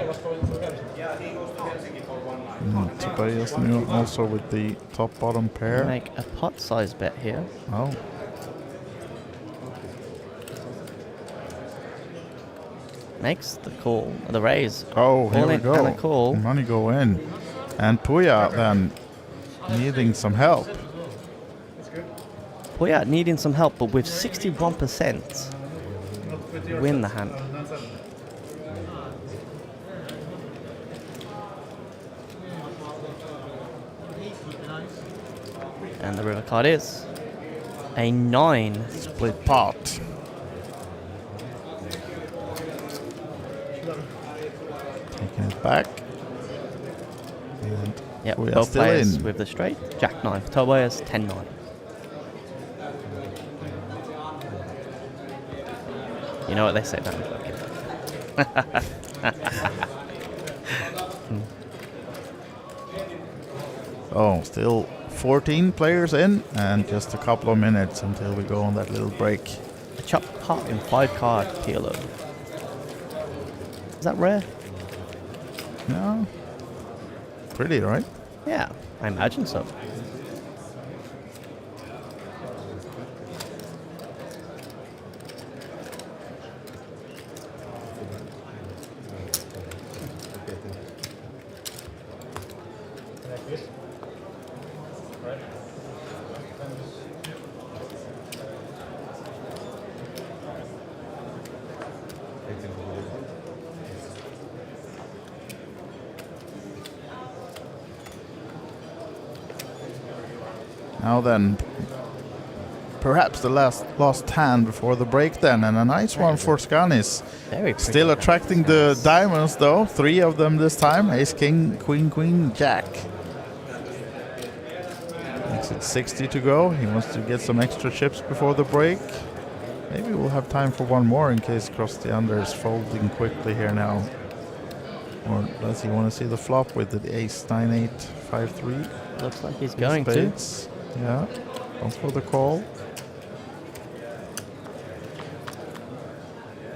Tobias knew also with the top-bottom pair. Make a pot size bet here. Oh. Makes the call, the raise. Oh, here we And go. a call. Money go in. And Puya then needing some help. Puya needing some help, but with 61%, win the hand. And the river card is a 9 split pot. Taking it back. And yep, we are both still players in. with the straight. Jack 9 for Tobias, 10-9. You know what they say about Oh, still 14 players in, and just a couple of minutes until we go on that little break. A chop pot in 5 card PLO. Is that rare? No. Pretty, right? Yeah, I imagine so. Now then, perhaps the last hand before the break then, and a nice one for Skanis. Very pretty. Still attracting the diamonds though, 3 of them this time. Ace, king, queen, queen, jack. Makes it 60 to go. He wants to get some extra chips before the break. Maybe we'll have time for one more in case Cross the Under is folding quickly here now. Or does he want to see the flop with the ace, 9, 8, 5, 3? Looks like he's going spades. Yeah, going for the call.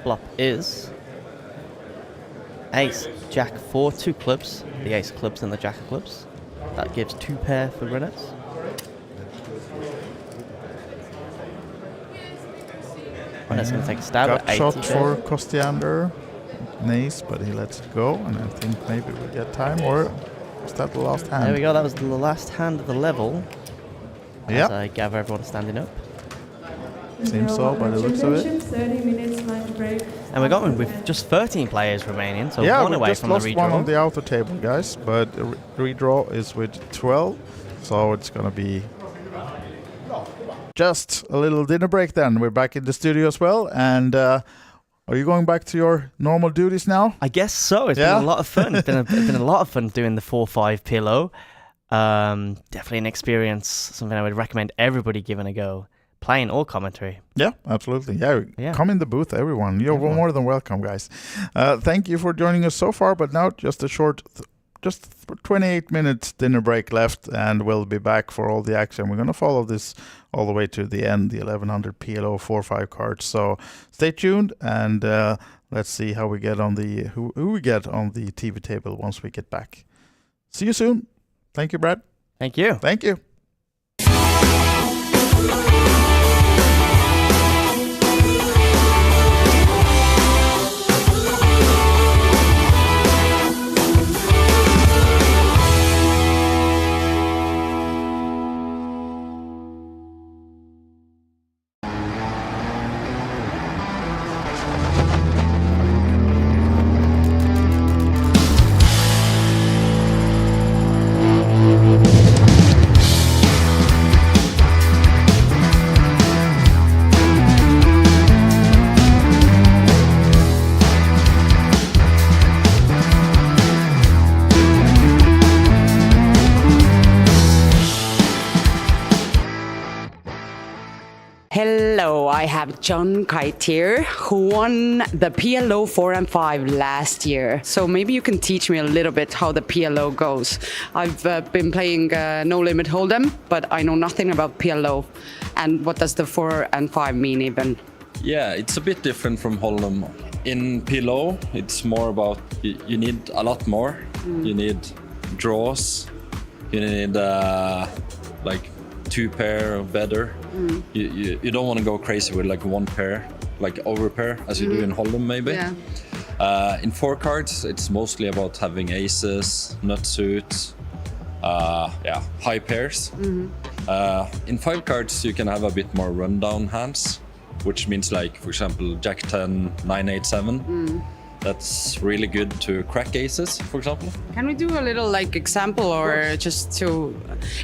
Flop is ace, jack 4, 2 clubs, the ace clubs and the jack of clubs. That gives 2 pair for runners. Runners going to take a stab Gut at 80 shot there. for Kostiander. Nice, but he lets it go, and I think maybe we get time, or was that the last hand? There we go, that was the last hand of the level. Yeah. As I gather everyone's standing up. Seems so by the looks of it. 30 minutes lunch break. And we're going with just 13 players remaining, so Yeah, one we away just from the lost redraw. one on the outer table, guys, but the redraw is with 12, so it's gonna be just a little dinner break then. We're back in the studio as well, and are you going back to your normal duties now? I guess so. It's been a lot of fun. It's been a lot of fun doing the 4-5 PLO. Definitely an experience, something I would recommend everybody giving a go. Playing or commentary. Yeah, absolutely. Yeah, come in the booth, everyone. You're more than welcome, guys. Thank you for joining us so far, but now just a short, just 28 minutes dinner break left, and we'll be back for all the action. We're going to follow this all the way to the end, the 1100 PLO 4-5 cards. So stay tuned, and let's see how we get on the who we get on the TV table once we get back. See you soon. Thank you, Brad. Thank you. Thank you. So I have John Kite here, who won the PLO4 and 5 last year. So maybe you can teach me a little bit how the PLO goes. I've been playing No Limit Hold'em, but I know nothing about PLO. And what does the 4 and 5 mean even? Yeah, it's a bit different from Hold'em. In PLO, it's more about you need a lot more. You need draws. You need like 2 pair or better. You don't want to go crazy with like 1 pair, like over pair, as you do in Hold'em maybe. Yeah. In 4 cards, it's mostly about having aces, nut suits, high pairs. In 5 cards, you can have a bit more rundown hands, which means like, for example, Jack 10, 9, 8, 7. That's really good to crack aces, for example. Can we do a little like example or just to...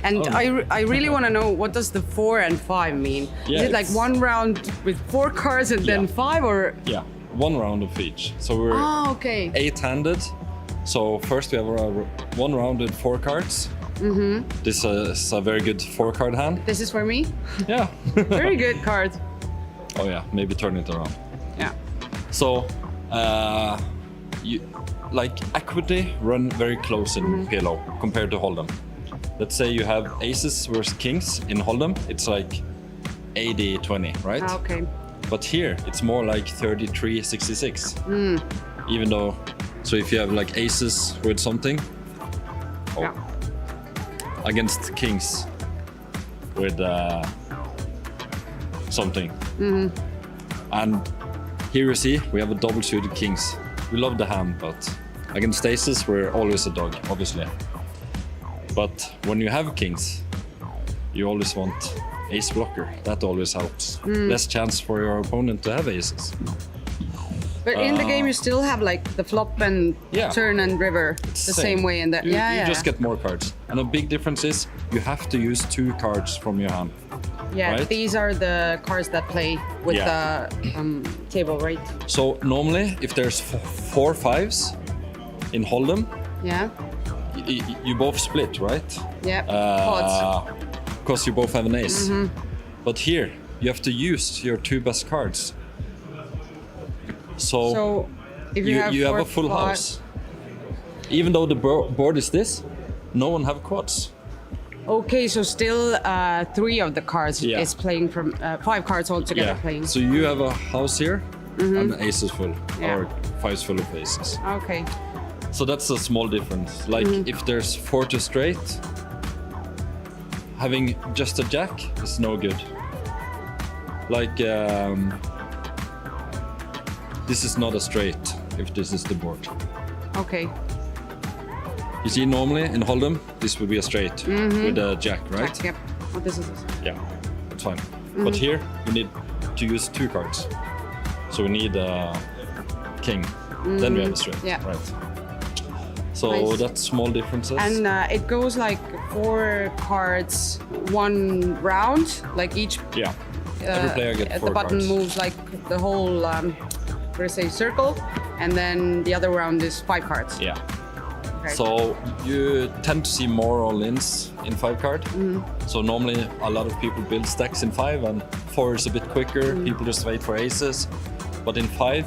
And I really want to know, what does the 4 and 5 mean? Yeah, Is it like 1 round with 4 cards and then 5 or...? Yeah, 1 round of each. So we're 8-handed. So first we have 1 round with 4 cards. This is a very good 4-card hand. This is for me? Yeah. Very good card. Oh yeah, maybe turn it around. Yeah. So, you like equity run very close in PLO compared to Hold'em. Let's say you have aces versus kings in Hold'em, it's like 80-20, right? Okay. But here it's more like 33-66. Even though, so if you have like aces with something, against kings with something. And here you see we have a double suited kings. We love the hand, but against aces we're always a dog, obviously. But when you have kings, you always want ace blocker. That always helps. Less chance for your opponent to have aces. But in the game you still have like the flop and turn and river the same way in that. You just get more cards. And a big difference is you have to use 2 cards from your hand. Yeah, right? These are the cards that play with the table, right? So normally, if there's 4 5s in Hold'em, you both split, right? Yeah, pods. Because you both have an ace. But here, you have to use your 2 best cards. So if you have a full house. Even though the board is this, no one have quads. Okay, so still 3 of the cards is playing from 5 cards altogether playing. So you have a house here and ace is full, or 5 is full of aces. Okay. So that's a small difference. Like if there's 4 to straight, having just a jack is no good. Like this is not a straight if this is the board. Okay. You see, normally in Hold'em, this would be a straight with a jack, right? Jack, yep. Oh, this is this. Yeah, that's fine. But here, you need to use 2 cards. So we need a king. Then we have a straight, right? So that's small differences. And it goes like 4 cards, 1 round, like each. Yeah. Every player gets 4 cards. The button moves like the whole, circle, and then the other round is 5 cards. Yeah. Okay. So you tend to see more all-ins in 5 card. So normally a lot of people build stacks in 5, and 4 is a bit quicker. People just wait for aces. But in 5,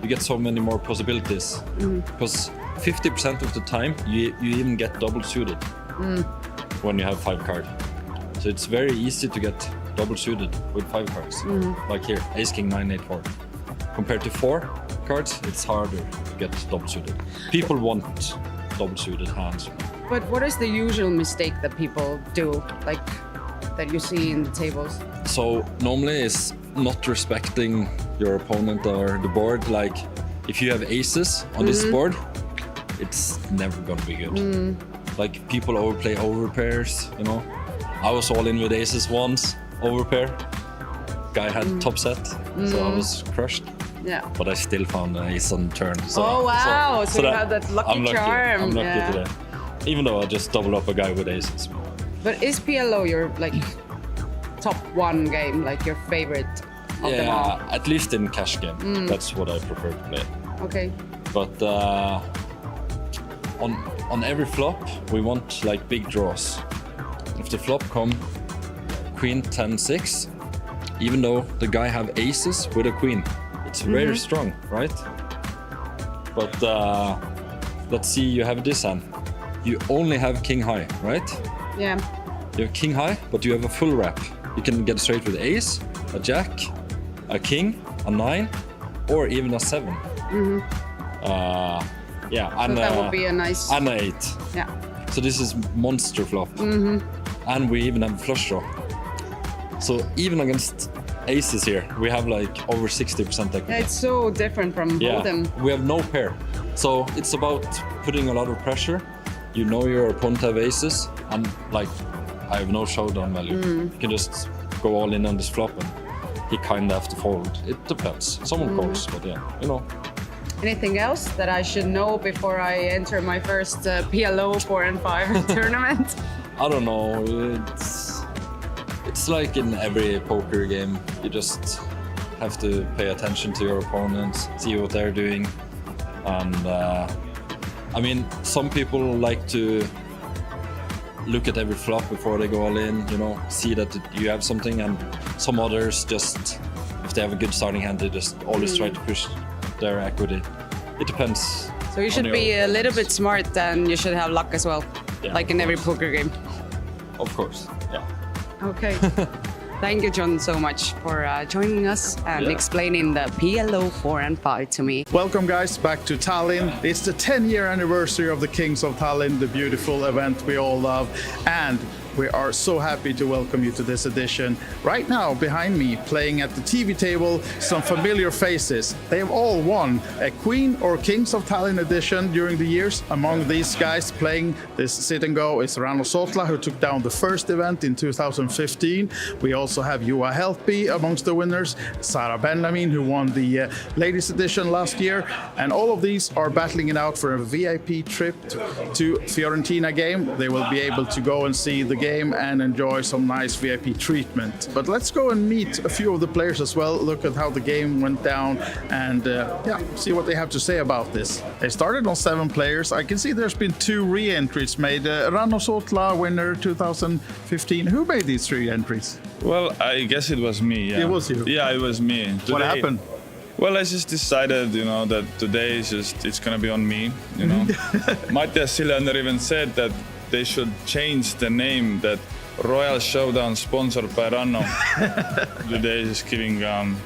you get so many more possibilities. Because 50% of the time, you even get double suited when you have 5 card. So it's very easy to get double suited with 5 cards. Like here, ace, king, 9, 8, 4. Compared to 4 cards, it's harder to get double suited. People want double suited hands. But what is the usual mistake that people do, like that you see in the tables? So normally it's not respecting your opponent or the board. Like if you have aces on this board, it's never gonna be good. Like people overplay over pairs, you know. I was all in with aces once, over pair. Guy had top set, so I was crushed. Yeah. But I still found an ace on turn. So, oh wow! So you have that lucky charm. I'm lucky today. Even though I just doubled up a guy with aces. But is PLO your like top 1 game, like your favorite of them all? Yeah, at least in cash game. That's what I prefer to play. Okay. But on every flop, we want like big draws. If the flop come Queen 10-6, even though the guy have aces with a queen. It's very strong, right? But let's see, you have this hand. You only have king high, right? Yeah. You have king high, but you have a full wrap. You can get straight with ace, a jack, a king, a 9, or even a 7. Yeah, So that would be a nice... and a 8. Yeah. So this is monster flop. And we even have flush draw. So even against aces here, we have like over 60% equity. Yeah, it's so different from Hold'em. We have no pair. So it's about putting a lot of pressure. You know your opponent have aces, and like I have no showdown value. You can just go all in on this flop, and he kind of have to fold. It depends. Someone calls, but yeah, you know. Anything else that I should know before I enter my first PLO4 and 5 tournament? I don't know. It's like in every poker game. You just have to pay attention to your opponents, see what they're doing, and I mean, some people like to look at every flop before they go all in. You know, see that you have something, and some others just, if they have a good starting hand, they just always try to push their equity. It depends. So you should be a little bit smart, and you should have luck as well, like in every poker game. Of course, yeah. Okay. Thank you, John, so much for joining us and explaining the PLO4 and 5 to me. Welcome, guys, back to Tallinn. It's the 10-year anniversary of the Kings of Tallinn, the beautiful event we all love. And we are so happy to welcome you to this edition. Right now, behind me, playing at the TV table, some familiar faces. They have all won a Queen or Kings of Tallinn edition during the years. Among these guys playing this sit and go is Rano Sotla, who took down the first event in 2015. We also have Juha Helppi amongst the winners, Sarah Benjamin, who won the ladies edition last year. And all of these are battling it out for a VIP trip to Fiorentina game. They will be able to go and see the game and enjoy some nice VIP treatment. But let's go and meet a few of the players as well, look at how the game went down, and see what they have to say about this. They started on 7 players. I can see there's been 2 re-entries made. Rano Sotla, winner 2015. Who made these 3 entries? Well, I guess it was me. Yeah. It was you? Yeah, it was me. Today, what happened? Well, I just decided, you know, that today is it's gonna be on me, you know. Matthias Sillander even said that they should change the name, that Royal Showdown sponsored by Ranno. Today is giving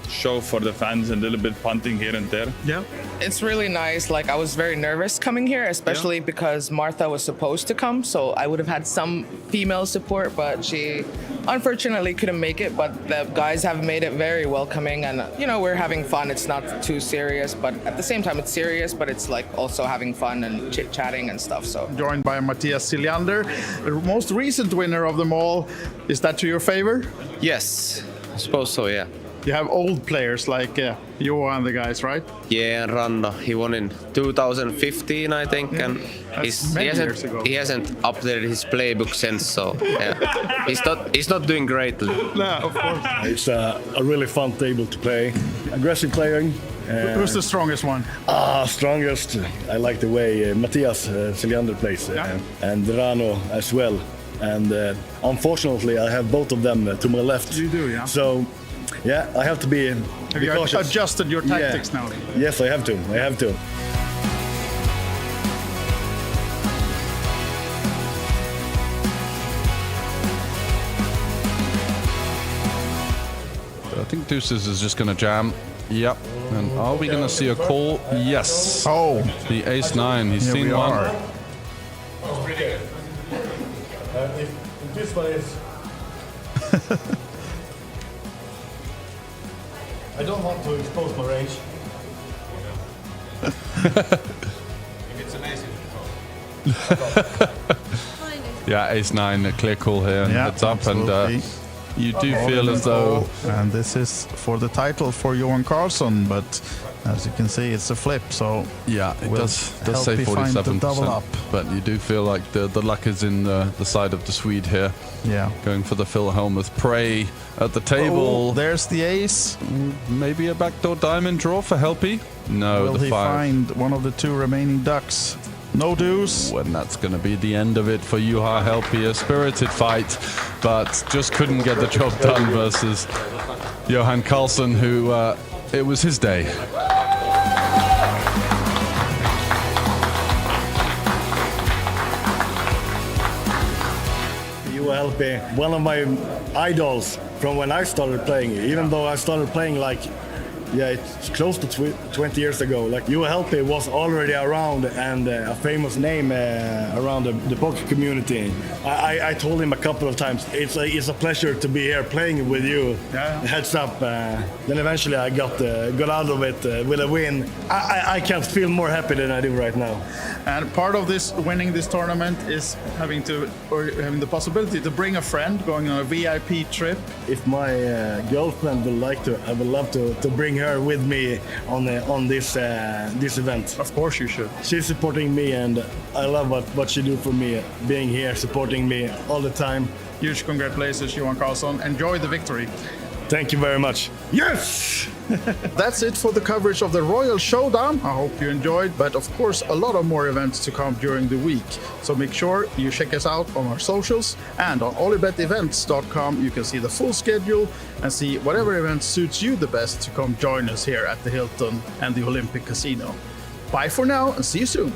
show for the fans and a little bit punting here and there. Yeah. It's really nice. Like, I was very nervous coming here, especially because Martha was supposed to come, so I would have had some female support, but she unfortunately couldn't make it. But the guys have made it very welcoming, and you know, we're having fun. It's not too serious, but at the same time it's serious, but it's like also having fun and chit-chatting and stuff. So joined by Matthias Sillander, the most recent winner of them all. Is that to your favor? Yes, I suppose so, yeah. You have old players like you and the guys, right? Yeah, and Ranno, he won in 2015, I think, and he hasn't updated his playbook since, so yeah. he's not doing greatly. No, of course. It's a really fun table to play. Aggressive playing. Who's the strongest one? Strongest. I like the way Matthias Sillander plays, and Rano as well. And unfortunately, I have both of them to my left. You do, yeah. So, yeah, I have to be Have you cautious. adjusted your tactics now? Yes, I have to. I have to. I think Deuces is just going to jam. Yep. And are we going to see a call? Yes. Oh. The ace-9. He's seen one. That was pretty good. If this one is... I don't want to expose my range. If it's amazing. Yeah, ace-9, a clear call here. Yeah, Heads up, absolutely. and you do feel as though... And this is for the title for Johan Carlson, but as you can see, it's a flip, so... Yeah, it does say Helpy find the double 47%, up. but you do feel like the luck is in the side of the Swede here. Yeah. Going for the Phil Helmuth prey at the table. Oh, there's the ace. Maybe a backdoor diamond draw for Helpy? No, Will the he 5. find one of the 2 remaining ducks? No deuce. And that's going to be the end of it for Juha Helppi. A spirited fight, but just couldn't get the job done versus Johan Karlsson, who it was his day. You will help me. One of my idols from when I started playing, even though I started playing like, it's close to 20 years ago. Like you help me was already around and a famous name around the poker community. I told him a couple of times, it's a pleasure to be here playing with you. Yeah. Heads up. Then eventually I got out of it with a win. I can't feel more happy than I do right now. And part of this winning this tournament is having the possibility to bring a friend, going on a VIP trip. If my girlfriend would like to, I would love to bring her with me on this event. Of course you should. She's supporting me, and I love what she do for me, being here, supporting me all the time. Huge congratulations, Johan Karlsson. Enjoy the victory. Thank you very much. Yes! That's it for the coverage of the Royal Showdown. I hope you enjoyed, but of course a lot of more events to come during the week. So make sure you check us out on our socials, and on OlyBetEvents.com you can see the full schedule and see whatever event suits you the best to come join us here at the Hilton and the Olympic Casino. Bye for now and see you soon.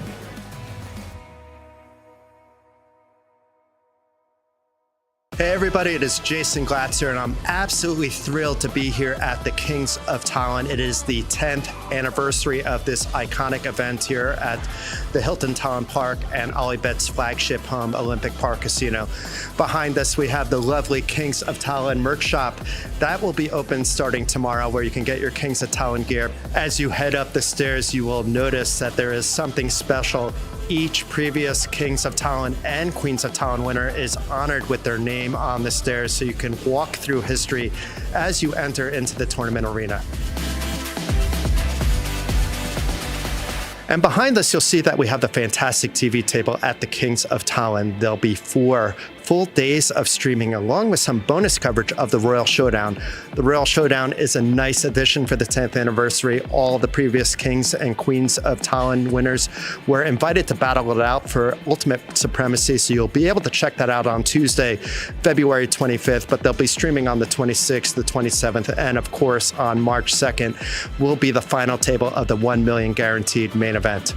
Hey everybody, it is Jason Glatzer, and I'm absolutely thrilled to be here at the Kings of Tallinn. It is the 10th anniversary of this iconic event here at the Hilton Tallinn Park and OlyBet's flagship home, Olympic Park Casino. Behind us, we have the lovely Kings of Tallinn merch shop. That will be open starting tomorrow, where you can get your Kings of Tallinn gear. As you head up the stairs, you will notice that there is something special. Each previous Kings of Tallinn and Queens of Tallinn winner is honored with their name on the stairs, so you can walk through history as you enter into the tournament arena. And behind us, you'll see that we have the fantastic TV table at the Kings of Tallinn. There'll be 4 full days of streaming, along with some bonus coverage of the Royal Showdown. The Royal Showdown is a nice addition for the 10th anniversary. All the previous Kings and Queens of Tallinn winners were invited to battle it out for ultimate supremacy, so you'll be able to check that out on Tuesday, February 25th, but they'll be streaming on the 26th, the 27th, and of course on March 2nd will be the final table of the 1 million guaranteed main event.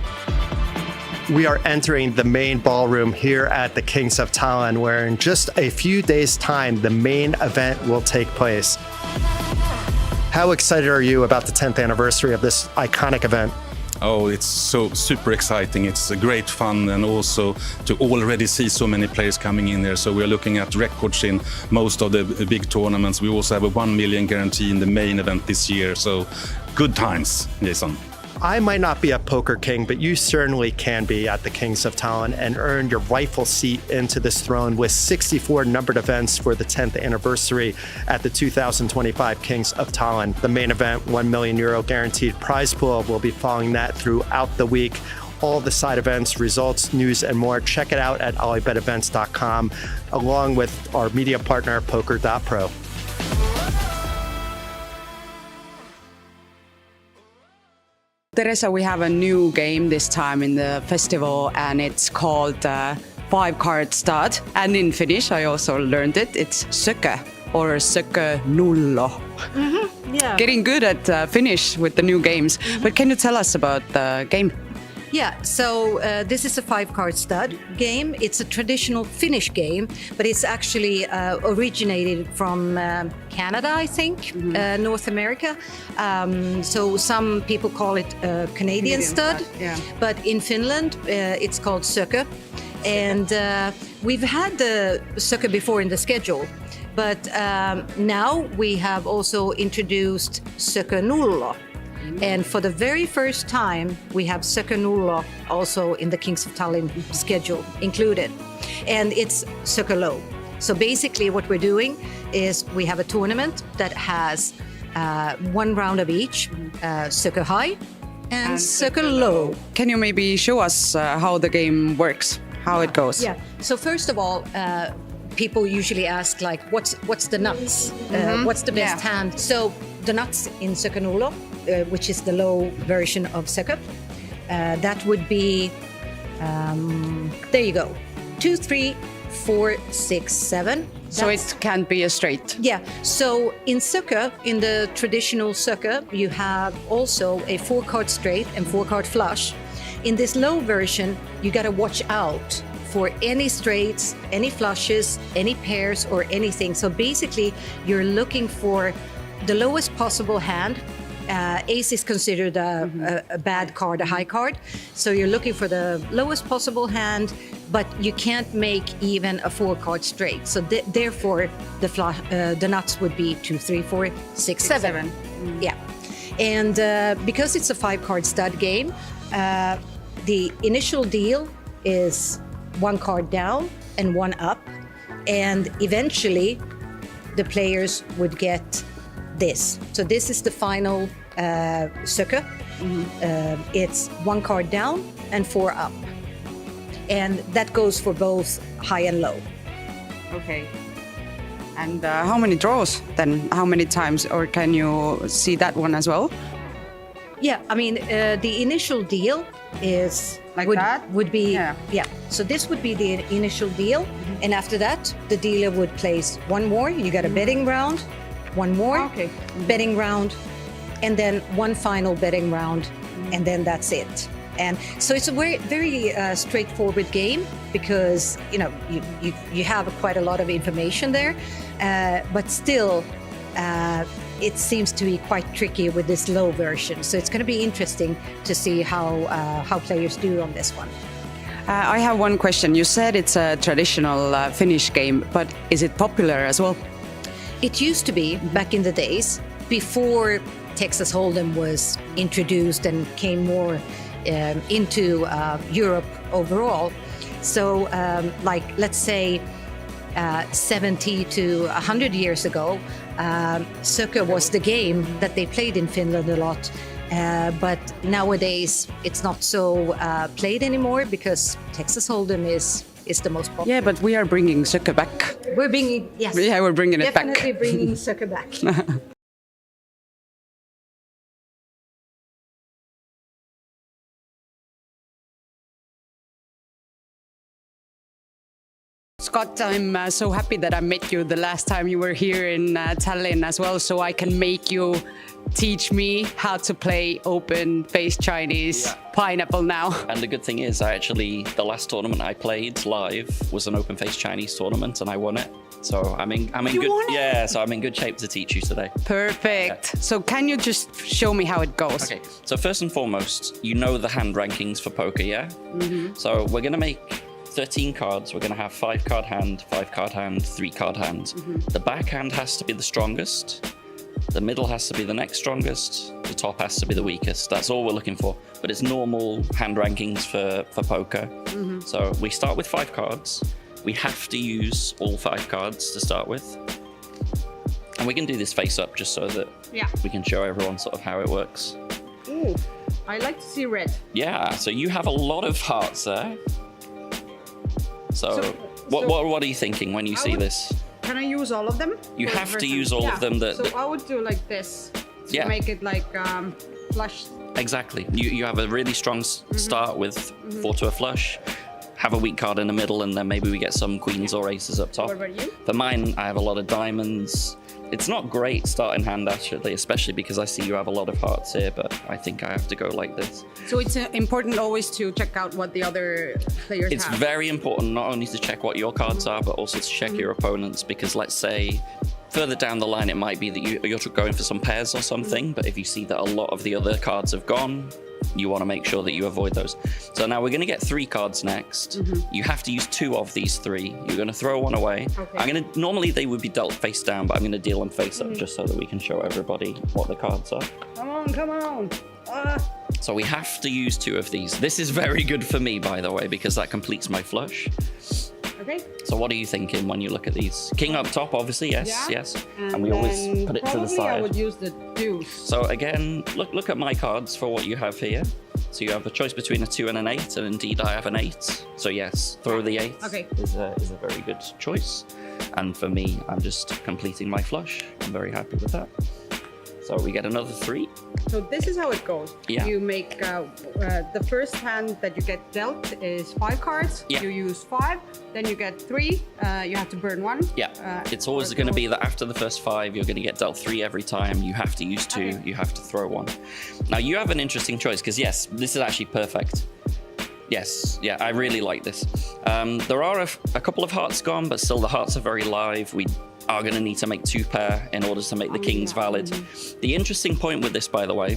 We are entering the main ballroom here at the Kings of Tallinn, where in just a few days' time, the main event will take place. How excited are you about the 10th anniversary of this iconic event? Oh, it's so super exciting. It's a great fun, and also to already see so many players coming in there. So we're looking at records in most of the big tournaments. We also have a 1 million guarantee in the main event this year. So good times, Jason. I might not be a poker king, but you certainly can be at the Kings of Tallinn and earn your rightful seat into this throne with 64 numbered events for the 10th anniversary at the 2025 Kings of Tallinn. The main event, €1 million guaranteed prize pool, will be following that throughout the week. All the side events, results, news, and more. Check it out at OlyBetEvents.com, along with our media partner, Poker.pro. Teresa, we have a new game this time in the festival, and it's called 5-card stud. And in Finnish, I also learned it. It's sökö or sökö nullo. Yeah. Getting good at Finnish with the new games. But can you tell us about the game? Yeah, so this is a 5-card stud game. It's a traditional Finnish game, but it's actually originated from Canada, I think, North America. So some people call it Canadian stud, but in Finland it's called sökö. And we've had the sökö before in the schedule, but now we have also introduced sökö nullo. And for the very first time, we have sökö nullo also in the Kings of Tallinn schedule included. And it's sökö low. So basically what we're doing is we have a tournament that has 1 round of each, sökö high and sökö low. Can you maybe show us how the game works, how it goes? Yeah, so first of all, people usually ask like, what's the nuts? What's the best hand? So the nuts in sökö nullo, which is the low version of sökö, that would be, there you go, 2, 3, 4, 6, 7. So it can't be a straight. Yeah. So in Sucker, in the traditional Sucker, you have also a 4-card straight and 4-card flush. In this low version, you got to watch out for any straights, any flushes, any pairs, or anything. So basically, you're looking for the lowest possible hand. Ace is considered a bad card, a high card. So you're looking for the lowest possible hand, but you can't make even a 4-card straight. So therefore, the nuts would be 2, 3, 4, 6, 7. Yeah. And because it's a 5-card stud game, the initial deal is 1 card down and 1 up. And eventually, the players would get this. So this is the final Sucker. It's 1 card down and 4 up. And that goes for both high and low. Okay. And how many draws then? How many times? Or can you see that one as well? Yeah, I mean, the initial deal is would be yeah. So this would be the initial deal, and after that, the dealer would place 1 more. You got a betting round, 1 more betting round, and then 1 final betting round, and then that's it. And so it's a very straightforward game because you have quite a lot of information there, but still. It seems to be quite tricky with this low version. So it's going to be interesting to see how players do on this one. I have one question. You said it's a traditional Finnish game, but is it popular as well? It used to be back in the days before Texas Hold'em was introduced and came more into Europe overall. So like let's say 70 to 100 years ago, Sucker was the game that they played in Finland a lot. But nowadays, it's not so played anymore because Texas Hold'em is the most popular. Yeah, but we are bringing Sucker back. We're bringing, yes. Yeah, we're bringing it back. Definitely bringing Sucker back. Scott, I'm so happy that I met you the last time you were here in Tallinn as well, so I can make you teach me how to play open-faced Chinese pineapple now. And the good thing is, the last tournament I played live was an open-faced Chinese tournament, and I won it. So I'm in good so I'm in good shape to teach you today. Perfect. Yeah. So can you just show me how it goes? Okay. So first and foremost, you know the hand rankings for poker, yeah? So we're gonna make 13 cards. We're going to have 5-card hand, 5-card hand, 3-card hand. The back hand has to be the strongest. The middle has to be the next strongest. The top has to be the weakest. That's all we're looking for. But it's normal hand rankings for poker. So we start with 5 cards. We have to use all 5 cards to start with. And we can do this face up just so that we can show everyone sort of how it works. Ooh, I like to see red. Yeah, so you have a lot of hearts there. So what are you thinking when you see this? Can I use all of them? You have to use all of them. So I would do like this to make it like flush. Exactly. You have a really strong start with 4 to a flush. Have a weak card in the middle, and then maybe we get some queens or aces up top. What about you? For mine, I have a lot of diamonds. It's not great starting hand, actually, especially because I see you have a lot of hearts here, but I think I have to go like this. So it's important always to check out what the other players It's very important not only to check what your cards are, but also to check your opponents, because let's say further down the line, it might be that you're going for some pairs or something, but if you see that a lot of the other cards have gone, you want to make sure that you avoid those. So now we're going to get 3 cards next. You have to use 2 of these 3. You're going to throw 1 away. Okay. Normally they would be dealt face down, but I'm going to deal them face up just so that we can show everybody what the cards are. Come on. So we have to use 2 of these. This is very good for me, by the way, because that completes my flush. Okay. So what are you thinking when you look at these? King up top, obviously, yes. And we always put it to the side. I would use the deuce. So again, look at my cards for what you have here. So you have a choice between a 2 and an 8, and indeed I have an 8. So yes, throw the 8 is a very good choice. And for me, I'm just completing my flush. I'm very happy with that. So we get another 3. So this is how it goes. Yeah. You make the first hand that you get dealt is 5 cards. Yeah. You use 5, then you get 3. You have to burn 1. Yeah, it's always going to be that after the first 5, you're going to get dealt 3 every time. You have to use 2, you have to throw 1. Now, you have an interesting choice, because yes, this is actually perfect. Yes, yeah, I really like this. There are a couple of hearts gone, but still the hearts are very live. We are going to need to make 2 pair in order to make the kings valid. The interesting point with this, by the way,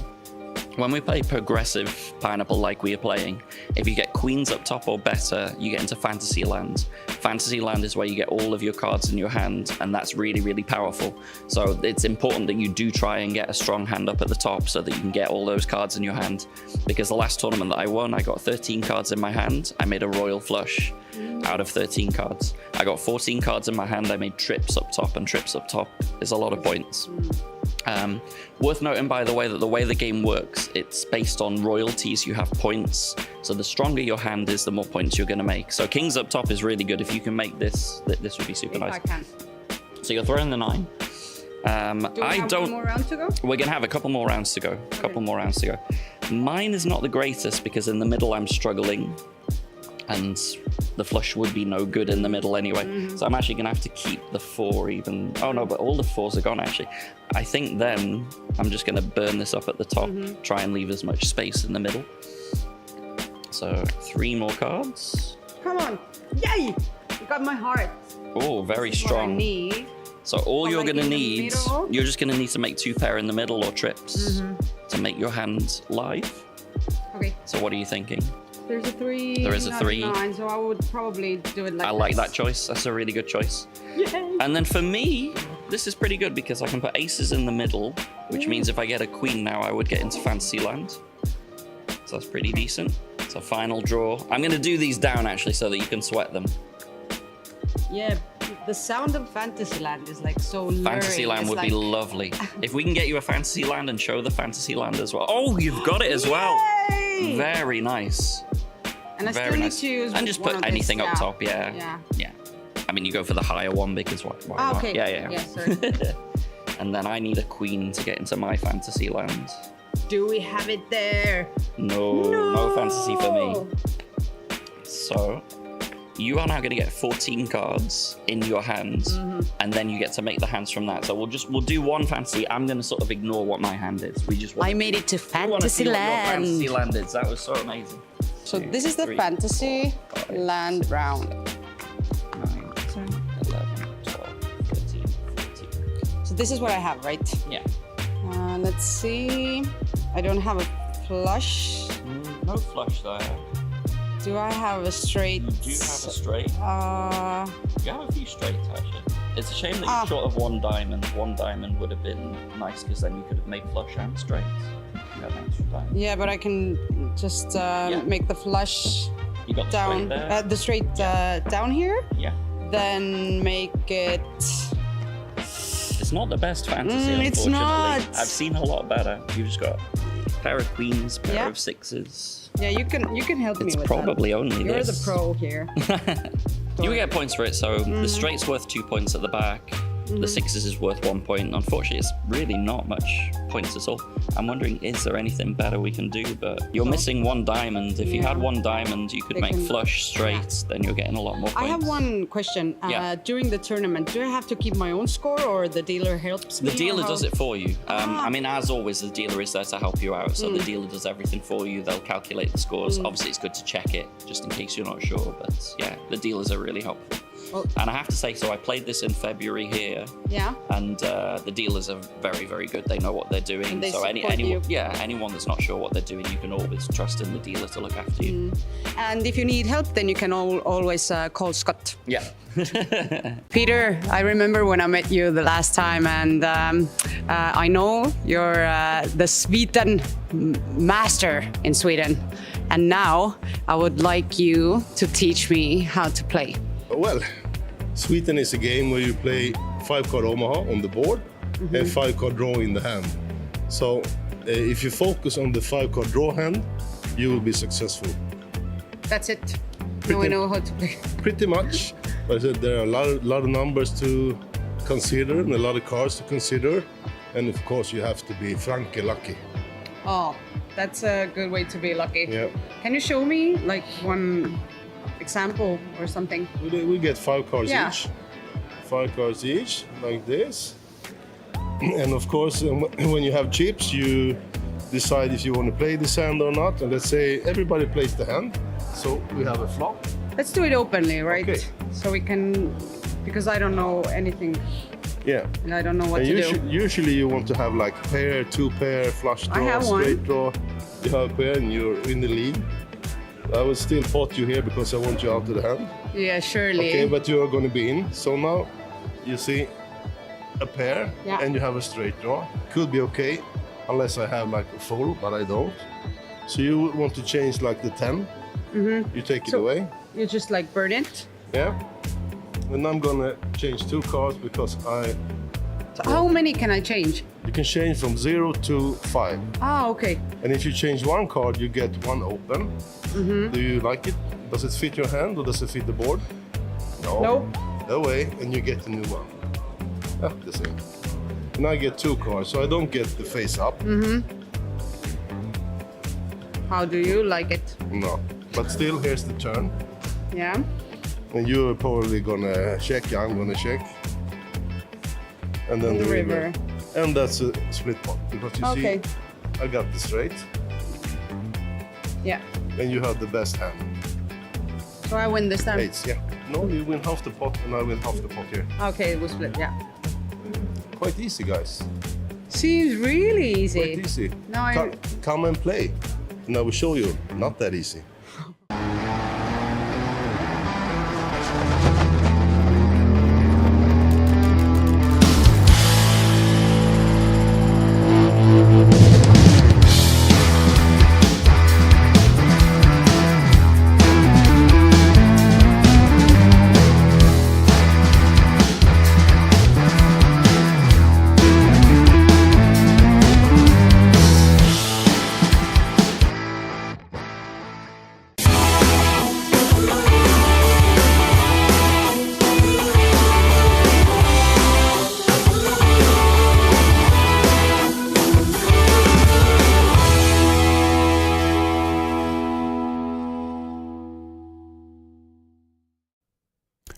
when we play progressive Pineapple like we are playing, if you get queens up top or better, you get into Fantasyland. Fantasyland is where you get all of your cards in your hand, and that's really, really powerful. So it's important that you do try and get a strong hand up at the top so that you can get all those cards in your hand. Because the last tournament that I won, I got 13 cards in my hand. I made a royal flush out of 13 cards. I got 14 cards in my hand. I made trips up top, and trips up top is a lot of points. Worth noting, by the way, that the way the game works, it's based on royalties. You have points, so the stronger your hand is, the more points you're going to make. So kings up top is really good. If you can make this, this would be super nice. I can. So you're throwing the 9. Do we have one more round to go? We're going to have a couple more rounds to go. Mine is not the greatest because in the middle I'm struggling, and the flush would be no good in the middle anyway. So I'm actually going to have to keep the 4 even. Oh no, but all the 4s are gone actually. I think then I'm just going to burn this up at the top, try and leave as much space in the middle. So 3 more cards. Come on. Yay! You got my heart. Oh, very This is strong. what I need. So all you're like going to in the need, middle? you're just going to need to make 2 pair in the middle or trips to make your hand live. Okay. So what are you thinking? There's a 3. There is a not 3. 9, so I would probably do it like I like this. that choice. That's a really good choice. Yay! And then for me, this is pretty good because I can put aces in the middle, which means if I get a queen now, I would get into Fantasyland. So that's pretty decent. So final draw. I'm going to do these down actually so that you can sweat them. Yeah, the sound of Fantasyland is like so luring. Fantasyland It's would like... be lovely. If we can get you a Fantasyland and show the Fantasyland as well. Oh, you've got it as well. Yay! Very nice. And I Very still need nice. to use And just one put of anything these, up top, yeah. Yeah. Yeah. I mean, you go for the higher one because why Ah, not? okay. Yeah. sorry. And then I need a queen to get into my Fantasyland. Do we have it there? No fantasy for me. So you are now going to get 14 cards in your hands, and then you get to make the hands from that. So we'll do one fantasy. I'm going to sort of ignore what my hand is. We just want I made it to we want to see what your Fantasyland. Fantasyland is. That was so amazing. So 2, this is the 3, Fantasy 4, 5, Land round. 9, 10, 11, 12, 13, 14. So this is what I have, right? Yeah. Let's see. I don't have a flush. No flush there. Do I have a straight? You do have a straight. You have a few straights actually. It's a shame that you're short of 1 diamond. 1 diamond would have been nice because then you could have made flush and straights. You have an extra diamond. Yeah, but I can just make the flush You got the down. straight there. The straight down here. Yeah. Then make it. It's not the best fantasy, unfortunately. It's not. I've seen a lot better. You've just got a pair of queens, pair Yeah. of 6s. Yeah, you can help me It's with probably that. only You're this. the pro here. You will get points for it, so the straight's worth 2 points at the back. The 6s is worth 1 point. Unfortunately, it's really not much points at all. I'm wondering, is there anything better we can do? But you're missing 1 diamond. If you had 1 diamond, you could They make can- flush straights, then you're getting a lot more points. I have one question. Yeah. During the tournament, do I have to keep my own score, or the dealer helps me? The dealer or does how- it for you. I mean, as always, the dealer is there to help you out. So the dealer does everything for you. They'll calculate the scores. Obviously, it's good to check it just in case you're not sure. But yeah, the dealers are really helpful. Oh. And I have to say, so I played this in February here, Yeah. and the dealers are very, very good. They know what they're doing. And they So support you. anyone that's not sure what they're doing, you can always trust in the dealer to look after you. And if you need help, then you can always call Scott. Yeah. Peter, I remember when I met you the last time, and I know you're the Sweden master in Sweden. And now I would like you to teach me how to play. Well, Sweden is a game where you play 5-card Omaha on the board and 5-card draw in the hand. So if you focus on the 5-card draw hand, you will be successful. That's it. Now we know how to play. Pretty much. But there are a lot of numbers to consider and a lot of cards to consider. and of course you have to be Franke lucky. Oh, that's a good way to be lucky. Yeah. Can you show me like one example or something? We get 5 cards Yeah. each. 5 cards each, like this. And of course, when you have chips, you decide if you want to play this hand or not. And let's say everybody plays the hand. So we have a flop. Let's do it openly, right? Okay. So we can, because I don't know anything. Yeah. And I don't know what And to do. usually you want to have like pair, 2 pair, flush I draw, have one. straight draw. You have a pair and you're in the lead. I will still pot you here because I want you out of the hand. Yeah, surely. Okay, but you are going to be in. So now you see a pair and you have a straight draw. Could be okay, unless I have like a full, but I don't. So you want to change like the 10. Mm-hmm. You take it away. You just like burn it. Yeah. And I'm gonna change 2 cards because So how many can I change? you can change from 0 to 5. Ah, okay. And if you change 1 card, you get 1 open. Mm-hmm. Do you like it? Does it fit your hand or does it fit the board? No. Nope. Away, and you get a new one. Ah, the same. And I get 2 cards, so I don't get the face up. Mm-hmm. How do you like it? No. But still, here's the turn. Yeah. And you're probably gonna check, I'm gonna check. And then the river. And that's a split pot. Because you Okay. see, I got the straight. Yeah. And you have the best hand. So I win this time. Eights, yeah. No, you win half the pot and I win half the pot here. Okay, we split. Yeah. Quite easy, guys. Seems really easy. Quite easy. Now I. Come and play. And I will show you, not that easy.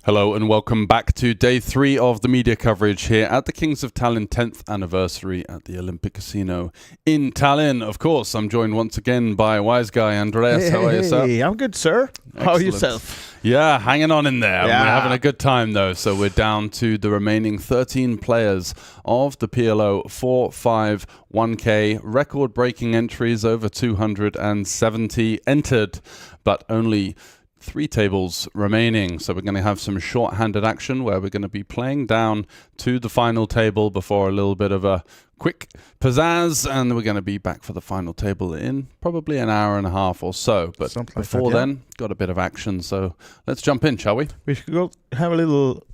Hello and welcome back to day 3 of the media coverage here at the Kings of Tallinn 10th anniversary at the Olympic Casino in Tallinn. Of course, I'm joined once again by wise guy Andreas. How are you, sir? Hey, I'm good, sir. How are yourself? Yeah, hanging on in there. Yeah. We're having a good time though. So we're down to the remaining 13 players of the PLO4, 5, 1K. Record-breaking entries, over 270 entered, but only 3 tables remaining. So we're going to have some short-handed action where we're going to be playing down to the final table before a little bit of a quick pizzazz, and we're going to be back for the final table in probably an hour and a half or so. But Something like before that, yeah. then, got a bit of action. So let's jump in, shall we? We should go have a little...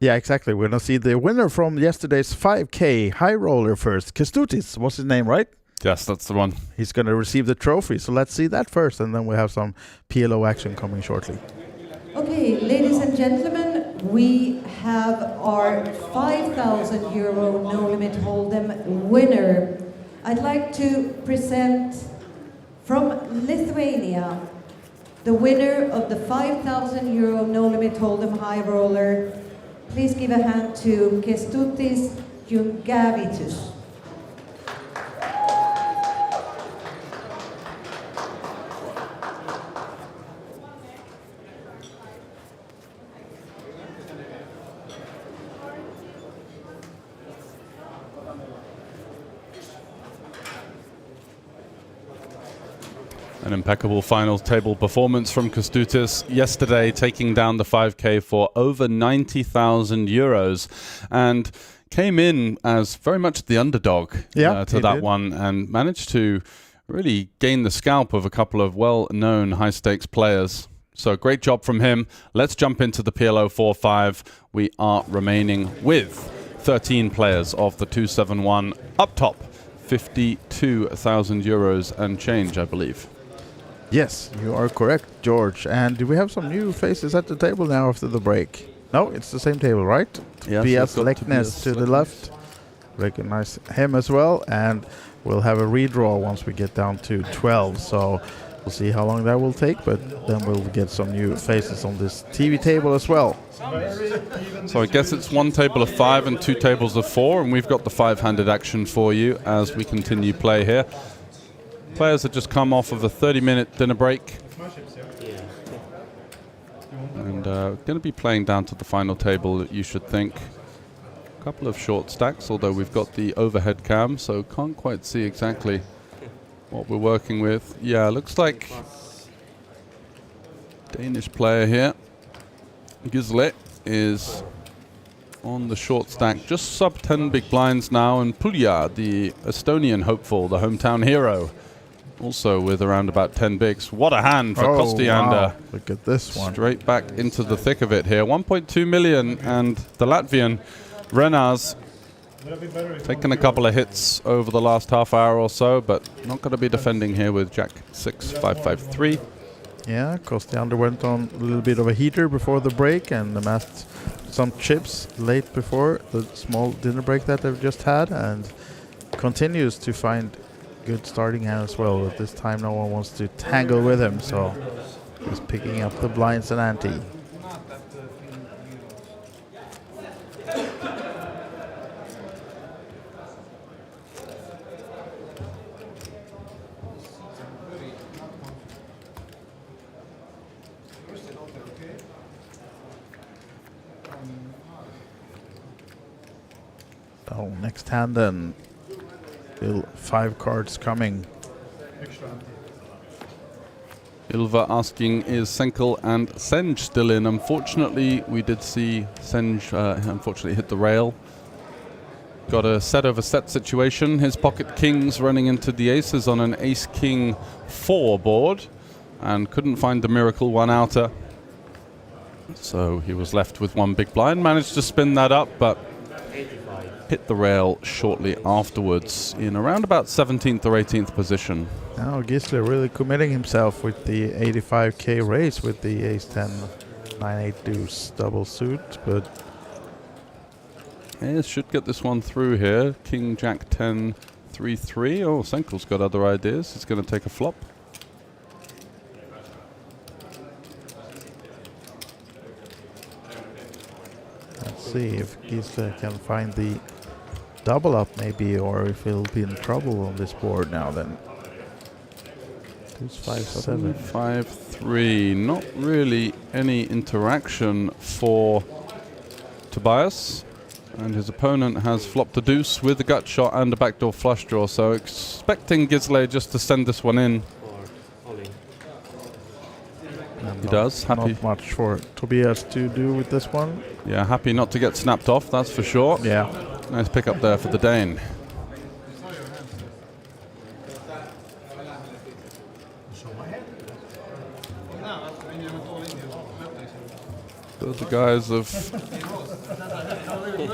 Yeah, exactly. We're going to see the winner from yesterday's 5K high roller first. Kestutis, what's his name, right? Yes, that's the one. He's going to receive the trophy. So let's see that first, and then we have some PLO action coming shortly. Okay, ladies and gentlemen, we have our 5,000 euro no limit hold'em winner. I'd like to present from Lithuania the winner of the 5,000 euro no limit hold'em high roller. Please give a hand to Kestutis Jungavitus. An impeccable final table performance from Kestutis yesterday, taking down the 5K for over 90,000 euros, and came in as very much the underdog to that did. one, and managed to really gain the scalp of a couple of well-known high-stakes players. So great job from him. Let's jump into the PLO4-5. We are remaining with 13 players of the 271 up top. 52,000 euros and change, I believe. Yes, you are correct, George. And do we have some new faces at the table now after the break? No, it's the same table, right? Yes, Tobias we've got Leknes Tobias to the Leknes. left. recognize him as well, and we'll have a redraw once we get down to 12. So we'll see how long that will take, but then we'll get some new faces on this TV table as well. So I guess it's one table of 5 and 2 tables of 4, and we've got the 5-handed action for you as we continue play here. Players have just come off of a 30-minute dinner break. And going to be playing down to the final table, you should think. A couple of short stacks, although we've got the overhead cam, so can't quite see exactly what we're working with. Yeah, looks like Danish player here, Gisle, is on the short stack, just sub 10 big blinds now, and Pulja, the Estonian hopeful, the hometown hero, also with around about 10 bigs. What a hand for Kostiander. Wow. Look at this one. Straight back into the thick of it here. 1.2 million, and the Latvian Renars taking a couple of hits over the last half hour or so, but not going to be defending here with Jack 6, 5, 5, 3. Yeah, Kostiander went on a little bit of a heater before the break and amassed some chips late before the small dinner break that they've just had, and continues to find good starting hand as well. But this time no one wants to tangle with him, so he's picking up the blinds and ante. Oh, next hand then. Still 5 cards coming. Ilva asking, is Senkel and Senj still in? Unfortunately, we did see Senj unfortunately hit the rail. Got a set over set situation. His pocket kings running into the aces on an ace-king 4 board, and couldn't find the miracle one outer. So he was left with 1 big blind. Managed to spin that up, but hit the rail shortly afterwards in around about 17th or 18th position. Now Gisle really committing himself with the 85k raise with the ace-10, 9-8 deuce double suit, but yeah, should get this one through here. King, Jack 10, 3-3. Oh, Senkel's got other ideas. He's going to take a flop. Let's see if Gisle can find the double up maybe, or if he'll be in trouble on this board now then. 5-7. 5-3. Not really any interaction for Tobias. And his opponent has flopped a deuce with a gut shot and a backdoor flush draw, so expecting Gisle just to send this one in. He does. Happy. Not much for Tobias to do with this one. Yeah, happy not to get snapped off, that's for sure. Yeah. Nice pick up there for the Dane. Those are guys of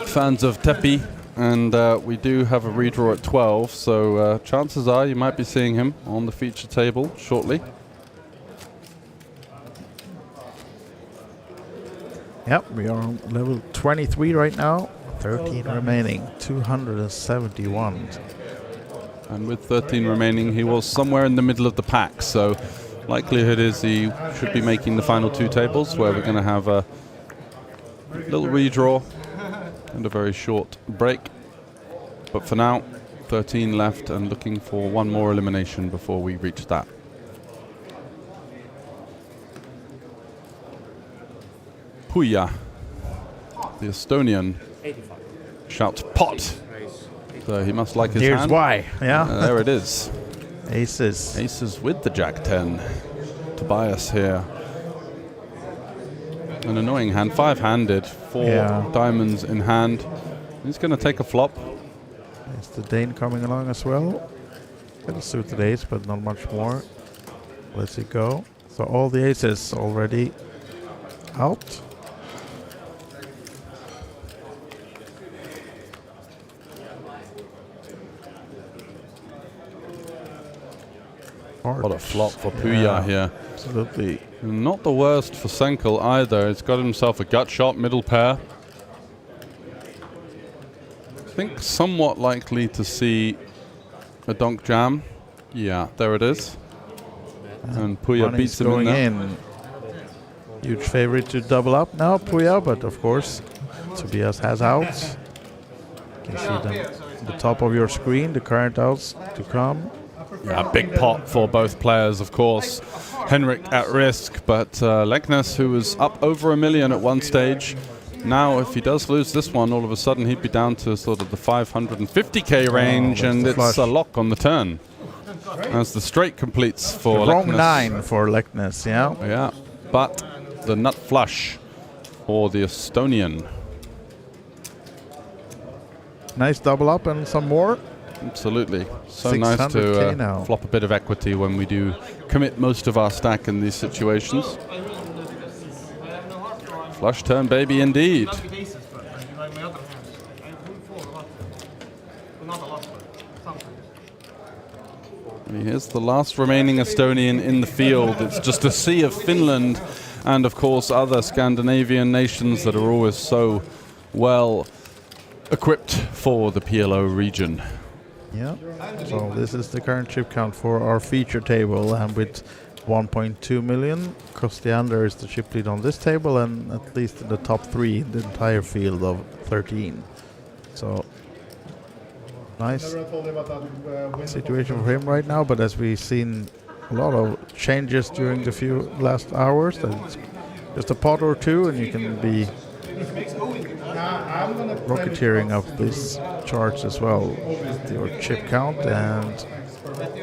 fans of Tepi, and we do have a redraw at 12, so chances are you might be seeing him on the feature table shortly. Yep, we are on level 23 right now. 13 remaining, 271. And with 13 remaining, he was somewhere in the middle of the pack, so likelihood is he should be making the final 2 tables, where we're going to have a little redraw and a very short break. But for now, 13 left and looking for 1 more elimination before we reach that. Puja, the Estonian, shouts pot. So he must like his Here's hand. why, yeah. There it is. Aces. Aces with the Jack 10. Tobias here. An annoying hand, 5-handed, 4 diamonds in hand. He's going to take a flop. There's the Dane coming along as well. Got a suited ace, but not much more. Let's it go. So all the aces already out. What a flop for Puja here. Absolutely. Not the worst for Senkel either. He's got himself a gut shot, middle pair. think somewhat likely to see a donk jam. Yeah, there it is. And Puya Money's beats him going in there. in. Huge favorite to double up now, Puya, but of course, Tobias has outs. You can see the top of your screen, the current outs to come. Yeah, big pot for both players, of course. Henrik at risk, but Leknes, who was up over $1 million at one stage, now if he does lose this one, all of a sudden he'd be down to sort of the 550k range, and it's a lock on the turn. As the straight completes for the wrong Leknes. 9 for Leknes, yeah. Yeah, but the nut flush for the Estonian. Nice double up and some more. Absolutely. So nice to 600K now. flop a bit of equity when we do commit most of our stack in these situations. Flush turn, baby, indeed. And here's the last remaining Estonian in the field. It's just a sea of Finland and, of course, other Scandinavian nations that are always so well equipped for the PLO region. Yeah, so this is the current chip count for our feature table, and with 1.2 million, Kostiander is the chip lead on this table, and at least in the top 3 in the entire field of 13. So nice situation for him right now, but as we've seen a lot of changes during the few last hours, it's just a pot or two and you can be rocketeering up these charts as well with your chip count, and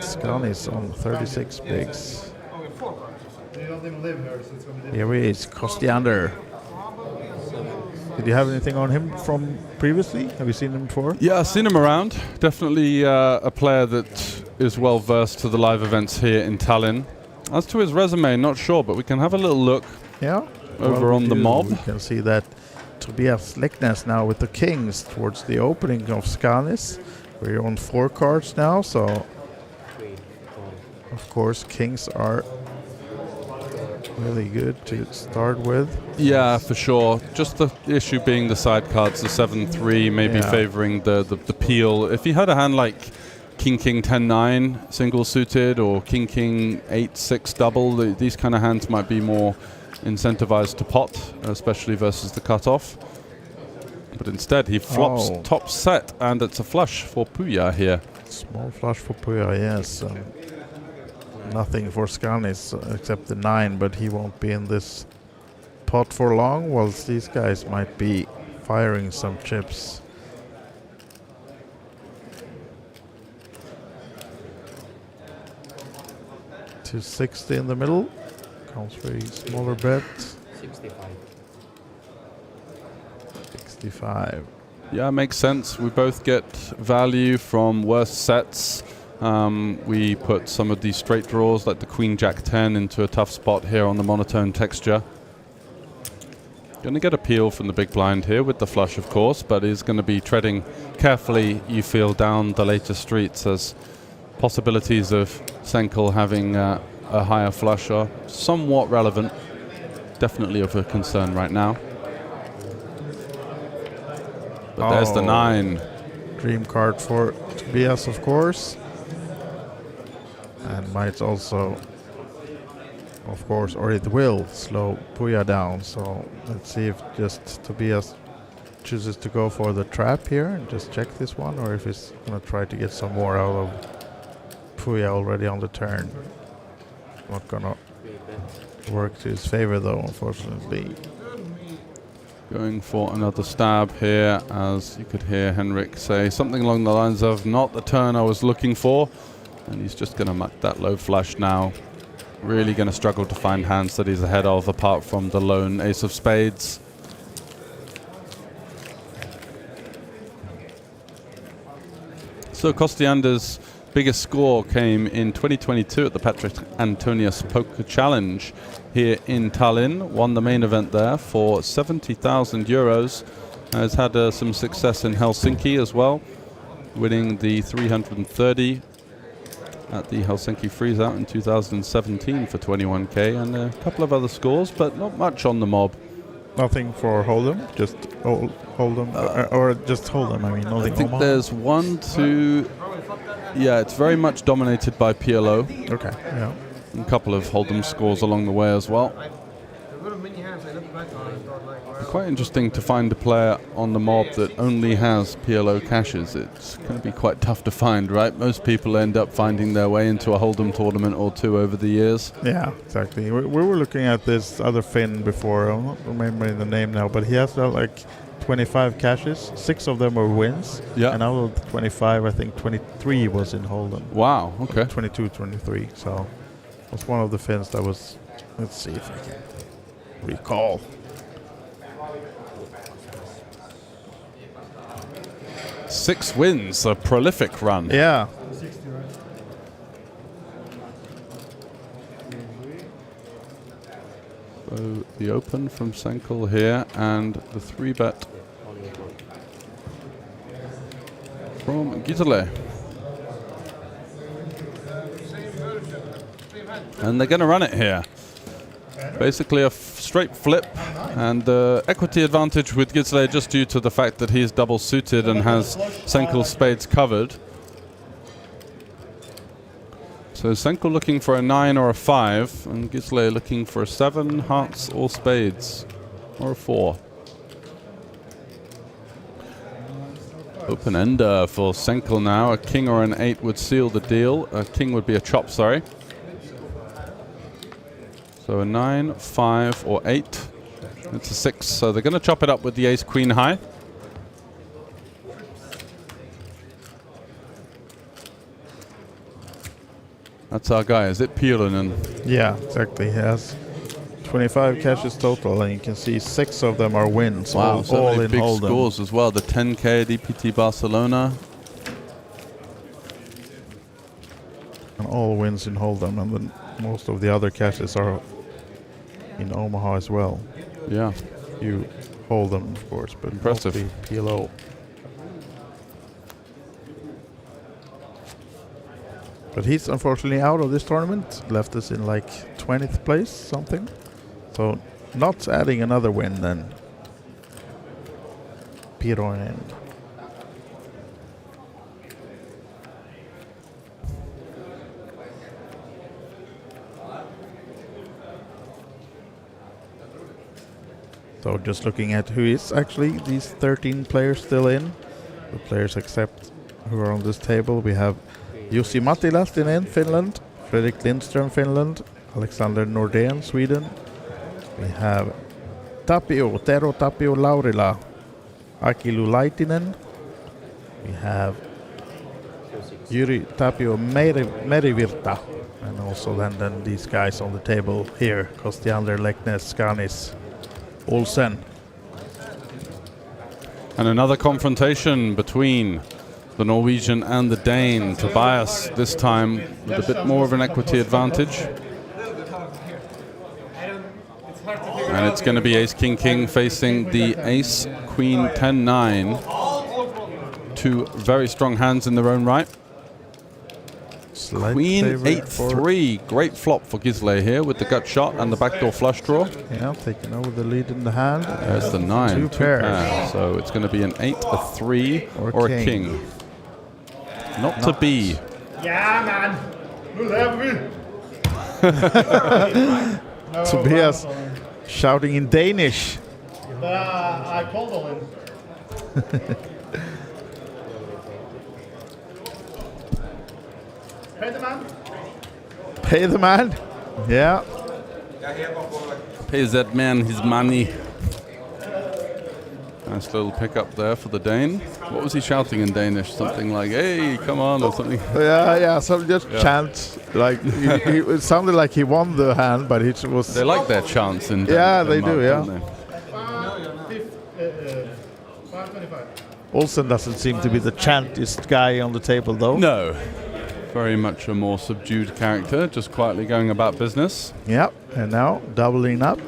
Scani's on 36 bigs. Here he is, Kostiander. Did you have anything on him from previously? Have you seen him before? Yeah, I've seen him around. Definitely a player that is well versed to the live events here in Tallinn. As to his resume, not sure, but we can have a little look. Yeah. Over on the mob. We can see that Tobias Leknes now with the kings towards the opening of Scanis. We're on 4 cards now, so of course kings are really good to start with. Yeah, for sure. Just the issue being the side cards, the 7-3, maybe favoring the peel. If he had a hand like King 10-9 single suited or King 8-6 double, these kind of hands might be more incentivized to pot, especially versus the cutoff. But instead he flops top set, and it's a flush for Puya here. Small flush for Puya, yes. Nothing for Scanis except the 9, but he won't be in this pot for long, whilst these guys might be firing some chips. $260 in the middle. Comes for a smaller bet. 65. Yeah, makes sense. We both get value from worse sets. We put some of these straight draws like the Queen Jack 10 into a tough spot here on the monotone texture. Going to get a peel from the big blind here with the flush, of course, but is going to be treading carefully, you feel, down the later streets, as possibilities of Senkel having a higher flush are somewhat relevant. Definitely of a concern right now. But there's the 9. Dream card for Tobias, of course. And might also, of course, or it will slow Puya down. So let's see if just Tobias chooses to go for the trap here and just check this one, or if he's going to try to get some more out of Puya already on the turn. Not going to work to his favor though, unfortunately. Going for another stab here, as you could hear Henrik say something along the lines of, not the turn I was looking for. And he's just going to muck that low flush now. Really going to struggle to find hands that he's ahead of, apart from the lone ace of spades. So Kostiander's biggest score came in 2022 at the Patrick Antonius Poker Challenge here in Tallinn. Won the main event there for 70,000 euros. Has had some success in Helsinki as well, winning the 330 at the Helsinki Freeze-Out in 2017 for 21k, and a couple of other scores, but not much on the mob. Nothing for Hold'em, just Hold'em, or just Hold'em. I mean, I nothing. think there's 1, 2. Yeah, it's very much dominated by PLO. Okay, yeah. And a couple of Hold'em scores along the way as well. Quite interesting to find a player on the mob that only has PLO caches. It's going to be quite tough to find, right? Most people end up finding their way into a Hold'em tournament or two over the years. Yeah, exactly. We were looking at this other Finn before. I'm not remembering the name now, but he has like 25 caches. 6 of them were wins. Yeah. And out of the 25, I think 23 was in Hold'em. Wow, okay. 22, 23. So it was one of the Finns that was... Let's see if I can recall. 6 wins, a prolific run. Yeah. So the open from Senkel here, and the 3-bet from Gisele. And they're going to run it here. Basically a straight flip, and equity advantage with Gisele just due to the fact that he's double suited and has Senkel's spades covered. So Senkel looking for a 9 or a 5, and Gisele looking for a 7, hearts or spades, or a 4. Open ender for Senkel now. A king or an 8 would seal the deal. A king would be a chop, sorry. So a 9, 5, or 8. It's a 6. So they're going to chop it up with the ace queen high. That's our guy. Is it Piilonen? Yeah, exactly. He has 25 caches total, and you can see 6 of them are wins. Wow, so all many in big Hold'em. scores as well. The 10K DPT Barcelona. And all wins in Hold'em, and then most of the other caches are in Omaha as well. Yeah. You Hold'em, of course, but impressive. mostly PLO. But he's unfortunately out of this tournament. Left us in like 20th place, something. So not adding another win then. Piilonen. So just looking at who is actually these 13 players still in. The players except who are on this table. We have Jussi Matilastinen, Finland. Fredrik Lindström, Finland. Alexander Nordén, Sweden. We have Tero Tapio Laurila. Akilu Laitinen. We have Jyri Tapio Merivirta. And also then these guys on the table here. Kostiander, Leknes, Skanis, Olsen. And another confrontation between the Norwegian and the Dane. Tobias this time with a bit more of an equity advantage. And it's going to be Ace King King facing the Ace Queen 10-9. 2 very strong hands in their own right. Queen 8-3. Great flop for Gisele here with the gut shot and the backdoor flush draw. Yeah, taking over the lead in the hand. There's the 9. 2 pairs. So it's going to be an 8, a 3, or a king. Not to be. Yeah, man. Nu lever vi. Tobias shouting in Danish. I called on him. Pay the man. Pay the man. Yeah. Pay that man his money. Nice little pickup there for the Dane. What was he shouting in Danish? Something like, hey, come on, or something. Yeah, some just chant. Like, it sounded like he won the hand, but it was... They like their chants in Yeah, Denmark, they do, yeah. don't they? 525. Olsen doesn't seem to be the chantist guy on the table, though. No. Very much a more subdued character, just quietly going about business. Yep, and now doubling up.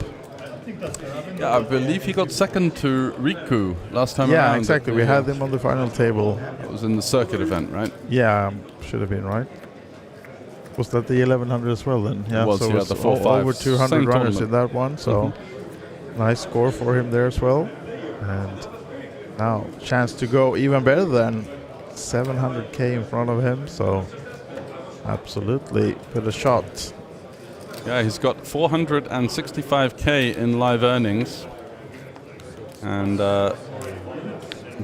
Yeah, I believe he got second to Riku last time around. Yeah, exactly. We had him on the final table. It was in the circuit event, right? Yeah, should have been, right? Was that the 1100 as well then? Yeah, It was, so yeah, it was the 4-5. over 200 Same runners tournament. in that one, so Nice score for him there as well. And now chance to go even better than 700k in front of him. So absolutely put a shot. Yeah, he's got 465k in live earnings. And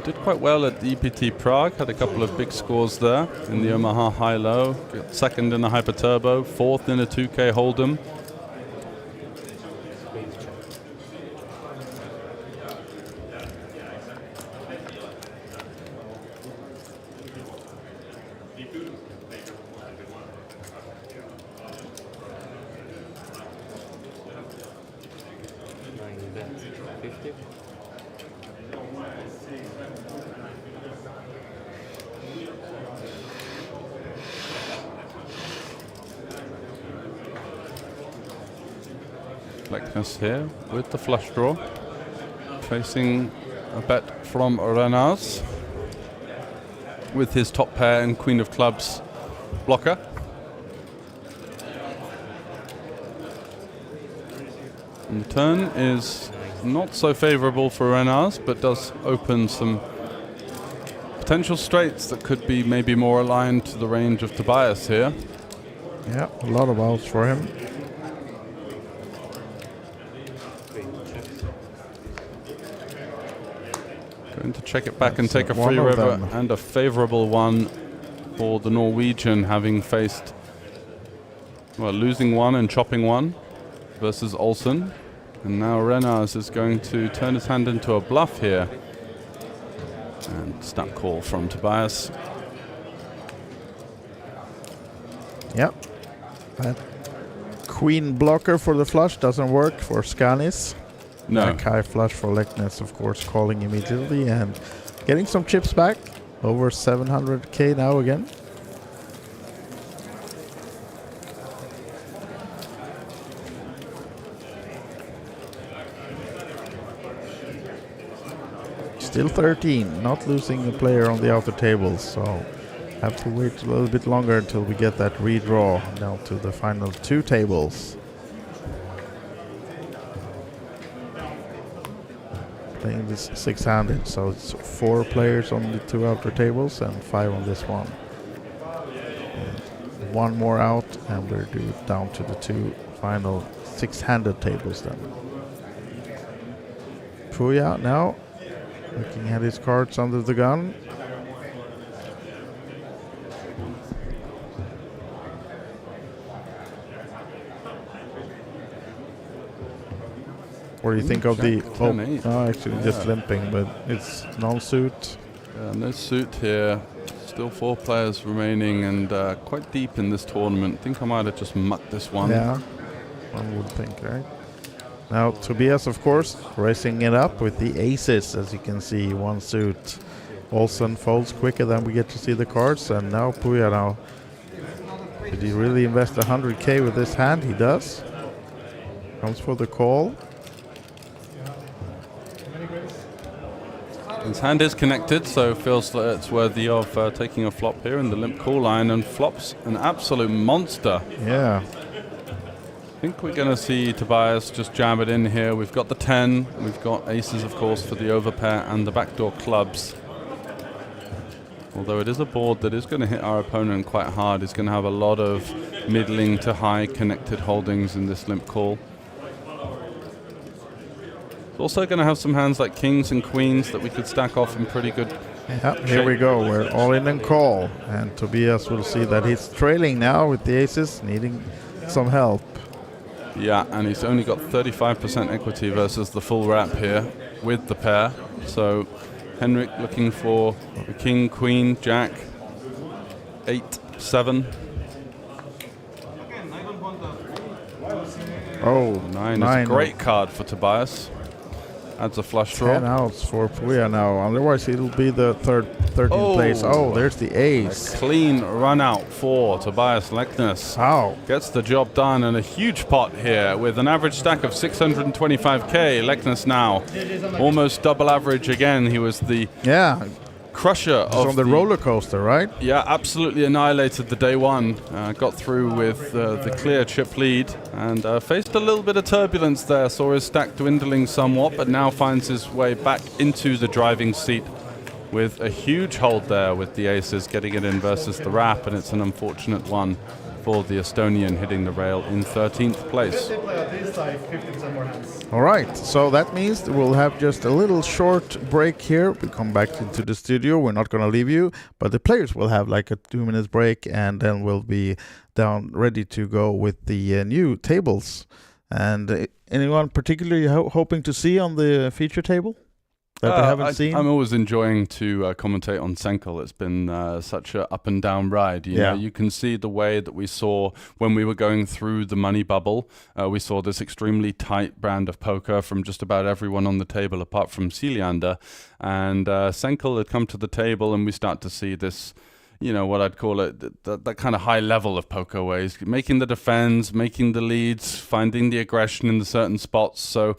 did quite well at the EPT Prague. Had a couple of big scores there in the Omaha High-Low. Got second in the Hyper Turbo, fourth in a 2K Hold'em. Leknes here with the flush draw, facing a bet from Renaz with his top pair and Queen of Clubs blocker. And the turn is not so favorable for Renaz, but does open some potential straights that could be maybe more aligned to the range of Tobias here. Yeah, a lot of outs for him. Going to check it back and take a free river and a favorable one for the Norwegian, having faced, well, losing one and chopping one versus Olsen. And now Renaz is going to turn his hand into a bluff here. And snap call from Tobias. Yep. That queen blocker for the flush doesn't work for Skanis. No. High flush for Leknes, of course, calling immediately and getting some chips back. Over 700k now again. Still 13, not losing a player on the outer tables, so have to wait a little bit longer until we get that redraw down to the final two tables. Playing this six-handed, so it's 4 players on the 2 outer tables and 5 on this one. And 1 more out, and we're down to the 2 final 6-handed tables then. Puya now, looking at his cards under the gun. What do you think of the... Oh, actually just limping, but it's non-suit. No suit here. Still 4 players remaining and quite deep in this tournament. I think I might have just mucked this one. Yeah, one would think, right? Now Tobias, of course, racing it up with the aces, as you can see, 1 suit. Olsen folds quicker than we get to see the cards, and now Puya now. Did he really invest 100k with this hand? He does. Comes for the call. His hand is connected, so feels that it's worthy of taking a flop here in the limp call line, and flops an absolute monster. Yeah. I think we're going to see Tobias just jam it in here. We've got the 10, we've got aces, of course, for the overpair and the backdoor clubs. Although it is a board that is going to hit our opponent quite hard. He's going to have a lot of middling to high connected holdings in this limp call. Also going to have some hands like kings and queens that we could stack off in pretty good shape. Here we go. We're all in and call. And Tobias will see that he's trailing now with the aces, needing some help. Yeah, and he's only got 35% equity versus the full wrap here with the pair. So Henrik looking for a king, queen, jack, 8, 7. Oh, 9 is a great card for Tobias. Adds a flush draw. 10 outs for Puya now. Otherwise, it'll be the 13th place. Oh, there's the ace. A clean run out for Tobias Leknes. Wow. Gets the job done, and a huge pot here with an average stack of 625k. Leknes now almost double average again. He was the crusher It's of on the roller coaster, right? Yeah, absolutely annihilated the day one. Got through with the clear chip lead and faced a little bit of turbulence there. Saw his stack dwindling somewhat, but now finds his way back into the driving seat with a huge hold there with the aces getting it in versus the wrap, and it's an unfortunate one for the Estonian hitting the rail in 13th place. They play at least like 50% more hands. All right, so that means that we'll have just a little short break here. We come back into the studio. We're not going to leave you, but the players will have like a 2-minute break, and then we'll be down ready to go with the new tables. And anyone particularly hoping to see on the feature table that we haven't seen? I'm always enjoying to commentate on Senkel. It's been such a up and down ride. You know, you can see the way that we saw when we were going through the money bubble. We saw this extremely tight brand of poker from just about everyone on the table apart from Siljander. And Senkel had come to the table, and we start to see this, you know, what I'd call it, that kind of high level of poker ways, making the defense, making the leads, finding the aggression in the certain spots. So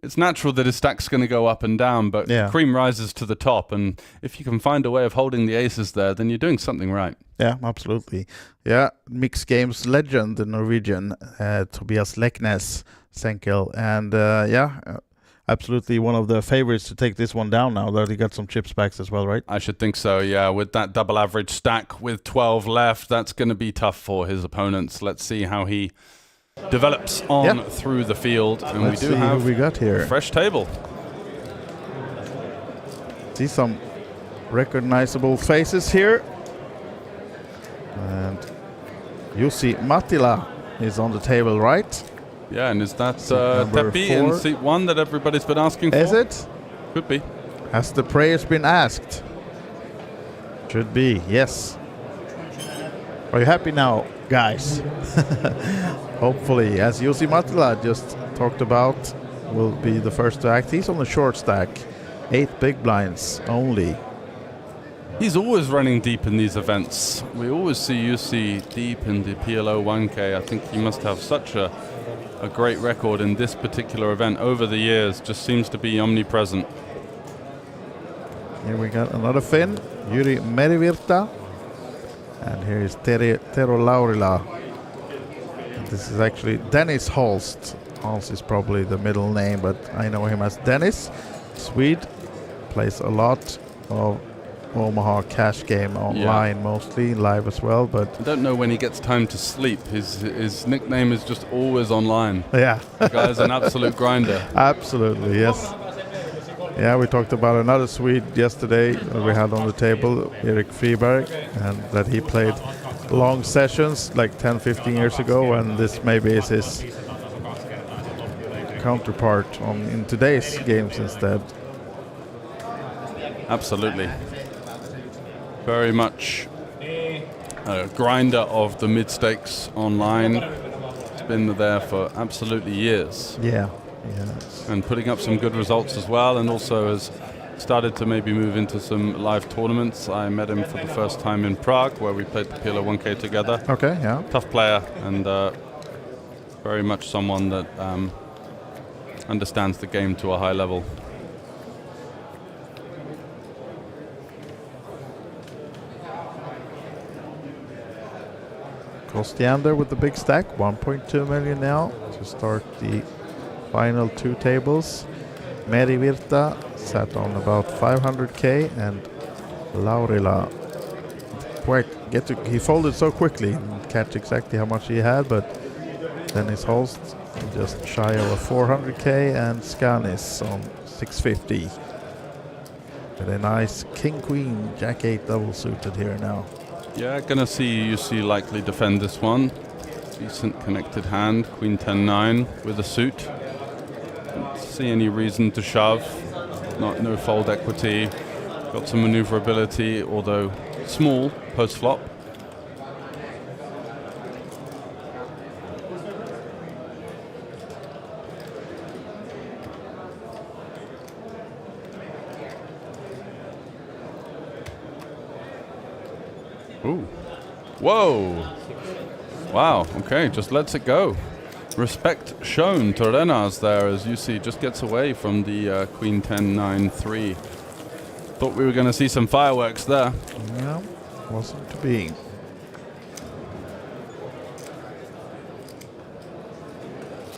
it's natural that his stack's going to go up and down, but cream rises to the top. And if you can find a way of holding the aces there, then you're doing something right. Yeah, absolutely. Yeah, mixed games legend, the Norwegian, Tobias Leknes, Senkel. And absolutely one of the favorites to take this one down now that he got some chips back as well, right? I should think so, yeah. With that double average stack with 12 left, that's going to be tough for his opponents. Let's see how he develops on through the field, and Let's we do see have who we got here. Fresh table. See some recognizable faces here, and Jussi Mattila is on the table, right? Yeah, and is that number Tepi 4. in seat 1 that everybody's been asking for? Is it? Could be. Has the prayers been asked? Should be, yes. Are you happy now, guys? Hopefully, as Jussi Mattila just talked about, will be the first to act. He's on the short stack, 8 big blinds only. He's always running deep in these events. We always see Jussi deep in the PLO 1K. I think he must have such a great record in this particular event over the years. Just seems to be omnipresent. Here we got another Finn, Jyri Merivirta. And here is Tero Laurila. And this is actually Dennis Holst. Holst is probably the middle name, but I know him as Dennis. Swede, plays a lot of Omaha cash game online, mostly live as well. But I don't know when he gets time to sleep. His nickname is just always online. Yeah, the guy's an absolute grinder. Absolutely, yes. Yeah, we talked about another Swede yesterday that we had on the table, Erik Friberg, and that he played long sessions like 10-15 years ago, and this maybe is his counterpart in today's games instead. Absolutely. Very much a grinder of the mid-stakes online. It's been there for absolutely years. Yeah. And putting up some good results as well, and also has started to maybe move into some live tournaments. I met him for the first time in Prague, where we played the PLO 1K together. Okay, yeah. Tough player, and very much someone that understands the game to a high level. Kostiander with the big stack, 1.2 million now to start the final 2 tables. Meri Virta sat on about 500k, and Laurila he folded so quickly, didn't catch exactly how much he had, but Dennis Holst just shy of a 400k, and Skanis on 650. With a nice king-queen, jack-8 double suited here now. Yeah, gonna see Jussi likely defend this one. Decent connected hand, Queen 10-9 with a suit. Don't see any reason to shove. No fold equity. Got some maneuverability, although small post flop. Ooh. Whoa. Wow, okay, just lets it go. Respect shown to Renas there, as you see, just gets away from the Queen 10-9-3. Thought we were going to see some fireworks there. Yeah, wasn't to be.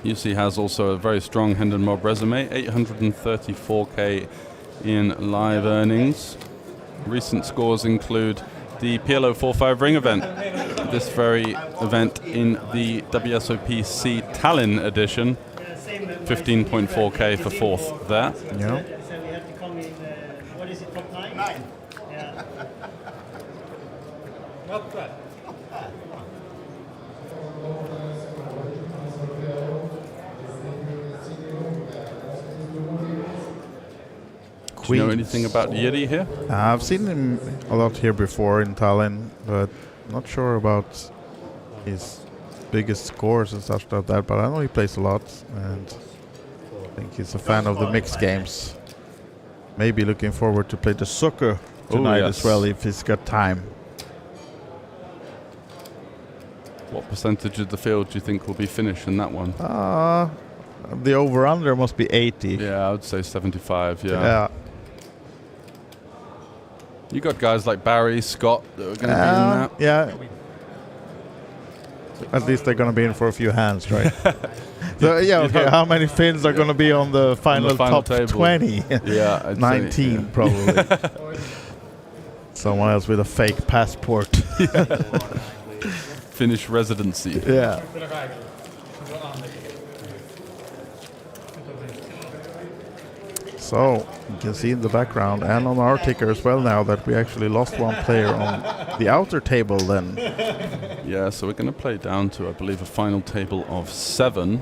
UC has also a very strong Hendon Mob resume, 834k in live earnings. Recent scores include the PLO4 5 ring event, this very event in the WSOP-C Tallinn edition, 15.4k for fourth there. Yeah. What is it, top 9? 9. Yeah. Not bad. Do you know anything about Yeri here? I've seen him a lot here before in Tallinn, but not sure about his biggest scores and stuff like that. But I know he plays a lot, and I think he's a fan of the mixed games. Maybe looking forward to play the soccer tonight as well if he's got time. What percentage of the field do you think will be finished in that one? The over-under must be 80. Yeah, I would say 75, Yeah. You got guys like Barry, Scott that are going to be in that. Yeah. At least they're going to be in for a few hands, right? So, yeah, okay. How many Finns are going to be on the final top table. 20? Yeah, I'd 19 say, yeah. probably. Someone else with a fake passport. Finnish residency. Yeah. So you can see in the background and on our ticker as well now that we actually lost one player on the outer table then. Yeah, so we're going to play down to, I believe, a final table of 7.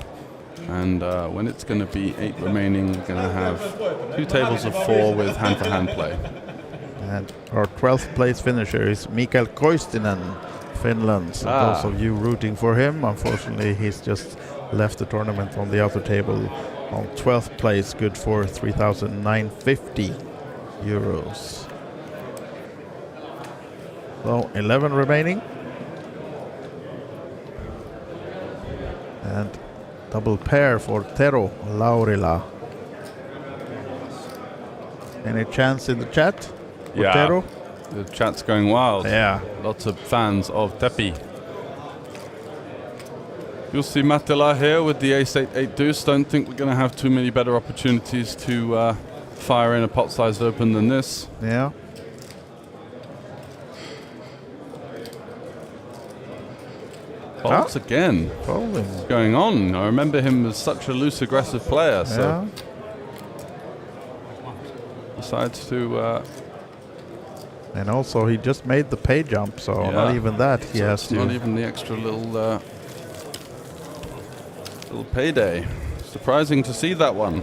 And when it's going to be 8 remaining, we're going to have 2 tables of 4 with hand-for-hand play. And our 12th place finisher is Mikael Koistinen, Finland. So those of you rooting for him, unfortunately he's just left the tournament on the outer table on 12th place, good for 3,950 euros. So 11 remaining. And double pair for Tero Laurila. Any chance in the chat for Tero? The chat's going wild. Yeah. Lots of fans of Tepi. You'll see Mattila here with the ace-8 deuce. Don't think we're going to have too many better opportunities to fire in a pot-sized open than this. Yeah. Folds again. Folding. What's going on? I remember him as such a loose, aggressive player. So decides to. And also, he just made the pay jump, so not even that he has to. Not even the extra little payday. Surprising to see that one.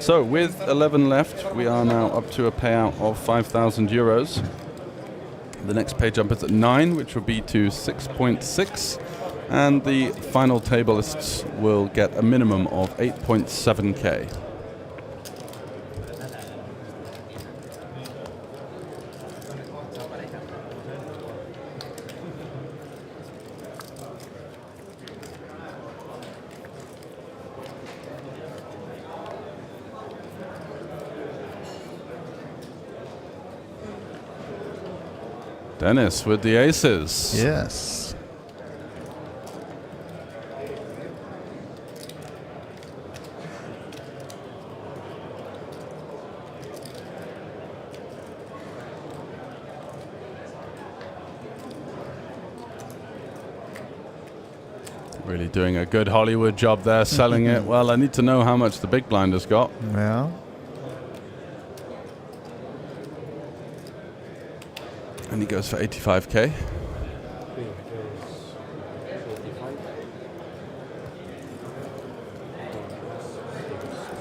So with 11 left, we are now up to a payout of 5,000 euros. The next pay jump is at 9, which will be to 6.6. And the final tablists will get a minimum of 8.7k. Dennis with the aces. Yes. Really doing a good Hollywood job there, selling it. Well, I need to know how much the big blind has got. Yeah. And he goes for 85k.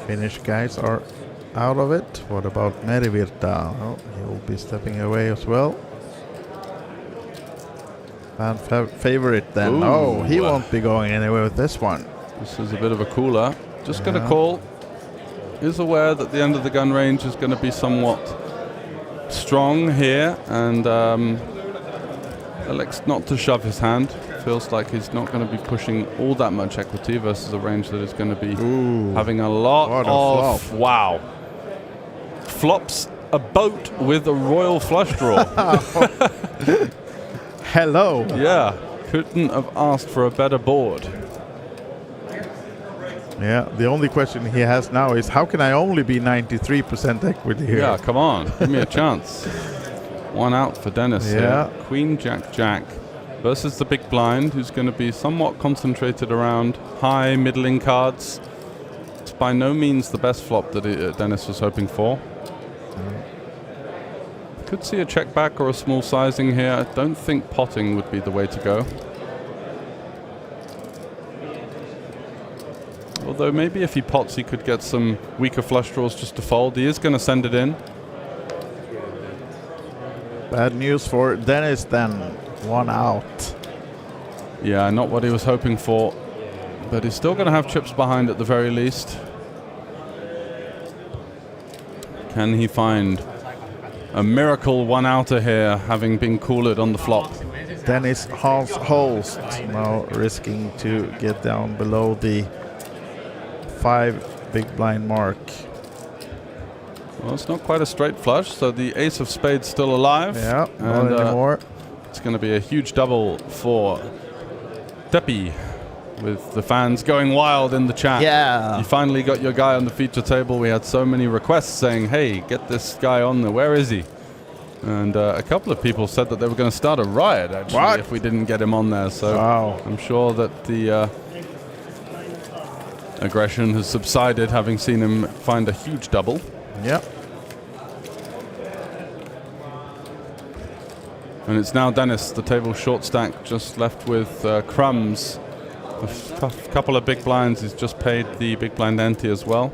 Finnish guys are out of it. What about Merivirta? Oh, he will be stepping away as well. Fan favorite then. Ooh. Oh, he won't be going anywhere with this one. This is a bit of a cooler. Just going to call. Is aware that the end of the gun range is going to be somewhat strong here, and elects not to shove his hand. Feels like he's not going to be pushing all that much equity versus a range that is going to be having a lot of flop. wow flops a boat with a royal flush draw. Hello. Yeah, couldn't have asked for a better board. Yeah, the only question he has now is how can I only be 93% equity here? Yeah, come on, give me a chance. One out for Dennis. Yeah. Here. Queen, Jack, Jack versus the big blind, who's going to be somewhat concentrated around high, middling cards. It's by no means the best flop that Dennis was hoping for. Could see a check back or a small sizing here. I don't think potting would be the way to go. Although maybe if he pots, he could get some weaker flush draws just to fold. He is going to send it in. Bad news for Dennis then. One out. Yeah, not what he was hoping for. But he's still going to have chips behind at the very least. Can he find a miracle one-outer here, having been cooled on the flop? Dennis Hans Holst now risking to get down below the 5 big blind mark. Well, it's not quite a straight flush, so the ace of spades still alive. Yeah, not anymore. It's going to be a huge double for Teppi, with the fans going wild in the chat. Yeah. You finally got your guy on the feature table. We had so many requests saying, hey, get this guy on there. Where is he? And a couple of people said that they were going to start a riot, actually, if we didn't get him on there. So I'm sure that the aggression has subsided, having seen him find a huge double. Yep. And it's now Dennis, the table short stack, just left with crumbs. A couple of big blinds. He's just paid the big blind ante as well.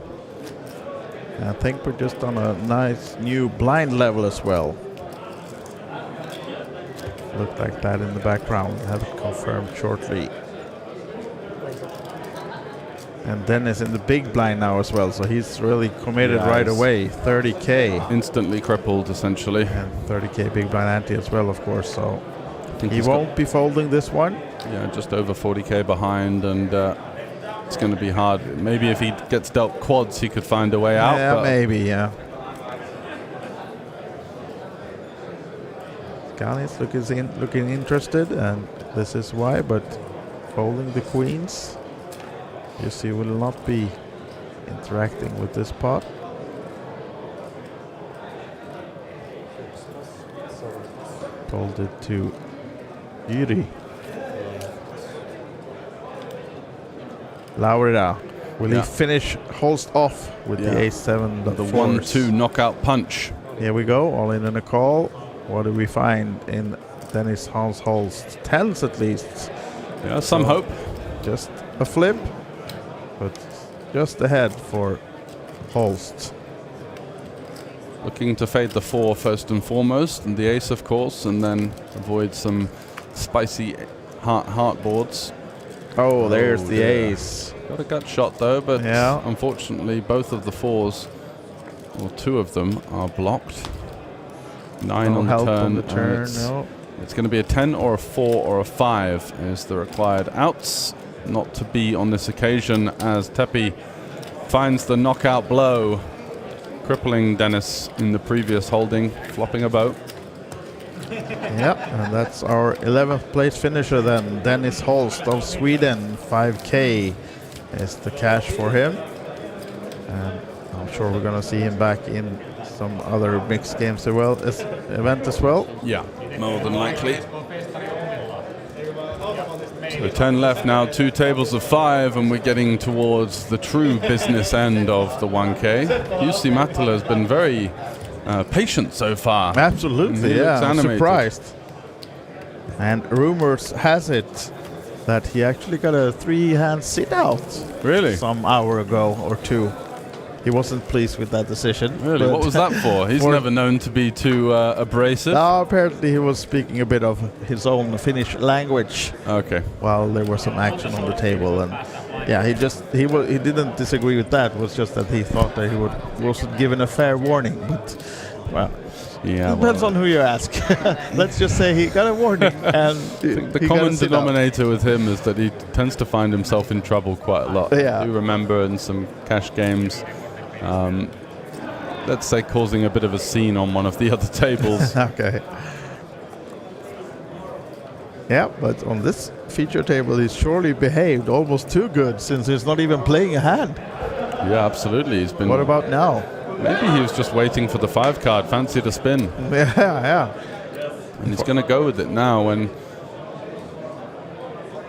I think we're just on a nice new blind level as well. Looked like that in the background. Have it confirmed shortly. And Dennis in the big blind now as well, so he's really committed right away. 30K. Instantly crippled, essentially. And 30K big blind ante as well, of course, so he won't be folding this one. Yeah, just over 40K behind, and it's going to be hard. Maybe if he gets dealt quads, he could find a way out. Yeah, maybe, yeah. Ganis looking interested, and this is why, but folding the queens. You see, will not be interacting with this pot. Folded to Yuri. Laurida. Will he finish Holst off with the ace-7? The 1-2 knockout punch. Here we go, all in and a call. What do we find in Dennis Hans Holst? Tens at least. Yeah, some hope. Just a flip, but just ahead for Holst. Looking to fade the 4 first and foremost, and the ace, of course, and then avoid some spicy heart boards. Oh, there's the ace. Got a gut shot though, but unfortunately both of the 4s, or 2 of them, are blocked. 9 No on help the turn. on the turn, It's going to be a 10 or a 4 or a 5 is the required outs. Not to be on this occasion, as Teppi finds the knockout blow, crippling Dennis in the previous holding, flopping a boat. Yep, and that's our 11th place finisher then, Dennis Holst of Sweden. 5K is the cash for him. And I'm sure we're going to see him back in some other mixed games event as well. Yeah, more than likely. So 10 left now, 2 tables of 5, and we're getting towards the true business end of the 1K. Jussi Mattila has been very patient so far. Absolutely, yeah, I'm surprised. And rumors has it that he actually got a 3-hand sit out. Really? Some hour ago or 2. He wasn't pleased with that decision. Really? What was that for? He's never known to be too abrasive. No, apparently he was speaking a bit of his own Finnish language. Okay. While there was some action on the table, and yeah, he didn't disagree with that. It was just that he thought that he wasn't given a fair warning. But well, yeah, it depends on who you ask. Let's just say he got a warning. And the common denominator with him is that he tends to find himself in trouble quite a lot. Yeah. I do remember in some cash games. let's say, causing a bit of a scene on one of the other tables. Okay. Yeah, but on this feature table, he's surely behaved almost too good since he's not even playing a hand. Yeah, absolutely. He's been. What about now? Maybe he was just waiting for the 5 card. Fancied a spin. Yeah. And he's going to go with it now when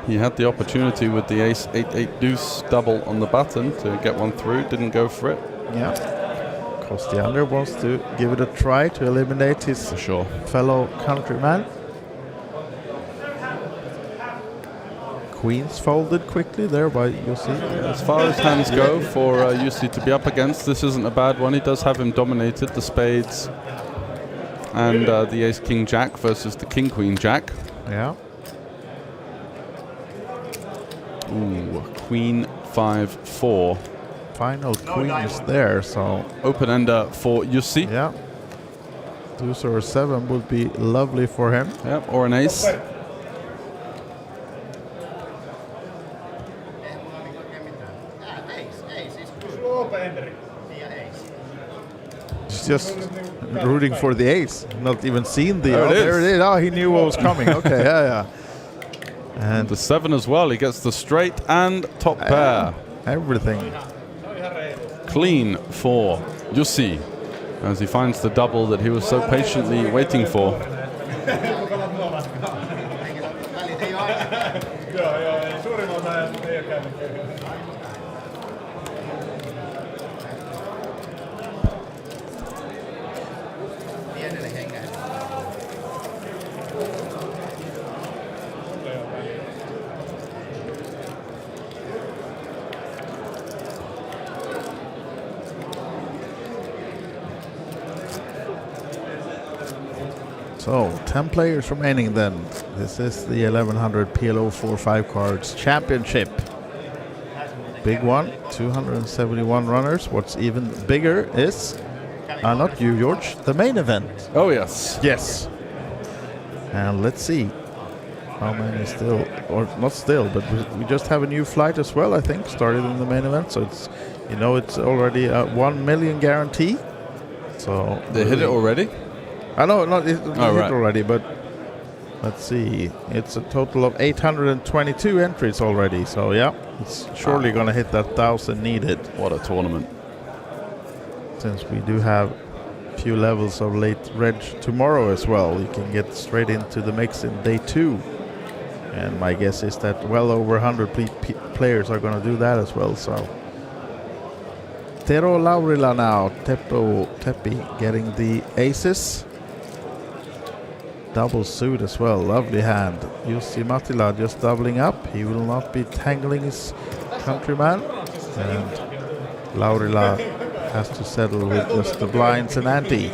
he had the opportunity with the ace 8-8 deuce double on the button to get one through. Didn't go for it. Yeah. Kostiander wants to give it a try to eliminate his fellow countryman. Queens folded quickly there by Jussi. As far as hands go for Jussi to be up against, this isn't a bad one. He does have him dominated, the spades and the ace king jack versus the king queen jack. Yeah. Ooh, queen 5-4. Final queen is there, so open ender for Jussi. Yeah. Deuce or 7 would be lovely for him. Yeah, or an ace. He's just rooting for the ace, not even seeing the. There it is. There it is. Oh, he knew what was coming. Okay, yeah. And the 7 as well. He gets the straight and top pair. Everything. Clean for Jussi as he finds the double that he was so patiently waiting for. So 10 players remaining then. This is the 1100 PLO4 5 cards championship. Big one, 271 runners. What's even bigger is, not you, George, the main event. Oh, yes. Yes. And let's see how many still, or not still, but we just have a new flight as well, I think, started in the main event. So it's, it's already a 1 million guarantee. So they hit it already? I know, not hit right. already, but let's see. It's a total of 822 entries already. So yeah, it's surely going to hit that 1,000 needed. What a tournament. Since we do have a few levels of late reg tomorrow as well, you can get straight into the mix in day 2. And my guess is that well over 100 players are going to do that as well. So Tero Laurila now, Teppi getting the aces. Double suit as well, lovely hand. Jussi Mattila just doubling up. He will not be tangling his countryman. And Laurila has to settle with just the blinds and ante.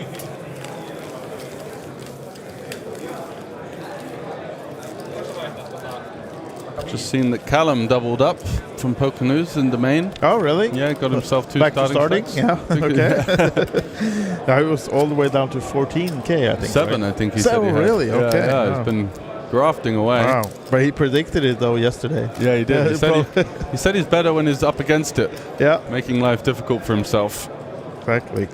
Just seen that Callum doubled up from Poker News in the main. Oh, really? Yeah, got himself 2 back starting to starting. Yeah, okay. I was all the way down to 14k, I think. 7, right? I think he 7, said. He had. really? Yeah, Okay. Yeah, Wow. he's been grafting away. Wow. But he predicted it though yesterday. Yeah, he did. He said he's better when he's up against it. Yeah. Making life difficult for himself. Exactly.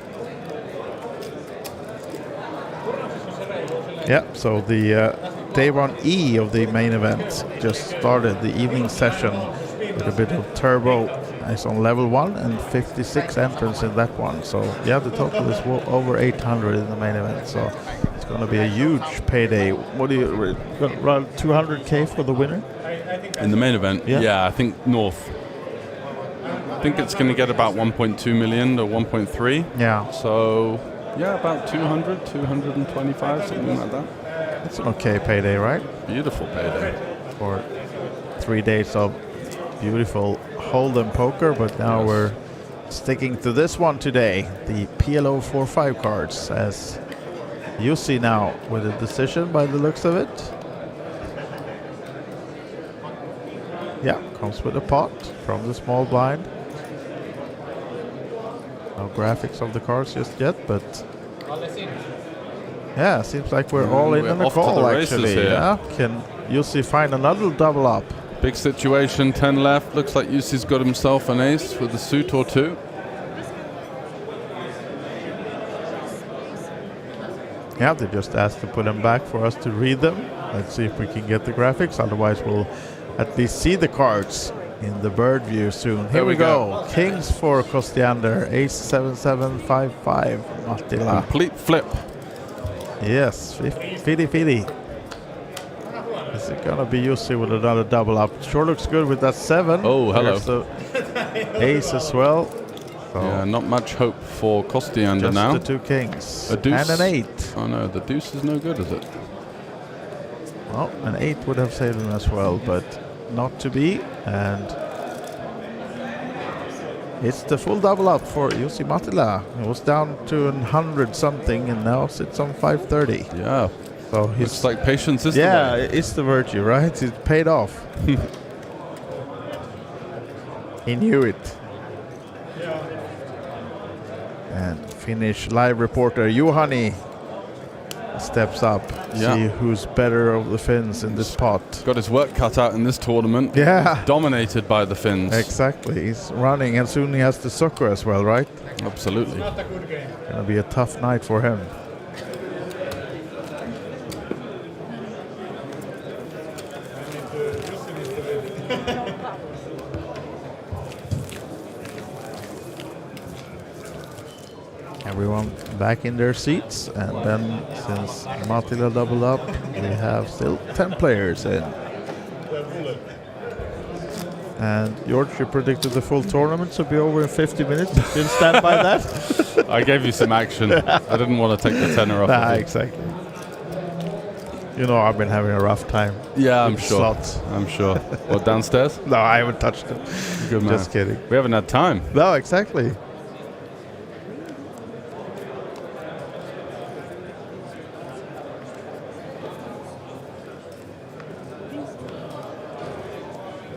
Yeah, so the day 1E of the main event just started the evening session with a bit of turbo. It's on level 1 and 56 entrants in that one. So yeah, the total is over 800 in the main event. So it's going to be a huge payday. What do you around 200k for the winner? In the main event? Yeah, I think north. I think it's going to get about 1.2 million or 1.3. Yeah. So yeah, about 200, 225, something like that. It's an okay payday, right? Beautiful payday. For 3 days of beautiful hold'em poker, but now we're sticking to this one today, the PLO4 5 cards, as you see now with a decision by the looks of it. Yeah, comes with a pot from the small blind. No graphics of the cards just yet, but yeah, seems like we're all in on the call actually. Yeah, can Jussi find another double up? Big situation, 10 left. Looks like Jussi's got himself an ace with a suit or 2. Yeah, they just asked to put them back for us to read them. Let's see if we can get the graphics. Otherwise, we'll at least see the cards in the bird view soon. Here we go. Kings for Kostiander. Ace 7755. Mattila. Complete flip. Yes, 50-50. Is it gonna be Jussi with another double up? Sure looks good with that 7. Oh, hello. There's the ace as well. So Yeah, not much hope for Kostiander just now. the 2 kings. A deuce. And an 8. Oh no, the deuce is no good, is it? Well, an 8 would have saved him as well, but not to be. And it's the full double up for Jussi Mattila. It was down to 100 something and now sits on 530. Yeah. So Looks like patience is the way. it's the virtue, right? It paid off. He knew it. And Finnish live reporter Juhani steps up. Yeah. See who's better of the Finns in this pot. Got his work cut out in this tournament. Yeah. Dominated by the Finns. Exactly. He's running and soon he has the Sokko as well, right? Absolutely. Gonna be a tough night for him. Everyone back in their seats, and then since Mattila doubled up, we have still 10 players in. And George, you predicted the full tournament to be over in 50 minutes. You still stand by that? I gave you some action. I didn't want to take the tenner off. Nah, of you. exactly. You know I've been having a rough time. Yeah, I'm with sure. slots. I'm sure. What, downstairs? No, I haven't touched it. Good man. Just kidding. We haven't had time. No, exactly.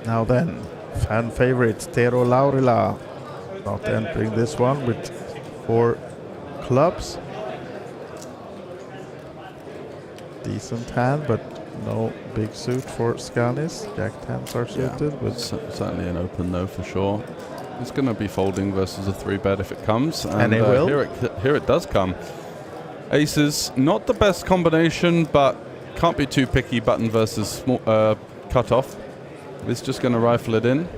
Now then, fan favorite Tero Laurila not entering this one with 4 clubs. Decent hand, but no big suit for Skanis. Jack 10s are suited. But certainly an open though for sure. It's going to be folding versus a 3-bet if it comes. And it will. Here it does come. Aces, not the best combination, but can't be too picky. Button versus small, cutoff. It's just going to rifle it in.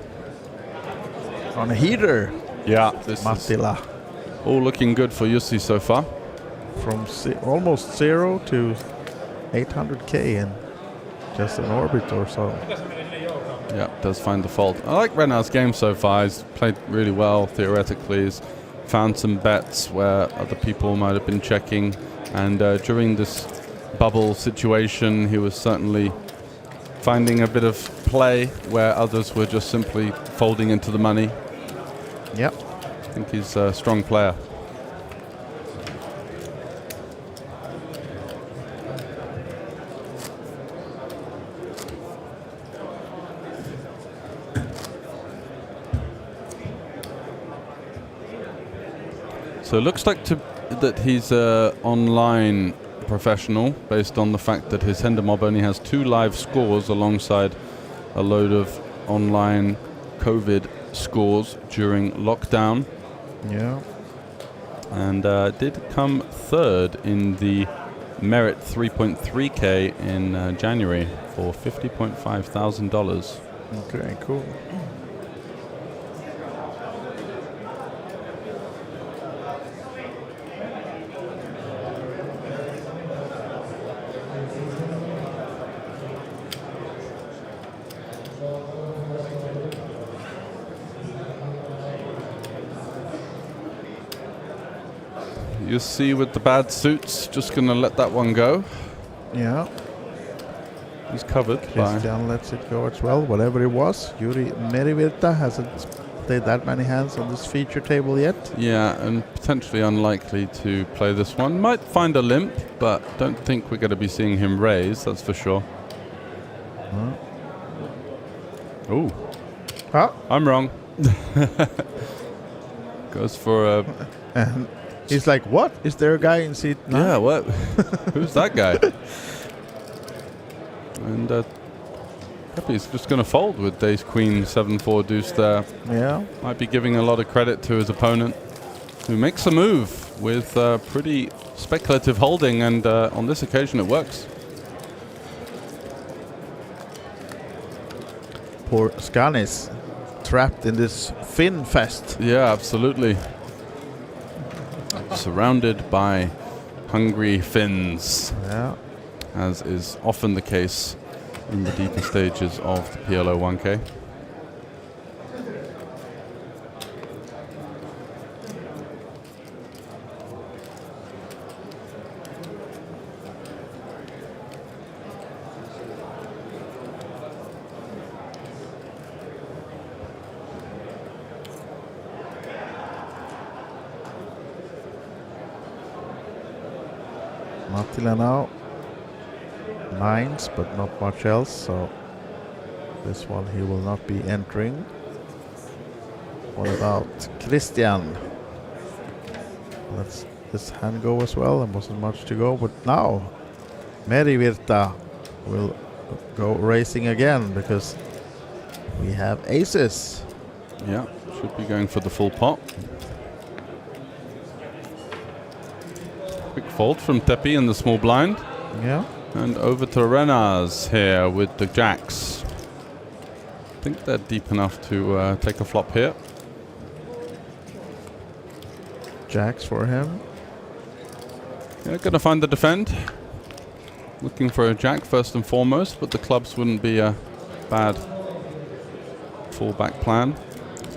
On a heater. Yeah, this Mattila. is all looking good for Jussi so far. From almost 0 to 800k in just an orbit or so. Yeah, does find the fault. I like Renard's game so far. He's played really well theoretically. He's found some bets where other people might have been checking. And during this bubble situation, he was certainly finding a bit of play where others were just simply folding into the money. Yep. I think he's a strong player. So it looks like that he's an online professional based on the fact that his Hender mob only has 2 live scores alongside a load of online COVID scores during lockdown. Yeah. And did come 3rd in the Merit 3.3K in January for $50,500. Okay, cool. You see with the bad suits, just going to let that one go. Yeah. He's covered. Christian lets it go as well, whatever it was. Yuri Merivirta hasn't played that many hands on this feature table yet. Yeah, and potentially unlikely to play this one. Might find a limp, but don't think we're going to be seeing him raise, that's for sure. Ooh. Huh? I'm wrong. Goes for a... And he's like, what? Is there a guy in seat 9? Yeah, what? Who's that guy? And he's just going to fold with ace queen 7-4 deuce there. Yeah. Might be giving a lot of credit to his opponent, who makes a move with pretty speculative holding, and on this occasion it works. Poor Skanis, trapped in this Finn fest. Yeah, absolutely. Surrounded by hungry Finns, as is often the case in the deeper stages of the PLO 1K. Mattila now. Nines, but not much else, so this one he will not be entering. What about Christian? Let's this hand go as well, and wasn't much to go, but now Merivirta will go racing again because we have aces. Yeah, should be going for the full pot. Quick fold from Tepi in the small blind. Yeah. And over to Renaz here with the jacks. I think they're deep enough to take a flop here. Jacks for him. Yeah, gonna find the defend. Looking for a jack first and foremost, but the clubs wouldn't be a bad fallback plan.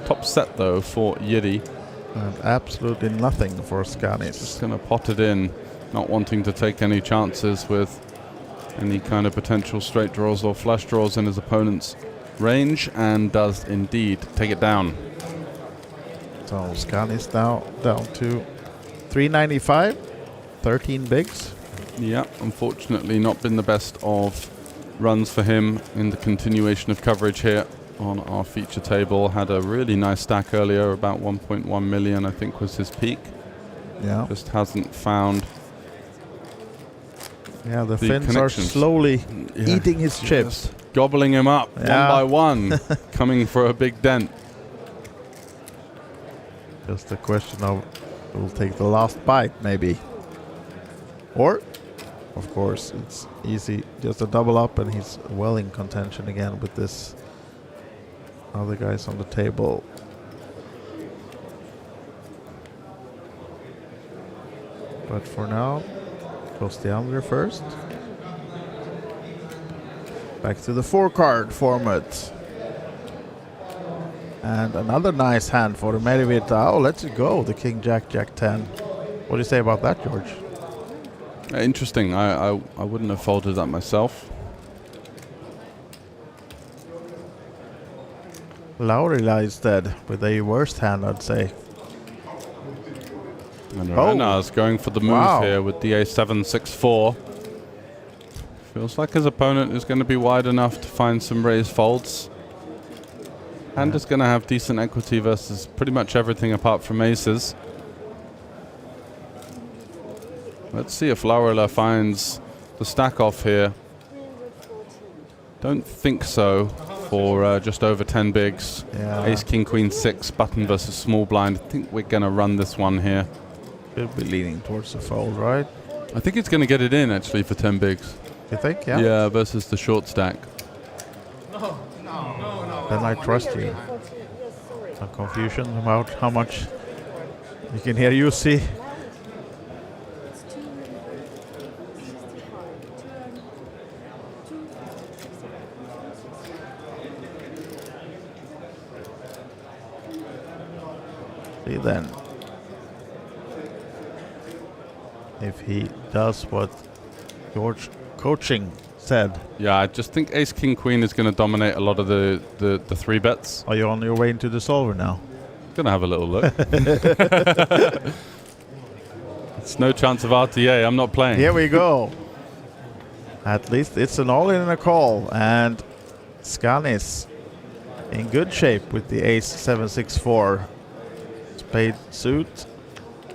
Top set though for Yiri. And absolutely nothing for Skanis. Just gonna pot it in, not wanting to take any chances with any kind of potential straight draws or flush draws in his opponent's range, and does indeed take it down. So Skanis now down to 395, 13 bigs. Yeah, unfortunately not been the best of runs for him in the continuation of coverage here on our feature table. Had a really nice stack earlier, about 1.1 million I think was his peak. Yeah. Just hasn't found the Finns are slowly eating his chips. Gobbling him up one by one, coming for a big dent. Just a question of who will take the last bite, maybe. Or, of course, it's easy, just a double up, and he's well in contention again with this other guys on the table. But for now, goes the under first. Back to the 4-card format. And another nice hand for the Merivirta. Oh, let's go. The King Jack, Jack 10. What do you say about that, George? Interesting. I wouldn't have folded that myself. Laurila instead with a worst hand, I'd say. And Rena's going for the move here with the A7-6-4. Feels like his opponent is going to be wide enough to find some raised folds. And is going to have decent equity versus pretty much everything apart from aces. Let's see if Laurila finds the stack off here. Don't think so for just over 10 bigs. Ace, King, Queen, 6, button versus small blind. I think we're going to run this one here. We'll be leaning towards the fold, right? I think it's going to get it in actually for 10 bigs. You think? Yeah. Yeah, versus the short stack. Then I trust you. Some confusion about how much you can hear you see. See then if he does what George coaching said. Yeah, I just think Ace, King, Queen is going to dominate a lot of the 3 bets. Are you on your way into the solver now? Gonna have a little look. It's no chance of RTA. I'm not playing. Here we go. At least it's an all-in and a call, and Skanis in good shape with the Ace 7-6-4 spade suit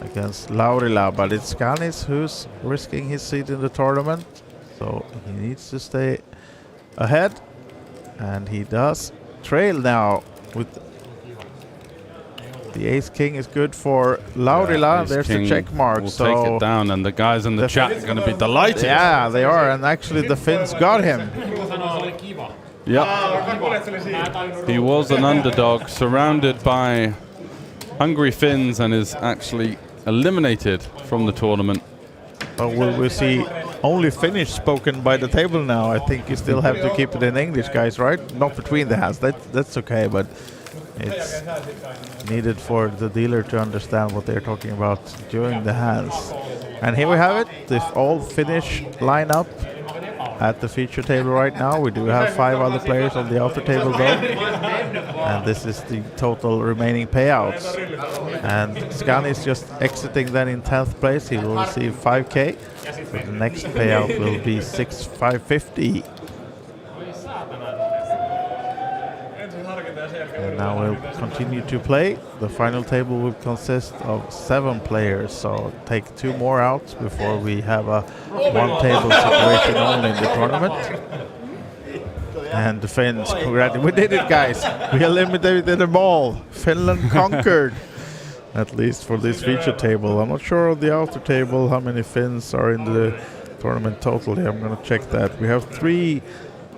against Laurila, but it's Skanis who's risking his seat in the tournament, so he needs to stay ahead, and he does trail now with The ace-king is good for Laurila. There's the check mark. We'll so take it down, and the guys in the chat are going to be delighted. Yeah, they are. And actually, the Finns got him. Yep. He was an underdog, surrounded by hungry Finns, and is actually eliminated from the tournament. But we'll see only Finnish spoken by the table now. I think you still have to keep it in English, guys, right? Not between the hands. That's okay, but it's needed for the dealer to understand what they're talking about during the hands. And here we have it, the all Finnish lineup at the feature table right now. We do have 5 other players on the outer table though. And this is the total remaining payouts. And Scan is just exiting then in 10th place. He will receive 5k. But the next payout will be 6,550. And now we'll continue to play. The final table will consist of 7 players, so take 2 more out before we have a one-table situation only in the tournament. And the Finns, we did it, guys! We eliminated them all. Finland conquered, at least for this feature table. I'm not sure on the outer table how many Finns are in the tournament totally. I'm going to check that. We have 3.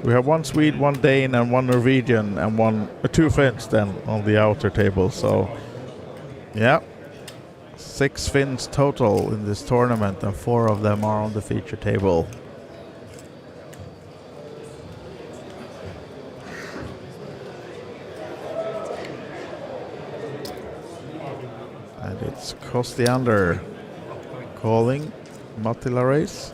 We have 1 Swede, 1 Dane, and 1 Norwegian, and 2 Finns then on the outer table. So, yeah, 6 Finns total in this tournament, and 4 of them are on the feature table. And it's Kostiander calling Mattila race.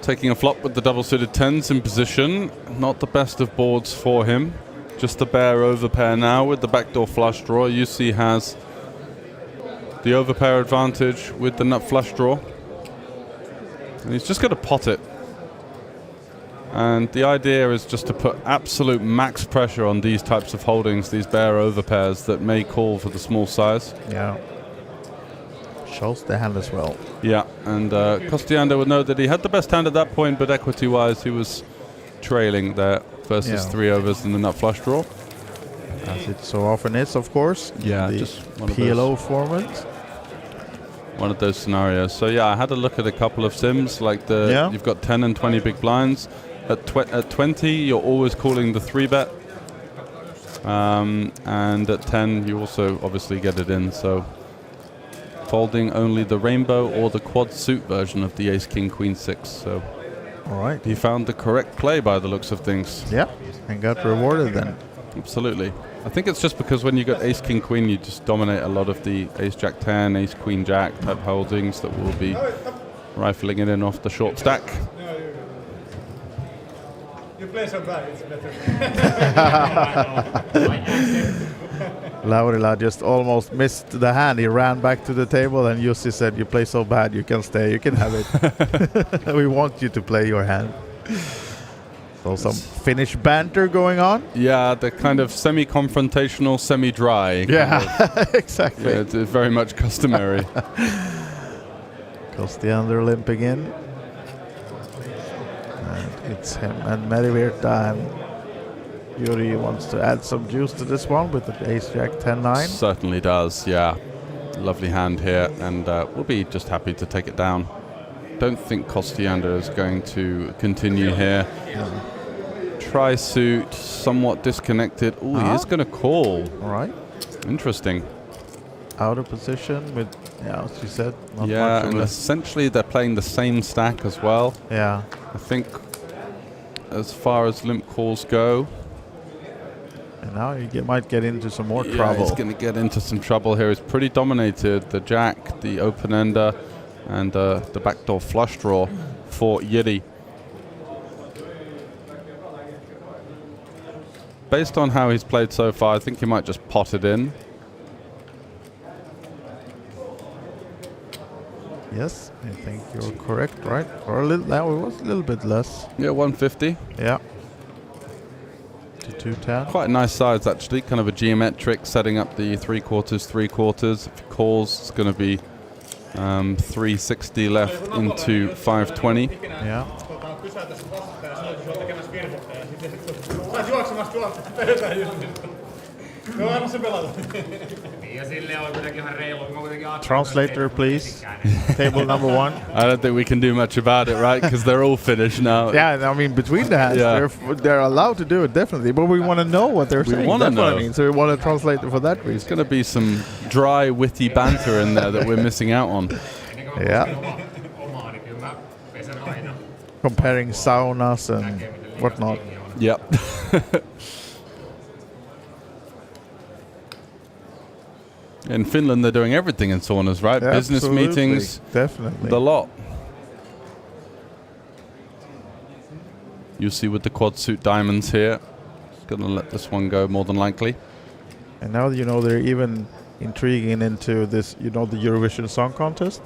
Taking a flop with the double-suited 10s in position. Not the best of boards for him. Just the bare overpair now with the backdoor flush draw. UC has the overpair advantage with the nut flush draw. And he's just going to pot it. And the idea is just to put absolute max pressure on these types of holdings, these bare overpairs that may call for the small size. Yeah. Shows the hand as well. Yeah, and Kostiander would know that he had the best hand at that point, but equity-wise he was trailing there versus 3 overs in the nut flush draw. As it so often is, of course. Yeah, the just one PLO format. One of those scenarios. So yeah, I had a look at a couple of sims, like you've got 10 and 20 big blinds. At 20, you're always calling the 3-bet. And at 10, you also obviously get it in, so folding only the rainbow or the quad suit version of the ace king queen 6. So all right, he found the correct play by the looks of things. Yeah, and got rewarded then. Absolutely. I think it's just because when you got ace king queen, you just dominate a lot of the ace jack 10, ace queen jack type holdings that will be rifling it in off the short stack. You play so bad, it's better. Laurila just almost missed the hand. He ran back to the table and Jussi said, "You play so bad, you can stay, you can have it. We want you to play your hand." So some Finnish banter going on. Yeah, the kind of semi-confrontational, semi-dry. Yeah, exactly. Yeah, it's very much customary. Kostiander limping in. And it's him and Merivirta, and Yuri wants to add some juice to this one with the ace jack 10-9. Certainly does, yeah. Lovely hand here, and we'll be just happy to take it down. Don't think Kostiander is going to continue here. Tri-suit, somewhat disconnected. Oh, he is going to call. All right. Interesting. Out of position with, as you said. Not yeah, much and essentially they're playing the same stack as well. Yeah. I think as far as limp calls go. And now you might get into some more Yeah, trouble. he's going to get into some trouble here. He's pretty dominated. The jack, the open-ender, and the backdoor flush draw for Yiri. Based on how he's played so far, I think he might just pot it in. Yes, I think you're correct, right? Or a little, now it was a little bit less. Yeah, 150. Yeah. To 210. Quite a nice size, actually. Kind of a geometric, setting up the 3/4, 3/4. If he calls, it's going to be 360 left into 520. Yeah. Vedetään just. No anna se pelata. Translator, please. Table number 1. I don't think we can do much about it, right? Because they're all finished now. Yeah, I mean, between the hands, they're allowed to do it, definitely. But we want to know what they're saying. Wanna That's know. what I mean. So we want to translate it for that reason. There's going to be some dry, witty banter in there that we're missing out on. Yeah. Comparing saunas and whatnot. Yep. In Finland, they're doing everything in saunas, right? Yeah, Business absolutely. meetings. Definitely. The lot. You see with the quad suit diamonds here. Just going to let this one go more than likely. And now, they're even intriguing into this, the Eurovision Song Contest.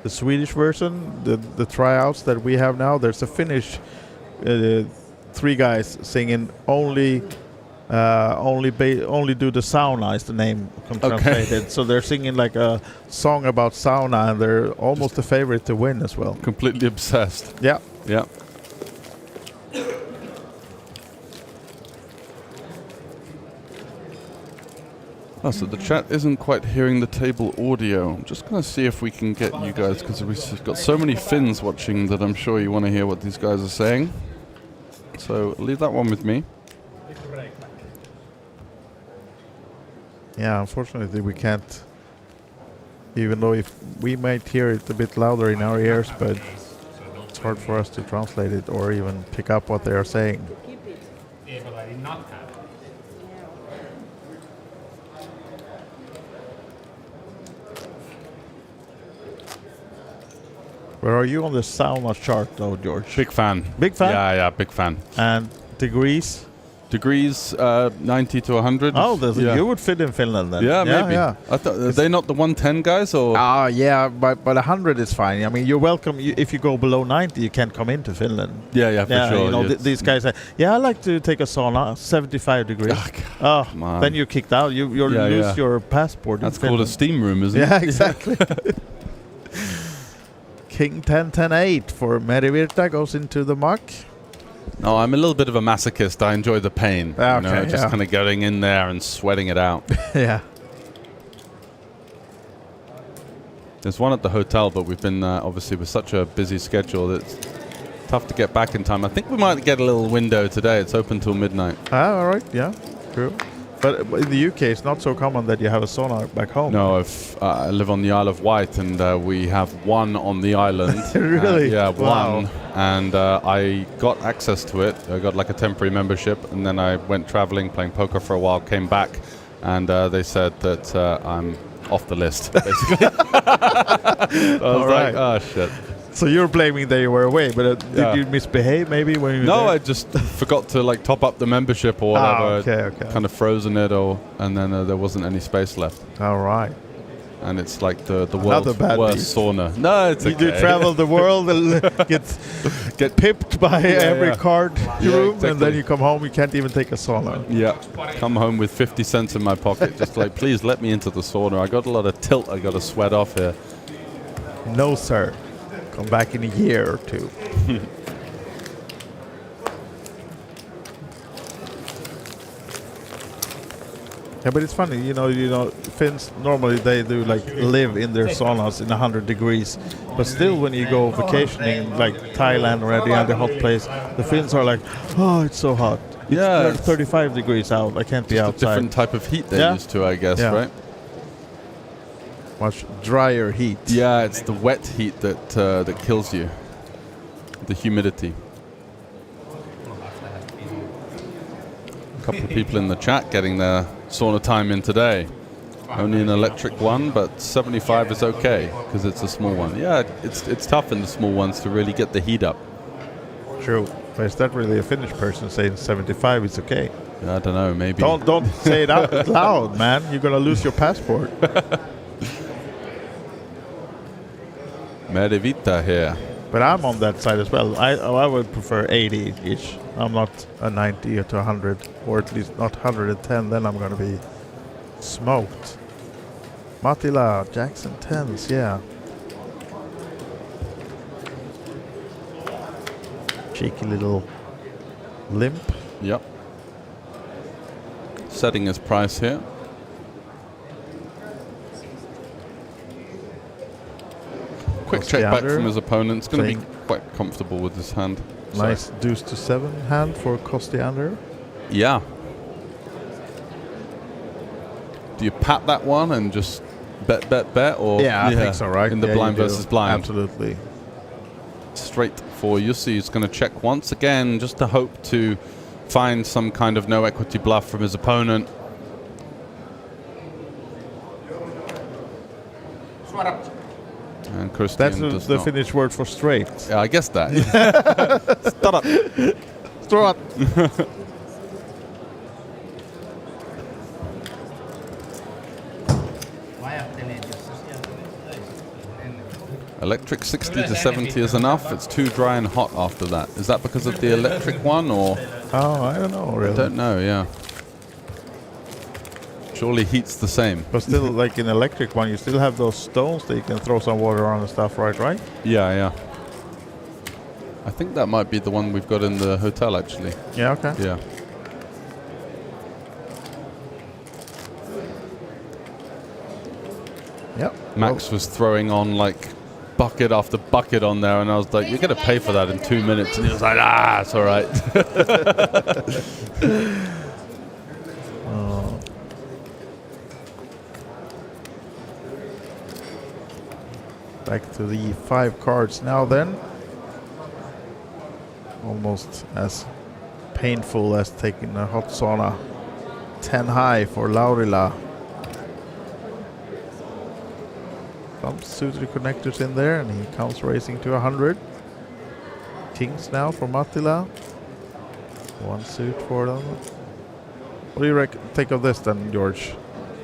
The Swedish version, the tryouts that we have now. There's a Finnish 3 guys singing only do the sauna is the name translated. So they're singing like a song about sauna, and they're almost the favorite to win as well. Completely obsessed. Yeah. Yeah. Oh, so the chat isn't quite hearing the table audio. I'm just going to see if we can get you guys, because we've got so many Finns watching that I'm sure you want to hear what these guys are saying. So leave that one with me. Yeah, unfortunately we can't, even though if we might hear it a bit louder in our ears, but it's hard for us to translate it or even pick up what they are saying. Where are you on the sauna chart though, George? Big fan. Big fan? Yeah, big fan. And degrees? Degrees, 90 to 100. Oh, you would fit in Finland then. Yeah, maybe. Yeah. I thought, are they not the 110 guys, or? Yeah, but 100 is fine. I mean, you're welcome. If you go below 90, you can't come into Finland. Yeah, for sure. These guys say, I like to take a sauna, 75 degrees. Then you're kicked out. You lose your passport. That's called a steam room, isn't it? Yeah, exactly. King 10-10-8 for Merivirta goes into the muck. No, I'm a little bit of a masochist. I enjoy the pain. Just kind of going in there and sweating it out. Yeah. There's one at the hotel, but we've been, obviously, with such a busy schedule that it's tough to get back in time. I think we might get a little window today. It's open till midnight. All right. Yeah, true. But in the UK, it's not so common that you have a sauna back home. No, I live on the Isle of Wight, and we have one on the island. Really? Yeah, wow. one. And I got access to it. I got like a temporary membership, and then I went traveling, playing poker for a while, came back, and they said that I'm off the list, basically. I was like, oh, shit. So you're blaming that you were away, but did you misbehave maybe when you were No, there? I just forgot to like top up the membership or whatever. Okay. Kind of frozen it, and then there wasn't any space left. All right. And it's like the world's bad worst sauna. No, it's okay. You travel the world and get pipped by every card room, exactly. and then you come home, you can't even take a sauna. Yeah, come home with 50 cents in my pocket, just like, please let me into the sauna. I got a lot of tilt I got to sweat off here. No, sir. Come back in a year or two. Yeah, but it's funny, Finns normally they do like live in their saunas in 100 degrees, but still when you go vacationing like Thailand or any other hot place, the Finns are like, oh, it's so hot. It's 35 degrees out. I can't be outside. A different type of heat they're used to, I guess, right? Much drier heat. Yeah, it's the wet heat that kills you. The humidity. A couple of people in the chat getting their sauna time in today. Only an electric one, but 75 is okay because it's a small one. Yeah, it's tough in the small ones to really get the heat up. True. But is that really a Finnish person saying 75 is okay? Yeah, I don't know, maybe. Don't say it out loud, man. You're going to lose your passport. Merivita here. But I'm on that side as well. I would prefer 80-ish. I'm not a 90 or to 100, or at least not 110. Then I'm going to be smoked. Matila, Jackson 10s, yeah. Cheeky little limp. Yep. setting his price here. Quick check back from his opponent. It's going to be quite comfortable with his hand. Nice deuce to 7 hand for Kostiander. Yeah. Do you pat that one and just bet, or I think so, right? In the blind versus blind, absolutely. Straight for Jussi. He's going to check once again, just to hope to find some kind of no equity bluff from his opponent. And Christian That's the Finnish word for straight. Yeah, I guess that. Start. Electric 60 to 70 is enough. It's too dry and hot after that. Is that because of the electric one, or? Oh, I don't know, really. I don't know, yeah. Surely heat's the same. But still, like in electric one, you still have those stones that you can throw some water on and stuff, right? Yeah. I think that might be the one we've got in the hotel, actually. Yeah, okay. Yeah. Yep. Max was throwing on like bucket after bucket on there, and I was like, you're going to pay for that in 2 minutes. And he was like, it's all right. Back to the 5 cards now then. Almost as painful as taking a hot sauna. 10 high for Laurila. Some suited connectors in there, and he comes racing to 100. Kings now for Mattila. 1 suit for them. What do you think of this then, George?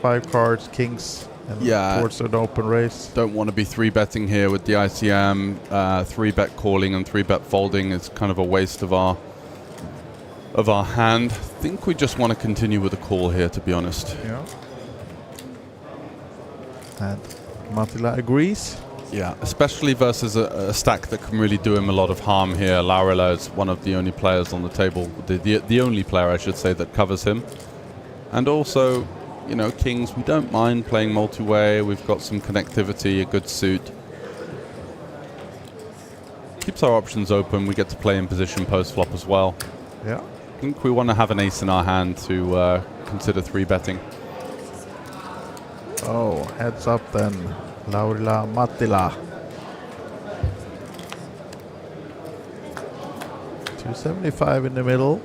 5 cards, kings, and towards an open race. Don't want to be 3-betting here with the ICM. 3-bet calling and 3-bet folding is kind of a waste of our hand. I think we just want to continue with a call here, to be honest. Yeah. And Mattila agrees. Yeah, especially versus a stack that can really do him a lot of harm here. Laurila is one of the only players on the table, the only player, I should say, that covers him. And also, you know, kings, we don't mind playing multi-way. We've got some connectivity, a good suit. Keeps our options open. We get to play in position post-flop as well. Yeah. I think we want to have an ace in our hand to consider 3-betting. Oh, heads up then. Laurila Mattila. 275 in the middle.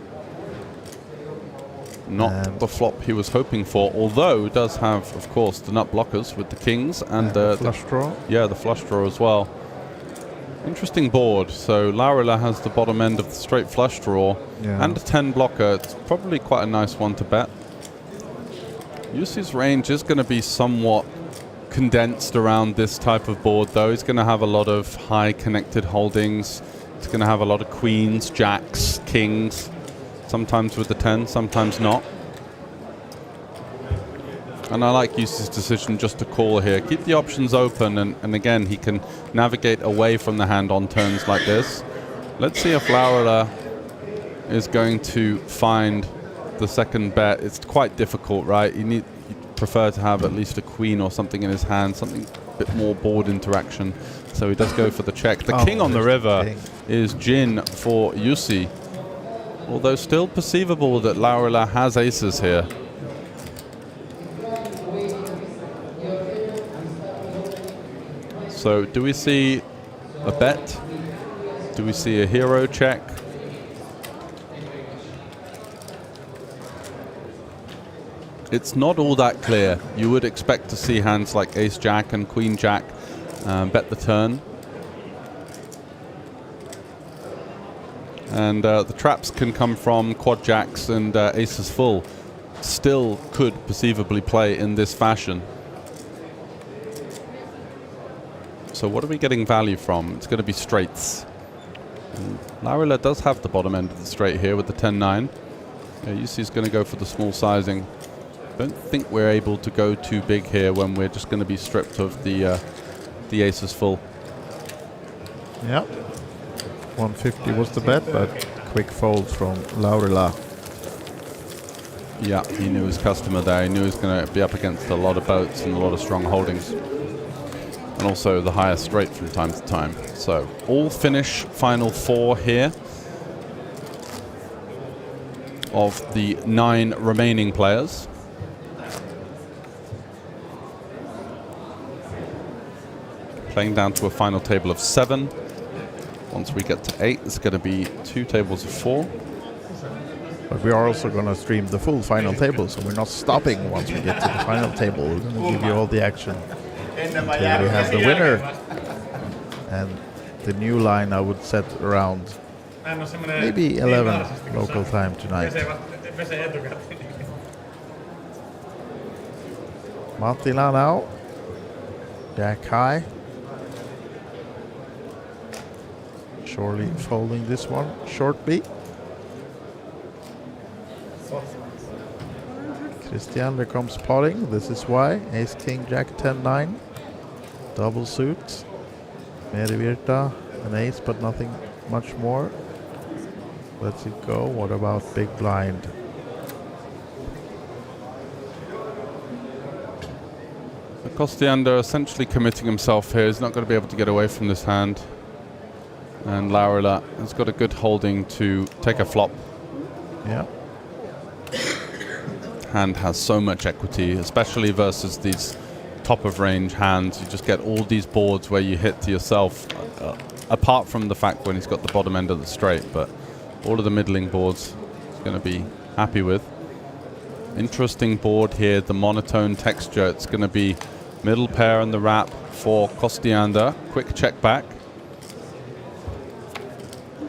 Not the flop he was hoping for, although does have, of course, the nut blockers with the kings and the flush draw. Yeah, the flush draw as well. Interesting board. So Laurila has the bottom end of the straight flush draw and a 10 blocker. It's probably quite a nice one to bet. Jussi's range is going to be somewhat condensed around this type of board, though. He's going to have a lot of high connected holdings. He's going to have a lot of queens, jacks, kings, sometimes with the 10, sometimes not. And I like Jussi's decision just to call here. Keep the options open, and again, he can navigate away from the hand on turns like this. Let's see if Laurila is going to find the second bet. It's quite difficult, right? You prefer to have at least a queen or something in his hand, something a bit more board interaction. So he does go for the check. The king on the river is Jin for Jussi, although still perceivable that Laurila has aces here. So do we see a bet? Do we see a hero check? It's not all that clear. You would expect to see hands like ace-jack and queen-jack bet the turn. And the traps can come from quad-jacks and aces full. Still could perceivably play in this fashion. So what are we getting value from? It's going to be straights. And Laurila does have the bottom end of the straight here with the 10-9. Yeah, Jussi's going to go for the small sizing. Don't think we're able to go too big here when we're just going to be stripped of the aces full. Yep. 150 was the bet, but quick fold from Laurila. Yeah, he knew his customer there. He knew he was going to be up against a lot of boats and a lot of strong holdings. And also the higher straight from time to time. So all finish final 4 here of the 9 remaining players. Playing down to a final table of 7. Once we get to 8, it's going to be 2 tables of 4. But we are also going to stream the full final table, so we're not stopping once we get to the final table. We're going to give you all the action until we have the winner. And the new line I would set around maybe 11 local time tonight. Mattila now. Jack high. Surely folding this one shortly. Christian, there comes potting. This is why. Ace, King, Jack, 10-9. Double suit. Merivirta, an ace, but nothing much more. Let's it go. What about big blind? Kostiander essentially committing himself here. He's not going to be able to get away from this hand. And Laurila has got a good holding to take a flop. Yeah. Hand has so much equity, especially versus these top of range hands. You just get all these boards where you hit to yourself, apart from the fact when he's got the bottom end of the straight, but all of the middling boards he's going to be happy with. Interesting board here, the monotone texture. It's going to be middle pair and the wrap for Kostiander. Quick check back.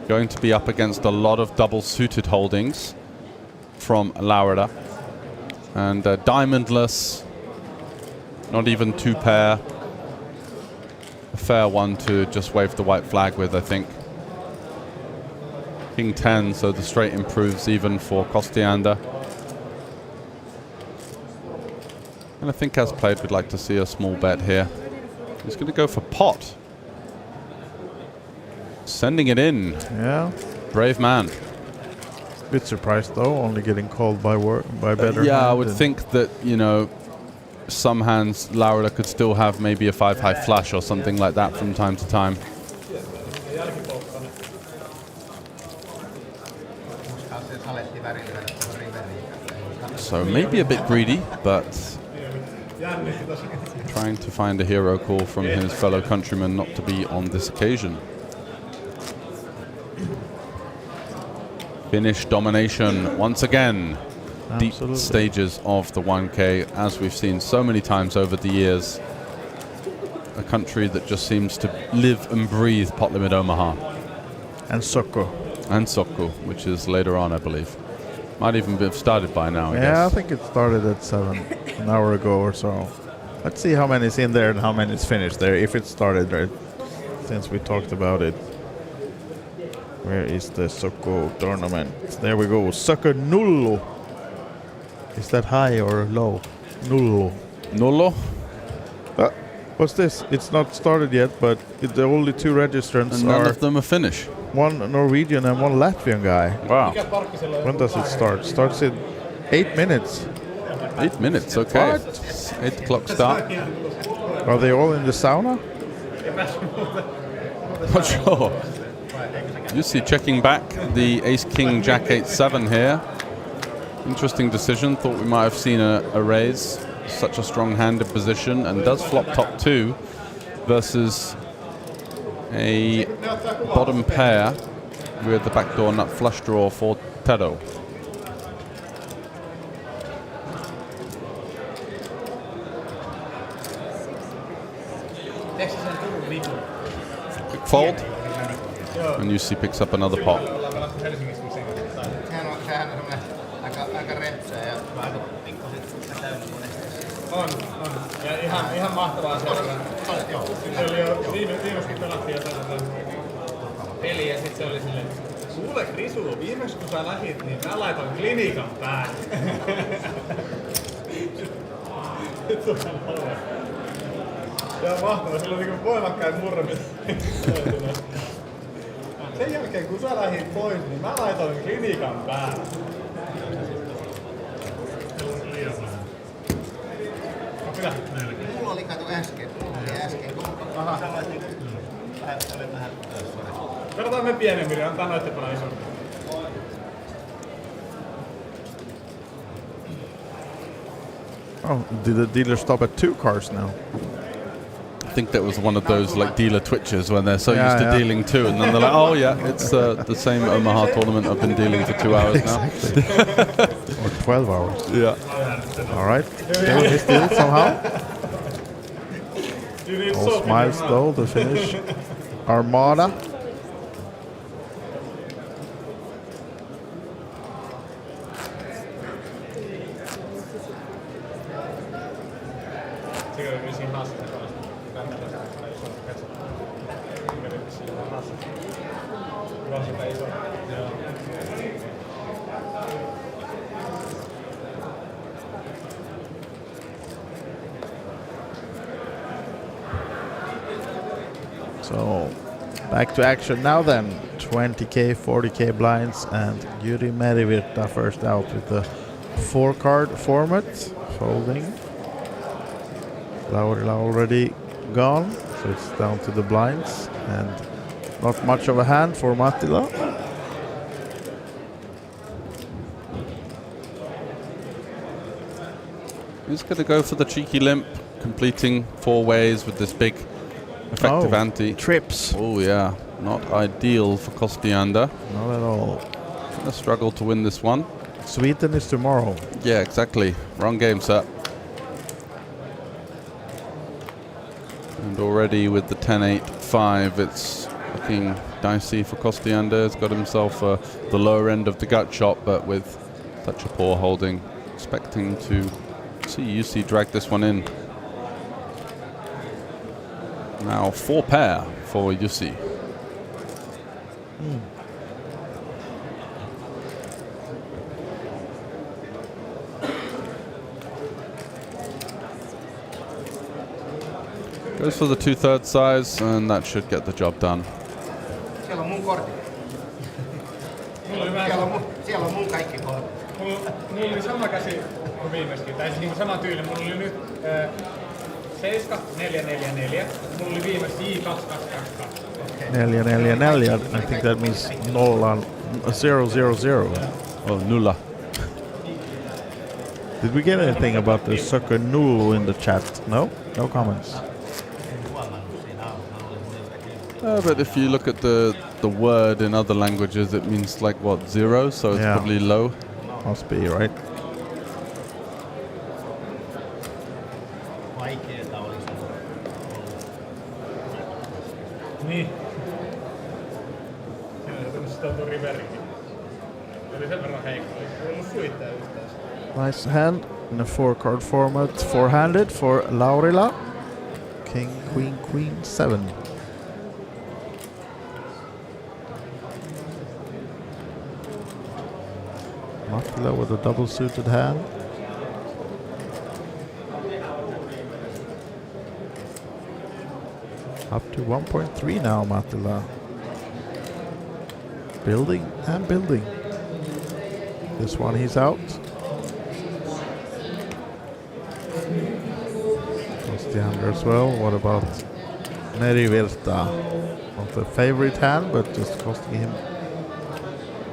Going to be up against a lot of double suited holdings from Laurila. And diamondless, not even 2 pair. A fair one to just wave the white flag with, I think. King 10, so the straight improves even for Kostiander. And I think as played, we'd like to see a small bet here. He's going to go for pot. Sending it in. Yeah. Brave man. Bit surprised though, only getting called by better. Yeah, I would think that, you know, some hands Laurila could still have maybe a 5-high flush or something like that from time to time. So maybe a bit greedy, but trying to find a hero call from his fellow countrymen not to be on this occasion. Finnish domination once again. Absolutely. Deep stages of the 1K, as we've seen so many times over the years. A country that just seems to live and breathe Pot Limit Omaha. And Sokko. And Sokko, which is later on, I believe. Might even have started by now, I guess. Yeah, I think it started at 7, an hour ago or so. Let's see how many is in there and how many is finished there, if it started right, since we talked about it. Where is the Sokko tournament? There we go. Sokko Nullo. Is that high or low? Nullo. Nullo? What's this? It's not started yet, but the only 2 registrants and none of them are Finnish. 1 Norwegian and 1 Latvian guy. Wow. When does it start? Starts in 8 minutes. 8 minutes, okay. What? 8 o'clock start. Are they all in the sauna? Not sure. You see, checking back the Ace King Jack 8-7 here. Interesting decision. Thought we might have seen a raise. Such a strong hand in position, and does flop top 2 versus a bottom pair with the backdoor nut flush draw for Tero. Quick fold, and Jussi picks up another pot. On. Ja ihan mahtavaa seurata. Se oli jo viimeksi pelattiin jotain peliä ja sit se oli silleen, kuule Krisu, viimeksi kun sä lähit, niin mä laitoin klinikan päälle. Se on mahtavaa, sillä on niinku voimakkaat murremit. Sen jälkeen kun sä lähit pois, niin mä laitoin klinikan päälle. Mulla oli kato äsken. Aha. Katsotaan me pienemmille, antaa noitten paljon isommin. Oh, did the dealer stop at 2 cards now? I think that was one of those like dealer twitches when they're so used to dealing 2, and then they're like, oh yeah, it's the same Omaha tournament I've been dealing for 2 hours now. Or 12 hours. Yeah. All right. Still missed deal somehow. All smiles though, the finish. Armada. So back to action now then. 20k, 40k blinds, and Yuri Merivirta first out with the 4-card format. Folding. Laurila already gone, so it's down to the blinds, and not much of a hand for Mattila. He's going to go for the cheeky limp, completing 4 ways with this big effective ante. Trips. Oh yeah, not ideal for Kostiander. Not at all. Gonna struggle to win this one. Sweden is tomorrow. Yeah, exactly. Wrong game set. And already with the 10-8-5, it's looking dicey for Kostiander. He's got himself the lower end of the gut shot, but with such a poor holding, expecting to see UC drag this one in. Now 4 pair for UC. Goes for the 2/3 size, and that should get the job done. Siellä on mun kortti. Siellä on mun kaikki kortit. Mulla oli sama käsi kuin viimeiskin, tai siis sama tyyli. Mulla oli nyt 7, 4, 4, 4. Mulla oli viimeis J, 2, 2, 2, 2. 4, 4, 4. I think that means 0, 0, 0. Oh, nulla. Did we get anything about the sucker null in the chat? No? No comments. But if you look at the word in other languages, it means like what, 0? So it's probably low. Must be, right? Niin. Siinä on tullut sitä riverikin. Oli sen verran heikko. Ei ollut suittaa yhtään. Nice hand in a 4-card format, 4-handed for Laurila. King, Queen, Queen, 7. Mattila with a double-suited hand. Up to 1.3 now, Mattila. Building and building. This one he's out. Kostiander as well. What about Merivirta? Not a favorite hand, but just costing him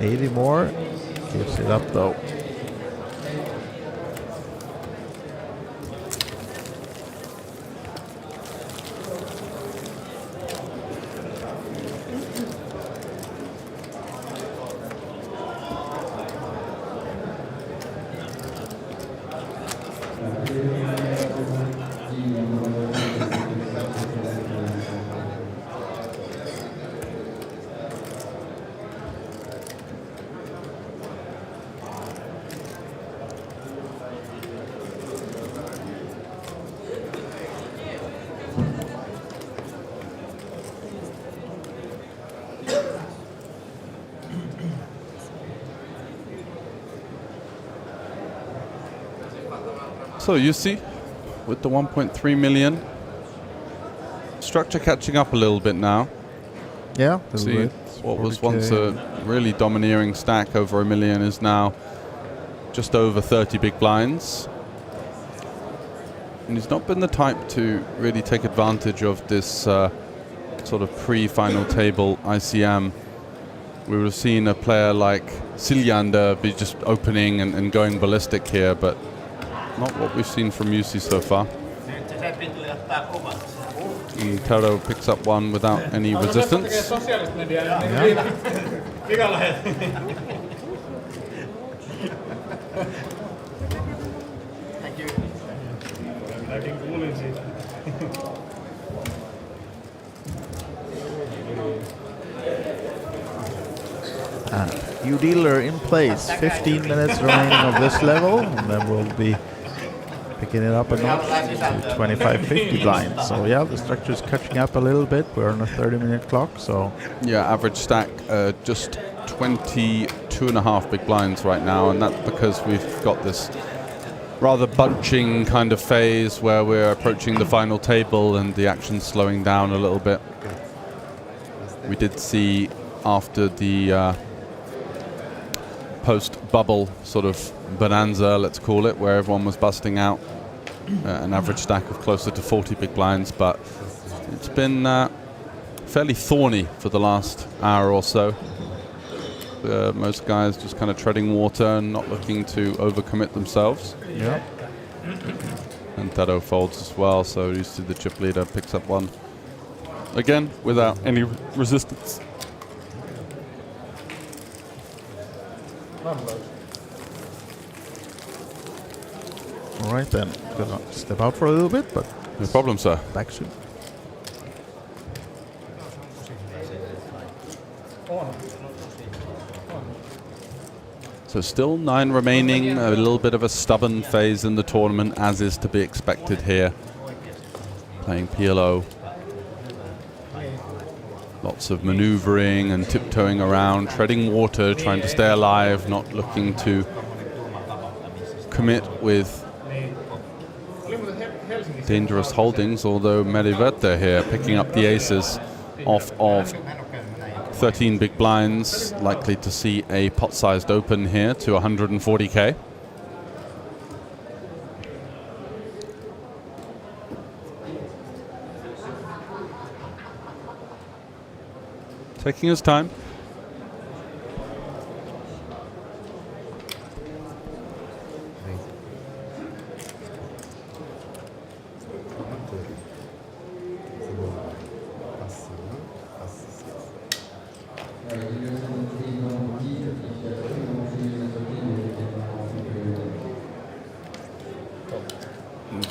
80 more. Gives it up though. So you see, with the 1.3 million, structure catching up a little bit now. Yeah, see what was once a really domineering stack over $1 million is now just over 30 big blinds. And he's not been the type to really take advantage of this sort of pre-final table ICM. We would have seen a player like Siljander be just opening and going ballistic here, but not what we've seen from Jussi so far. And Tero picks up one without any resistance. New dealer in place. 15 minutes remaining of this level, and then we'll be picking it up a notch to 25-50 blinds. So yeah, the structure is catching up a little bit. We're on a 30-minute clock, so yeah, average stack just 22.5 big blinds right now, and that's because we've got this rather bunching kind of phase where we're approaching the final table and the action's slowing down a little bit. We did see after the post-bubble sort of bonanza, let's call it, where everyone was busting out an average stack of closer to 40 big blinds, but it's been fairly thorny for the last hour or so. Most guys just kind of treading water and not looking to overcommit themselves. Yeah. And Tero folds as well, so you see the chip leader picks up one again without any resistance. all right then. Gonna step out for a little bit, but no problem, sir. Back soon. So still 9 remaining, a little bit of a stubborn phase in the tournament, as is to be expected here. Playing PLO. Lots of maneuvering and tiptoeing around, treading water, trying to stay alive, not looking to commit with dangerous holdings, although Merivete here picking up the aces off of 13 big blinds, likely to see a pot-sized open here to 140k. Taking his time.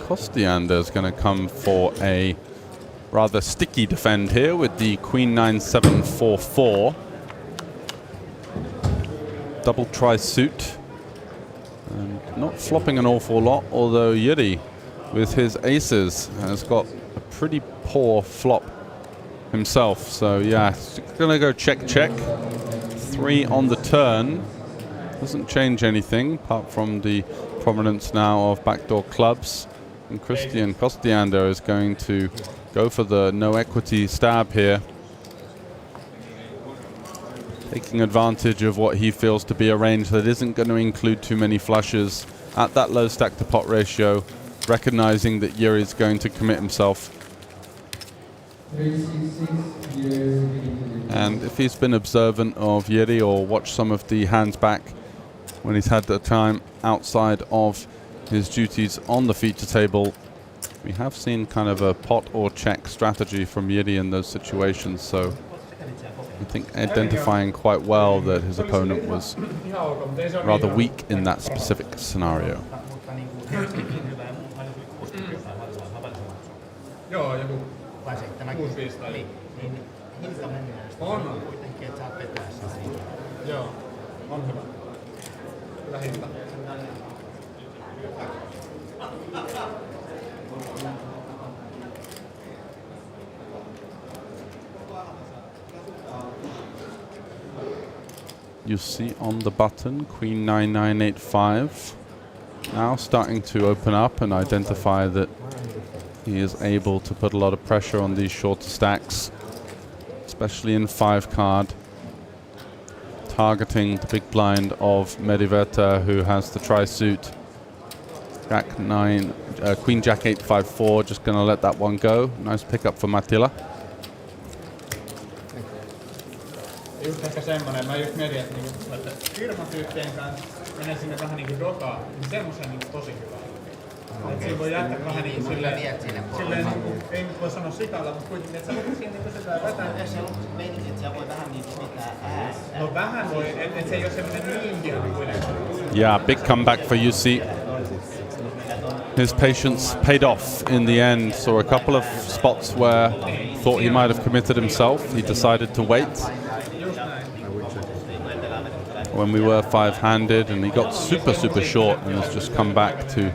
Kostiander is going to come for a rather sticky defend here with the Queen 9-7-4-4. Double try suit. And not flopping an awful lot, although Jiri with his aces has got a pretty poor flop himself. So yeah, going to go check, check. 3 on the turn. Doesn't change anything apart from the prominence now of backdoor clubs. And Christian Kostiander is going to go for the no equity stab here, taking advantage of what he feels to be a range that isn't going to include too many flushes at that low stack to pot ratio, recognizing that Jiri is going to commit himself. And if he's been observant of Jiri or watched some of the hands back when he's had the time outside of his duties on the feature table, we have seen kind of a pot or check strategy from Jiri in those situations, so I think identifying quite well that his opponent was rather weak in that specific scenario. You see on the button, Queen 9-9-8-5. Now starting to open up and identify that he is able to put a lot of pressure on these shorter stacks, especially in 5 card, targeting the big blind of Merivete, who has the tri-suit. Jack 9, Queen Jack 8, 5, 4. Just going to let that one go. Nice pickup for Mattila. Just ehkä semmonen, mä just mietin, että firmatyyppien kanssa menee sinne vähän niinku dokaan, niin semmosen niinku tosi hyvä. Et siinä voi jättää vähän niinku silleen niinku, ei nyt voi sanoa sikalla, mutta kuitenkin, että sä voit siinä niinku sitä vetää. Se on meininki, että siellä voi vähän niinku pitää äässä. No vähän voi, et se ei oo semmonen niin hieno kuitenkaan. Yeah, big comeback for UC. His patience paid off in the end. Saw a couple of spots where thought he might have committed himself. He decided to wait when we were five-handed, and he got super short and has just come back to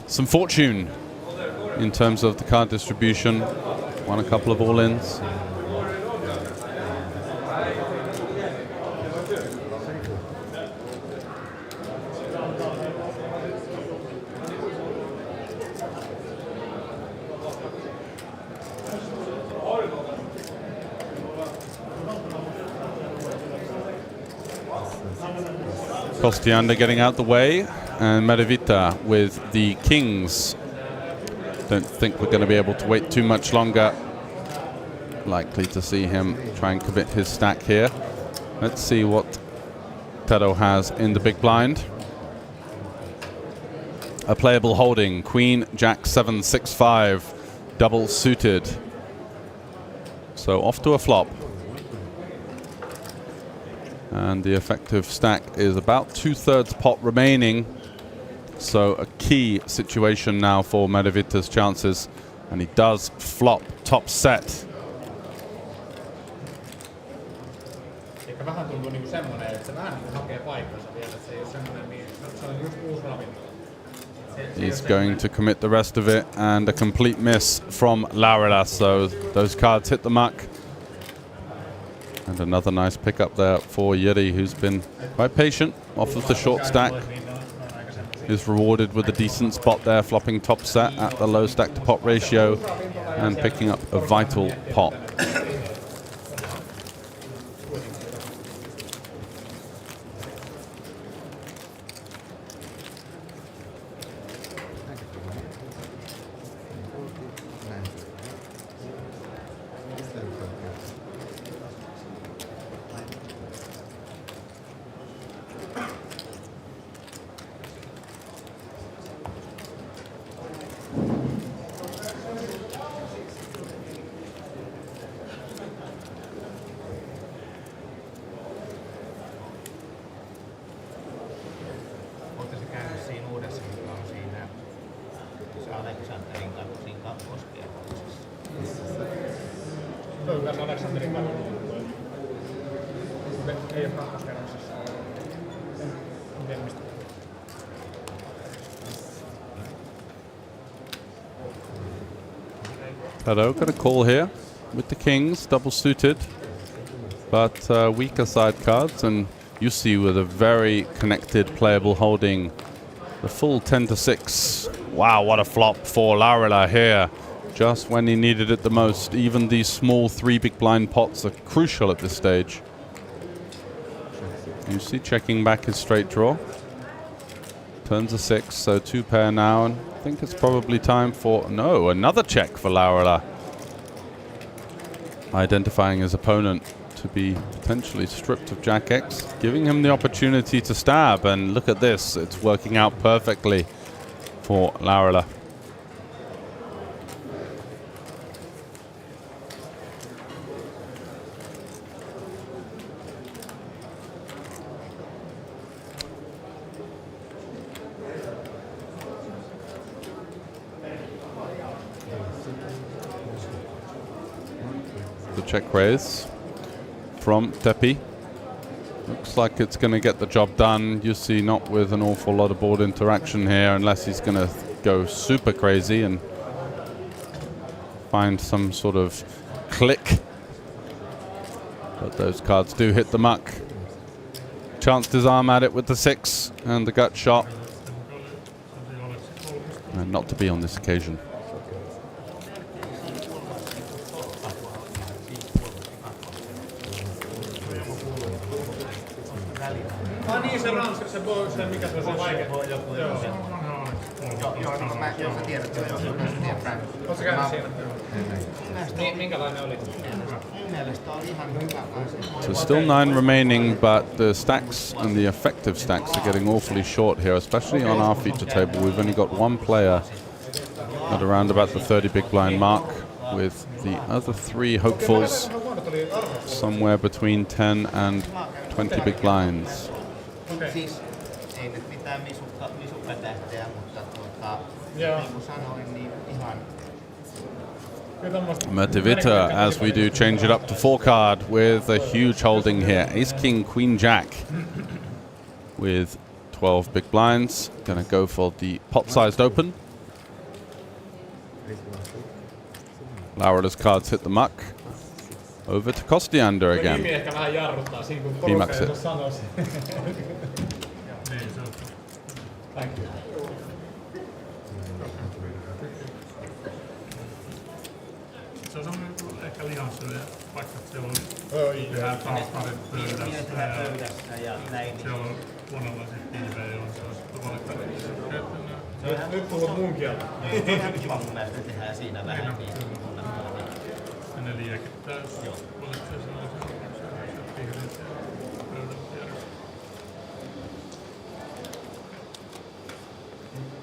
some fortune in terms of the card distribution. Won a couple of all-ins. Kostiander getting out the way, and Medevita with the kings. Don't think we're going to be able to wait too much longer. Likely to see him try and commit his stack here. Let's see what Tero has in the big blind. A playable holding, Queen Jack 7, 6, 5, double suited. So off to a flop. And the effective stack is about 2/3 pot remaining. So a key situation now for Medevita's chances. And he does flop top set. Ehkä vähän tuntuu niinku semmonen, että se vähän niinku hakee paikkansa vielä, että se ei oo semmonen niin, se on just uusi ravinto. He's going to commit the rest of it, and a complete miss from Laurila. So those cards hit the muck. And another nice pickup there for Jiri, who's been quite patient off of the short stack. Is rewarded with a decent spot there, flopping top set at the low stack to pot ratio and picking up a vital pot. Tero got a call here with the kings, double suited, but weaker side cards, and Jussi with a very connected playable holding. The full 10-6. Wow, what a flop for Laurila here. Just when he needed it the most. Even these small 3 big blind pots are crucial at this stage. Jussi checking back his straight draw. Turns a 6, so 2 pair now, and I think it's probably time for, no, another check for Laurila. Identifying his opponent to be potentially stripped of Jack X, giving him the opportunity to stab, and look at this, it's working out perfectly for Laurila. Check raise from Tepi. Looks like it's going to get the job done. You see, not with an awful lot of board interaction here, unless he's going to go super crazy and find some sort of click. But those cards do hit the muck. Chanced his arm at it with the 6 and the gut shot. And not to be on this occasion. Joo, se mikä se on vaikea. Joo. Joo, no mä jos sä tiedät, jos sä tiedät. Oot sä käynyt siinä? Minkälainen oli? Mun mielestä oli ihan hyvä. So still 9 remaining, but the stacks and the effective stacks are getting awfully short here, especially on our feature table. We've only got one player at around about the 30 big blind mark, with the other 3 hopefuls somewhere between 10 and 20 big blinds. Siis ei nyt mitään misupätähteä, mutta niin kuin sanoin, niin ihan Medivita, as we do, change it up to 4 card with a huge holding here. Ace, King, Queen, Jack with 12 big blinds. Gonna go for the pot-sized open. Laurela's cards hit the muck. Over to Kostiander again. He mucks it. Thank you. Se on semmoinen ehkä lihansyöjä, vaikka siellä on tehdään transparent pöydässä ja siellä on monenlaiset pilvejä, on sellaista valittaa. Nyt puhut mun kieltä. Se on kiva mun mielestä tehdään siinä vähän niin. Ja ne liekittää, jos valitsee sellaisen vihreät pöydän vieressä.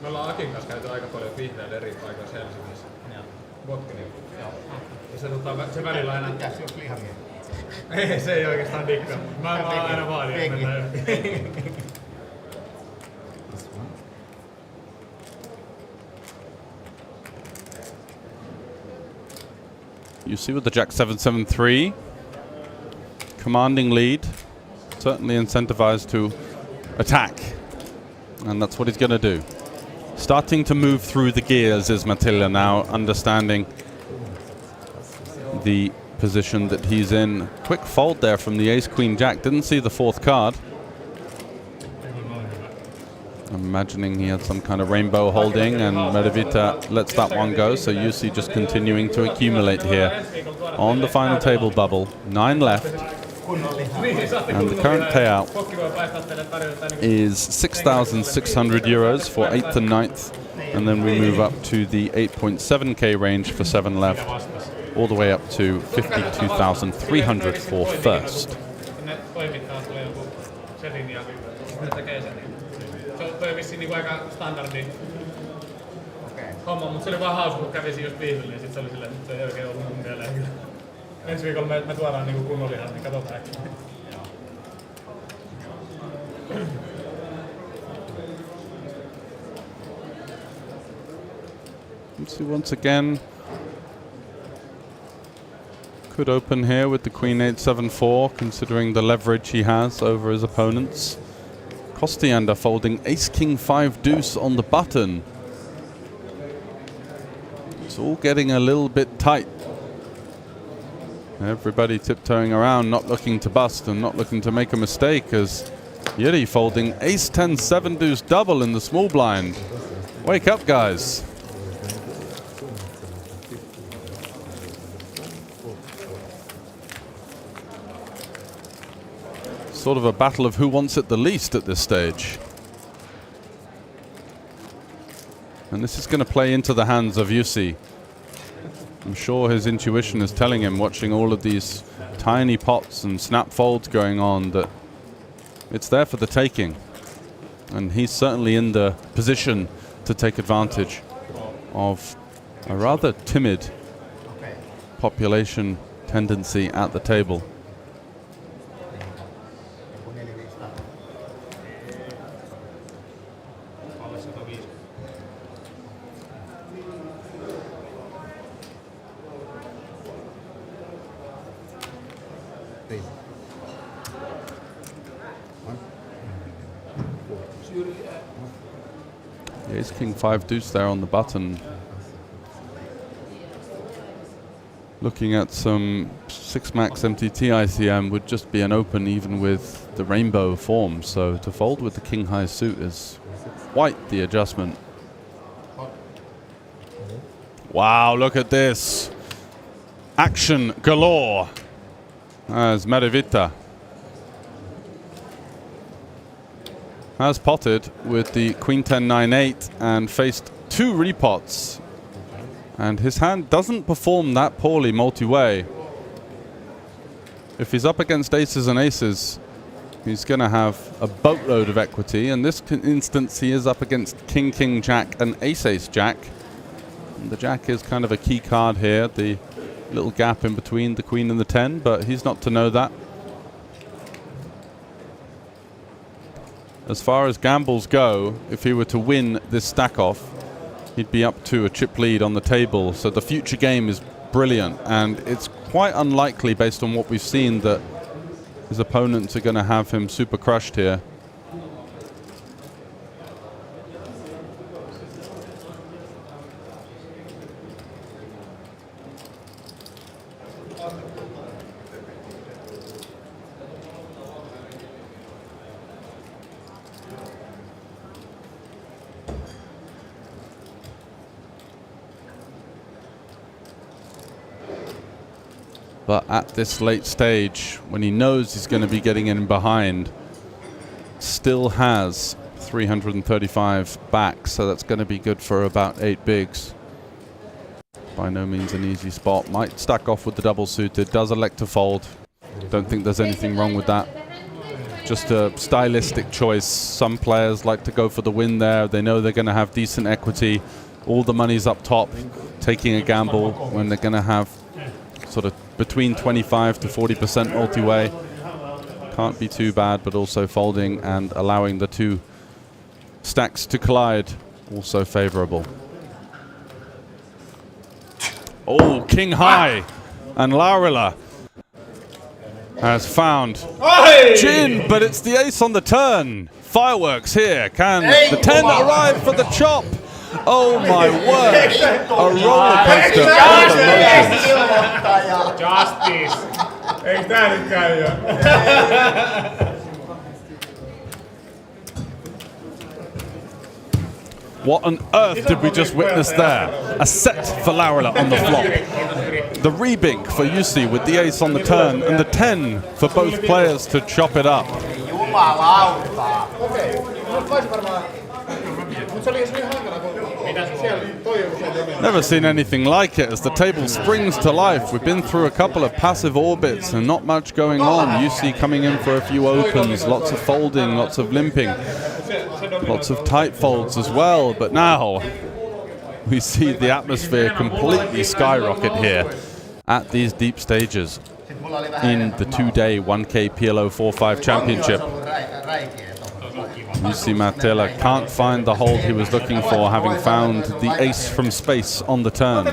Me ollaan Akin kanssa käyty aika paljon vihreillä eri paikoissa Helsingissä. Vodkinin. Ja se välillä aina... Mitäs jos lihamia? Ei, se ei oikeastaan dikkaa. Mä aina vaadin, että mennään You see with the Jack 7-7-3, commanding lead, certainly incentivized to attack, and that's what he's going to do. Starting to move through the gears is Matilda now, understanding the position that he's in. Quick fold there from the Ace-Queen-Jack. Didn't see the 4th card. I'm imagining he had some kind of rainbow holding, and Medivita lets that one go. So Jussi just continuing to accumulate here on the final table bubble. 9 left. And the current payout is 6,600 euros for 8th and 9th, and then we move up to the 8.7k range for 7 left, all the way up to 52,300 for first. Se on vissiin aika standardi homma, mutta se oli vaan hauska, kun kävisin just viihdylle, ja sit se oli silleen, että se ei oikein ollut mun mieleen kyllä. Ensi viikolla me tuodaan niinku kunnon lihan, niin katsotaan äkkiä. So once again, could open here with the Queen 8-7-4, considering the leverage he has over his opponents. Kostiander folding Ace-King 5-Deuce on the button. It's all getting a little bit tight. Everybody tiptoeing around, not looking to bust and not looking to make a mistake, as Jiri folding Ace-10 7-Deuce double in the small blind. Wake up, guys. Sort of a battle of who wants it the least at this stage. And this is going to play into the hands of Jussi. I'm sure his intuition is telling him, watching all of these tiny pots and snap folds going on, that it's there for the taking. And he's certainly in the position to take advantage of a rather timid population tendency at the table. Ace-King 5-Deuce there on the button. Looking at some 6-max MTT ICM would just be an open even with the rainbow form. So to fold with the King-High suit is quite the adjustment. Wow, look at this. Action galore as Medivita has potted with the Queen 10-9-8 and faced 2 repots. And his hand doesn't perform that poorly multi-way. If he's up against aces and aces, he's going to have a boatload of equity. In this instance, he is up against King, King, Jack, and Ace, Ace, Jack. And the Jack is kind of a key card here, the little gap in between the Queen and the 10, but he's not to know that. As far as gambles go, if he were to win this stack off, he'd be up to a chip lead on the table. So the future game is brilliant, and it's quite unlikely, based on what we've seen, that his opponents are going to have him super crushed here. But at this late stage, when he knows he's going to be getting in behind, still has 335 back, so that's going to be good for about 8 bigs. By no means an easy spot. Might stack off with the double suited, does elect to fold. Don't think there's anything wrong with that. Just a stylistic choice. Some players like to go for the win there. They know they're going to have decent equity. All the money's up top, taking a gamble when they're going to have sort of between 25 to 40% multi-way. Can't be too bad, but also folding and allowing the 2 stacks to collide, also favorable. Oh, king high, and Laurila has found Gin, but it's the ace on the turn. Fireworks here. Can the 10 arrive for the chop? Oh my word! A roller coaster of emotions. Justice. Eikö tää nyt käy jo? What on earth did we just witness there? A set for Laurila on the flop. The rebink for Jussi with the ace on the turn, and the 10 for both players to chop it up. Never seen anything like it as the table springs to life. We've been through a couple of passive orbits and not much going on. Jussi coming in for a few opens, lots of folding, lots of limping, lots of tight folds as well. But now we see the atmosphere completely skyrocket here at these deep stages in the 2-day 1K PLO4 Championship. Jussi Marttila can't find the hold he was looking for, having found the ace from space on the turn.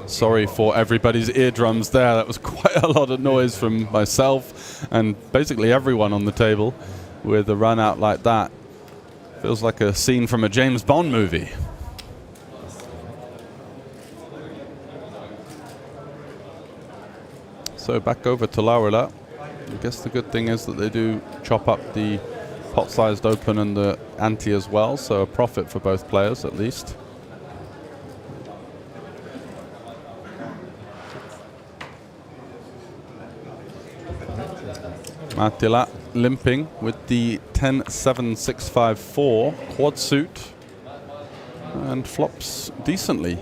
Sorry for everybody's eardrums there. That was quite a lot of noise from myself and basically everyone on the table with a run out like that. Feels like a scene from a James Bond movie. So back over to Laurila. I guess the good thing is that they do chop up the pot-sized open and the ante as well, so a profit for both players at least. Marttila limping with the 10-7-6-5-4 quad suit and flops decently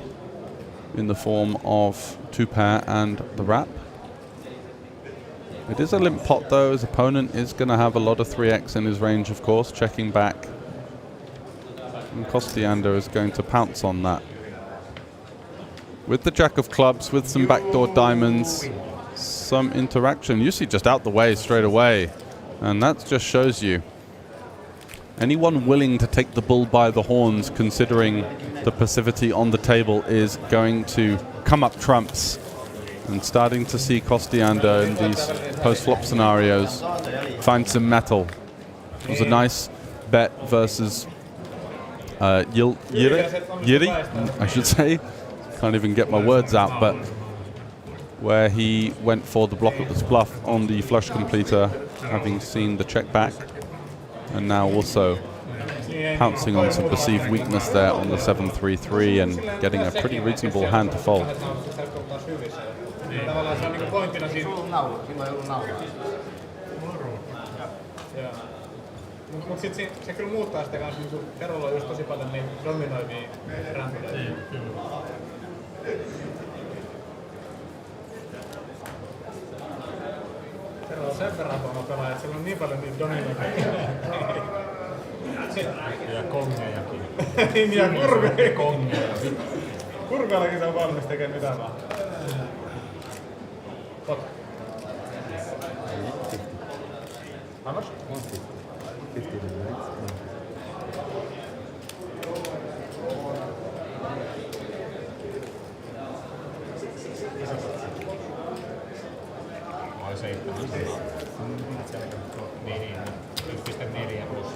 in the form of 2-pair and the wrap. It is a limp pot though. His opponent is going to have a lot of 3x in his range, of course, checking back. And Kostiander is going to pounce on that. With the jack of clubs, with some backdoor diamonds, some interaction. Jussi just out the way straight away. And that just shows you anyone willing to take the bull by the horns, considering the passivity on the table, is going to come up trumps. And starting to see Kostiander in these post-flop scenarios find some metal. It was a nice bet versus Yiri, I should say. Can't even get my words out, but where he went for the blockless bluff on the flush completer, having seen the check back, and now also pouncing on some perceived weakness there on the 7-3-3 and getting a pretty reasonable hand to fold. Tavallaan se on niinku pointtina siinä. Sulla on naula, silloin ei ollut naulaa. Mut sit se kyllä muuttaa sitä kans, niinku Terolla on just tosi paljon niin dominoivia rämpylöitä. Terolla on sen verran huono pelaaja, että siellä on niin paljon niitä dominoivia. Ja kongejakin. Niin ja kurveja. Kurveellakin se on valmis tekemään mitä vaan. Totta. Annos? 15 minutes. Vai 7. Niin, 1,4 plus.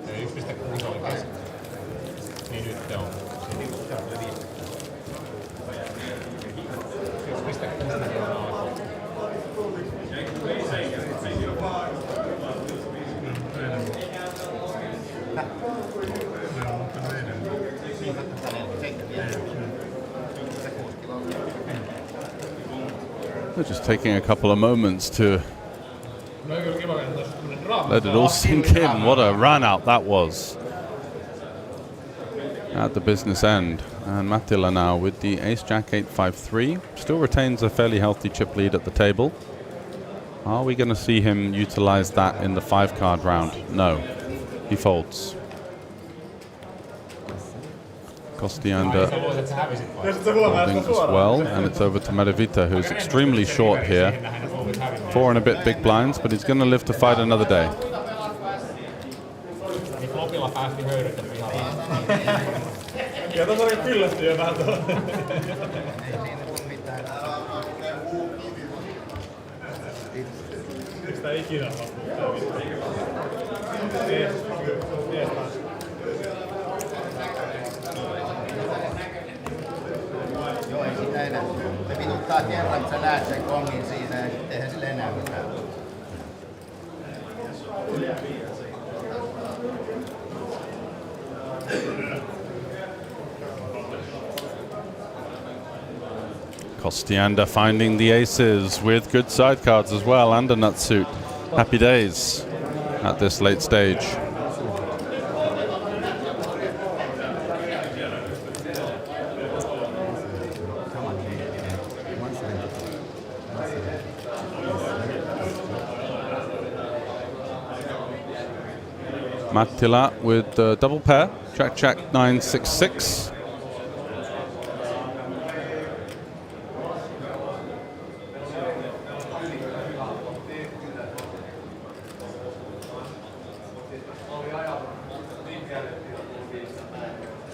1,6 oli kesken. Niin nyt on. 1,6 miljoonaa. They're just taking a couple of moments to let it all sink in. What a run out that was at the business end. And Mattila now with the ace-jack 8-5-3. Still retains a fairly healthy chip lead at the table. Are we going to see him utilize that in the 5-card round? No. He folds. Kostiander holding as well, and it's over to Medevita, who's extremely short here. 4 and a bit big blinds, but he's going to live to fight another day. Flopilla päästi höyryt pihalla. Ja tuossa oli kyllästy jo vähän tuolla. Eikö tää ikinä loppu? Joo, ei sitä enää. Se vituttaa kerran, että sä näet sen kongin siinä ja sitten eihän sille enää mitään. Kostiander finding the aces with good side cards as well, and a nut suit. Happy days at this late stage. Mattila with the double pair, jack 9-6-6.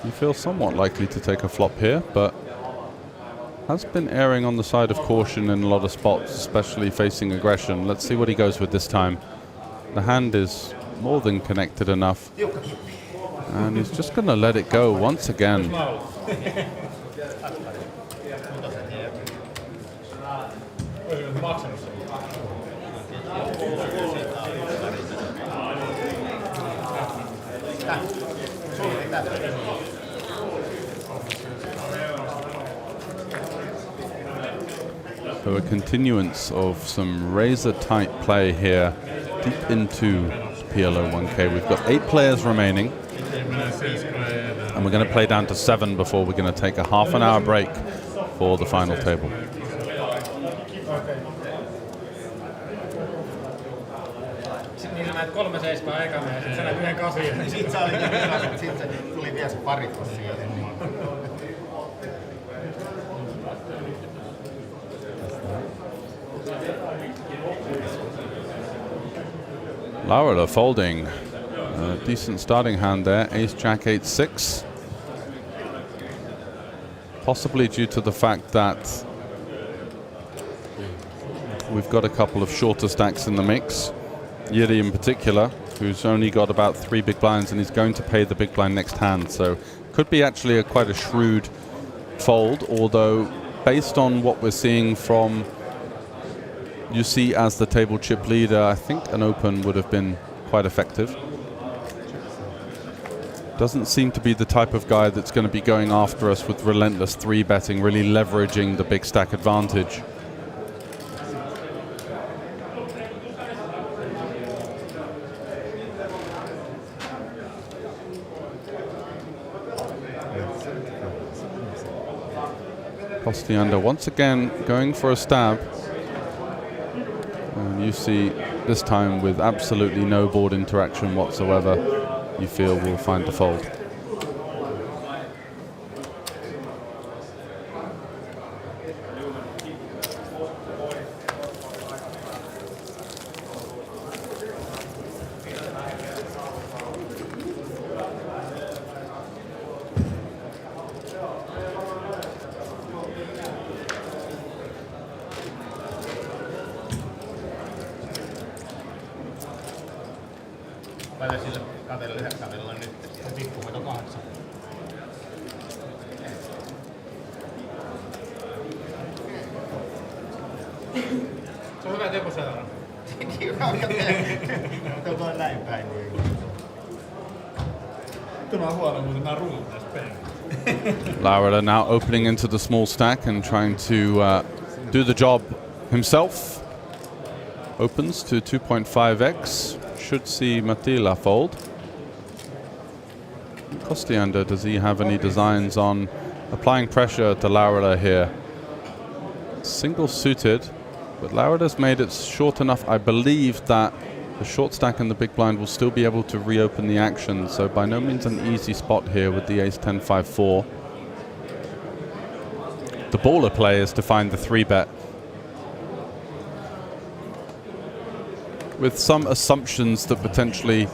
You feel somewhat likely to take a flop here, but has been erring on the side of caution in a lot of spots, especially facing aggression. Let's see what he goes with this time. The hand is more than connected enough, and he's just going to let it go once again. So a continuance of some razor-tight play here, deep into PLO1K. We've got 8 players remaining, and we're going to play down to 7 before we're going to take a half-an-hour break for the final table. Niin sä näet 3-7 ekana ja sit sä näet 1-8. Sit sä olit kyllä, sit se tuli vielä se parikko siihen. Laurila folding. A decent starting hand there. Ace-jack 8-6. Possibly due to the fact that we've got a couple of shorter stacks in the mix. Yiri in particular, who's only got about 3 big blinds, and he's going to pay the big blind next hand. So could be actually quite a shrewd fold, although based on what we're seeing from Jussi as the table chip leader, I think an open would have been quite effective. Doesn't seem to be the type of guy that's going to be going after us with relentless 3-betting, really leveraging the big stack advantage. Kostiander once again going for a stab. And you see this time with absolutely no board interaction whatsoever, you feel will find the fold. Laita sille kaverille nyt pikkuveto 8. Se on hyvä tekoseura. Tuo on näin päin. Tämä on huono, mutta nämä rullut tässä perin. Laurila now opening into the small stack and trying to do the job himself. Opens to 2.5x. Should see Mattila fold. Kostiander, does he have any designs on applying pressure to Laurila here? Single suited, but Laurila's made it short enough, I believe, that the short stack and the big blind will still be able to reopen the action, so by no means an easy spot here with the ace-10, 5-4. The baller play is to find the 3-bet. With some assumptions that potentially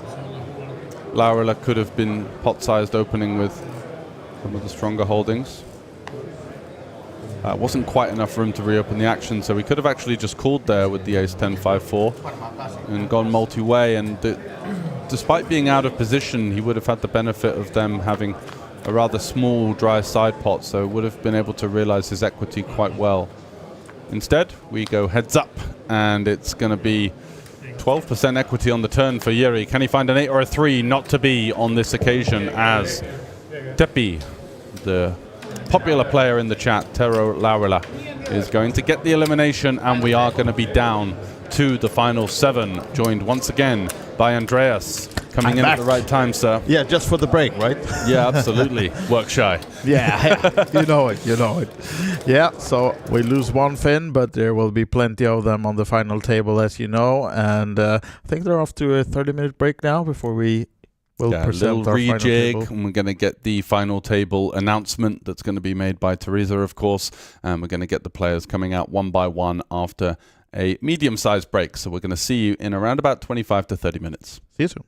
Laurila could have been pot-sized opening with some of the stronger holdings. Wasn't quite enough room to reopen the action, so we could have actually just called there with the ace-10, 5-4 and gone multi-way, and despite being out of position, he would have had the benefit of them having a rather small dry side pot, so would have been able to realize his equity quite well. Instead, we go heads up, and it's going to be 12% equity on the turn for Jiri. Can he find an 8 or a 3? Not to be on this occasion, as Tepi, the popular player in the chat, Tero Laurila, is going to get the elimination, and we are going to be down to the final 7, joined once again by Andreas. Coming in at the right time, sir. Yeah, just for the break, right? Yeah, absolutely. Work shy. Yeah, you know it, you know it. Yeah, so we lose one fin, but there will be plenty of them on the final table, as you know. And I think they're off to a 30-minute break now before we will present our final table. And we're going to get the final table announcement that's going to be made by Teresa, of course. And we're going to get the players coming out one by one after a medium-sized break. So we're going to see you in around about 25 to 30 minutes. See you soon.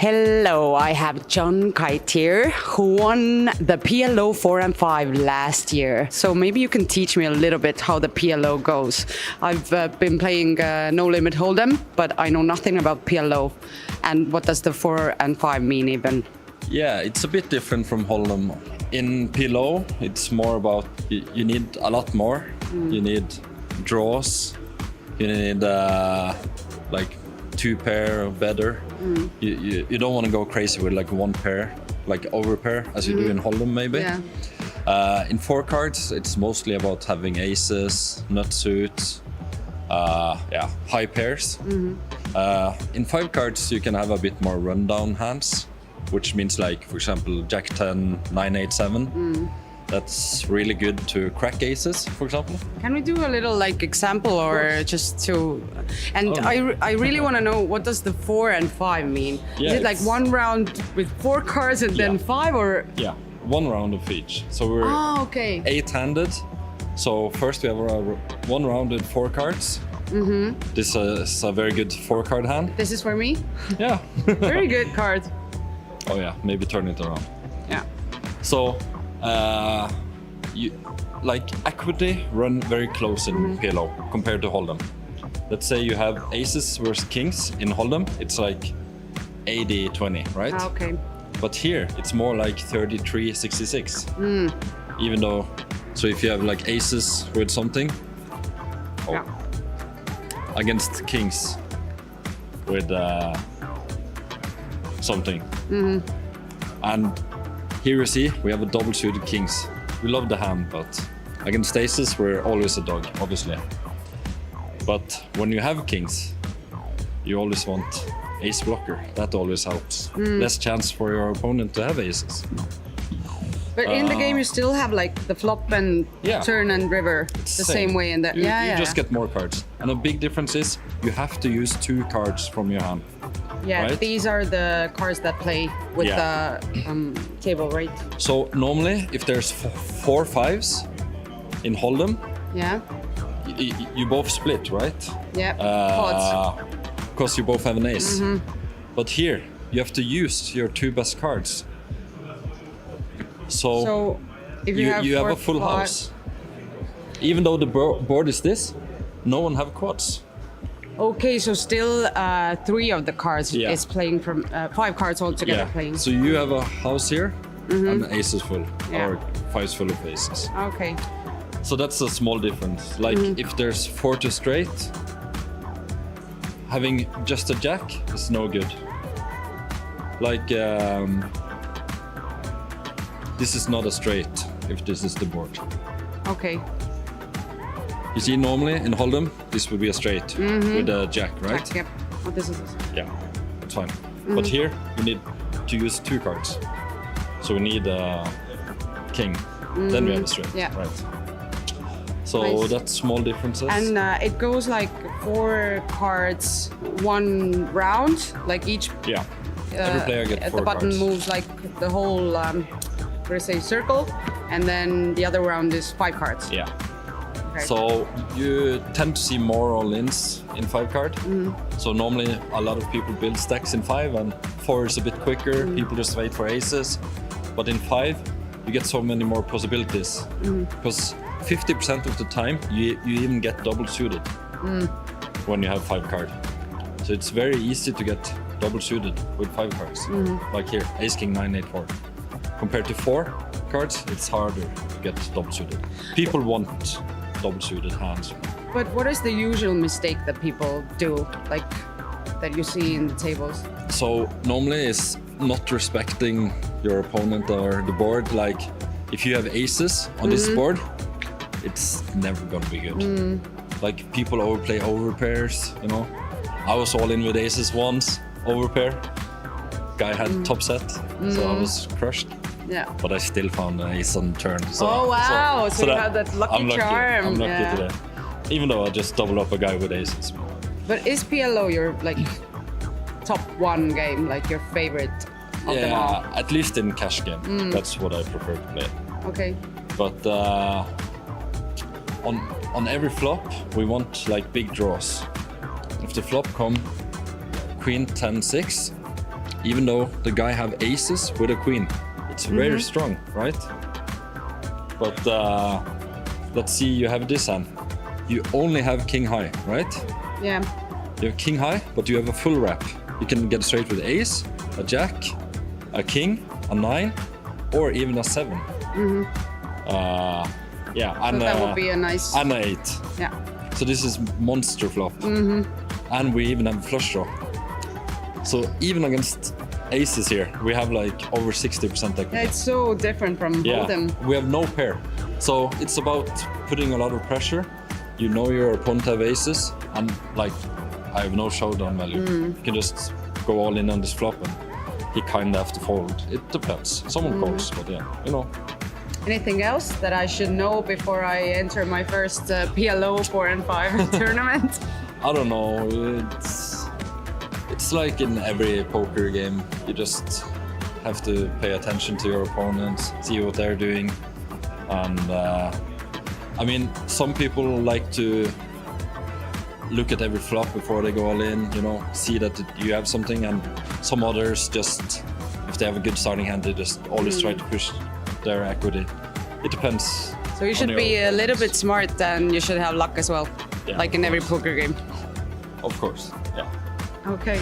Hello, I have John Kite here, who won the PLO4 and 5 last year. So maybe you can teach me a little bit how the PLO goes. I've been playing No Limit Hold'em, but I know nothing about PLO. And what does the 4 and 5 mean even? Yeah, it's a bit different from Hold'em. In PLO, it's more about you need a lot more. You need draws. You need like 2 pair or better. You don't want to go crazy with like 1 pair, like over pair, as you do in Hold'em maybe. Yeah. In 4 cards, it's mostly about having aces, nut suits, high pairs. In 5 cards, you can have a bit more rundown hands, which means like, for example, Jack 10, 9, 8, 7. That's really good to crack aces, for example. Can we do a little like example or just to... And I really want to know, what does the 4 and 5 mean? Yeah, is it like 1 round with 4 cards and then 5 or...? Yeah, 1 round of each. So we're 8-handed. So first we have 1 round with 4 cards. This is a very good 4-card hand. This is for me? Yeah. Very good card. Oh yeah, maybe turn it around. Yeah. So Like equity run very close in PLO compared to Hold'em. Let's say you have aces versus kings in Hold'em, it's like 80-20, right? Okay. But here it's more like 33-66. Even though, so if you have like aces with something, against kings with something. And here you see we have a double suited kings. We love the hand, but against aces we're always a dog, obviously. But when you have kings, you always want ace blocker. That always helps. Less chance for your opponent to have aces. But in the game you still have like the flop and turn and river the same way in that. You just get more cards. And a big difference is you have to use 2 cards from your hand. Yeah, right? these are the cards that play with the table, right? So normally if there's 4 5s in Hold'em, you both split, right? Yeah, pods. Because you both have an ace. But here you have to use your 2 best cards. So if you have have a full house. Even though the board is this, no one have quads. Okay, so still 3 of the cards is playing from 5 cards altogether playing. So you have a house here and the ace is full, or 5's full of aces. Okay. So that's a small difference. Like if there's 4 to straight, having just a jack is no good. Like this is not a straight if this is the board. Okay. You see, normally in Hold'em, this would be a straight with a jack, right? Jack, yep. Oh, this is this. Yeah, that's fine. But here, we need to use 2 cards. So we need a king. Then we have a straight, right? So that's small differences. And it goes like 4 cards, 1 round, like each. Yeah. Every player gets 4 the button cards. moves like the whole, what do I say, circle, and then the other round is 5 cards. Yeah. Okay. So you tend to see more all-ins in 5 card. So normally a lot of people build stacks in 5 and 4 is a bit quicker. People just wait for aces. But in 5 you get so many more possibilities. Because 50% of the time you even get double suited when you have 5 card. So it's very easy to get double suited with 5 cards. Like here, ace king 9 8 4. Compared to 4 cards, it's harder to get double suited. People want double suited hands. But what is the usual mistake that people do, like that you see in the tables? So normally it's not respecting your opponent or the board. Like if you have aces on this board, it's never gonna be good. Like people overplay over pairs, you know. I was all in with aces once, over pair. Guy had top set, so I was crushed. Yeah. But I still found an ace on turn. So, oh wow! So you have that lucky charm. I'm lucky today. Even though I just double up a guy with aces. But is PLO your like top 1 game, like your favorite of them all? Yeah, at least in cash game. That's what I prefer to play. Okay. But on every flop, we want like big draws. If the flop come queen 10-6, even though the guy have aces with a queen, it's very strong, right? But let's see, you have this hand. You only have king high, right? Yeah. You have king high, but you have a full wrap. You can get straight with ace, a jack, a king, a 9, or even a 7. Yeah, and so that would be a nice. And an 8. Yeah. So this is monster flop. And we even have a flush draw. So even against aces here, we have like over 60% equity. Yeah, it's so different from Hold'em. We have no pair. So it's about putting a lot of pressure. You know your opponent have aces, and like I have no showdown value. You can just go all in on this flop and he kind of have to fold. It depends. Someone calls, but yeah, you know. Anything else that I should know before I enter my first PLO 4 and 5 tournament? I don't know. It's like in every poker game. You just have to pay attention to your opponents, see what they're doing, and I mean, some people like to look at every flop before they go all in. You know, see that you have something, and some others just, if they have a good starting hand, they just always try to push their equity. It depends. So you should be a little bit smart and you should have luck as well, Yeah, like in every poker game. Of course, yeah. Okay.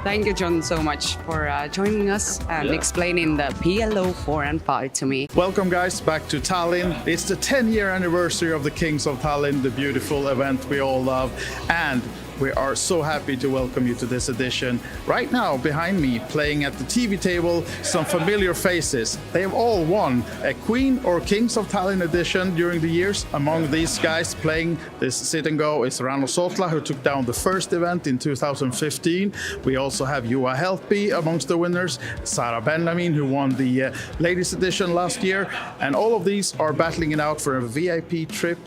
Thank you, John, so much for joining us and Yeah. explaining the PLO4 and 5 to me. Welcome, guys, back to Tallinn. It's the 10-year anniversary of the Kings of Tallinn, the beautiful event we all love. And we are so happy to welcome you to this edition. Right now, behind me, playing at the TV table, some familiar faces. They have all won a Queen or Kings of Tallinn edition during the years. Among these guys playing this sit and go is Rano Sotla, who took down the first event in 2015. We also have Juha Helppi amongst the winners, Sarah Benjamin, who won the ladies edition last year. And all of these are battling it out for a VIP trip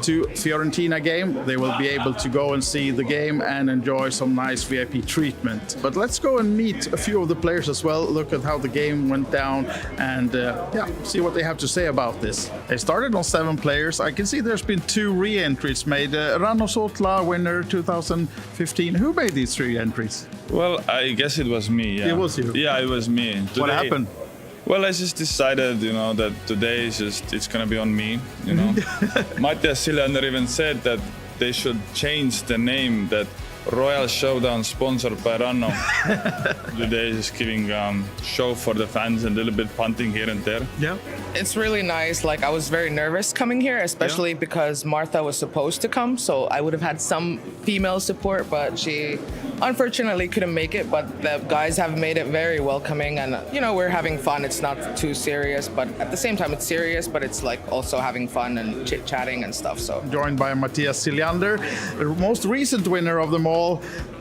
to Fiorentina game. They will be able to go and see the game and enjoy some nice VIP treatment. But let's go and meet a few of the players as well, look at how the game went down and see what they have to say about this. They started on 7 players. I can see there's been 2 re-entries made. Rano Sotla, winner 2015. Who made these 3 entries? Well, I guess it was me. Yeah. It was you? Yeah, it was me. What happened? Well, I just decided, that today it's gonna be on me. Matias Sillander even said that they should change the name, that Royal Showdown sponsored by Ranno. Today is giving show for the fans and a little bit punting here and there. Yeah. It's really nice. Like, I was very nervous coming here, especially because Martha was supposed to come, so I would have had some female support, but she unfortunately couldn't make it. But the guys have made it very welcoming, and we're having fun. It's not too serious, but at the same time it's serious, but it's like also having fun and chit-chatting and stuff. So joined by Matias Sillander, the most recent winner of them all.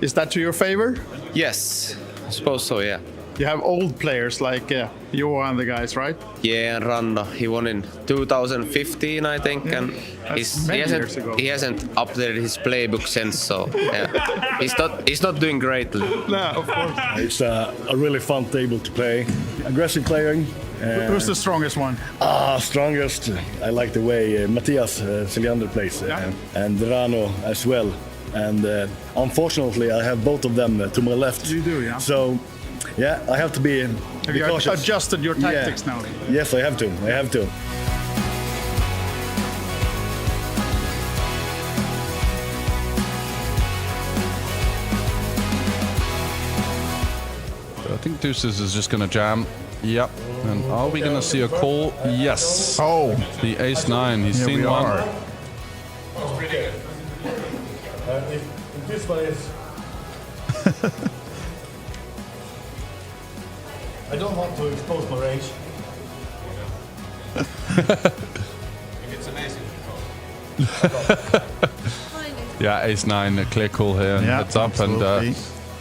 Is that to your favor? Yes, I suppose so, yeah. You have old players like Juha and the guys, right? Yeah, and Ranno, he won in 2015, I think, and he hasn't updated his playbook since, so yeah. he's not doing great. No, of course. It's a really fun table to play. Aggressive playing. Who's the strongest one? Strongest. I like the way Matias Sillander plays, and Rano as well. And unfortunately, I have both of them to my left. You do, yeah. So, yeah, I have to be Have you cautious. adjusted your tactics now? Yes, I have to. I think Deuces is just going to jam. Yep. And are we going to see a call? Yes. Oh. The ace-9. He's Here seen we one. are. If this one is... I don't want to expose my range. It's amazing. Yeah, ace-9, a clear call here. And Yeah, heads up, absolutely. and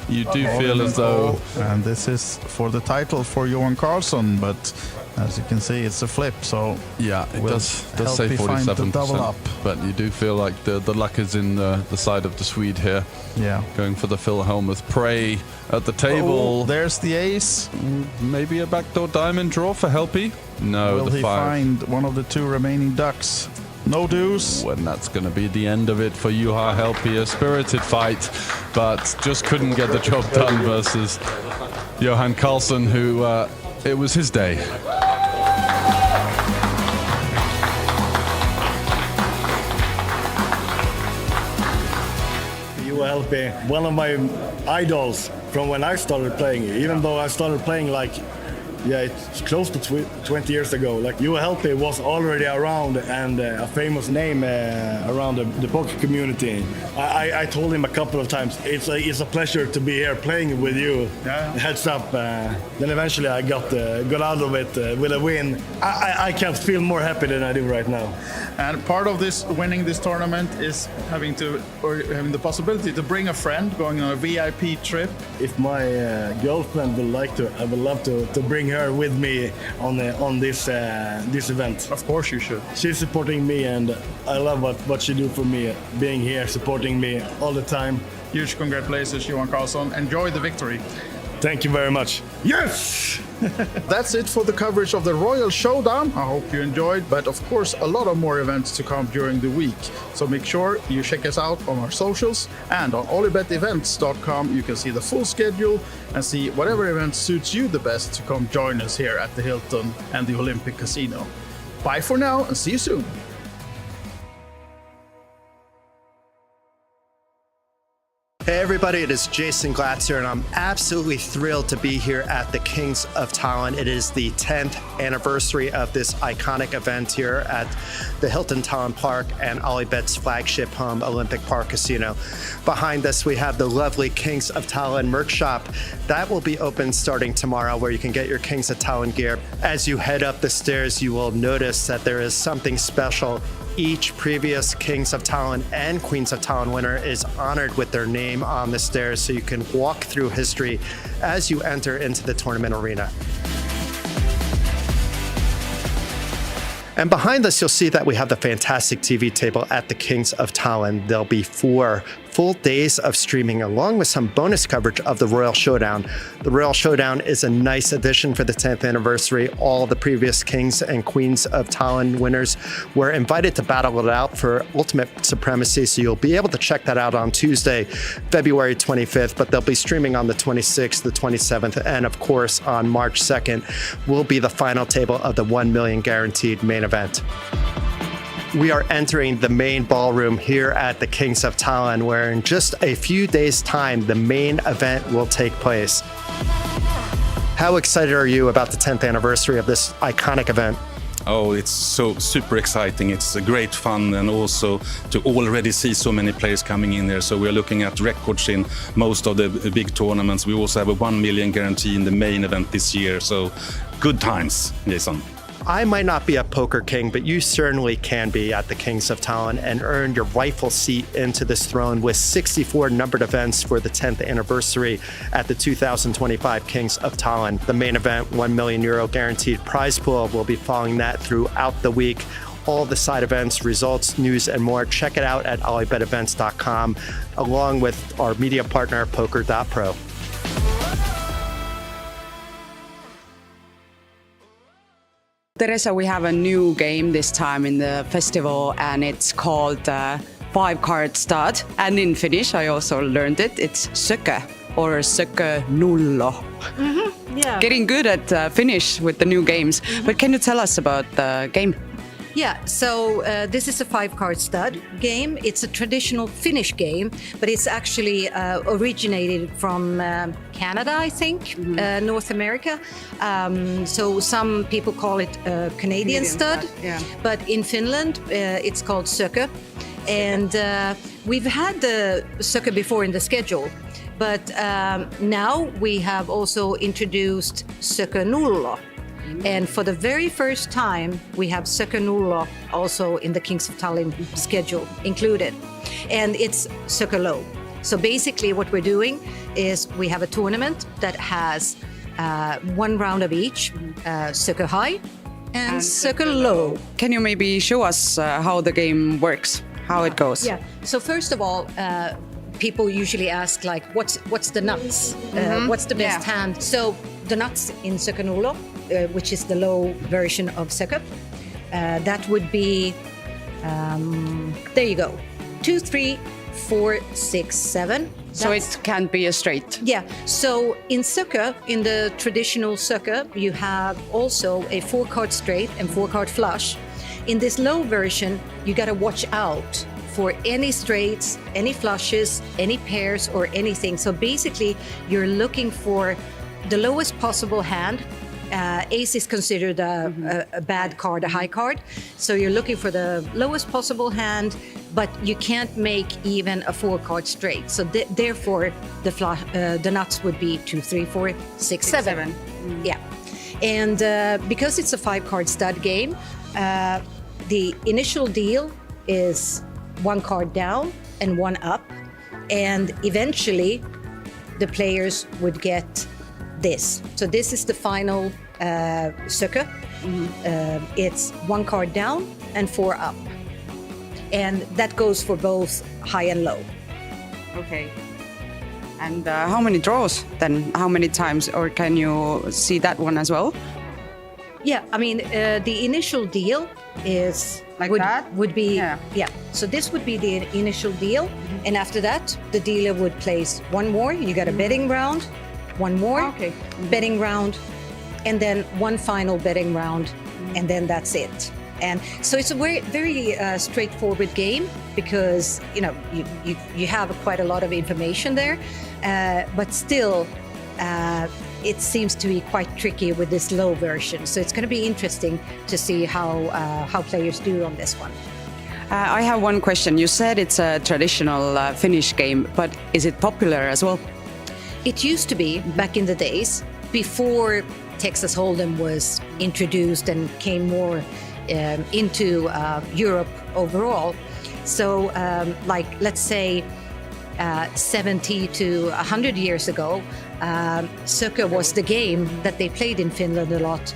you do feel as though... And this is for the title for Johan Karlsson, but as you can see, it's a flip, so... Yeah, it does say help you find the 47%, double up. but you do feel like the luck is in the side of the Swede here. Yeah. Going for the Phil Helmuth prey at the table. Oh, there's the ace. Maybe a backdoor diamond draw for Helpy? No, Will the he 5. find one of the 2 remaining ducks? No deuce. And that's going to be the end of it for Juha Helpy. A spirited fight, but just couldn't get the job done versus Johan Karlsson, who it was his day. Juha Helppi, one of my idols from when I started playing, even though I started playing it's close to 20 years ago. Like, Juha Helppi was already around and a famous name around the poker community. I told him a couple of times, it's a pleasure to be here playing with you. Yeah. Heads up. Then eventually I got out of it with a win. I can't feel more happy than I do right now. And part of this winning this tournament is having the possibility to bring a friend, going on a VIP trip. If my girlfriend would like to, I would love to bring her with me on this event. Of course you should. She's supporting me, and I love what she do for me, being here, supporting me all the time. Huge congratulations, Johan Karlsson. Enjoy the victory. Thank you very much. Yes! That's it for the coverage of the Royal Showdown. I hope you enjoyed, but of course a lot of more events to come during the week. So make sure you check us out on our socials, and on OlyBetEvents.com you can see the full schedule and see whatever event suits you the best to come join us here at the Hilton and the Olympic Casino. Bye for now and see you soon. Hey everybody, it is Jason Glatzer, and I'm absolutely thrilled to be here at the Kings of Tallinn. It is the 10th anniversary of this iconic event here at the Hilton Tallinn Park and OlyBet's flagship home, Olympic Park Casino. Behind us, we have the lovely Kings of Tallinn merch shop. That will be open starting tomorrow, where you can get your Kings of Tallinn gear. As you head up the stairs, you will notice that there is something special. Each previous Kings of Tallinn and Queens of Tallinn winner is honored with their name on the stairs, so you can walk through history as you enter into the tournament arena. And behind us, you'll see that we have the fantastic TV table at the Kings of Tallinn. There'll be 4 full days of streaming, along with some bonus coverage of the Royal Showdown. The Royal Showdown is a nice addition for the 10th anniversary. All the previous Kings and Queens of Tallinn winners were invited to battle it out for ultimate supremacy, so you'll be able to check that out on Tuesday, February 25th, but they'll be streaming on the 26th, the 27th, and of course on March 2nd will be the final table of the 1 million guaranteed main event. We are entering the main ballroom here at the Kings of Tallinn, where in just a few days' time, the main event will take place. How excited are you about the 10th anniversary of this iconic event? Oh, it's so super exciting. It's a great fun, and also to already see so many players coming in there. So we're looking at records in most of the big tournaments. We also have a 1 million guarantee in the main event this year. So good times, Jason. I might not be a poker king, but you certainly can be at the Kings of Tallinn and earn your rightful seat into this throne with 64 numbered events for the 10th anniversary at the 2025 Kings of Tallinn. The main event, €1 million guaranteed prize pool, will be following that throughout the week. All the side events, results, news, and more. Check it out at OlyBetEvents.com, along with our media partner, Poker.pro. Teresa, we have a new game this time in the festival, and it's called 5-card stud. And in Finnish, I also learned it. It's sökö or sökö nullo. Yeah. Getting good at Finnish with the new games. But can you tell us about the game? Yeah, so this is a 5-card stud game. It's a traditional Finnish game, but it's actually originated from Canada, I think, North America. So some people call it Canadian stud, but in Finland it's called sökö. And we've had the sökö before in the schedule, but now we have also introduced sökö nullo. And for the very first time, we have sökö nullo also in the Kings of Tallinn schedule included. And it's sökö low. So basically what we're doing is we have a tournament that has 1 round of each, sökö high and sökö low. Can you maybe show us how the game works, how it goes? Yeah, so first of all, people usually ask like, what's the nuts? What's the best hand? So the nuts in sökö nullo, which is the low version of sökö, that would be, there you go, 2, 3, 4, 6, 7. So it can't be a straight. Yeah. So in sökö, in the traditional sökö, you have also a 4-card straight and 4-card flush. In this low version, you got to watch out for any straights, any flushes, any pairs, or anything. So basically, you're looking for the lowest possible hand. Ace is considered a bad card, a high card. So you're looking for the lowest possible hand, but you can't make even a 4-card straight. So therefore, the nuts would be 2, 3, 4, 6, 7. Yeah. And because it's a 5-card stud game, the initial deal is 1 card down and 1 up. And eventually, the players would get this. So this is the final sökö. It's 1 card down and 4 up. And that goes for both high and low. Okay. And how many draws then? How many times? Or can you see that one as well? Yeah, I mean, the initial deal is would be So this would be the initial deal, and after that, the dealer would place one more. You got a betting round, one more betting round, and then one final betting round, and then that's it. And so it's a very straightforward game because you have quite a lot of information there, but still. It seems to be quite tricky with this low version, so it's going to be interesting to see how players do on this one. I have one question. You said it's a traditional Finnish game, but is it popular as well? It used to be back in the days before Texas Hold'em was introduced and came more into Europe overall. So, let's say 70 to 100 years ago, Soccer was the game that they played in Finland a lot.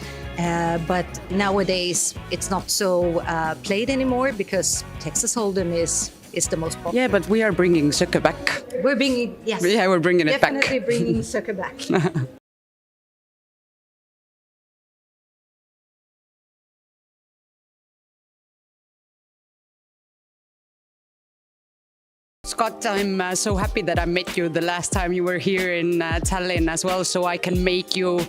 But nowadays, it's not so played anymore because Texas Hold'em is the most popular. Yeah, but we are bringing Soccer back. We're bringing, yes. Yeah, we're bringing it back. Definitely bringing Soccer back. Scott, I'm so happy that I met you the last time you were here in Tallinn as well, so I can make you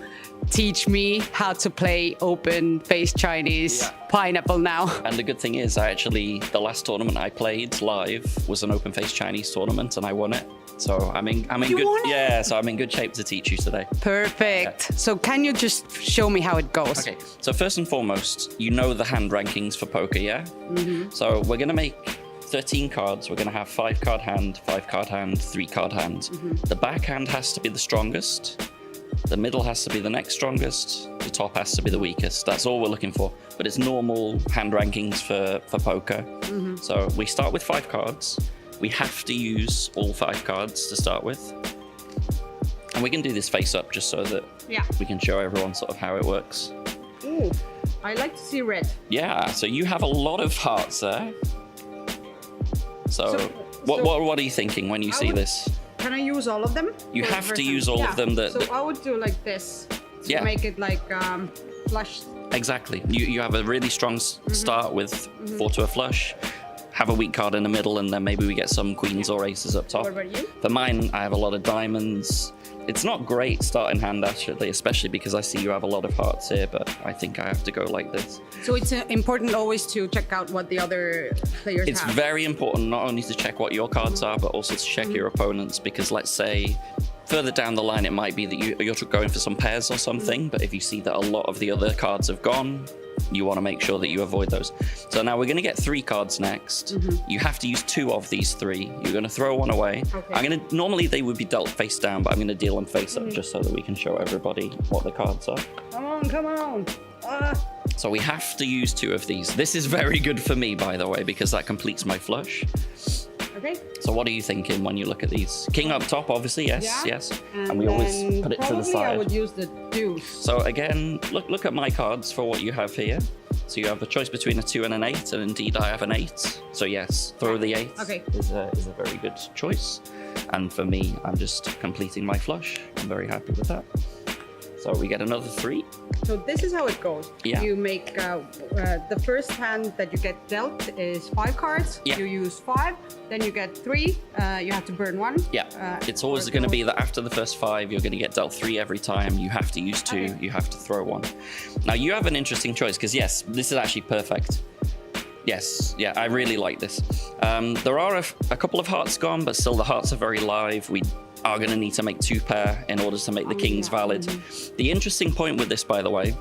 teach me how to play open-faced Chinese pineapple now. And the good thing is, the last tournament I played live was an open-faced Chinese tournament, and I won it. So I'm in good shape to teach you today. Perfect. Yeah. So can you just show me how it goes? Okay. So first and foremost, you know the hand rankings for poker, yeah? Mm-hmm. So we're gonna make 13 cards. We're going to have 5-card hand, 5-card hand, 3-card hand. Mm-hmm. The backhand has to be the strongest. The middle has to be the next strongest. The top has to be the weakest. That's all we're looking for. But it's normal hand rankings for poker. Mm-hmm. So we start with 5 cards. We have to use all 5 cards to start with. And we can do this face up just so that we can show everyone sort of how it works. Ooh, I like to see red. Yeah, so you have a lot of hearts there. So what are you thinking when you see this? Can I use all of them? You have to use all of them. So I would do like this to make it like flush. Exactly. You have a really strong start with 4 to a flush. Have a weak card in the middle, and then maybe we get some queens or aces up top. What about you? For mine, I have a lot of diamonds. It's not great starting hand, actually, especially because I see you have a lot of hearts here, but I think I have to go like this. So it's important always to check out what the other players have. It's very important not only to check what your cards are, but also to check your opponents, because let's say further down the line, it might be that you're going for some pairs or something, but if you see that a lot of the other cards have gone, you want to make sure that you avoid those. So now we're going to get 3 cards next. You have to use 2 of these 3. You're going to throw one away. Okay. Normally they would be dealt face down, but I'm going to deal them face up just so that we can show everybody what the cards are. Come on. So we have to use 2 of these. This is very good for me, by the way, because that completes my flush. Okay. So what are you thinking when you look at these? King up top, obviously, yes. And we always put it to the side. I would use the deuce. So again, look at my cards for what you have here. So you have a choice between a 2 and an 8, and indeed I have an 8. So yes, throw the 8 is a very good choice. And for me, I'm just completing my flush. I'm very happy with that. So we get another 3. So this is how it goes. Yeah. You make the first hand that you get dealt is 5 cards. Yeah. You use 5, then you get 3. You have to burn 1. Yeah. It's always going to be that after the first 5, you're going to get dealt 3 every time. You have to use 2. You have to throw 1. Now you have an interesting choice because yes, this is actually perfect. Yes, yeah, I really like this. There are a couple of hearts gone, but still the hearts are very live. We are going to need to make 2 pair in order to make the kings valid. The interesting point with this, by the way,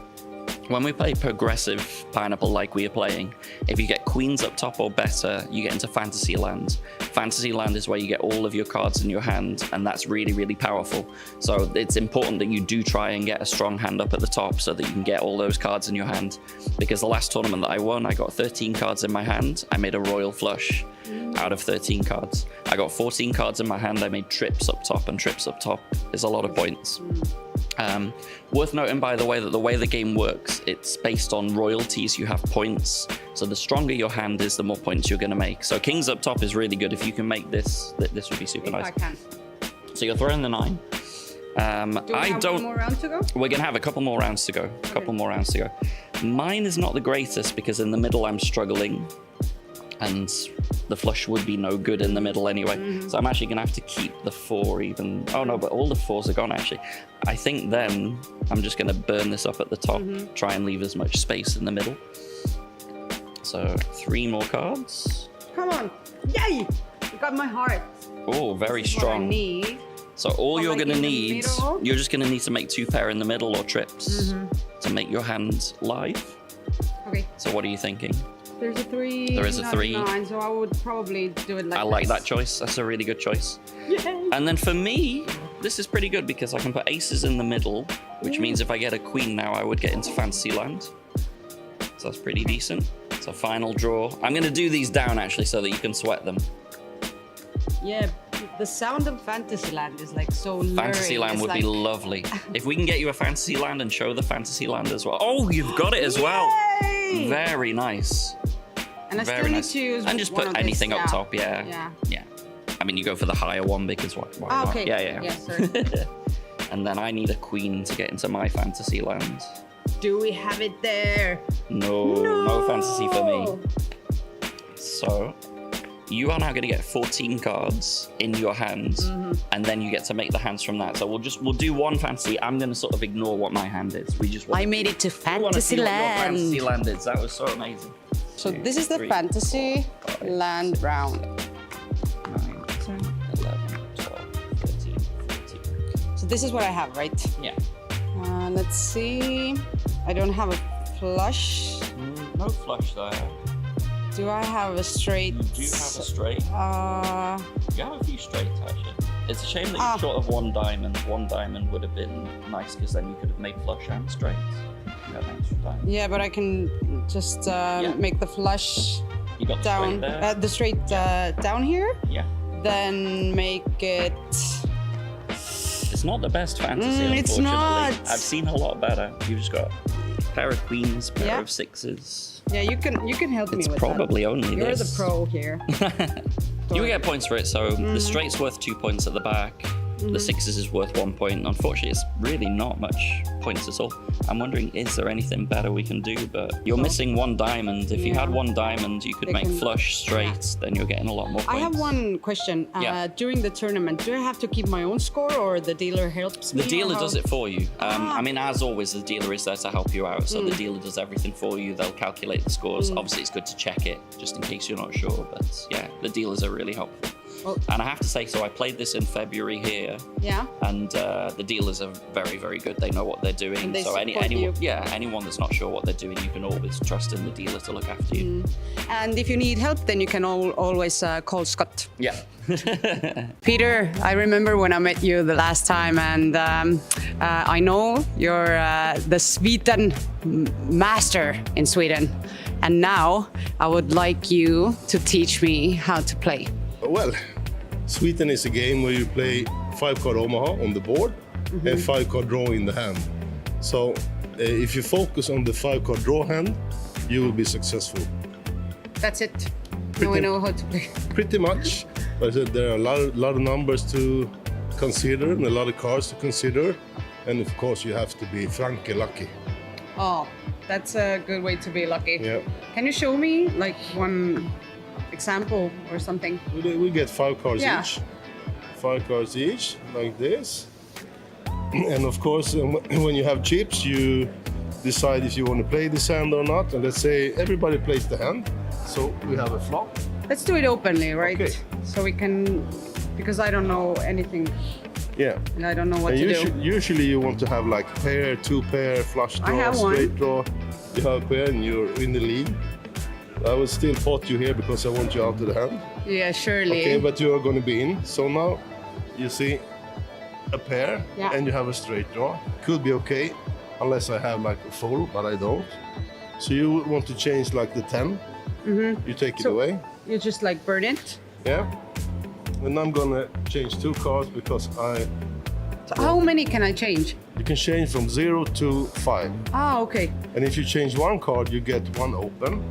when we play progressive pineapple like we are playing, if you get queens up top or better, you get into fantasy land. Fantasy land is where you get all of your cards in your hand, and that's really, really powerful. So it's important that you do try and get a strong hand up at the top so that you can get all those cards in your hand. Because the last tournament that I won, I got 13 cards in my hand. I made a royal flush out of 13 cards. I got 14 cards in my hand. I made trips up top, and trips up top is a lot of points. Worth noting, by the way, that the way the game works, it's based on royalties. You have points. So the stronger your hand is, the more points you're going to make. So kings up top is really good. If you can make this, this would be super nice. I can. So you're throwing the 9. Do we have one more round to go? We're gonna have a couple more rounds to go. Mine is not the greatest because in the middle I'm struggling, and the flush would be no good in the middle anyway. So I'm actually gonna have to keep the 4 even. Oh no, but all the 4s are gone actually. I think then I'm just gonna burn this up at the top, try and leave as much space in the middle. So 3 more cards. Come on. Yay! You got my heart. Oh, very This is what I strong. need. So all you're like gonna in the need, middle? you're just gonna need to make 2 pair in the middle or trips to make your hand live. Okay. So what are you thinking? There's a 3. There is a not 3. 9, so I would probably do it like I like this. that choice. That's a really good choice. Yay! And then for me, this is pretty good because I can put aces in the middle, which means if I get a queen now, I would get into fantasy land. So that's pretty decent. So final draw. I'm gonna do these down actually so that you can sweat them. Yeah, the sound of Fantasyland is like so luring. Fantasyland It's would like, be lovely. If we can get you a Fantasyland and show the Fantasyland as well. Oh, you've got it as well. Yay! Very nice. And I Very still nice. need to use And just one put of anything this, up top, yeah. Yeah. I mean, you go for the higher one because why Ah, not? okay. Yeah. sorry. And then I need a queen to get into my Fantasyland. Do we have it there? No fantasy for me. So you are now going to get 14 cards in your hand, and then you get to make the hands from that. So we'll do one fantasy. I'm going to sort of ignore what my hand is. We just want, I made it to we want to see what your Fantasyland. Fantasyland is. That was so amazing. So 2, this is the 3, Fantasy land round. 9, 10, 11, 12, 13, 14. So this is what I have, right? Yeah. Let's see. I don't have a flush. No flush there. Do I have a straight? You do have a straight. You have a few straights actually. It's a shame that you're short of 1 diamond. 1 diamond would have been nice because then you could have made flush and straights. You have an extra diamond. Yeah, but I can just make the flush You got the down. straight there. The straight down here. Yeah. Then make it. It's not the best fantasy, It's unfortunately. not. I've seen a lot better. You've just got a pair of queens, pair Yeah. of 6s. Yeah, you can help me It's with probably that. only You're this. the pro here. You will get points for it, so the straight's worth 2 points at the back. The 6s is worth 1 point. Unfortunately, it's really not much points at all. I'm wondering, is there anything better we can do? But you're missing 1 diamond. If you had 1 diamond, you could They make can- flush straights, then you're getting a lot more points. I have one question. Yeah. During the tournament, do I have to keep my own score, or the dealer helps me? The dealer or how? does it for you. I mean, as always, the dealer is there to help you out. So the dealer does everything for you. They'll calculate the scores. Obviously, it's good to check it just in case you're not sure. But yeah, the dealers are really helpful. Well- And I have to say, so I played this in February here, Yeah. and the dealers are very, very good. They know what they're doing. And they so support anyone, you. anyone that's not sure what they're doing, you can always trust in the dealer to look after you. And if you need help, then you can always call Scott. Yeah. Peter, I remember when I met you the last time, and I know you're the Sweden master in Sweden. And now I would like you to teach me how to play. Well, Sweden is a game where you play 5-card Omaha on the board and 5-card draw in the hand. So if you focus on the 5-card draw hand, you will be successful. That's it. Now I know how to play. Pretty much. But there are a lot of numbers to consider and a lot of cards to consider. And of course, you have to be frankie lucky. Oh, that's a good way to be lucky. Yeah. Can you show me like one example or something? We get 5 cards Yeah. each. 5 cards each, like this. And of course, when you have chips, you decide if you want to play this hand or not. And let's say everybody plays the hand. So we have a flop. Let's do it openly, right? Okay. So we can, because I don't know anything. Yeah. And I don't know what And to do. usually you want to have like pair, 2 pair, flush I draw, have one. straight draw. You have a pair and you're in the lead. I will still pot you here because I want you out of the hand. Yeah, surely. Okay, but you are going to be in. So now you see a pair Yeah. and you have a straight draw. Could be okay, unless I have like a full, but I don't. So you want to change like the 10. You take it away. You just like burn it. Yeah. And I'm gonna change 2 cards because So how many can I change? you can change from 0 to 5. Ah, okay. And if you change 1 card, you get 1 open.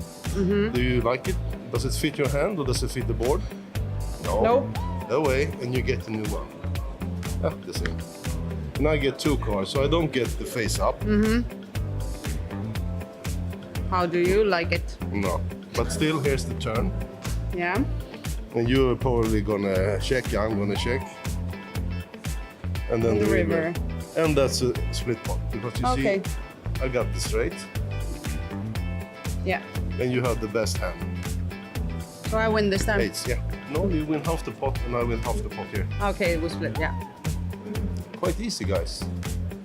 Do you like it? Does it fit your hand or does it fit the board? No. Nope. Away, and you get a new one. exactly the same. And I get 2 cards, so I don't get the face up. How do you like it? No, but still, here's the turn. Yeah. And you're probably gonna check, I'm gonna check. And then the river. And that's a split pot, because you see, I got the straight. Yeah. And you have the best hand. So I win this time? Eights, yeah. No, you win half the pot and I win half the pot here. Okay, we split, yeah. Quite easy, guys.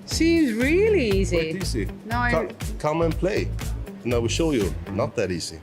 Seems really easy. Quite easy. No, Come and play. And I will show you, not that easy.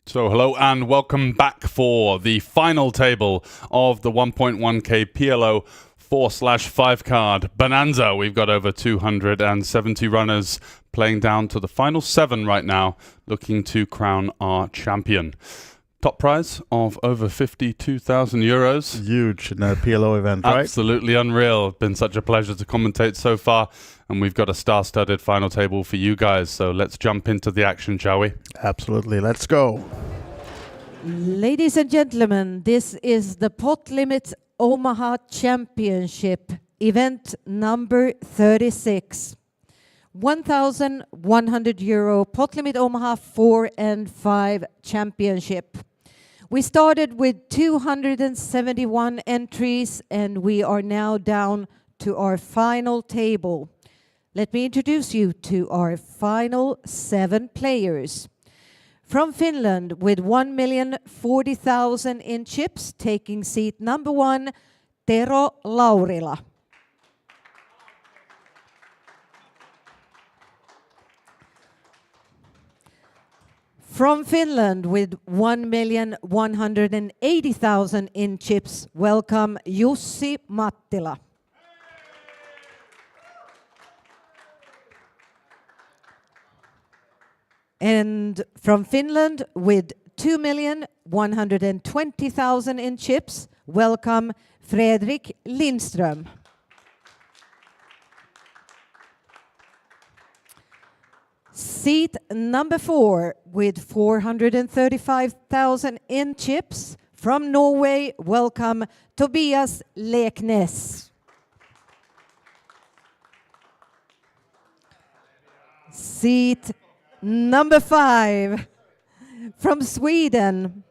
So hello and welcome back for the final table of the 1.1k PLO 4/5 card Bonanza. We've got over 270 runners playing down to the final 7 right now, looking to crown our champion. Top prize of over 52,000 euros. Huge in a PLO event, right? Absolutely unreal. Been such a pleasure to commentate so far. And we've got a star-studded final table for you guys. So let's jump into the action, shall we? Absolutely. Let's go. Ladies and gentlemen, this is the Pot Limit Omaha Championship, event number 36. 1,100 euro Pot Limit Omaha 4 and 5 Championship. We started with 271 entries and we are now down to our final table. Let me introduce you to our final 7 players. From Finland with 1,040,000 in chips, taking seat number 1, Tero Laurila. From Finland with 1,180,000 in chips, welcome Jussi Mattila. And from Finland with 2,120,000 in chips, welcome Fredrik Lindström. Seat number 4 with 435,000 in chips, from Norway, welcome Tobias Leknes. Seat number 5 from Sweden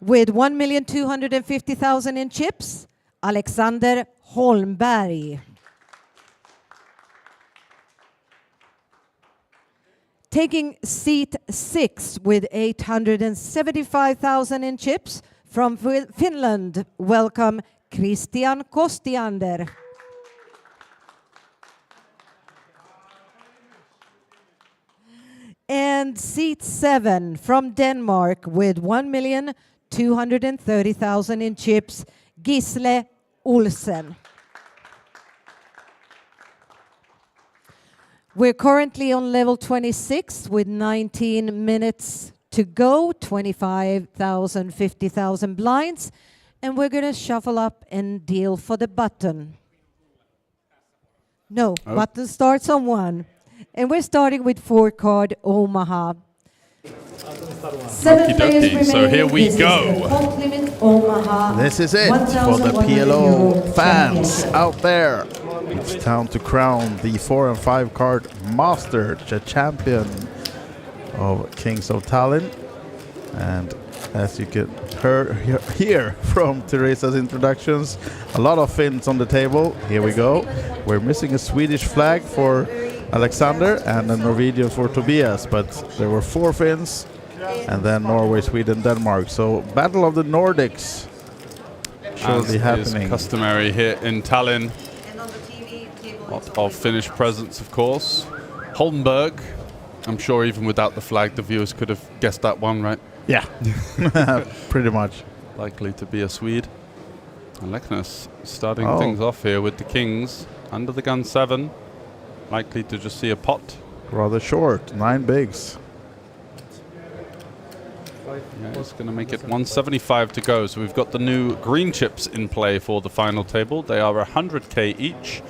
with 1,250,000 in chips, Alexander Holmberg. Taking seat 6 with 875,000 in chips, from Finland, welcome Christian Kostiander. And seat 7 from Denmark with 1,230,000 in chips, Gisle Olsen. We're currently on level 26 with 19 minutes to go, 25,000, 50,000 blinds, and we're going to shuffle up and deal for the button. No, button starts on 1. And we're starting with 4-card Omaha. 7 players remaining. So here we go. This is it for the PLO fans out there. It's time to crown the 4 and 5 card master, the champion of Kings of Tallinn. And as you can hear from Teresa's introductions, a lot of Finns on the table. Here we go. We're missing a Swedish flag for Alexander and a Norwegian for Tobias, but there were 4 Finns and then Norway, Sweden, Denmark. So Battle of the Nordics surely happening. As is customary here in Tallinn. Lot of Finnish presence, of course. Holmberg. I'm sure even without the flag, the viewers could have guessed that one, right? Yeah, pretty much. Likely to be a Swede. And Leknes starting things off here with the kings. Under the gun 7. Likely to just see a pot. Rather short, 9 bigs. Yeah, he's going to make it 175 to go. So we've got the new green chips in play for the final table. They are 100k each.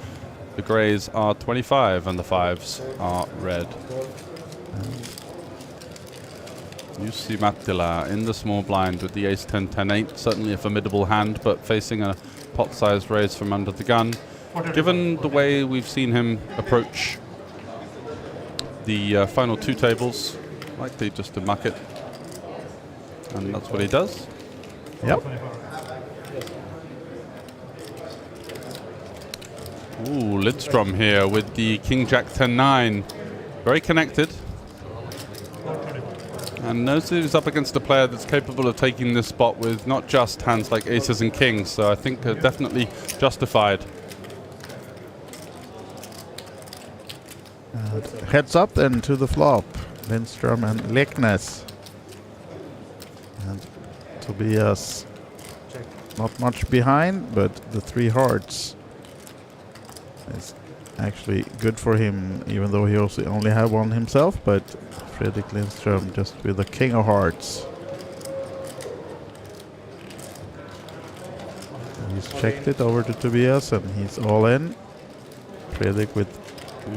The greys are 25 and the 5s are red. Jussi Mattila in the small blind with the ace 10, 10, 8. Certainly a formidable hand, but facing a pot-sized raise from under the gun. Given the way we've seen him approach the final 2 tables, likely just to muck it. And that's what he does. Yep. Ooh, Lidstrom here with the King Jack 10-9. Very connected. And knows that he's up against a player that's capable of taking this spot with not just hands like aces and kings. So I think definitely justified. Heads up then to the flop. Lindström and Leknes. And Tobias not much behind, but the 3 hearts is actually good for him, even though he also only had one himself. But Fredrik Lindström just with the king of hearts. And he's checked it over to Tobias and he's all in. Fredrik with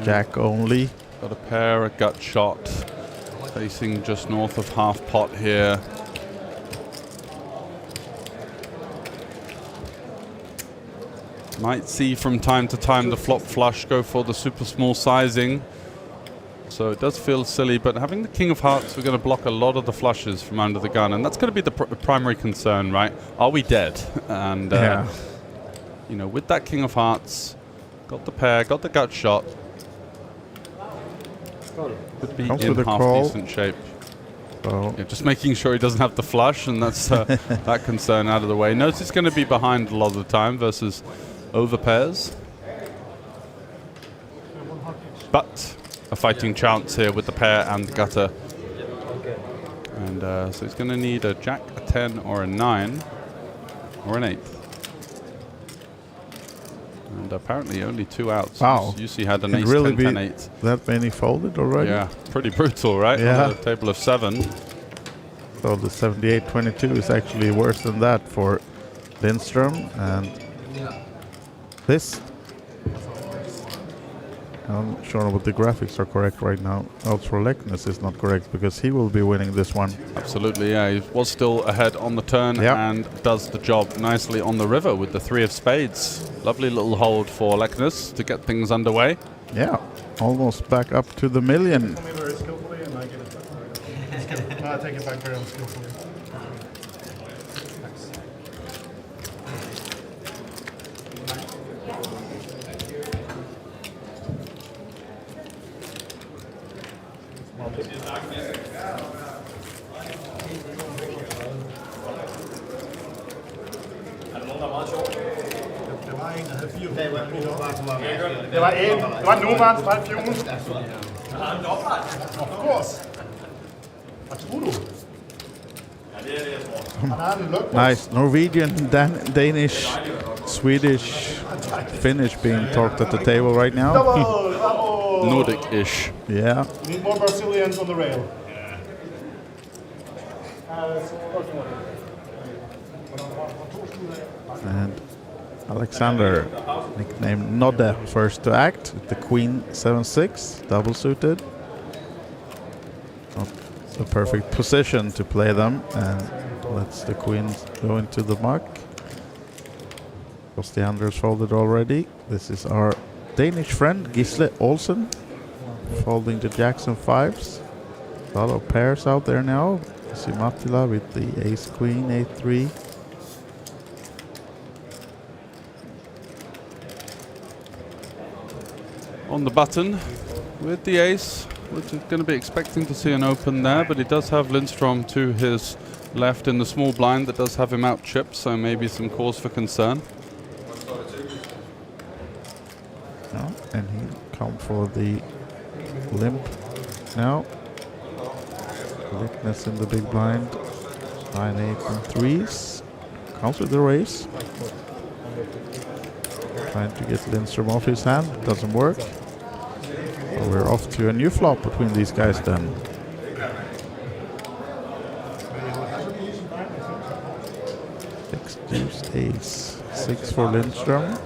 jack only. Got a pair, a gut shot. Facing just north of half pot here. Might see from time to time the flop flush go for the super small sizing. So it does feel silly, but having the king of hearts, we're going to block a lot of the flushes from under the gun, and that's going to be the primary concern, right? Are we dead? And, you know, with that king of hearts, got the pair, got the gut shot. Could be in half decent shape. So yeah, just making sure he doesn't have the flush, and that's that concern out of the way. Knows he's going to be behind a lot of the time versus over pairs. But a fighting chance here with the pair and the gutter. And so he's going to need a jack, a 10, or a 9, or an 8. And apparently only 2 outs. Wow. Jussi had an ace, really 10, 10, 8. That many folded already? Yeah, pretty brutal, right? Yeah. On a table of 7. So the 78-22 is actually worse than that for Lindström. And this, I'm sure what the graphics are correct right now. Odds for Leknes is not correct because he will be winning this one. Absolutely, yeah. He was still ahead on the turn and does the job nicely on the river with the 3 of spades. Lovely little hold for Leknes to get things underway. Yeah, almost back up to the million. Very skillfully, and I get it back. I take it back very unskillfully. Det var Novans halvfjon. Of course. Vad tror du? Nice Norwegian, Danish, Swedish, Finnish being talked at the table right now. Nordic-ish. Yeah. We need more Brazilians on the rail. And Alexander, nicknamed Nodde, first to act with the Queen 7-6, double suited. Not the perfect position to play them, and lets the Queen go into the muck. Because the unders folded already. This is our Danish friend Gisle Olsen, folding the jacks and 5s. A lot of pairs out there now. See Mattila with the ace queen 8-3. On the button with the ace, We're going to be expecting to see an open there, but he does have Lindstrom to his left in the small blind that does have him out chipped, so maybe some cause for concern. No, and he'll come for the limp now. Lickness in the big blind. 9, 8, and 3s. Comes with the raise. Trying to get Lindstrom off his hand. Doesn't work. So we're off to a new flop between these guys then. Six, deuce, ace. 6 for Lindstrom.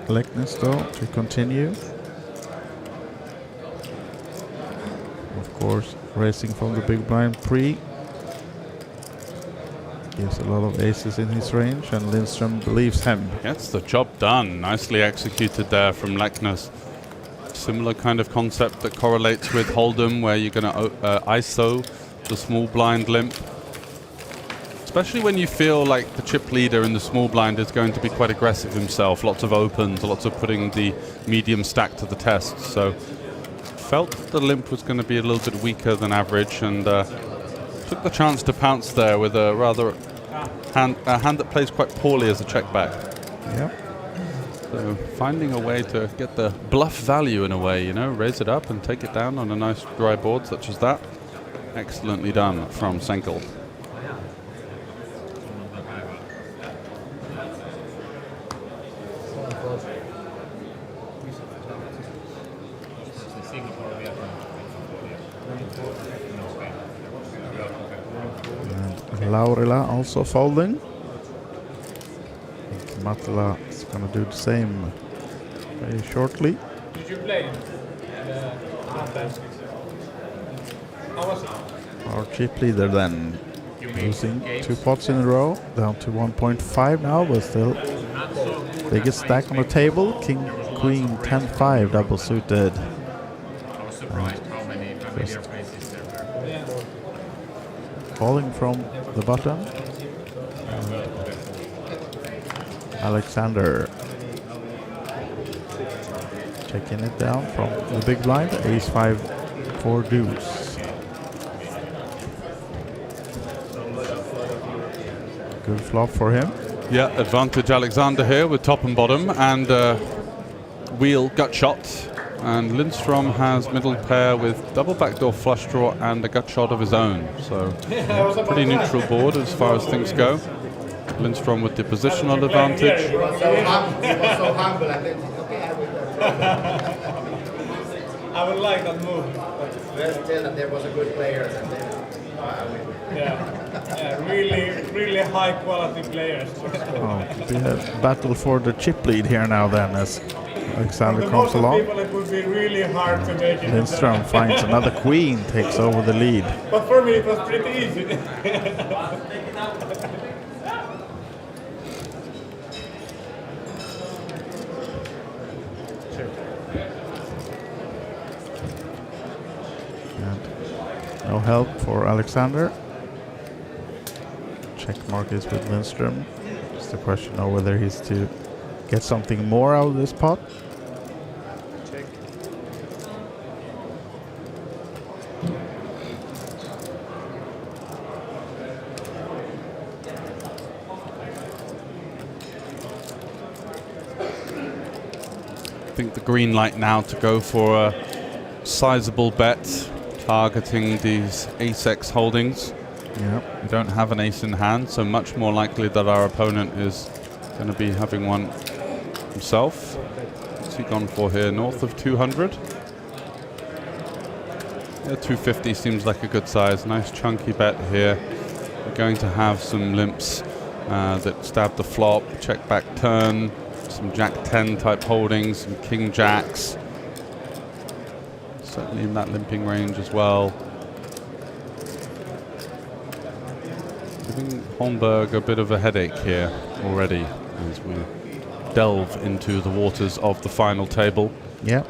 Lickness though to continue. Of course, racing from the big blind pre. He has a lot of aces in his range, and Lindstrom believes him. Gets the job done. Nicely executed there from Leknes. Similar kind of concept that correlates with Hold'em, where you're going to ISO the small blind limp. Especially when you feel like the chip leader in the small blind is going to be quite aggressive himself. Lots of opens, lots of putting the medium stack to the test. So felt that the limp was going to be a little bit weaker than average, and took the chance to pounce there with a rather a hand that plays quite poorly as a check back. Yeah. So finding a way to get the bluff value in a way, you know, raise it up and take it down on a nice dry board such as that. Excellently done from Senkel. Laurila also folding. I think Matila is going to do the same very shortly. Did you play how was it? Our chip leader then losing 2 pots in a row, down to 1.5 now, but still biggest stack on the table. King, Queen, 10-5 double suited. I was surprised how many familiar faces there were. Falling from the button. And Alexander checking it down from the big blind. Ace 5 for deuce. Good flop for him. Yeah, advantage Alexander here with top and bottom, and wheel gut shot. And Lindstrom has middle pair with double backdoor flush draw and a gut shot of his own. So pretty neutral board as far as things go. Lindstrom with the positional advantage. He was so humble and then okay, I will. I would like that move. Let's tell that there was a good player and then I will. Yeah, really high quality players. Oh, it'll be a battle for the chip lead here now then, as Alexander comes along. People, it would be really hard to make it. Lindstrom finds another queen, takes over the lead. But for me, it was pretty easy. And no help for Alexander. Check mark is with Lindstrom. It's the question of whether he's to get something more out of this pot. Check. I think the green light now to go for a sizable bet, targeting these ace-X holdings. Yeah. We don't have an ace in hand, so much more likely that our opponent is going to be having one himself. What's he gone for here? North of 200? Yeah, 250 seems like a good size. Nice chunky bet here. We're going to have some limps that stab the flop, check back turn, some Jack 10 type holdings, some King Jacks. Certainly in that limping range as well. Giving Holmberg a bit of a headache here already as we delve into the waters of the final table. Yeah.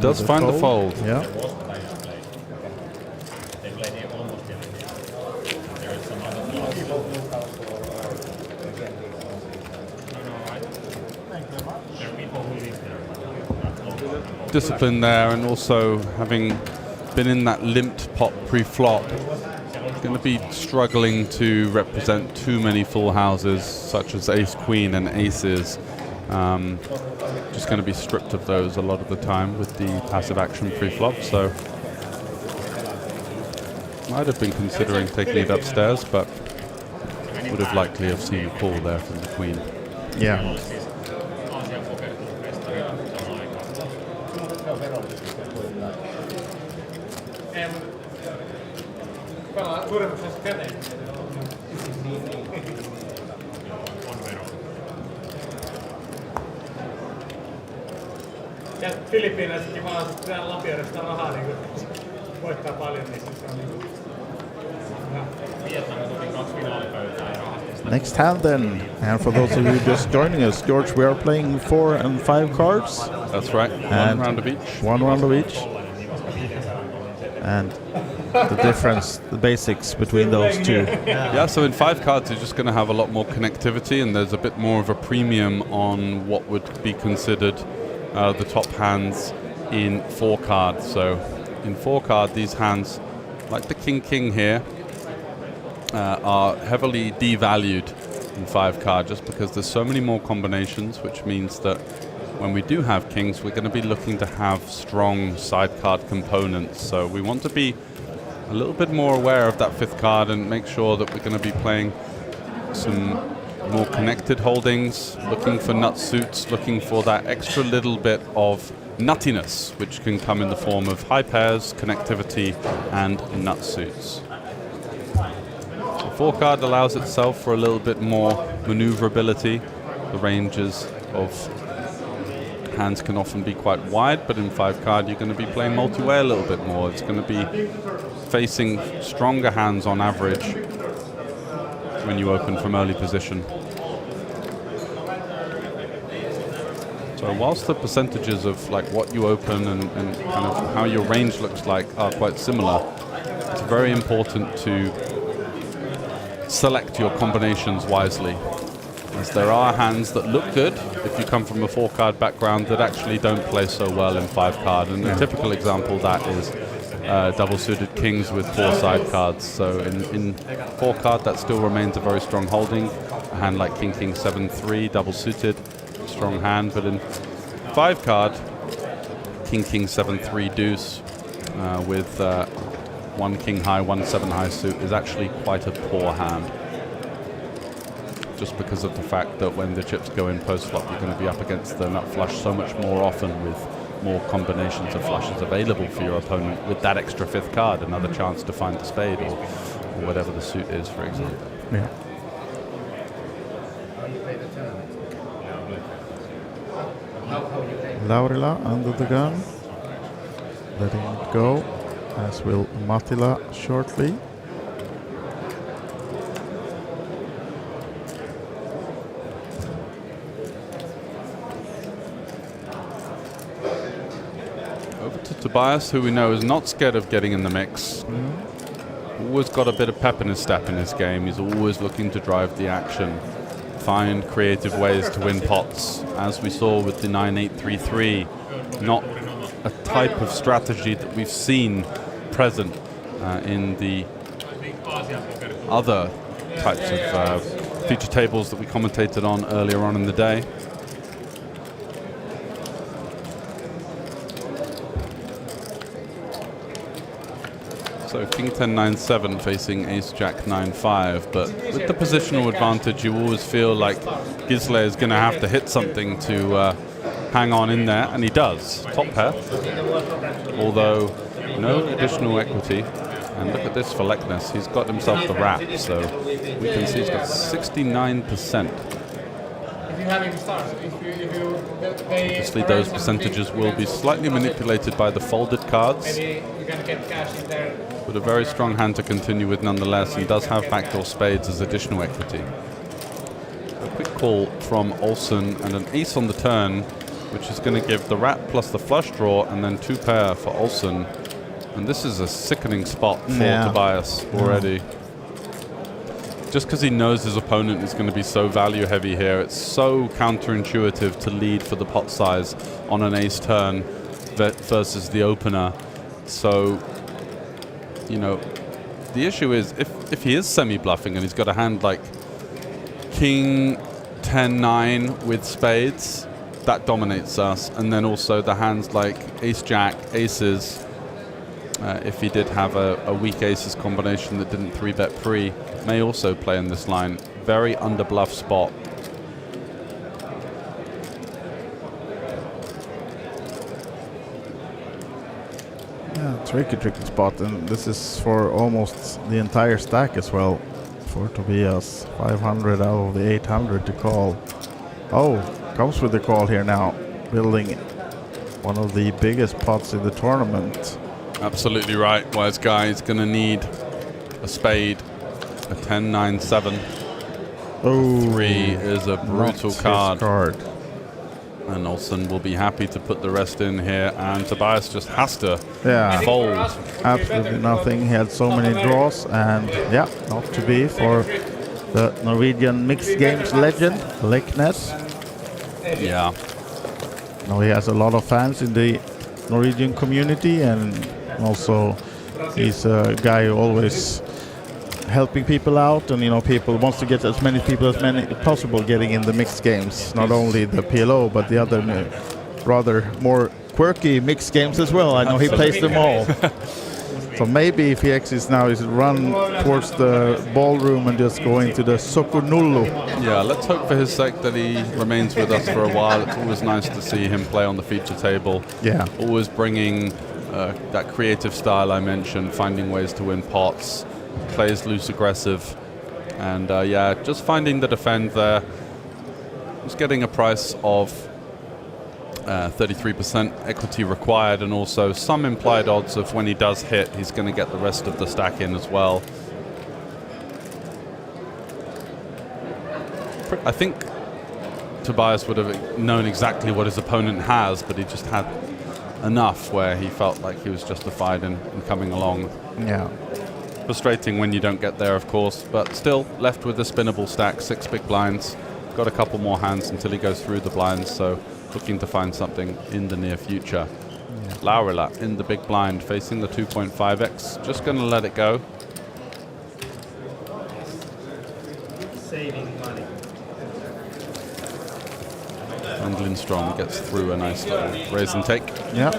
does find the fold. Yeah. Discipline there, and also having been in that limped pot pre-flop, going to be struggling to represent too many full houses such as ace queen and aces. Just going to be stripped of those a lot of the time with the passive action pre-flop, so might have been considering taking it upstairs, but would have likely have seen a call there from the queen. Yeah. Ja Filippiineissäkin vaan tehdään lapioidesta rahaa, niin voittaa paljon, niin se on niin kuin Vietnamissa oli 2 finaalipöytää ja rahasta. Next hand then, and for those of you just joining us, George, we are playing 4 and 5 cards. That's right, and 1 round of each. 1 round of each. And the difference, the basics between those two. Yeah, so in 5 cards you're just going to have a lot more connectivity, and there's a bit more of a premium on what would be considered the top hands in 4 cards. So in 4 card, these hands, like the king here, are heavily devalued in 5 card just because there's so many more combinations, which means that when we do have kings, we're going to be looking to have strong side card components. So we want to be a little bit more aware of that 5th card and make sure that we're going to be playing some more connected holdings, looking for nut suits, looking for that extra little bit of nuttiness, which can come in the form of high pairs, connectivity, and nut suits. The 4 card allows itself for a little bit more maneuverability. The ranges of hands can often be quite wide, but in 5 card you're going to be playing multi-way a little bit more. It's going to be facing stronger hands on average when you open from early position. So whilst the percentages of like what you open and kind of how your range looks like are quite similar, it's very important to select your combinations wisely, as there are hands that look good if you come from a 4 card background that actually don't play so well in 5 card, and a typical example of that is double suited kings with 4 side cards. So in 4 card that still remains a very strong holding. A hand like king 7-3 double suited, strong hand, but in 5 card king 7-3 deuce with 1 king high, 1 7 high suit is actually quite a poor hand, just because of the fact that when the chips go in post flop you're going to be up against the nut flush so much more often, with more combinations of flushes available for your opponent with that extra 5th card, another chance to find the spade or whatever the suit is, for example. Yeah. Laurila under the gun, letting it go, as will Mattila shortly. Over to Tobias, who we know is not scared of getting in the mix. Always got a bit of pep in his step in his game. He's always looking to drive the action, find creative ways to win pots, as we saw with the 9-8-3-3. Not a type of strategy that we've seen present in the other types of feature tables that we commentated on earlier on in the day. So king 10-9-7 facing ace jack 9-5, but with the positional advantage you always feel like Gisle is going to have to hit something to hang on in there, and he does. Top pair, although no additional equity. And look at this for Leknes, he's got himself the wrap, so we can see he's got 69%. Obviously those percentages will be slightly manipulated by the folded cards, but a very strong hand to continue with nonetheless, and does have backdoor spades as additional equity. A quick call from Olsen and an ace on the turn which is going to give the rat plus the flush draw and then 2 pair for Olsen. And this is a sickening spot for Tobias already. Just because he knows his opponent is going to be so value heavy here, it's so counterintuitive to lead for the pot size on an ace turn versus the opener. So, you know, the issue is if he is semi-bluffing and he's got a hand like King 10-9 with spades, that dominates us. And then also the hands like Ace-Jack, Aces, if he did have a weak Aces combination that didn't 3-bet pre, may also play in this line. Very under-bluff spot. Yeah, tricky spot, and this is for almost the entire stack as well. For Tobias, 500 out of the 800 to call. Oh, comes with the call here now, building one of the biggest pots in the tournament. Absolutely right, wise guy. He's going to need a spade, a 10-9-7. Oh, 3 is a brutal card. And Olsen will be happy to put the rest in here, and Tobias just has to fold. Absolutely nothing. He had so many draws, and yeah, not to be for the Norwegian mixed games legend, Leknes. Yeah. Now he has a lot of fans in the Norwegian community, and also he's a guy who always helping people out, and you know, people wants to get as many people as possible getting in the mixed games, not only the PLO but the other rather more quirky mixed games as well. I know he plays them all. So maybe if he exits now, he's run towards the ballroom and just go into the Sokonullu. Yeah, let's hope for his sake that he remains with us for a while. It's always nice to see him play on the feature table. Yeah. Always bringing that creative style I mentioned, finding ways to win pots, plays loose aggressive, and yeah, just finding the defend there. He's getting a price of 33% equity required, and also some implied odds of when he does hit, he's going to get the rest of the stack in as well. I think Tobias would have known exactly what his opponent has, but he just had enough where he felt like he was justified in coming along. Yeah. Frustrating when you don't get there, of course, but still left with a spinnable stack, 6 big blinds. Got a couple more hands until he goes through the blinds, so looking to find something in the near future. Yeah. Laurila in the big blind, facing the 2.5x. Just going to let it go. Saving money. And Lindstrom gets through a nice little raise and take. Yeah.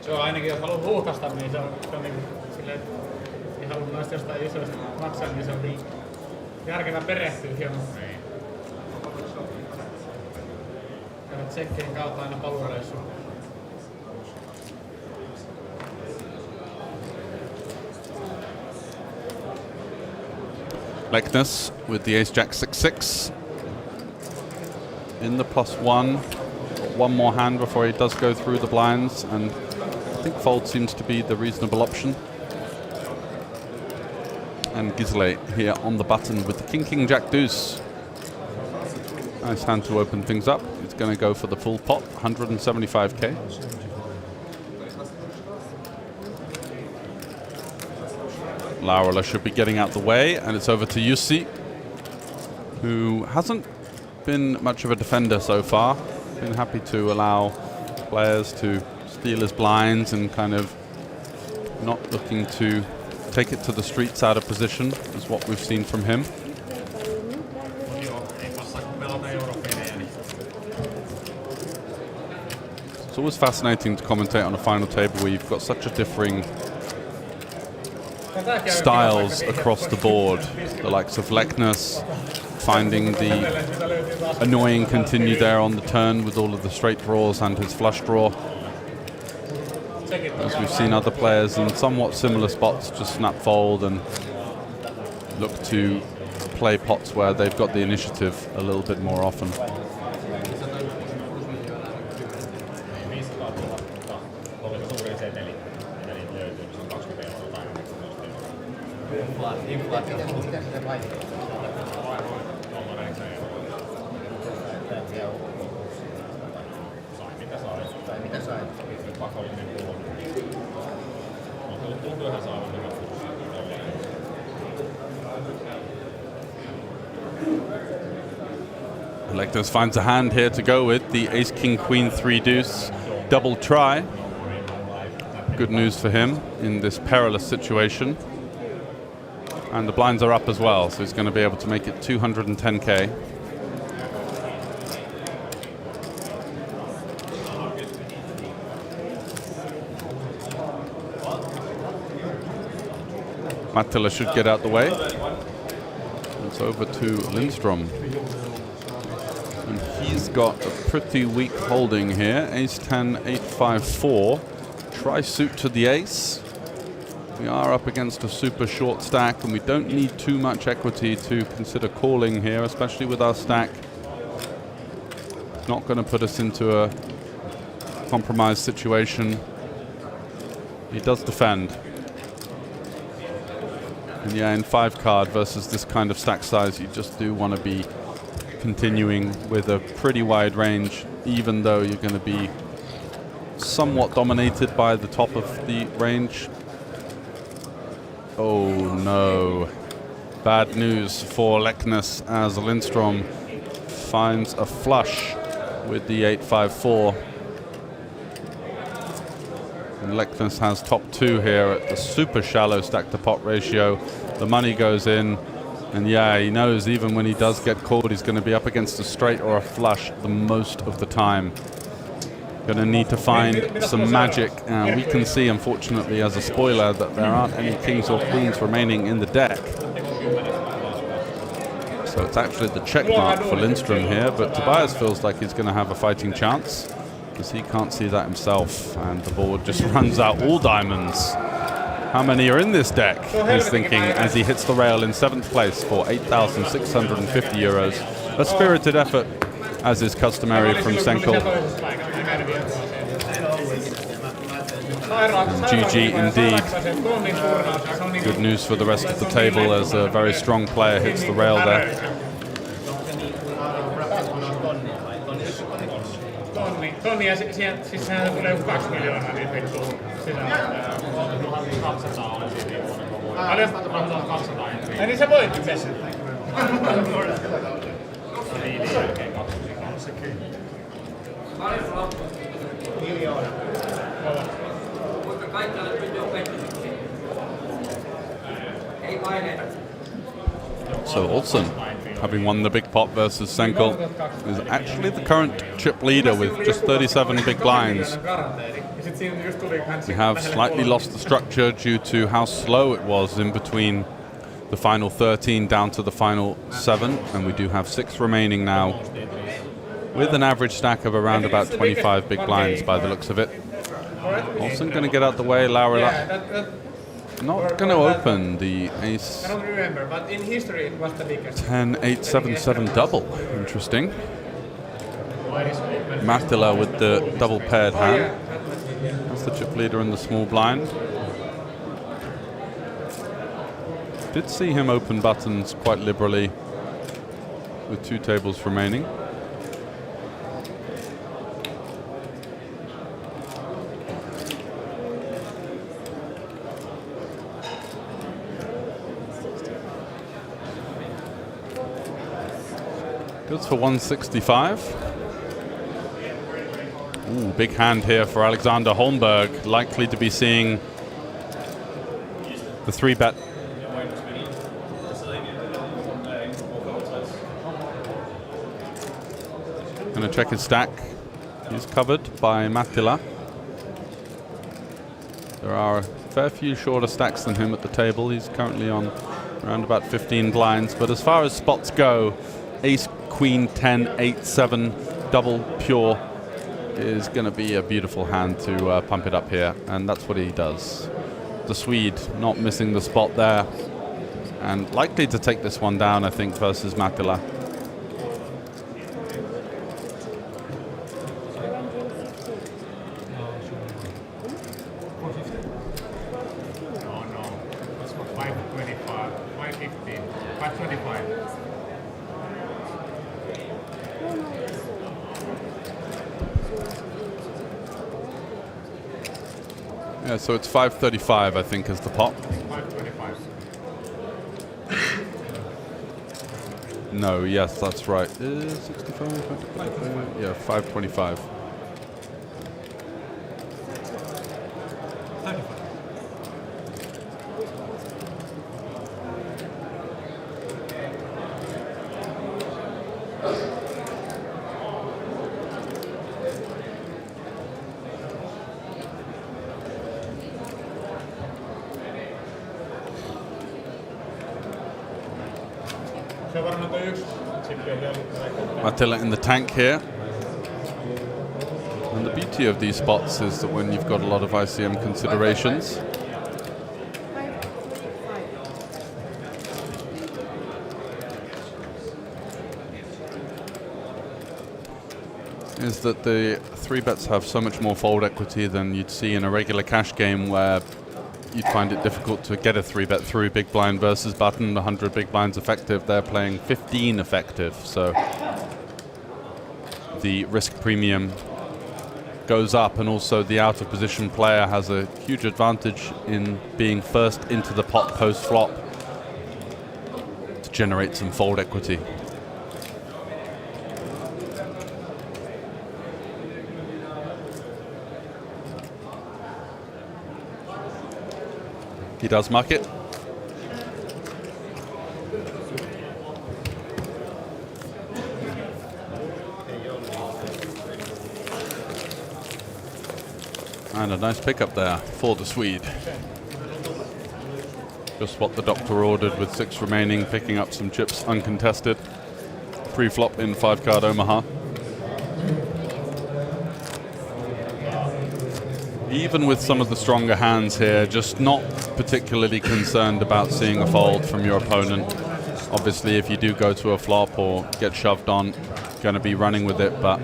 Se on ainakin, jos haluaa huuhkasta, niin se on niin silleen, ei halua noista jostain isoista maksaa, niin se on niin järkevä perehtyä hieman. Käydä tsekkien kautta aina paluureissuun. Leknes with the ace-jack 6-6 in the +1. One more hand before he does go through the blinds, and I think fold seems to be the reasonable option. And Gisle here on the button with the king, jack, deuce. Nice hand to open things up. He's going to go for the full pot, 175k. Laurila should be getting out the way, and it's over to Jussi, who hasn't been much of a defender so far. Been happy to allow players to steal his blinds and kind of not looking to take it to the streets out of position is what we've seen from him. It's always fascinating to commentate on a final table where you've got such a differing styles across the board. The likes of Leknes finding the annoying continue there on the turn with all of the straight draws and his flush draw. as we've seen other players in somewhat similar spots just snap fold and look to play pots where they've got the initiative a little bit more often. Electus finds a hand here to go with, the ace, king, queen, 3 deuce, double try. Good news for him in this perilous situation. And the blinds are up as well, so he's going to be able to make it 210k. Mattila should get out the way. It's over to Lindstrom. And he's got a pretty weak holding here. Ace 10, 8, 5, 4. Try suit to the ace. We are up against a super short stack, and we don't need too much equity to consider calling here, especially with our stack. Not going to put us into a compromised situation. He does defend. And yeah, in 5 card versus this kind of stack size, you just do want to be continuing with a pretty wide range, even though you're going to be somewhat dominated by the top of the range. Oh no. Bad news for Leknes as Lindstrom finds a flush with the 8-5-4. And Leknes has top 2 here at the super shallow stack to pot ratio. The money goes in, and yeah, he knows even when he does get called, he's going to be up against a straight or a flush the most of the time. Going to need to find some magic, and we can see, unfortunately, as a spoiler, that there aren't any kings or queens remaining in the deck. So it's actually the check mark for Lindstrom here, but Tobias feels like he's going to have a fighting chance because he can't see that himself, and the board just runs out all diamonds. How many are in this deck, he's thinking, as he hits the rail in 7th place for 8,650 euros. A spirited effort, as is customary from Senkel. GG indeed. Good news for the rest of the table as a very strong player hits the rail there. Tonni ja siis sehän tulee 2 miljoonaa niin vittu. Sitä 1200 on siinä. Paljon 1200. Ai niin sä voitit sen. Niin jälkeen 2 miljoonaa. Kuinka kaikkialle pystyy opettamaan? Ei paineita. So Olsen, having won the big pot versus Senkel, is actually the current chip leader with just 37 big blinds. We have slightly lost the structure due to how slow it was in between the final 13 down to the final 7, and we do have 6 remaining now, with an average stack of around about 25 big blinds by the looks of it. Olsen going to get out the way, Laurila. Not going to open the ace. I don't remember, but in history it was the biggest. 10, 8, 7, 7 double. Interesting. Mattila with the double paired hand. That's the chip leader in the small blind. Did see him open buttons quite liberally with 2 tables remaining. Goes for 165. Ooh, big hand here for Alexander Holmberg. Likely to be seeing the 3-bet. Gonna check his stack. He's covered by Mattila. There are a fair few shorter stacks than him at the table. He's currently on around about 15 blinds. But as far as spots go, ace, queen, 10, 8, 7, double, pure. is going to be a beautiful hand to pump it up here, and that's what he does. The Swede not missing the spot there, and likely to take this one down, I think, versus Mattila. Yeah, so it's 535, I think, is the pot. 525. No, yes, that's right. 65, yeah, 525. Mattila in the tank here. And the beauty of these spots is that when you've got a lot of ICM considerations, is that the 3-bets have so much more fold equity than you'd see in a regular cash game, where you'd find it difficult to get a 3-bet through big blind versus button. 100 big blinds effective, they're playing 15 effective, so the risk premium goes up, and also the out of position player has a huge advantage in being first into the pot post flop to generate some fold equity. He does muck it. And a nice pickup there for the Swede. Just what the doctor ordered with 6 remaining, picking up some chips uncontested. Pre-flop in 5-card Omaha. Even with some of the stronger hands here, just not particularly concerned about seeing a fold from your opponent. Obviously, if you do go to a flop or get shoved on, going to be running with it, but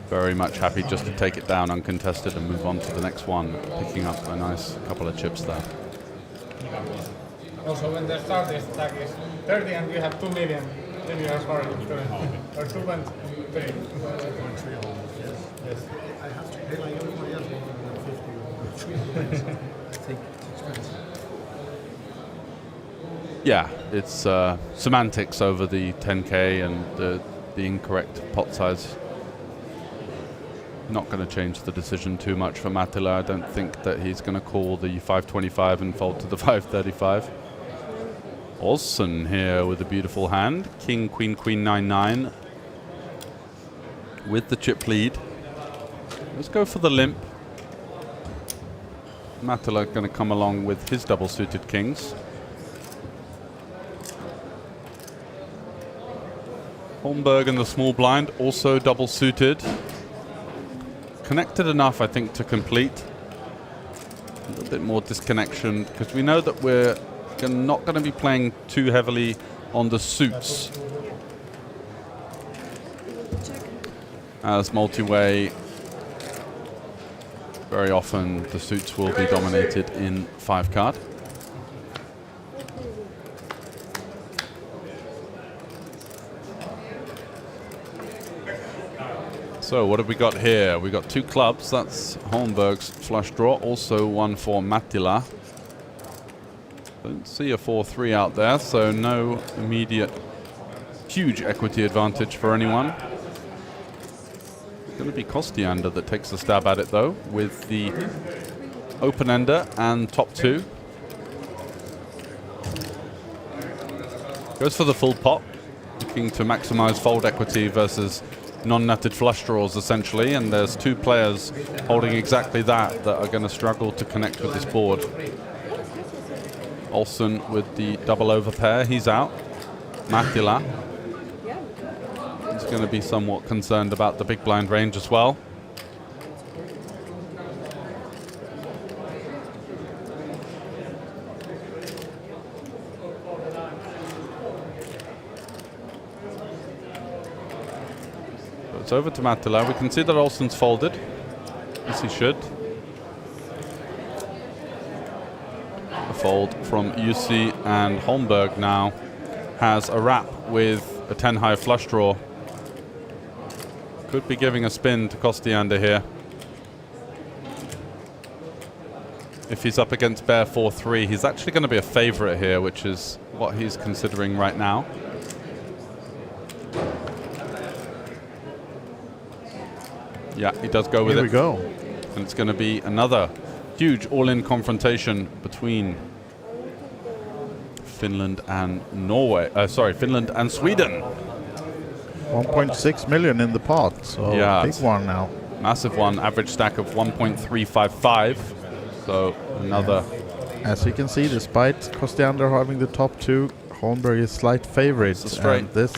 very much happy just to take it down uncontested and move on to the next one, picking up a nice couple of chips there. Also, when the starting stack is 30 and you have 2 million, then you have hard or 2.3. Yes. I have to pay like everybody else 150. Yeah, it's semantics over the 10K and the incorrect pot size. Not going to change the decision too much for Mattila. I don't think that he's going to call the 525 and fold to the 535. Olsen here with a beautiful hand. King, Queen, Queen, 9-9 with the chip lead. Let's go for the limp. Mattila going to come along with his double-suited kings. Holmberg in the small blind, also double-suited. Connected enough, I think, to complete. A little bit more disconnection, because we know that we're not going to be playing too heavily on the suits. As multi-way, very often the suits will be dominated in 5-card. So what have we got here? We got 2 clubs. That's Holmberg's flush draw. Also one for Mattila. Don't see a 4-3 out there, so no immediate huge equity advantage for anyone. It's going to be Kostiander that takes a stab at it, though, with the open ender and top 2. Goes for the full pot, looking to maximize fold equity versus non-nutted flush draws, essentially, and there's 2 players holding exactly that are going to struggle to connect with this board. Olsen with the double over pair, he's out. Mattila. He's going to be somewhat concerned about the big blind range as well. So it's over to Mattila. We can see that Olsen's folded, as he should. A fold from Jussi, and Holmberg now has a wrap with a 10 high flush draw. Could be giving a spin to Kostiander here. If he's up against Bear 4-3, he's actually going to be a favorite here, which is what he's considering right now. Yeah, he does go with it. Here we go. And it's going to be another huge all-in confrontation between Finland and Norway. Finland and Sweden. 1.6 million in the pot, so yeah, big one now. Massive one, average stack of 1.355. So another. Yeah. As you can see, despite Kostiander having the top two, Holmberg is slight favorite. And this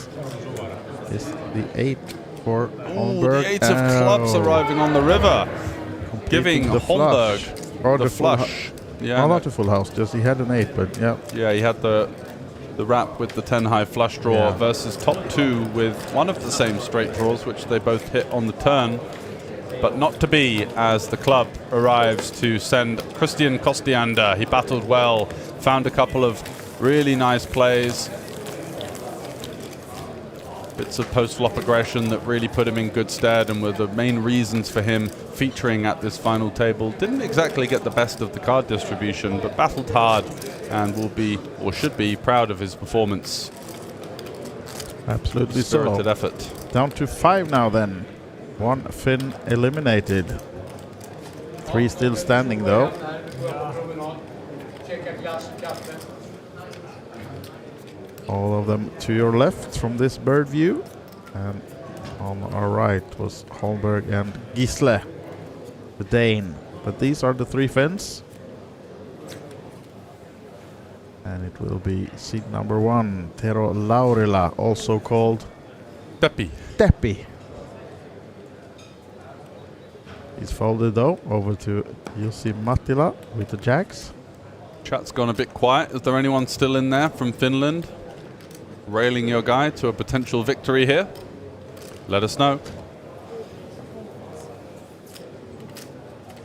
is the 8 for Holmberg. The 8 of clubs arriving on the river, giving the Holmberg or the flush. Yeah, no, not the full house, just he had an 8, but yeah. Yeah, he had the wrap with the 10 high flush draw versus top two with one of the same straight draws, which they both hit on the turn, but not to be as the club arrives to send Christian Kostiander. He battled well, found a couple of really nice plays, bits of post-flop aggression that really put him in good stead and were the main reasons for him featuring at this final table. Didn't exactly get the best of the card distribution, but battled hard and will be, or should be, proud of his performance. Absolutely Spirited so. effort. Down to 5 now then. 1 Finn eliminated. 3 still standing though. All of them to your left from this bird view. And on our right was Holmberg and Gisle, the Dane. But these are the 3 Finns. And it will be seat number 1, Tero Laurila, also called Teppi. Teppi. He's folded though, over to Jussi Mattila with the jacks. Chat's gone a bit quiet. Is there anyone still in there from Finland? Railing your guy to a potential victory here? Let us know.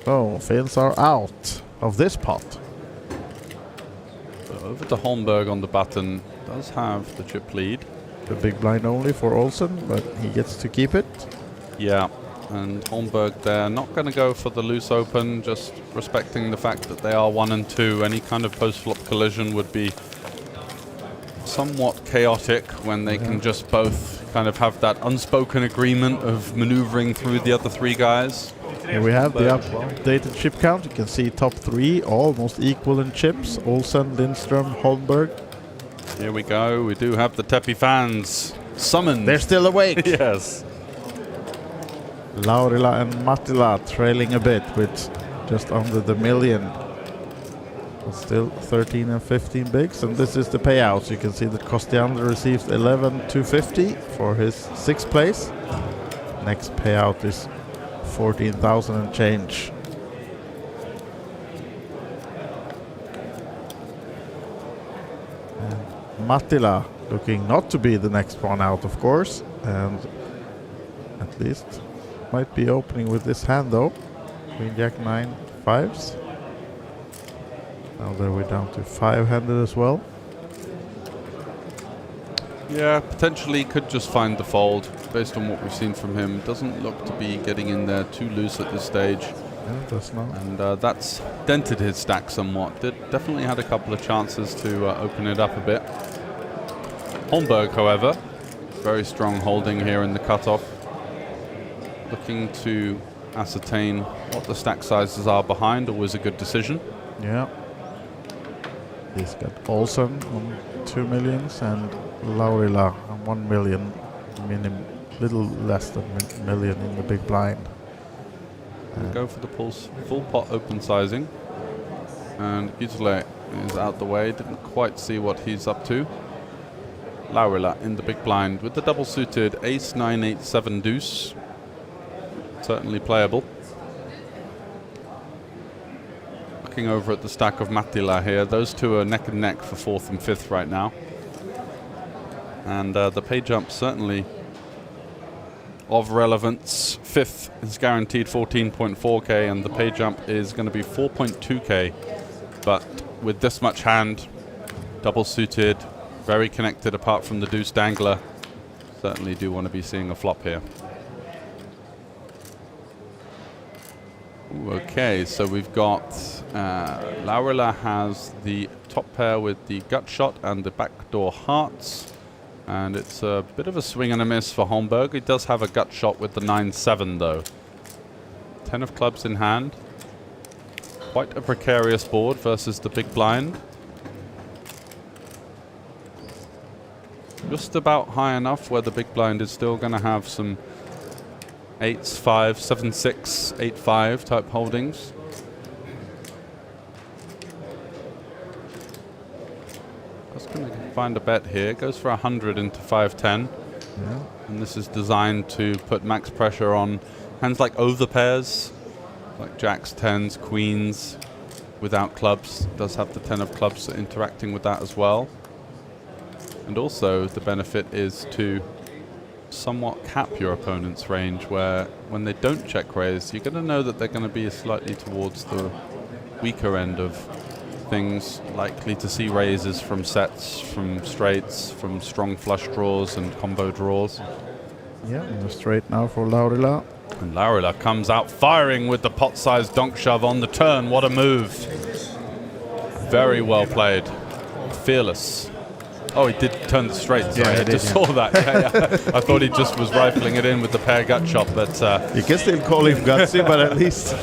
So, Finns are out of this pot. So over to Holmberg on the button. Does have the chip lead. The big blind only for Olsen, but he gets to keep it. Yeah, and Holmberg there not going to go for the loose open, just respecting the fact that they are 1 and 2. Any kind of post-flop collision would be somewhat chaotic when they can just both kind of have that unspoken agreement of maneuvering through the other 3 guys. Here we have the updated chip count. You can see top 3 almost equal in chips. Olsen, Lindström, Holmberg. Here we go. We do have the Teppi fans summoned. They're still awake. Yes. Laurila and Mattila trailing a bit with just under the million. But still 13 and 15 bigs, and this is the payouts. You can see that Kostiander receives 11,250 for his 6th place. Next payout is 14,000 and change. And Mattila looking not to be the next one out, of course, and at least might be opening with this hand though. Queen Jack 9 5s. Now there we're down to 5-handed as well. Yeah, potentially could just find the fold based on what we've seen from him. Doesn't look to be getting in there too loose at this stage. Yeah, that's not. And that's dented his stack somewhat. Definitely had a couple of chances to open it up a bit. Holmberg, however, very strong holding here in the cutoff. Looking to ascertain what the stack sizes are behind. Always a good decision. Yeah. He's got Olsen on 2 millions and Laurila on 1 million, little less than million in the big blind. Go for the full pot open sizing. And Gisle is out the way. Didn't quite see what he's up to. Laurila in the big blind with the double suited ace 9 8 7 deuce. Certainly playable. Looking over at the stack of Mattila here, those two are neck and neck for 4th and 5th right now. And the pay jump certainly of relevance. 5th is guaranteed 14.4k and the pay jump is going to be 4.2k. But with this much hand, double suited, very connected apart from the deuce dangler, certainly do want to be seeing a flop here. Ooh, okay, so we've got Laurila has the top pair with the gut shot and the backdoor hearts. And it's a bit of a swing and a miss for Holmberg. He does have a gut shot with the 9-7 though. 10 of clubs in hand. Quite a precarious board versus the big blind. Just about high enough where the big blind is still going to have some 8s, 5, 7, 6, 8, 5 type holdings. Just going to find a bet here. Goes for 100 into 5-10. Yeah. And this is designed to put max pressure on hands like over pairs, like jacks, 10s, queens, without clubs. Does have the 10 of clubs interacting with that as well. And also the benefit is to somewhat cap your opponent's range, where when they don't check raise, you're going to know that they're going to be slightly towards the weaker end of things, likely to see raises from sets, from straights, from strong flush draws and combo draws. Yeah, and a straight now for Laurila. And Laurila comes out firing with the pot-sized donk shove on the turn. What a move. Very well played. Fearless. Oh, he did turn the straight. Sorry, Yeah, I just saw that. Yeah, yeah. I thought he just was rifling it in with the pair gut shot, but you can still call him gutsy, but at least.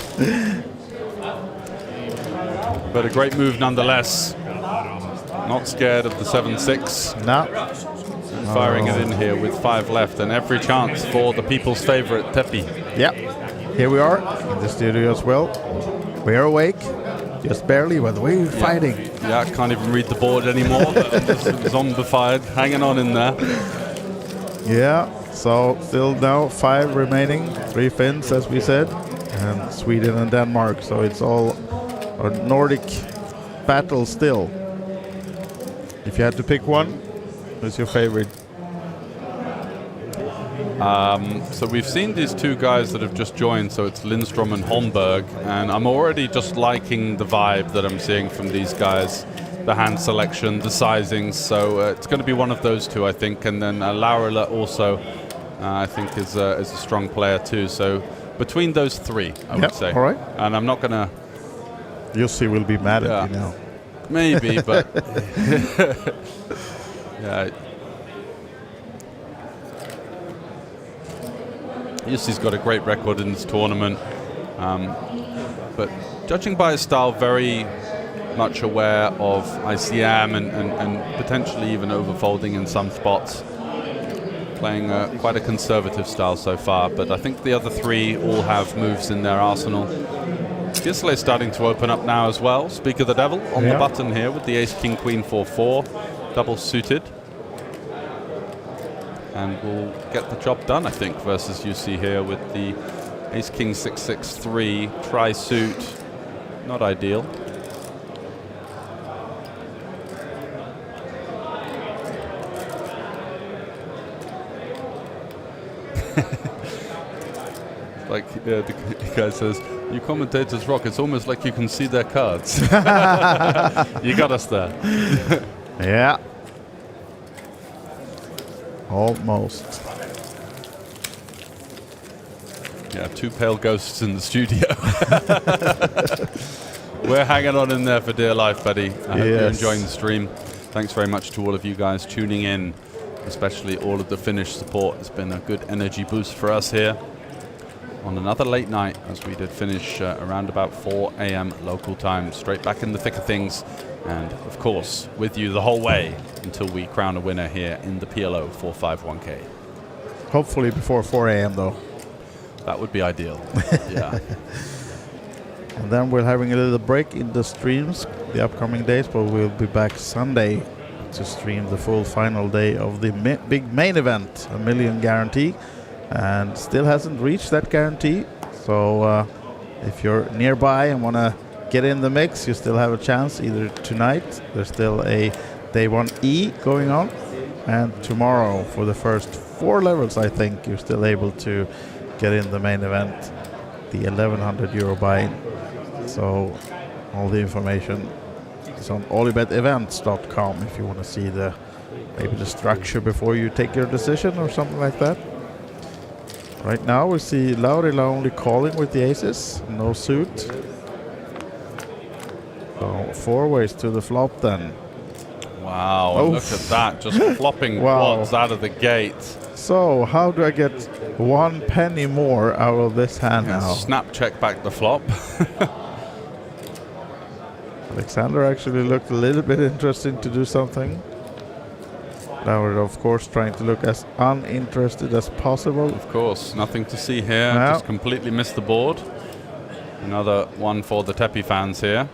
But a great move nonetheless. Not scared of the 7-6. No. And firing it in here with 5 left, and every chance for the people's favorite Tepi. Yeah. Here we are in the studio as well. We are awake. Just barely, by the way, we're fighting. Yeah, I can't even read the board anymore. Just zombified, hanging on in there. Yeah, so still now 5 remaining, 3 Finns as we said, and Sweden and Denmark. So it's all a Nordic battle still. If you had to pick one, who's your favorite? So we've seen these two guys that have just joined, so it's Lindstrom and Holmberg, and I'm already just liking the vibe that I'm seeing from these guys, the hand selection, the sizings, so it's going to be one of those two, I think, and then Laurila also, I think, is a strong player too, so between those 3, I would say. All right. And I'm not going to... Jussi will be mad at you now. Maybe, but... yeah. Jussi's got a great record in this tournament, but judging by his style, very much aware of ICM and potentially even overfolding in some spots. Playing quite a conservative style so far, but I think the other 3 all have moves in their arsenal. Gisle's starting to open up now as well. Speak of the devil on the button here with the ace, king, queen, 4-4, double suited. And we'll get the job done, I think, versus Jussi here with the ace, king, 6-6-3, tri-suit. Not ideal. Like the guy says, you commentators rock. It's almost like you can see their cards. You got us there. Yeah. Almost. Yeah, 2 pale ghosts in the studio. We're hanging on in there for dear life, buddy. I hope you're enjoying the stream. Thanks very much to all of you guys tuning in, especially all of the Finnish support. It's been a good energy boost for us here on another late night, as we did finish around about 4 a.m. local time. Straight back in the thick of things. And, of course, with you the whole way until we crown a winner here in the PLO4 51K. Hopefully before 4 a.m. though. That would be ideal. Yeah. And then we're having a little break in the streams the upcoming days, but we'll be back Sunday to stream the full final day of the big main event, $1 million guarantee, and still hasn't reached that guarantee. So if you're nearby and want to get in the mix, you still have a chance either tonight. There's still a day 1E going on, and tomorrow for the first 4 levels, I think you're still able to get in the main event, the €1,100 buy-in. So all the information is on OlyBetEvents.com if you want to see maybe the structure before you take your decision or something like that. Right now we see Laurila only calling with the aces, no suit. So 4 ways to the flop then. Wow, look at that, just flopping quads out of the gate. So how do I get 1 penny more out of this hand now? Snap check back the flop. Alexander actually looked a little bit interesting to do something. Now we're of course trying to look as uninterested as possible. Of course, nothing to see here, No. just completely missed the board. Another one for the Tepi fans here.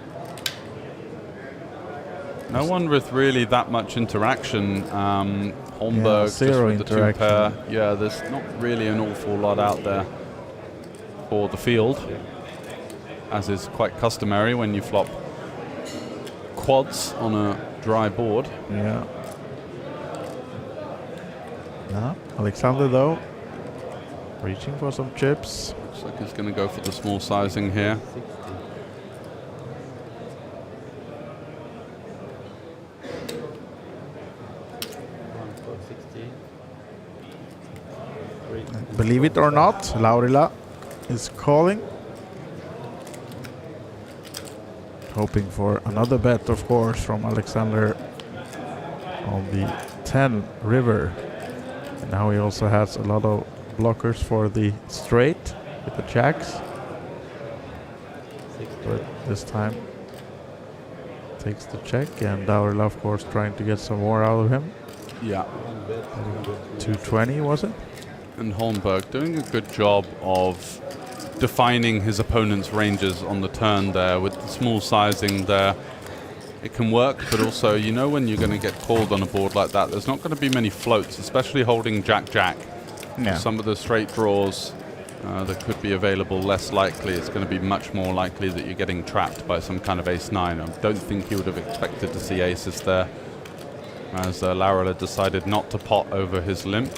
No one with really that much interaction. Holmberg just zero with the 2 interaction. pair. Yeah, there's not really an awful lot out there for the field, as is quite customary when you flop quads on a dry board. Yeah. No, Alexander though, reaching for some chips. Looks like he's going to go for the small sizing here. Believe it or not, Laurila is calling. Hoping for another bet, of course, from Alexander on the 10 river. And now he also has a lot of blockers for the straight with the jacks. But this time takes the check, and Laurila, of course, trying to get some more out of him. Yeah. 220 was it? And Holmberg doing a good job of defining his opponent's ranges on the turn there with the small sizing there. It can work, but also, you know, when you're going to get called on a board like that, there's not going to be many floats, especially holding Jack-Jack. Yeah. Some of the straight draws that could be available, less likely. It's going to be much more likely that you're getting trapped by some kind of ace-9. I don't think he would have expected to see aces there, as Laurila decided not to pot over his limp.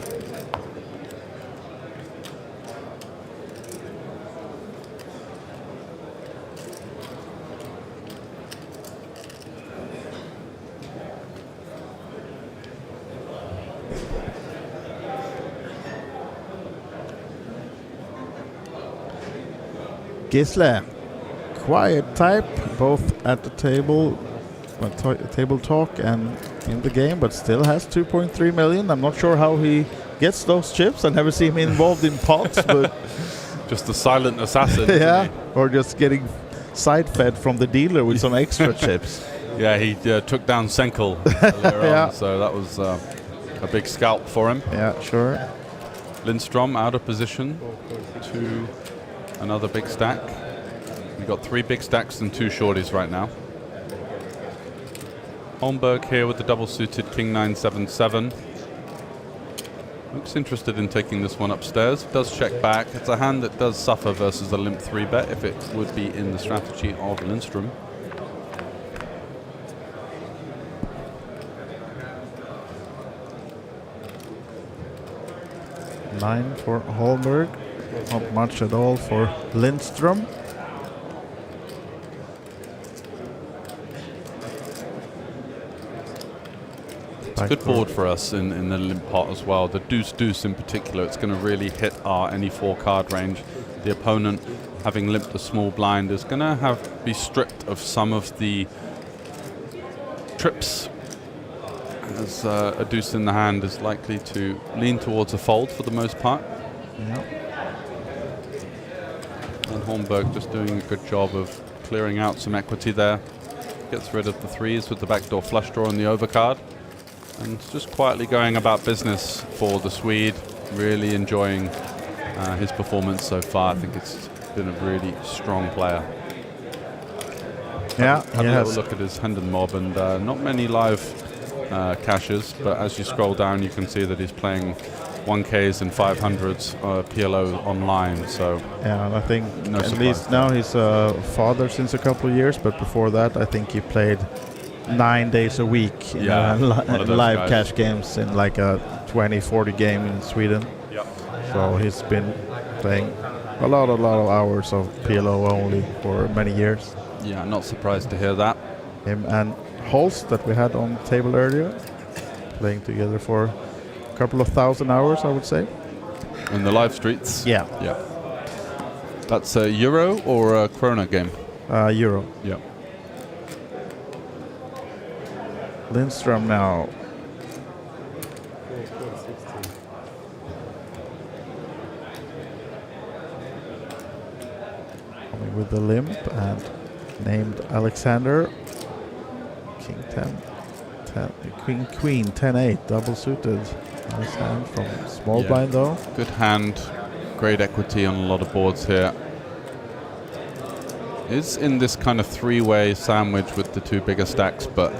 Gisle, quiet type, both at the table, table talk and in the game, but still has 2.3 million. I'm not sure how he gets those chips. I never see him involved in pots, but just a silent assassin. Yeah, or just getting side-fed from the dealer with some extra chips. Yeah, he took down Senkel earlier on, so that was a big scalp for him. Yeah, sure. Lindstrom out of position to another big stack. We've got 3 big stacks and 2 shorties right now. Holmberg here with the double-suited King 9-7-7. Looks interested in taking this one upstairs. Does check back. It's a hand that does suffer versus a limp 3-bet if it would be in the strategy of Lindstrom. Nine for Holmberg. Not much at all for Lindstrom. It's a good board for us in the limp pot as well. The deuce-deuce in particular, it's going to really hit our any 4 card range. The opponent, having limped the small blind, is going to be stripped of some of the trips, as a deuce in the hand is likely to lean towards a fold for the most part. Yeah. And Holmberg just doing a good job of clearing out some equity there. Gets rid of the 3s with the backdoor flush draw on the overcard. And just quietly going about business for the Swede. Really enjoying his performance so far. I think it's been a really strong player. Yeah, Had a little look at his Hendon mob, and not many live cashes, but as you scroll down, you can see that he's playing 1Ks and 500s PLO online. So yeah, and I think no at surprise least now he's a father since a couple of years, but before that, I think he played 9 days a week. Yeah, one of those live guys. cash games in like a 20-40 game in Sweden. Yep. So he's been playing a lot of hours of PLO only for many years. Yeah, not surprised to hear that. Him and Holst that we had on the table earlier, playing together for a couple of thousand hours, I would say. In the live streets? Yeah. Yeah. That's a Euro or a Krona game? Euro. Yeah. Lindstrom now. Coming with the limp and named Alexander. King 10, Queen 10-8, double suited. Nice hand from small Yeah. blind though. Good hand, great equity on a lot of boards here. Is in this kind of three-way sandwich with the two bigger stacks, but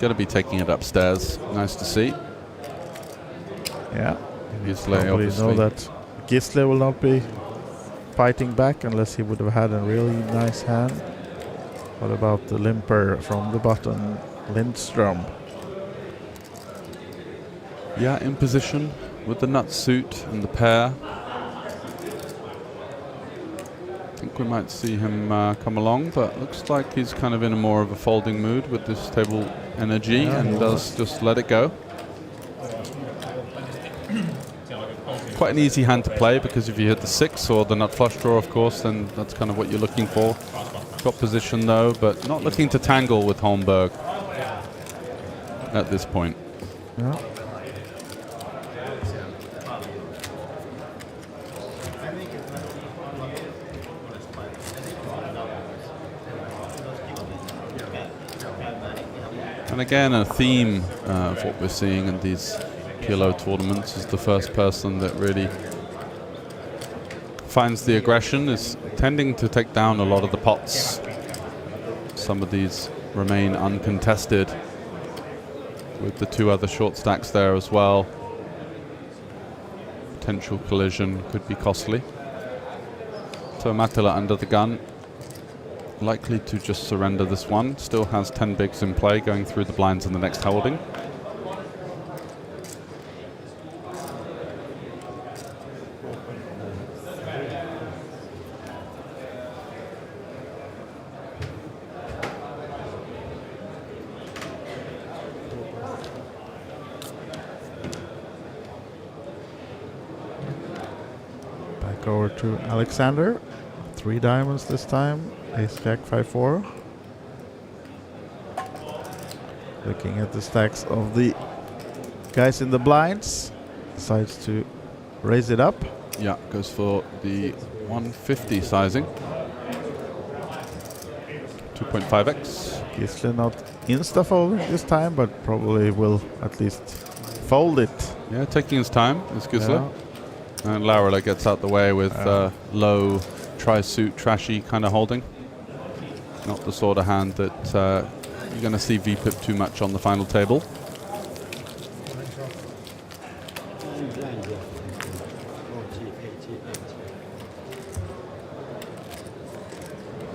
going to be taking it upstairs. Nice to see. Yeah. Gisle, Probably obviously. know that Gisle will not be fighting back unless he would have had a really nice hand. What about the limper from the bottom, Lindstrom? Yeah, in position with the nut suit and the pair. I think we might see him come along, but looks like he's kind of in a more of a folding mood with this table energy and does just let it go. Quite an easy hand to play because if you hit the 6 or the nut flush draw, of course, then that's kind of what you're looking for. Got position though, but not looking to tangle with Holmberg at this point. Yeah. And again, a theme of what we're seeing in these PLO tournaments is the first person that really finds the aggression is tending to take down a lot of the pots. Some of these remain uncontested with the two other short stacks there as well. Potential collision could be costly. So Mattila under the gun. Likely to just surrender this one. Still has 10 bigs in play going through the blinds in the next holding. Back over to Alexander. 3 diamonds this time. Ace Jack 5-4. Looking at the stacks of the guys in the blinds. Decides to raise it up. Yeah, goes for the 150 sizing. 2.5x. Gisle not insta-folding this time, but probably will at least fold it. Yeah, taking his time is Gisle. And Laurila gets out the way with low tri-suit, trashy kind of holding. Not the sort of hand that you're going to see VPIP too much on the final table.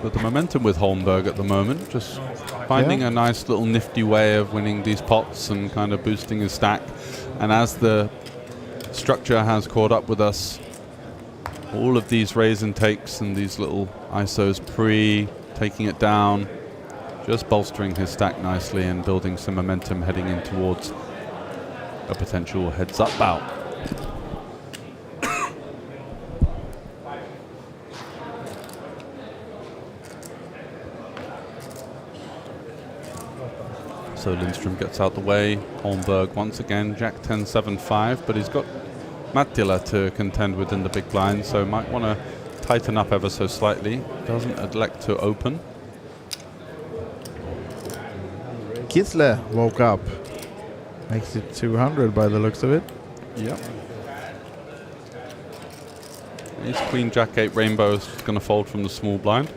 But the momentum with Holmberg at the moment, just finding a nice little nifty way of winning these pots and kind of boosting his stack. And as the structure has caught up with us, all of these raise and takes and these little ISOs pre, taking it down, just bolstering his stack nicely and building some momentum heading in towards a potential heads-up bout. So Lindstrom gets out the way. Holmberg once again, Jack 10, 7, 5, but he's got Mattila to contend with in the big blind, so might want to tighten up ever so slightly. Doesn't elect to open. Gisle woke up. Makes it 200 by the looks of it. Yep. Ace Queen Jack 8 Rainbow is going to fold from the small blind.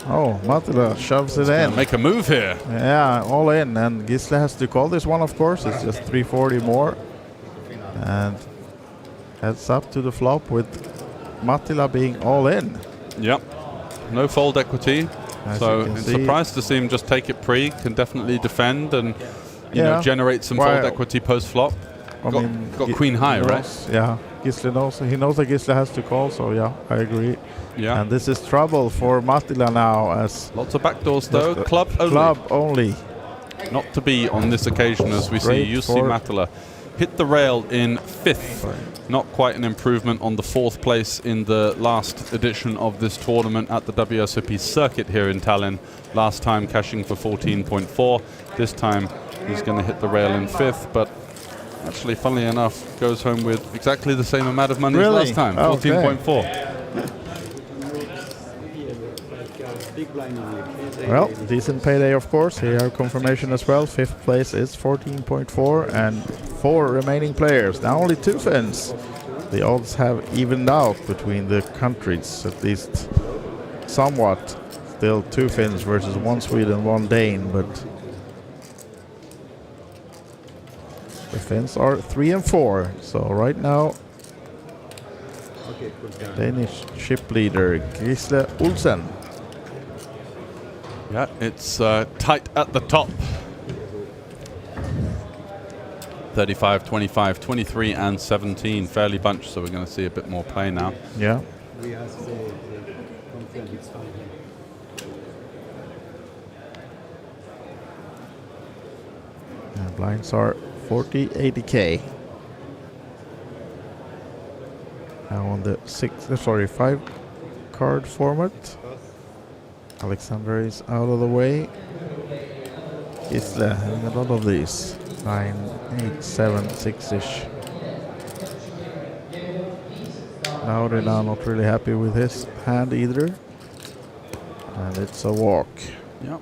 Oh, Mattila shoves it in. Make a move here. Yeah, all in. And Gisle has to call this one, of course. It's just 340 more. And heads up to the flop with Mattila being all in. Yep. No fold equity. As So you can I'm see. surprised to see him just take it pre. Can definitely defend and you know, generate some Well, fold equity post flop. I mean, Got queen high, right? Yeah, Gisle knows. He knows that Gisle has to call, so yeah, I agree. Yeah. And this is trouble for Mattila now, as lots of backdoors though. Club only. Club only. Not to be on this occasion, as we see Jussi Mattila hit the rail in 5th. Not quite an improvement on the 4th place in the last edition of this tournament at the WSOP circuit here in Tallinn. Last time cashing for 14.4. This time he's going to hit the rail in 5th, but actually, funnily enough, goes home with exactly the same amount of money as last time, 14.4. Well, decent payday, of course. Here are confirmation as well. 5th place is 14.4 and 4 remaining players. Now only 2 Finns. The odds have evened out between the countries, at least somewhat. Still 2 Finns versus 1 Swede and 1 Dane, but the Finns are 3 and 4. So right now, Danish ship leader Gisle Olsen. Yeah, it's tight at the top. 35, 25, 23 and 17. Fairly bunched, so we're going to see a bit more play now. Yeah. And blinds are 40, 80K. Now on the 5 card format. Alexander is out of the way. Gisle having a lot of these. 9, 8, 7, 6-ish. Now not really happy with his hand either. And it's a walk. Yep.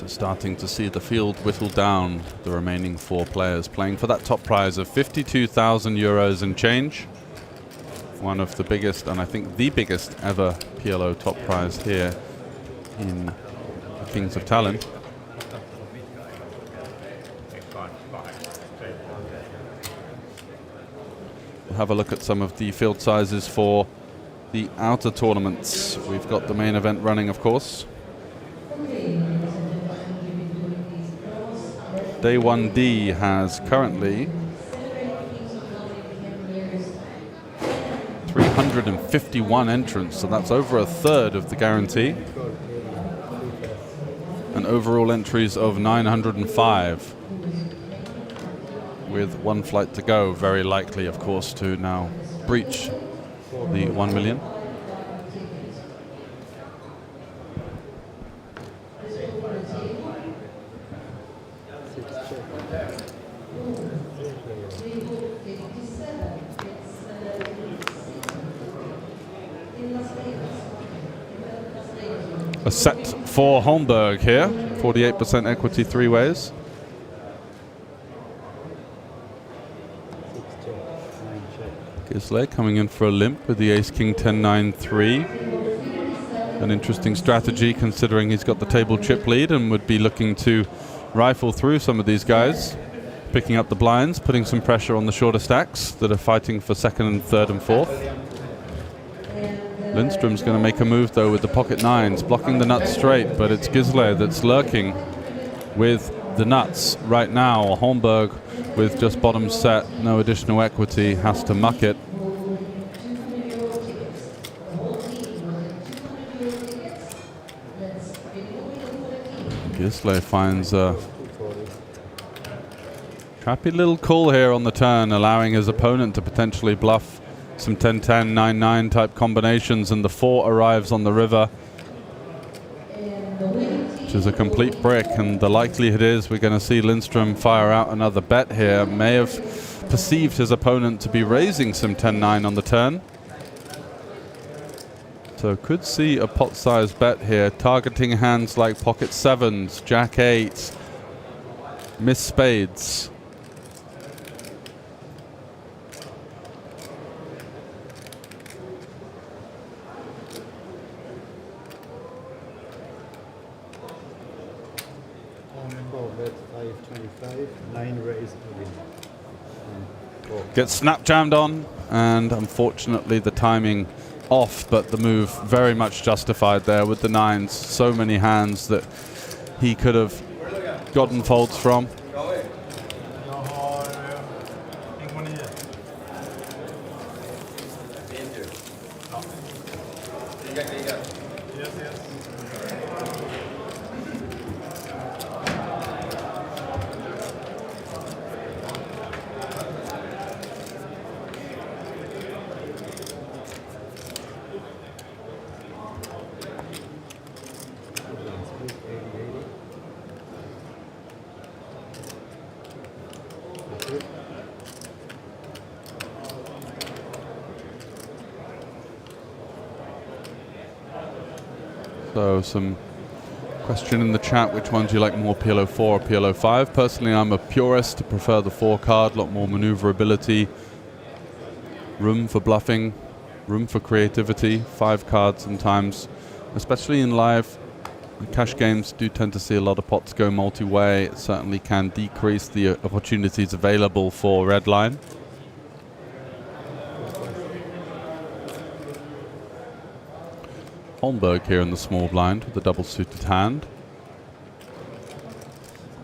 Starting to see the field whittle down, the remaining 4 players playing for that top prize of 52,000 euros and change. One of the biggest, and I think the biggest ever PLO top prize here in the Kings of Tallinn. We'll have a look at some of the field sizes for the outer tournaments. We've got the main event running, of course. Day 1D has currently 351 entrants, so that's over a third of the guarantee. And overall entries of 905, with 1 flight to go, very likely, of course, to now breach the 1 million. A set for Holmberg here, 48% equity 3 ways. Gisle coming in for a limp with the ace-king 10-9-3. An interesting strategy considering he's got the table chip lead and would be looking to rifle through some of these guys. Picking up the blinds, putting some pressure on the shorter stacks that are fighting for 2nd and 3rd and 4th. Lindström's going to make a move though with the pocket 9s, blocking the nuts straight, but it's Gisle that's lurking with the nuts right now. Holmberg with just bottom set, no additional equity, has to muck it. Gisle finds a happy little call here on the turn, allowing his opponent to potentially bluff some 10-10, 9-9 type combinations, and the 4 arrives on the river, which is a complete brick, and the likelihood is we're going to see Lindström fire out another bet here. May have perceived his opponent to be raising some 10-9 on the turn. So could see a pot size bet here, targeting hands like pocket sevens, jack eights, miss spades. Bet 525, 9 raise win. Gets snap jammed on, and unfortunately the timing off, but the move very much justified there with the nines. So many hands that he could have gotten folds from. So some question in the chat, which ones do you like more, PLO4 or PLO5? Personally, I'm a purist, to prefer the 4 card, a lot more maneuverability, room for bluffing, room for creativity. 5 cards sometimes, especially in live cash games, do tend to see a lot of pots go multi-way. It certainly can decrease the opportunities available for red line. Holmberg here in the small blind with a double suited hand.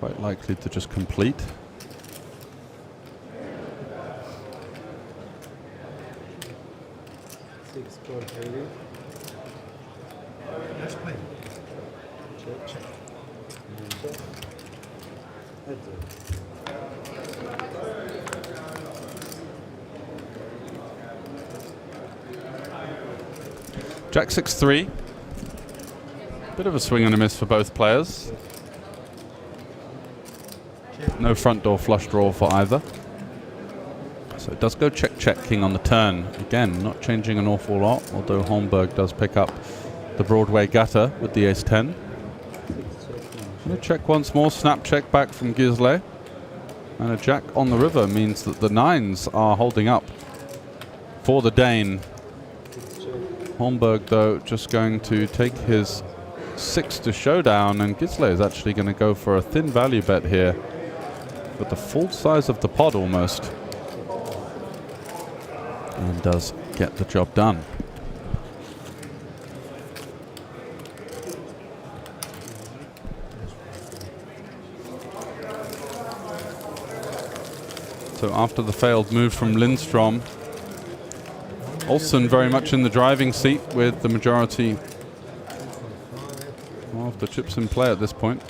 Quite likely to just complete. Six card heavy. Let's play. Check, check. That's it. Jack 6-3. Bit of a swing and a miss for both players. No front door flush draw for either. So it does go check, check, king on the turn. Again, not changing an awful lot, although Holmberg does pick up the Broadway gutter with the ace-10. Gonna check once more, snap check back from Gisley. And a jack on the river means that the nines are holding up for the Dane. Holmberg, though, just going to take his 6 to showdown, and Gisley is actually going to go for a thin value bet here with the full size of the pot almost. And does get the job done. So after the failed move from Lindstrom, Olsen very much in the driving seat with the majority of the chips in play at this point.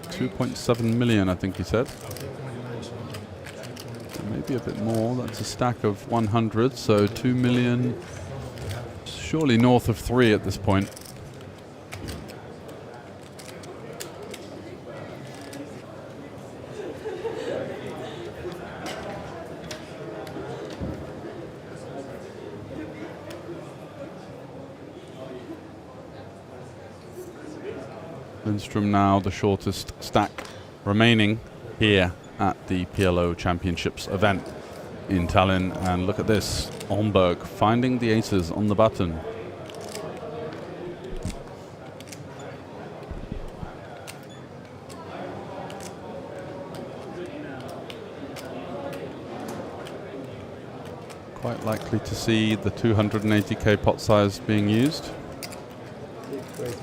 2.7 million, I think he said. Maybe a bit more. That's a stack of 100, so 2 million. Surely north of 3 at this point. Lindstrom now the shortest stack remaining here at the PLO Championships event in Tallinn. And look at this, Holmberg finding the aces on the button. Quite likely to see the 280k pot size being used.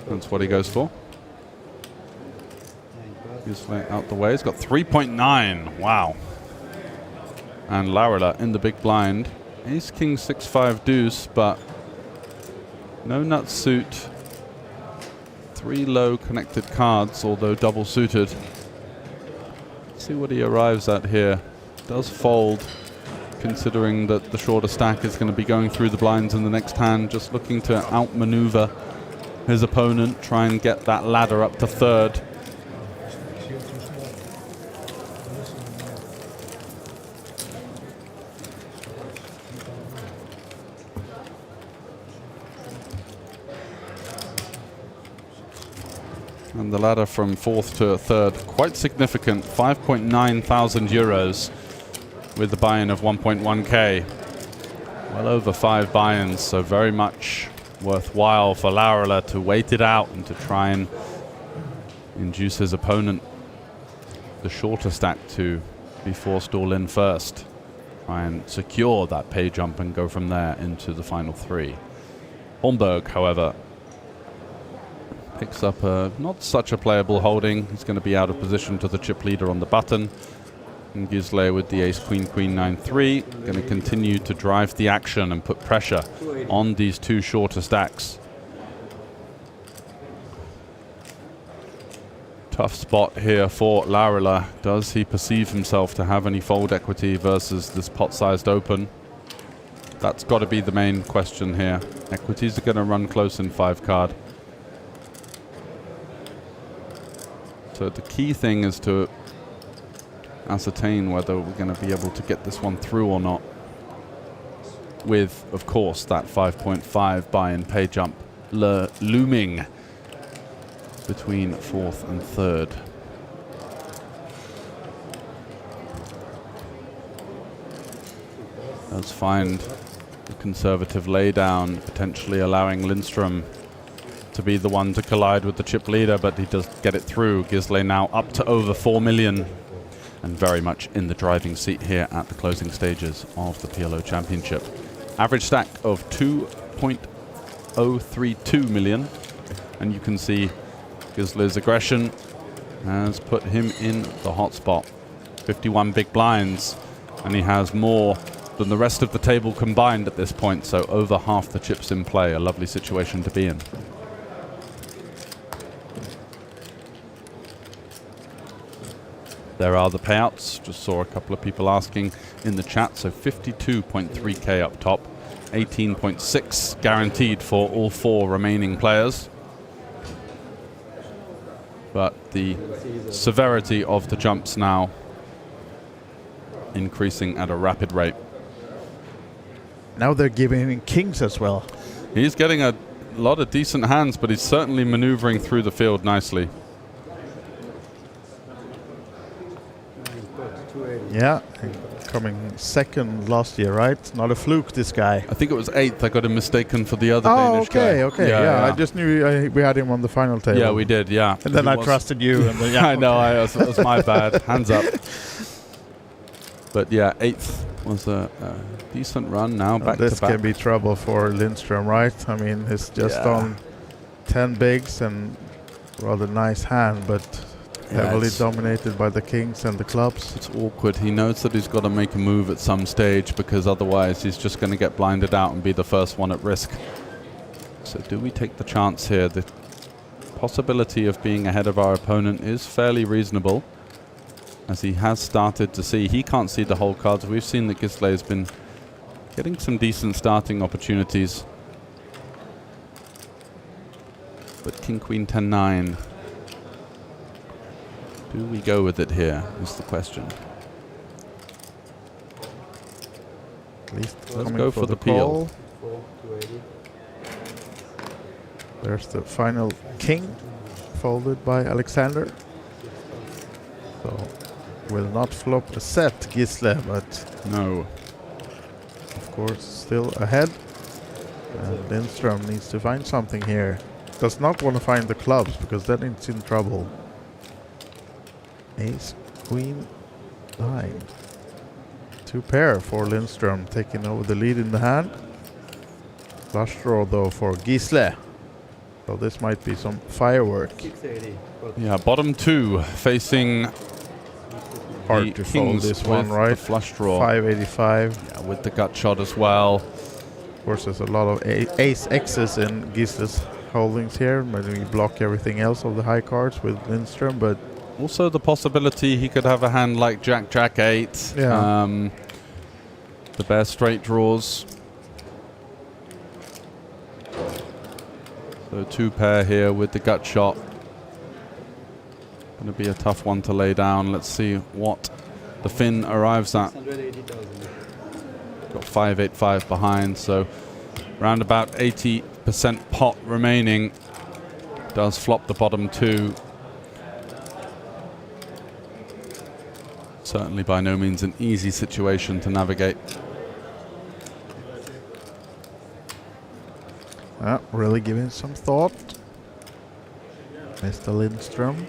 That's what he goes for. Out the way. He's got 3.9. Wow. And Laurila in the big blind. Ace, king, 6-5 deuce, but no nut suit. 3 low connected cards, although double suited. Let's see what he arrives at here. Does fold, considering that the shorter stack is going to be going through the blinds in the next hand, just looking to outmaneuver his opponent, try and get that ladder up to third. And the ladder from 4th to 3rd, quite significant, 5.9 thousand euros with the buy-in of 1.1k. Well over 5 buy-ins, so very much worthwhile for Laurila to wait it out and to try and induce his opponent, the shorter stack, to be forced all in first. Try and secure that pay jump and go from there into the final 3. Holmberg, however, picks up not such a playable holding. He's going to be out of position to the chip leader on the button. And Gisle with the ace, queen, queen, 9-3. Going to continue to drive the action and put pressure on these 2 shorter stacks. Tough spot here for Laurila. Does he perceive himself to have any fold equity versus this pot-sized open? That's got to be the main question here. Equities are going to run close in 5 card. So the key thing is to ascertain whether we're going to be able to get this one through or not, with, of course, that 5.5 buy-in pay jump looming between 4th and 3rd. Let's find a conservative laydown, potentially allowing Lindstrom to be the one to collide with the chip leader, but he does get it through. Gisle now up to over 4 million and very much in the driving seat here at the closing stages of the PLO Championship. Average stack of 2.032 million, and you can see Gisle's aggression has put him in the hot spot. 51 big blinds, and he has more than the rest of the table combined at this point, so over half the chips in play. A lovely situation to be in. There are the payouts. Just saw a couple of people asking in the chat. So 52.3k up top, 18.6 guaranteed for all 4 remaining players. But the severity of the jumps now increasing at a rapid rate. Now they're giving him kings as well. He's getting a lot of decent hands, but he's certainly maneuvering through the field nicely. Yeah, coming second last year, right? Not a fluke, this guy. I think it was 8th. I got him mistaken for the other Danish guy. Okay. Yeah, I just knew we had him on the final table. Yeah, we did, yeah. And then I trusted you. And then, yeah, I know, it was my bad. Hands up. But yeah, 8th was a decent run now, back to back. This can be trouble for Lindstrom, right? I mean, he's just on 10 bigs and rather nice hand, but heavily dominated by the kings and the clubs. It's awkward. He knows that he's got to make a move at some stage, because otherwise he's just going to get blinded out and be the first one at risk. So do we take the chance here? The possibility of being ahead of our opponent is fairly reasonable, as he has started to see. He can't see the whole cards. We've seen that Gisle has been getting some decent starting opportunities. But King, Queen, 10, 9. Do we go with it here, is the question. At least let's go for the peel. There's the final king, folded by Alexander. So, will not flop the set, Gisle, but no. Of course, still ahead. And Lindstrom needs to find something here. Does not want to find the clubs, because then it's in trouble. Ace, Queen, 9. 2 pair for Lindstrom, taking over the lead in the hand. Flush draw though for Gisle. So this might be some firework. Yeah, bottom 2 facing hard to fold this one, right? Flush draw. 585. Yeah, with the gut shot as well. Of course, there's a lot of ace X's in Gisle's holdings here. Maybe we block everything else of the high cards with Lindstrom, but also the possibility he could have a hand like Jack, Jack 8. Yeah. The bare straight draws. So 2 pair here with the gut shot. Going to be a tough one to lay down. Let's see what the Finn arrives at. Got 585 behind, so around about 80% pot remaining Does flop the bottom two. Certainly by no means an easy situation to navigate. Really giving some thought. Mr. Lindstrom.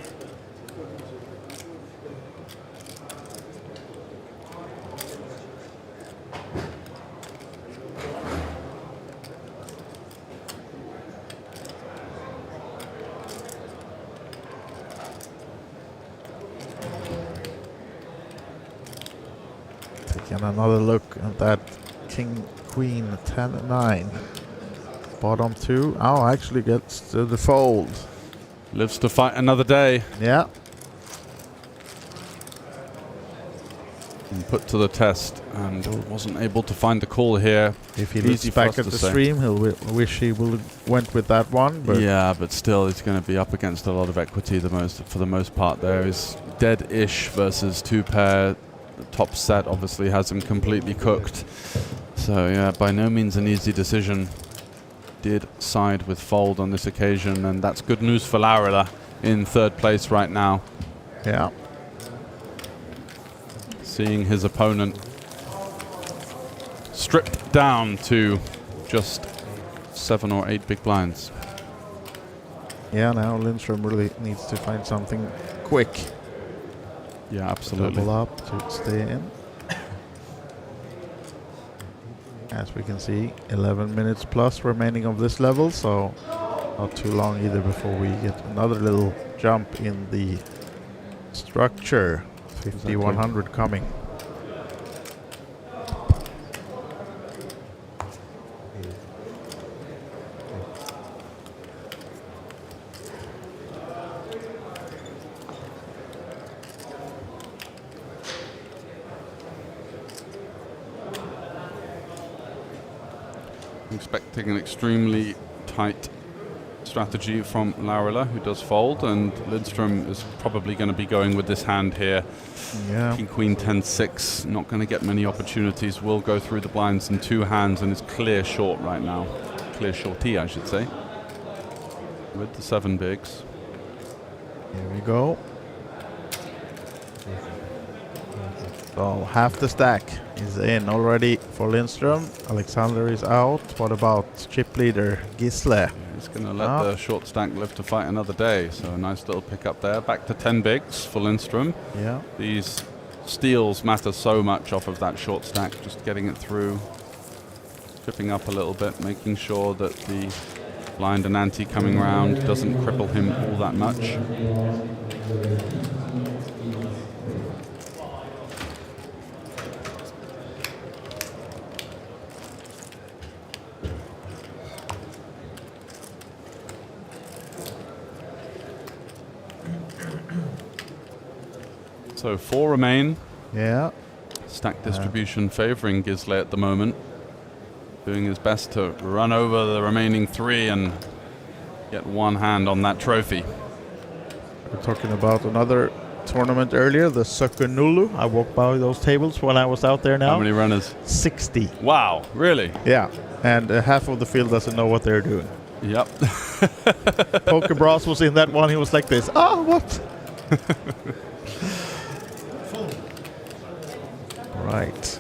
Taking another look at that King Queen 10-9. Bottom two. Oh, actually gets to the fold. Lives to fight another day. Yeah. And put to the test, and wasn't able to find the call here. If he looks back at the stream, he'll wish he went with that one. But yeah, but still, he's going to be up against a lot of equity. For the most part, there is dead-ish versus two pair. The top set obviously has him completely cooked. So yeah, by no means an easy decision. Did side with fold on this occasion, and that's good news for Laurila in third place right now. Yeah. Seeing his opponent stripped down to just 7 or 8 big blinds. Yeah, now Lindstrom really needs to find something quick. Yeah, absolutely. Double up to stay in. As we can see, 11 minutes plus remaining of this level, so not too long either before we get another little jump in the structure. 5100 coming. Expecting an extremely tight strategy from Laurila, who does fold, and Lindstrom is probably going to be going with this hand here. Yeah. King Queen 10-6, not going to get many opportunities. Will go through the blinds in two hands and is clear short right now. Clear shorty, I should say. With the 7 bigs. Here we go. So half the stack is in already for Lindstrom. Alexander is out. What about chip leader Gisle? He's going to let the short stack live to fight another day. So a nice little pick up there. Back to 10 bigs for Lindstrom. Yeah. These steals matter so much off of that short stack. Just getting it through. Tripping up a little bit. Making sure that the blind and ante coming round doesn't cripple him all that much. So 4 remain. Yeah. Stack distribution favoring Gisle at the moment. Doing his best to run over the remaining 3 and get one hand on that trophy. We're talking about another tournament earlier, the Sökönulu. I walked by those tables when I was out there now. How many runners? 60. Wow, really? Yeah. And half of the field doesn't know what they're doing. Yep. Poker Bros was in that one. He was like this. Oh, what? Right.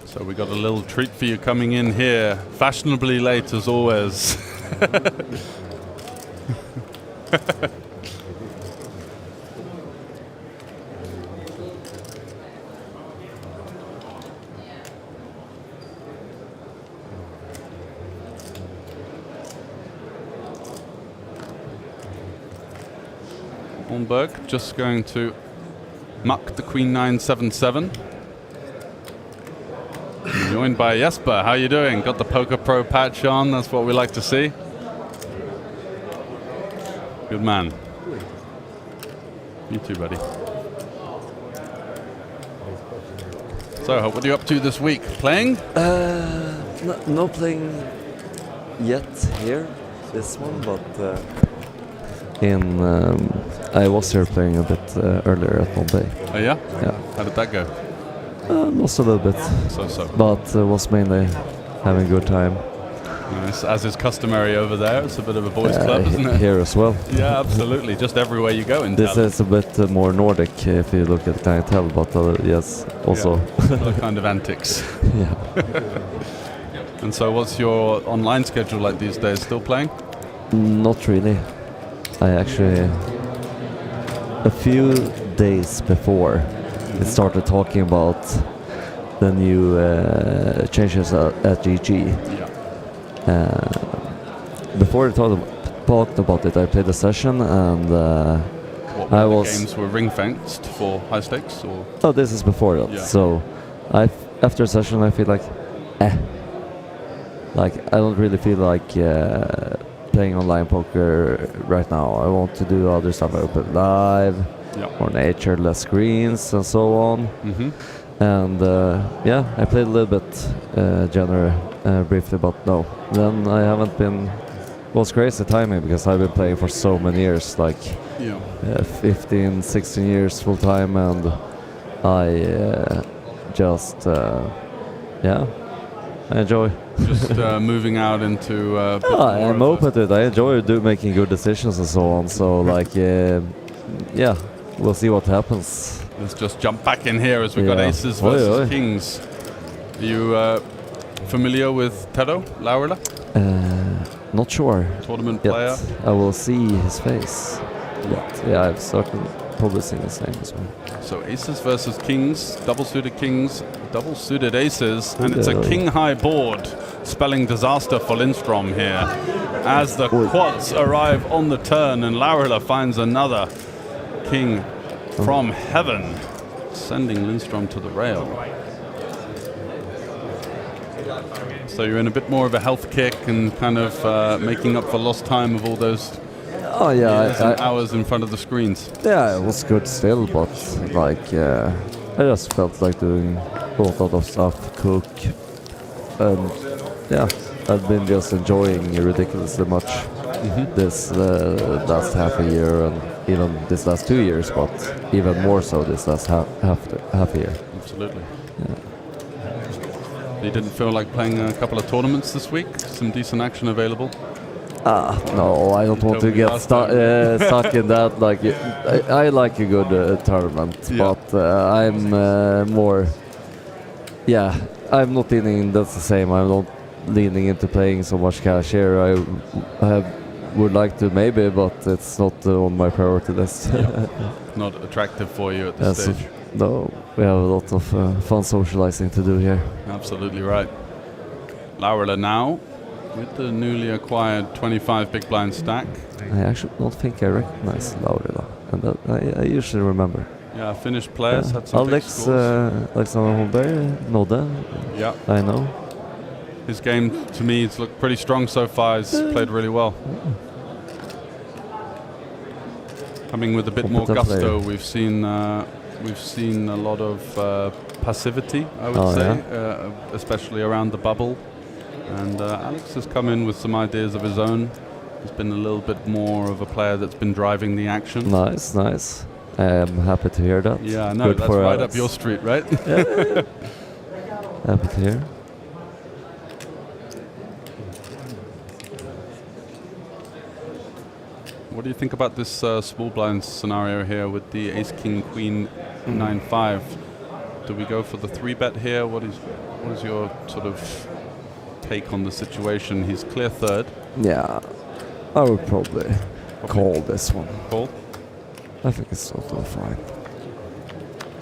So we got a little treat for you coming in here, fashionably late as always. Holmberg just going to muck the Queen 9-7-7. Joined by Jesper. How you doing? Got the Poker Pro patch on. That's what we like to see. Good man. You too, buddy. So, what are you up to this week? Playing? No playing yet here, this one, but I was here playing a bit earlier at Monday. Oh yeah? Yeah. How did that go? Lost a little bit. So. But was mainly having a good time. Nice. As is customary over there, it's a bit of a boys' club, isn't it? Here as well. Yeah, absolutely. Just everywhere you go in This Tallinn. is a bit more Nordic if you look at the clientele, but yes, also. Yeah. All kind of antics. Yeah. And so what's your online schedule like these days? Still playing? Not really. I actually, a few days before, it started talking about the new changes at GG. Yeah. Before I talked about it, I played a session and What the games were ring-fenced for high stakes? Or? Oh, this is before that. Yeah. So, after a session, I feel like, like I don't really feel like playing online poker right now. I want to do other stuff. I play live, more nature, less screens, and so on. Mm-hmm. And yeah, I played a little bit January briefly, but no. Then I haven't been. It was crazy timing because I've been playing for so many years, like 15, 16 years full time, and I just I enjoy. Just moving out into. I'm open to it. I enjoy making good decisions and so on. So like, yeah, we'll see what happens. Let's just jump back in here as we've got aces versus kings. Are you familiar with Tero Laurila? Not sure. Tournament yet. player? I will see his face. But yeah, I've certainly probably seen his name as well. So aces versus kings, double suited aces, and it's a king high board, spelling disaster for Lindstrom here. As the quads arrive on the turn and Laurila finds another king from heaven, sending Lindstrom to the rail. So you're in a bit more of a health kick and kind of making up for lost time of all those years and hours in front of the screens. Yeah, it was good still, but like I just felt like doing a lot of stuff, cook, and yeah, I've been just enjoying ridiculously much this last half a year and even this last 2 years, but even more so this last half a year. Absolutely. You didn't feel like playing a couple of tournaments this week? Some decent action available? No, I don't want to get stuck in that. Like, I like a good tournament, but I'm more. Yeah, I'm not leaning. That's the same. I'm not leaning into playing so much cash here. I would like to maybe, but it's not on my priority list. Not attractive for you at this stage. No, we have a lot of fun socializing to do here. Absolutely right. Laurila now with the newly acquired 25 big blind stack. I actually don't think I recognize Laurila, and that I usually remember. Yeah, Finnish players had some big scores. Alexander Holmberg, Nodde. Yeah, I know. His game to me has looked pretty strong so far. He's played really well. Coming with a bit more gusto, we've seen a lot of passivity, I would say, especially around the bubble. And Alex has come in with some ideas of his own. He's been a little bit more of a player that's been driving the action. Nice, nice. I'm happy to hear that. Yeah, no, good that's for right Alex. up your street, right? Yeah. Happy to hear. What do you think about this small blind scenario here with the ace, king, queen, 9-5? Do we go for the 3-bet here? What is your sort of take on the situation? He's clear third. Yeah, I would probably call this one. Call? I think it's totally fine.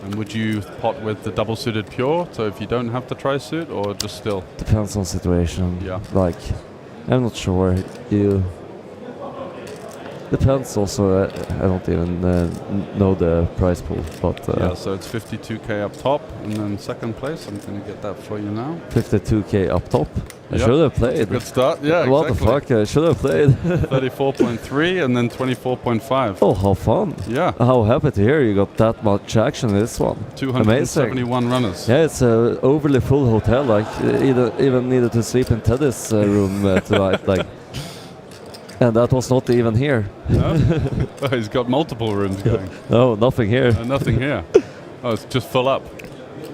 And would you pot with the double suited pure? So if you don't have the tri-suit, or just still? Depends on situation. Yeah. Like, I'm not sure. Depends also. I don't even know the prize pool, but yeah, so it's 52k up top, and then second place. I'm going to get that for you now. 52k up top. I Yep. should have played. Good start. Yeah, What exactly. the fuck? I should have played. 34.3 and then 24.5. Oh, how fun! Yeah. How happy to hear you got that much action in this one. 271 runners. Yeah, it's a overly full hotel. Like even needed to sleep in Teddy's room tonight. Like, and that was not even here. No? Oh, he's got multiple rooms going. No, nothing here. Nothing here. Oh, it's just full up.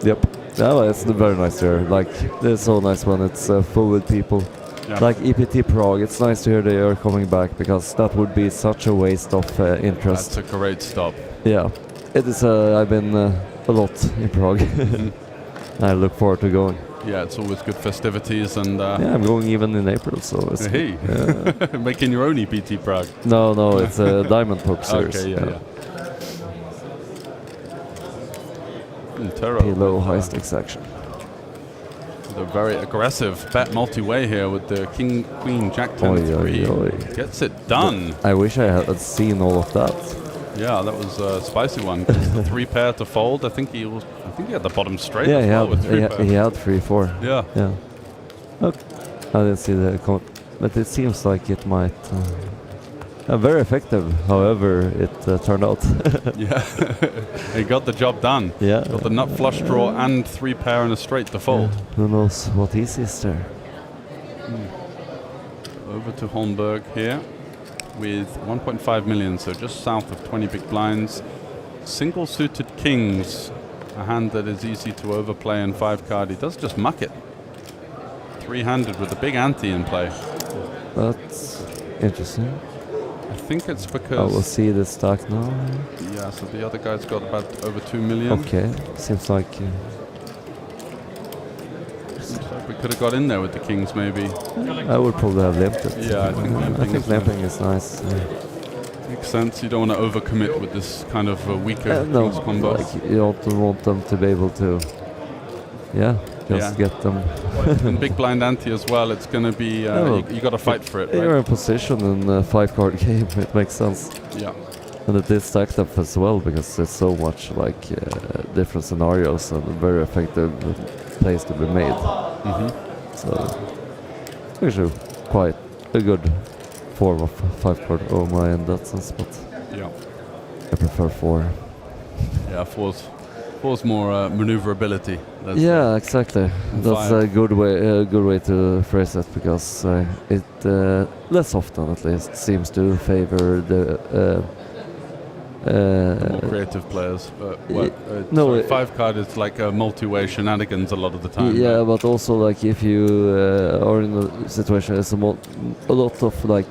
Yep. Yeah, well, it's very nice here. Like, it's so nice when it's full with people. Yeah. Like EPT Prague, it's nice to hear they are coming back because that would be such a waste of interest. That's a great stop. Yeah, it is. I've been a lot in Prague. I look forward to going. Yeah, it's always good festivities and. Yeah, I'm going even in April, so it's Hey, making your own EPT Prague. No, it's a Diamond Poker Series. Okay, yeah. PLO high stakes action. The very aggressive bet multi-way here with the King, Queen, Jack 10, 3. Gets it done. I wish I had seen all of that. Yeah, that was a spicy one. Gets the 3 pair to fold. I think he had the bottom straight. Yeah, as well with 3 pair. he had 3-4. Yeah. Yeah. Okay. I didn't see the but it seems like it might. Very effective, however it turned out. Yeah, he got the job done. Yeah. Got the nut flush draw and 3 pair and a straight to fold. Yeah. Who knows what he sees there? Over to Holmberg here with 1.5 million, so just south of 20 big blinds. Single suited kings, a hand that is easy to overplay in 5 card. He does just muck it. 3-handed with a big ante in play. That's interesting. I think it's because... I will see the stack now. Yeah, so the other guy's got about over 2 million. Okay, seems like... we could have got in there with the kings, maybe. I would probably have limped it. Yeah, I think limping is nice. Makes sense. You don't want to overcommit with this kind of weaker No, kings combo. like you don't want them to be able to... get them. And big blind ante as well. It's going to be you got to fight for it. Right? You're in position in a 5-card game. It makes sense. Yeah. And it is stacked up as well because there's so much like different scenarios and very effective plays to be made. So actually quite a good form of 5-card OMA in that sense, but yeah, I prefer 4. Yeah, 4's more maneuverability. Yeah, exactly. That's a good way to phrase it because it less often at least seems to favor the more creative players. No, 5 card is like a multi-way shenanigans a lot of the time. Yeah, right? But also like if you are in a situation, there's a lot of like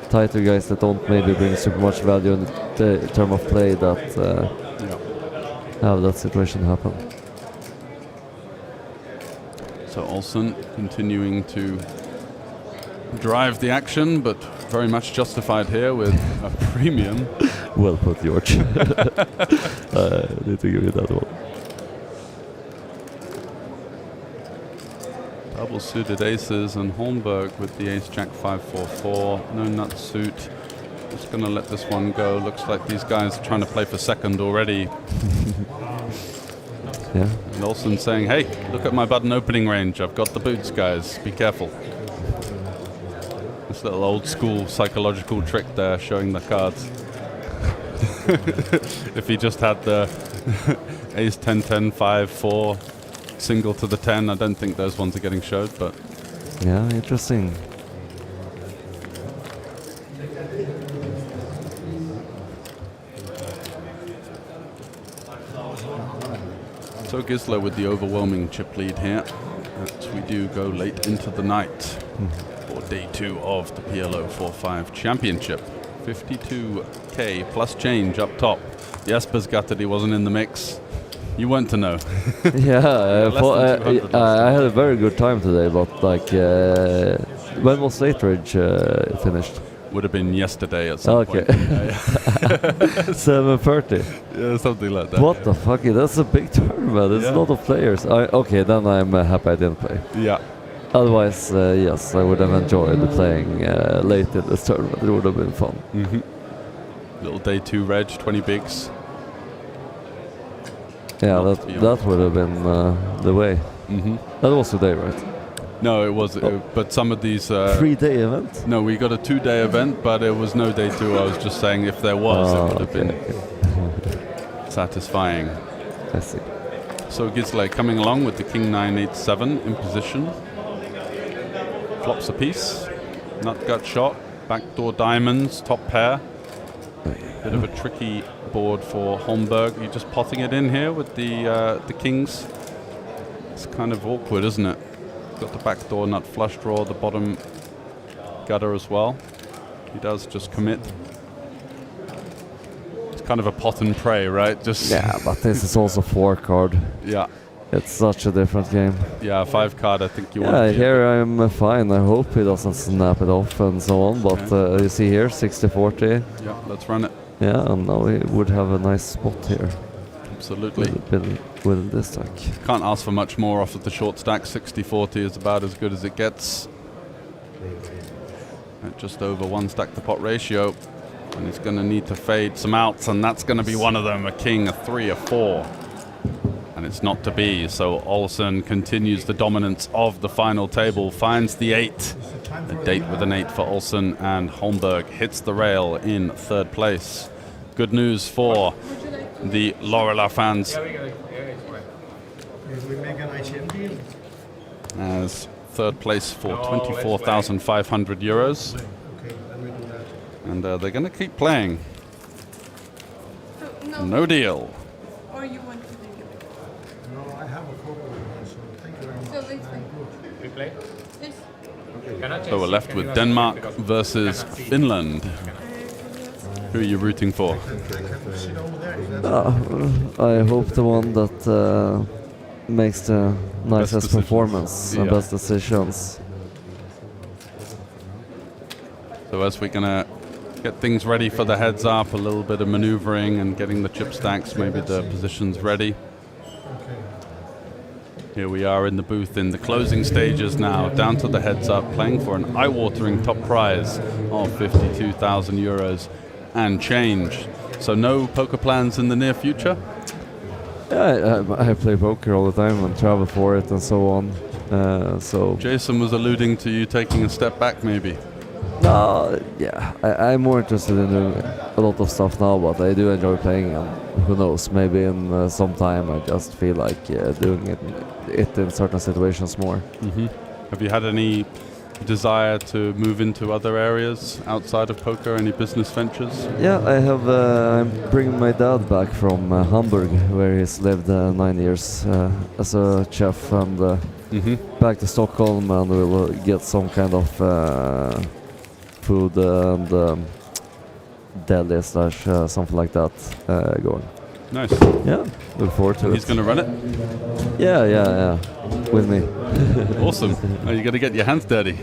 tighter guys that don't maybe bring super much value in the term of play that have that situation happen. So Olsen continuing to drive the action, but very much justified here with a premium. Well put, George. I need to give you that one. Double suited aces and Holmberg with the ace jack 5-4-4. No nut suit. Just going to let this one go. Looks like these guys are trying to play for second already. Yeah. And Olsen saying, hey, look at my button opening range. I've got the boots, guys. Be careful. This little old school psychological trick there, showing the cards. If he just had the ace 10-10, 5-4, single to the 10, I don't think those ones are getting showed, but... Yeah, interesting. So Gisler with the overwhelming chip lead here. As we do go late into the night for day 2 of the PLO4 Championship. 52k plus change up top. Jesper's gutted he wasn't in the mix. You weren't to know. Yeah, I had a very good time today, but like, when was Lateridge finished? Would have been yesterday at some point. 7:30. Yeah, something like that. What the fuck? That's a big tournament. There's a lot of players. Okay, then I'm happy I didn't play. Yeah. Otherwise, yes, I would have enjoyed playing late in this tournament. It would have been fun. Little day 2 reg, 20 bigs. Yeah, that would have been the way. That was today, right? No, it was. But some of these 3-day event. No, we got a 2-day event, but it was no day 2. I was just saying if there was, it would have been satisfying. I see. So Gisle coming along with the King 9-8-7 in position. Flops a piece. Nut gut shot. Backdoor diamonds. Top pair. Bit of a tricky board for Holmberg. You're just potting it in here with the kings. It's kind of awkward, isn't it? Got the backdoor nut flush draw, the bottom gutter as well. He does just commit. It's kind of a pot and pray, right? Just yeah, but this is also 4 card. Yeah. It's such a different game. Yeah, 5 card, I think you want Yeah, to be here I'm fine. I hope he doesn't snap it off and so on. But you see here, 60-40. Yeah, let's run it. Yeah, and now we would have a nice spot here. Absolutely. With this stack. Can't ask for much more off of the short stack. 60-40 is about as good as it gets. At just over 1 stack to pot ratio. And he's going to need to fade some outs, and that's going to be one of them. A king, a 3, a 4. And it's not to be. So Olsen continues the dominance of the final table, finds the 8. A date with an 8 for Olsen, and Holmberg hits the rail in 3rd place. Good news for the Lorela fans. We make an ICM deal. As 3rd place for 24,500 euros. Okay, then we do that. And they're going to keep playing. No deal. Or you want to make it? No, I have a couple of them, so thank you very much. So let's play. We play? Yes. So we're left with Denmark versus Finland. Who are you rooting for? I hope the one that makes the nicest performance and best decisions. So as we're going to get things ready for the heads up, a little bit of maneuvering and getting the chip stacks, maybe the positions ready. Here we are in the booth in the closing stages now, down to the heads up, playing for an eye-watering top prize of 52,000 euros and change. So no poker plans in the near future? Yeah, I play poker all the time and travel for it and so on. So Jason was alluding to you taking a step back, maybe. No, yeah, I'm more interested in doing a lot of stuff now, but I do enjoy playing, and who knows, maybe in some time I just feel like doing it in certain situations more. Have you had any desire to move into other areas outside of poker, any business ventures? Yeah, I have. I'm bringing my dad back from Hamburg, where he's lived 9 years as a chef, and back to Stockholm, and we'll get some kind of food and deli / something like that going. Nice. Yeah, look forward to it. He's going to run it? Yeah, with me. Awesome. Are you going to get your hands dirty?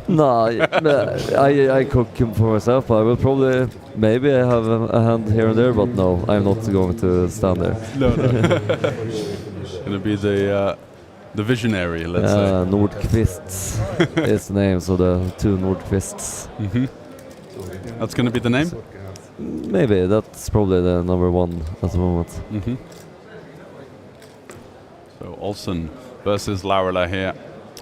No, I cook him for myself. I will probably, maybe I have a hand here and there, but no, I'm not going to stand there. No. Going to be the visionary, let's say. Nordqvist is the name, so the 2 Nordqvists. That's going to be the name? Maybe, that's probably the number 1 at the moment. So Olsen versus Laurila here.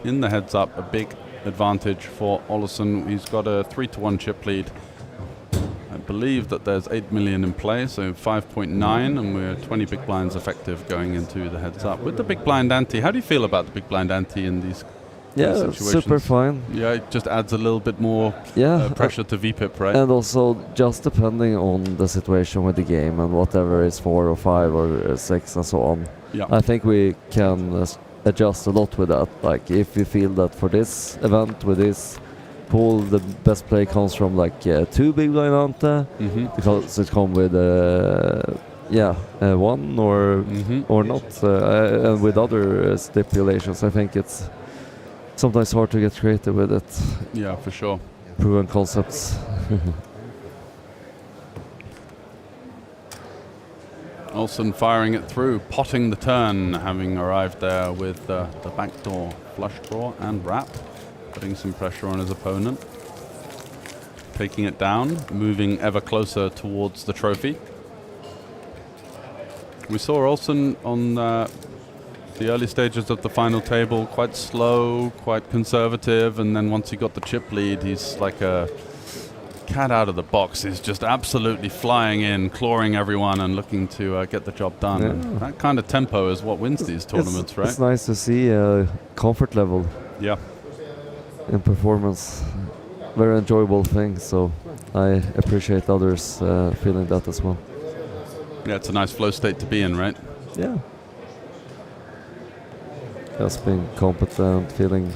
In the heads up, a big advantage for Olsen. He's got a 3-1 chip lead. I believe that there's 8 million in play, so 5.9, and we're 20 big blinds effective going into the heads up. With the big blind ante, how do you feel about the big blind ante in these situations? Super fine. Yeah, it just adds a little bit more pressure to VPIP, right? And also, just depending on the situation with the game and whatever is 4 or 5 or 6 and so on, I think we can adjust a lot with that. Like, if we feel that for this event with this pool, the best play comes from like 2 big blind ante, because it comes with 1 or not, and with other stipulations. I think it's sometimes hard to get creative with it. Yeah, for sure. Proven concepts. Olsen firing it through, potting the turn, having arrived there with the backdoor flush draw and wrap, putting some pressure on his opponent. taking it down, moving ever closer towards the trophy. We saw Olsen on the early stages of the final table, quite slow, quite conservative, and then once he got the chip lead, he's like a cat out of the box. He's just absolutely flying in, clawing everyone, and looking to get the job done. Yeah. And that kind of tempo is what wins these tournaments, right? It's nice to see comfort level. Yeah. In performance, very enjoyable thing. So I appreciate others feeling that as well. Yeah, it's a nice flow state to be in, right? Yeah. Just being competent, feeling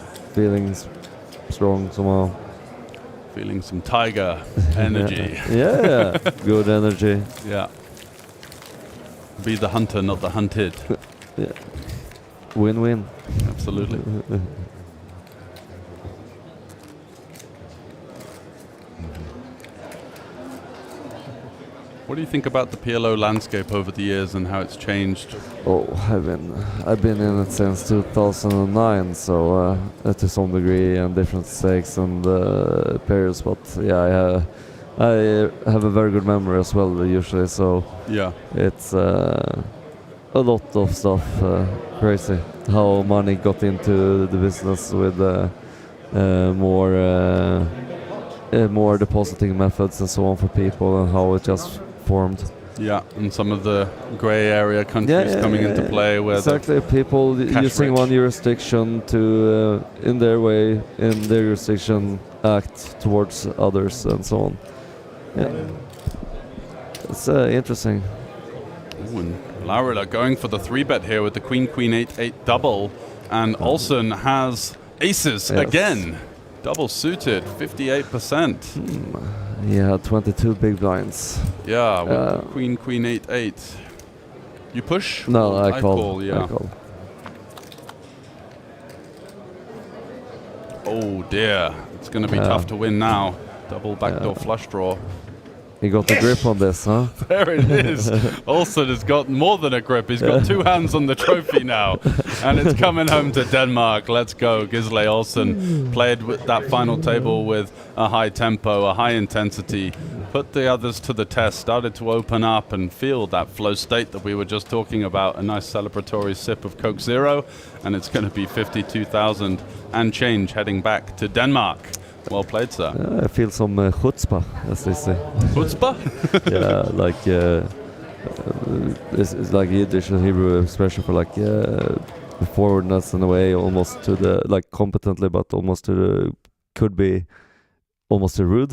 strong somehow. Feeling some tiger energy. Yeah, good energy. Yeah. Be the hunter, not the hunted. Yeah. Win-win. Absolutely. What do you think about the PLO landscape over the years and how it's changed? Oh, I've been in it since 2009, so to some degree, and different stakes and periods. But yeah, I have a very good memory as well usually. So yeah, it's a lot of stuff. Crazy how money got into the business with more depositing methods and so on for people, and how it just formed. Yeah, and some of the grey area countries coming into play where exactly people using one jurisdiction to in their way, in their jurisdiction, act towards others and so on. Yeah, it's interesting. Ooh, and Laurila going for the 3-bet here with the Queen 8-8 double, and Olsen has aces again. Double suited, 58%. He had 22 big blinds. Yeah, with Queen 8-8. You push? No, I call. Yeah. I call. Oh dear, it's going to be tough to win now. Double backdoor flush draw. He got the grip on this, huh? There it is. Olsen has got more than a grip. He's got two hands on the trophy now. And it's coming home to Denmark. Let's go. Gisle Olsen played with that final table with a high tempo, a high intensity, put the others to the test, started to open up and feel that flow state that we were just talking about. A nice celebratory sip of Coke Zero. And it's going to be 52,000 and change heading back to Denmark. Well played, sir. I feel some chutzpah, as they say. Chutzpah? Yeah, like it's like Yiddish and Hebrew expression for like forwardness in a way, almost to the like competently, but almost to the could be almost a rude.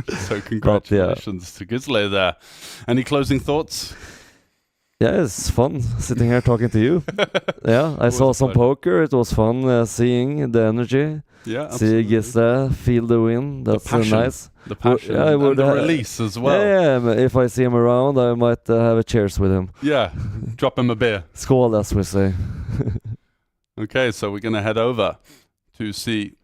So congratulations to Gisle there. Any closing thoughts? Yeah, it's fun sitting here talking to you. Yeah, I saw some poker. It was fun seeing the energy. Yeah, see Gisle, feel the win. That's nice. The passion and the release as well. Yeah, if I see him around, I might have a cheers with him. Yeah, drop him a beer. Skål, as we say. Okay, so we're going to head over to see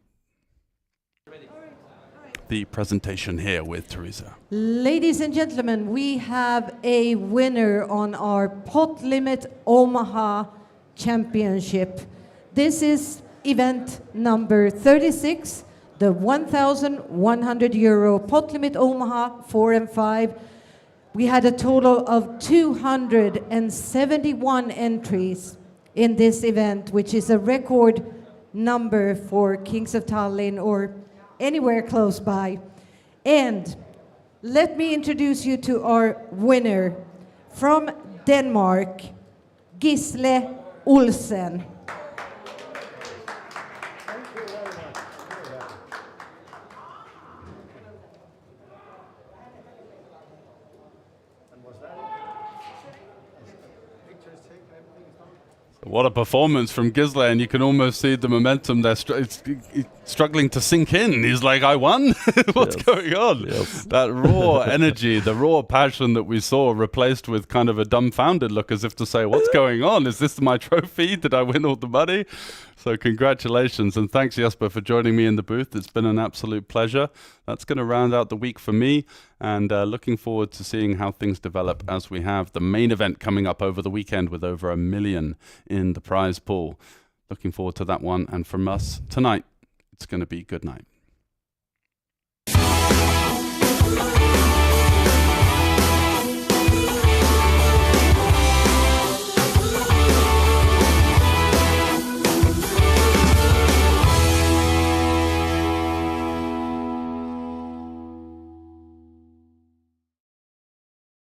the presentation here with Teresa. Ladies and gentlemen, we have a winner on our Pot Limit Omaha Championship. This is event number 36, the 1,100 euro Pot Limit Omaha 4 and 5. We had a total of 271 entries in this event, which is a record number for Kings of Tallinn or anywhere close by. And let me introduce you to our winner from Denmark, Gisle Olsen. What a performance from Gisle, and you can almost see the momentum there. It's struggling to sink in. He's like, I won? What's going on? Yes. That raw energy, the raw passion that we saw replaced with kind of a dumbfounded look as if to say, what's going on? Is this my trophy? Did I win all the money? So congratulations, and thanks Jesper for joining me in the booth. It's been an absolute pleasure. That's going to round out the week for me, and looking forward to seeing how things develop as we have the main event coming up over the weekend with over 1 million in the prize pool. Looking forward to that one, and from us tonight, it's going to be good night.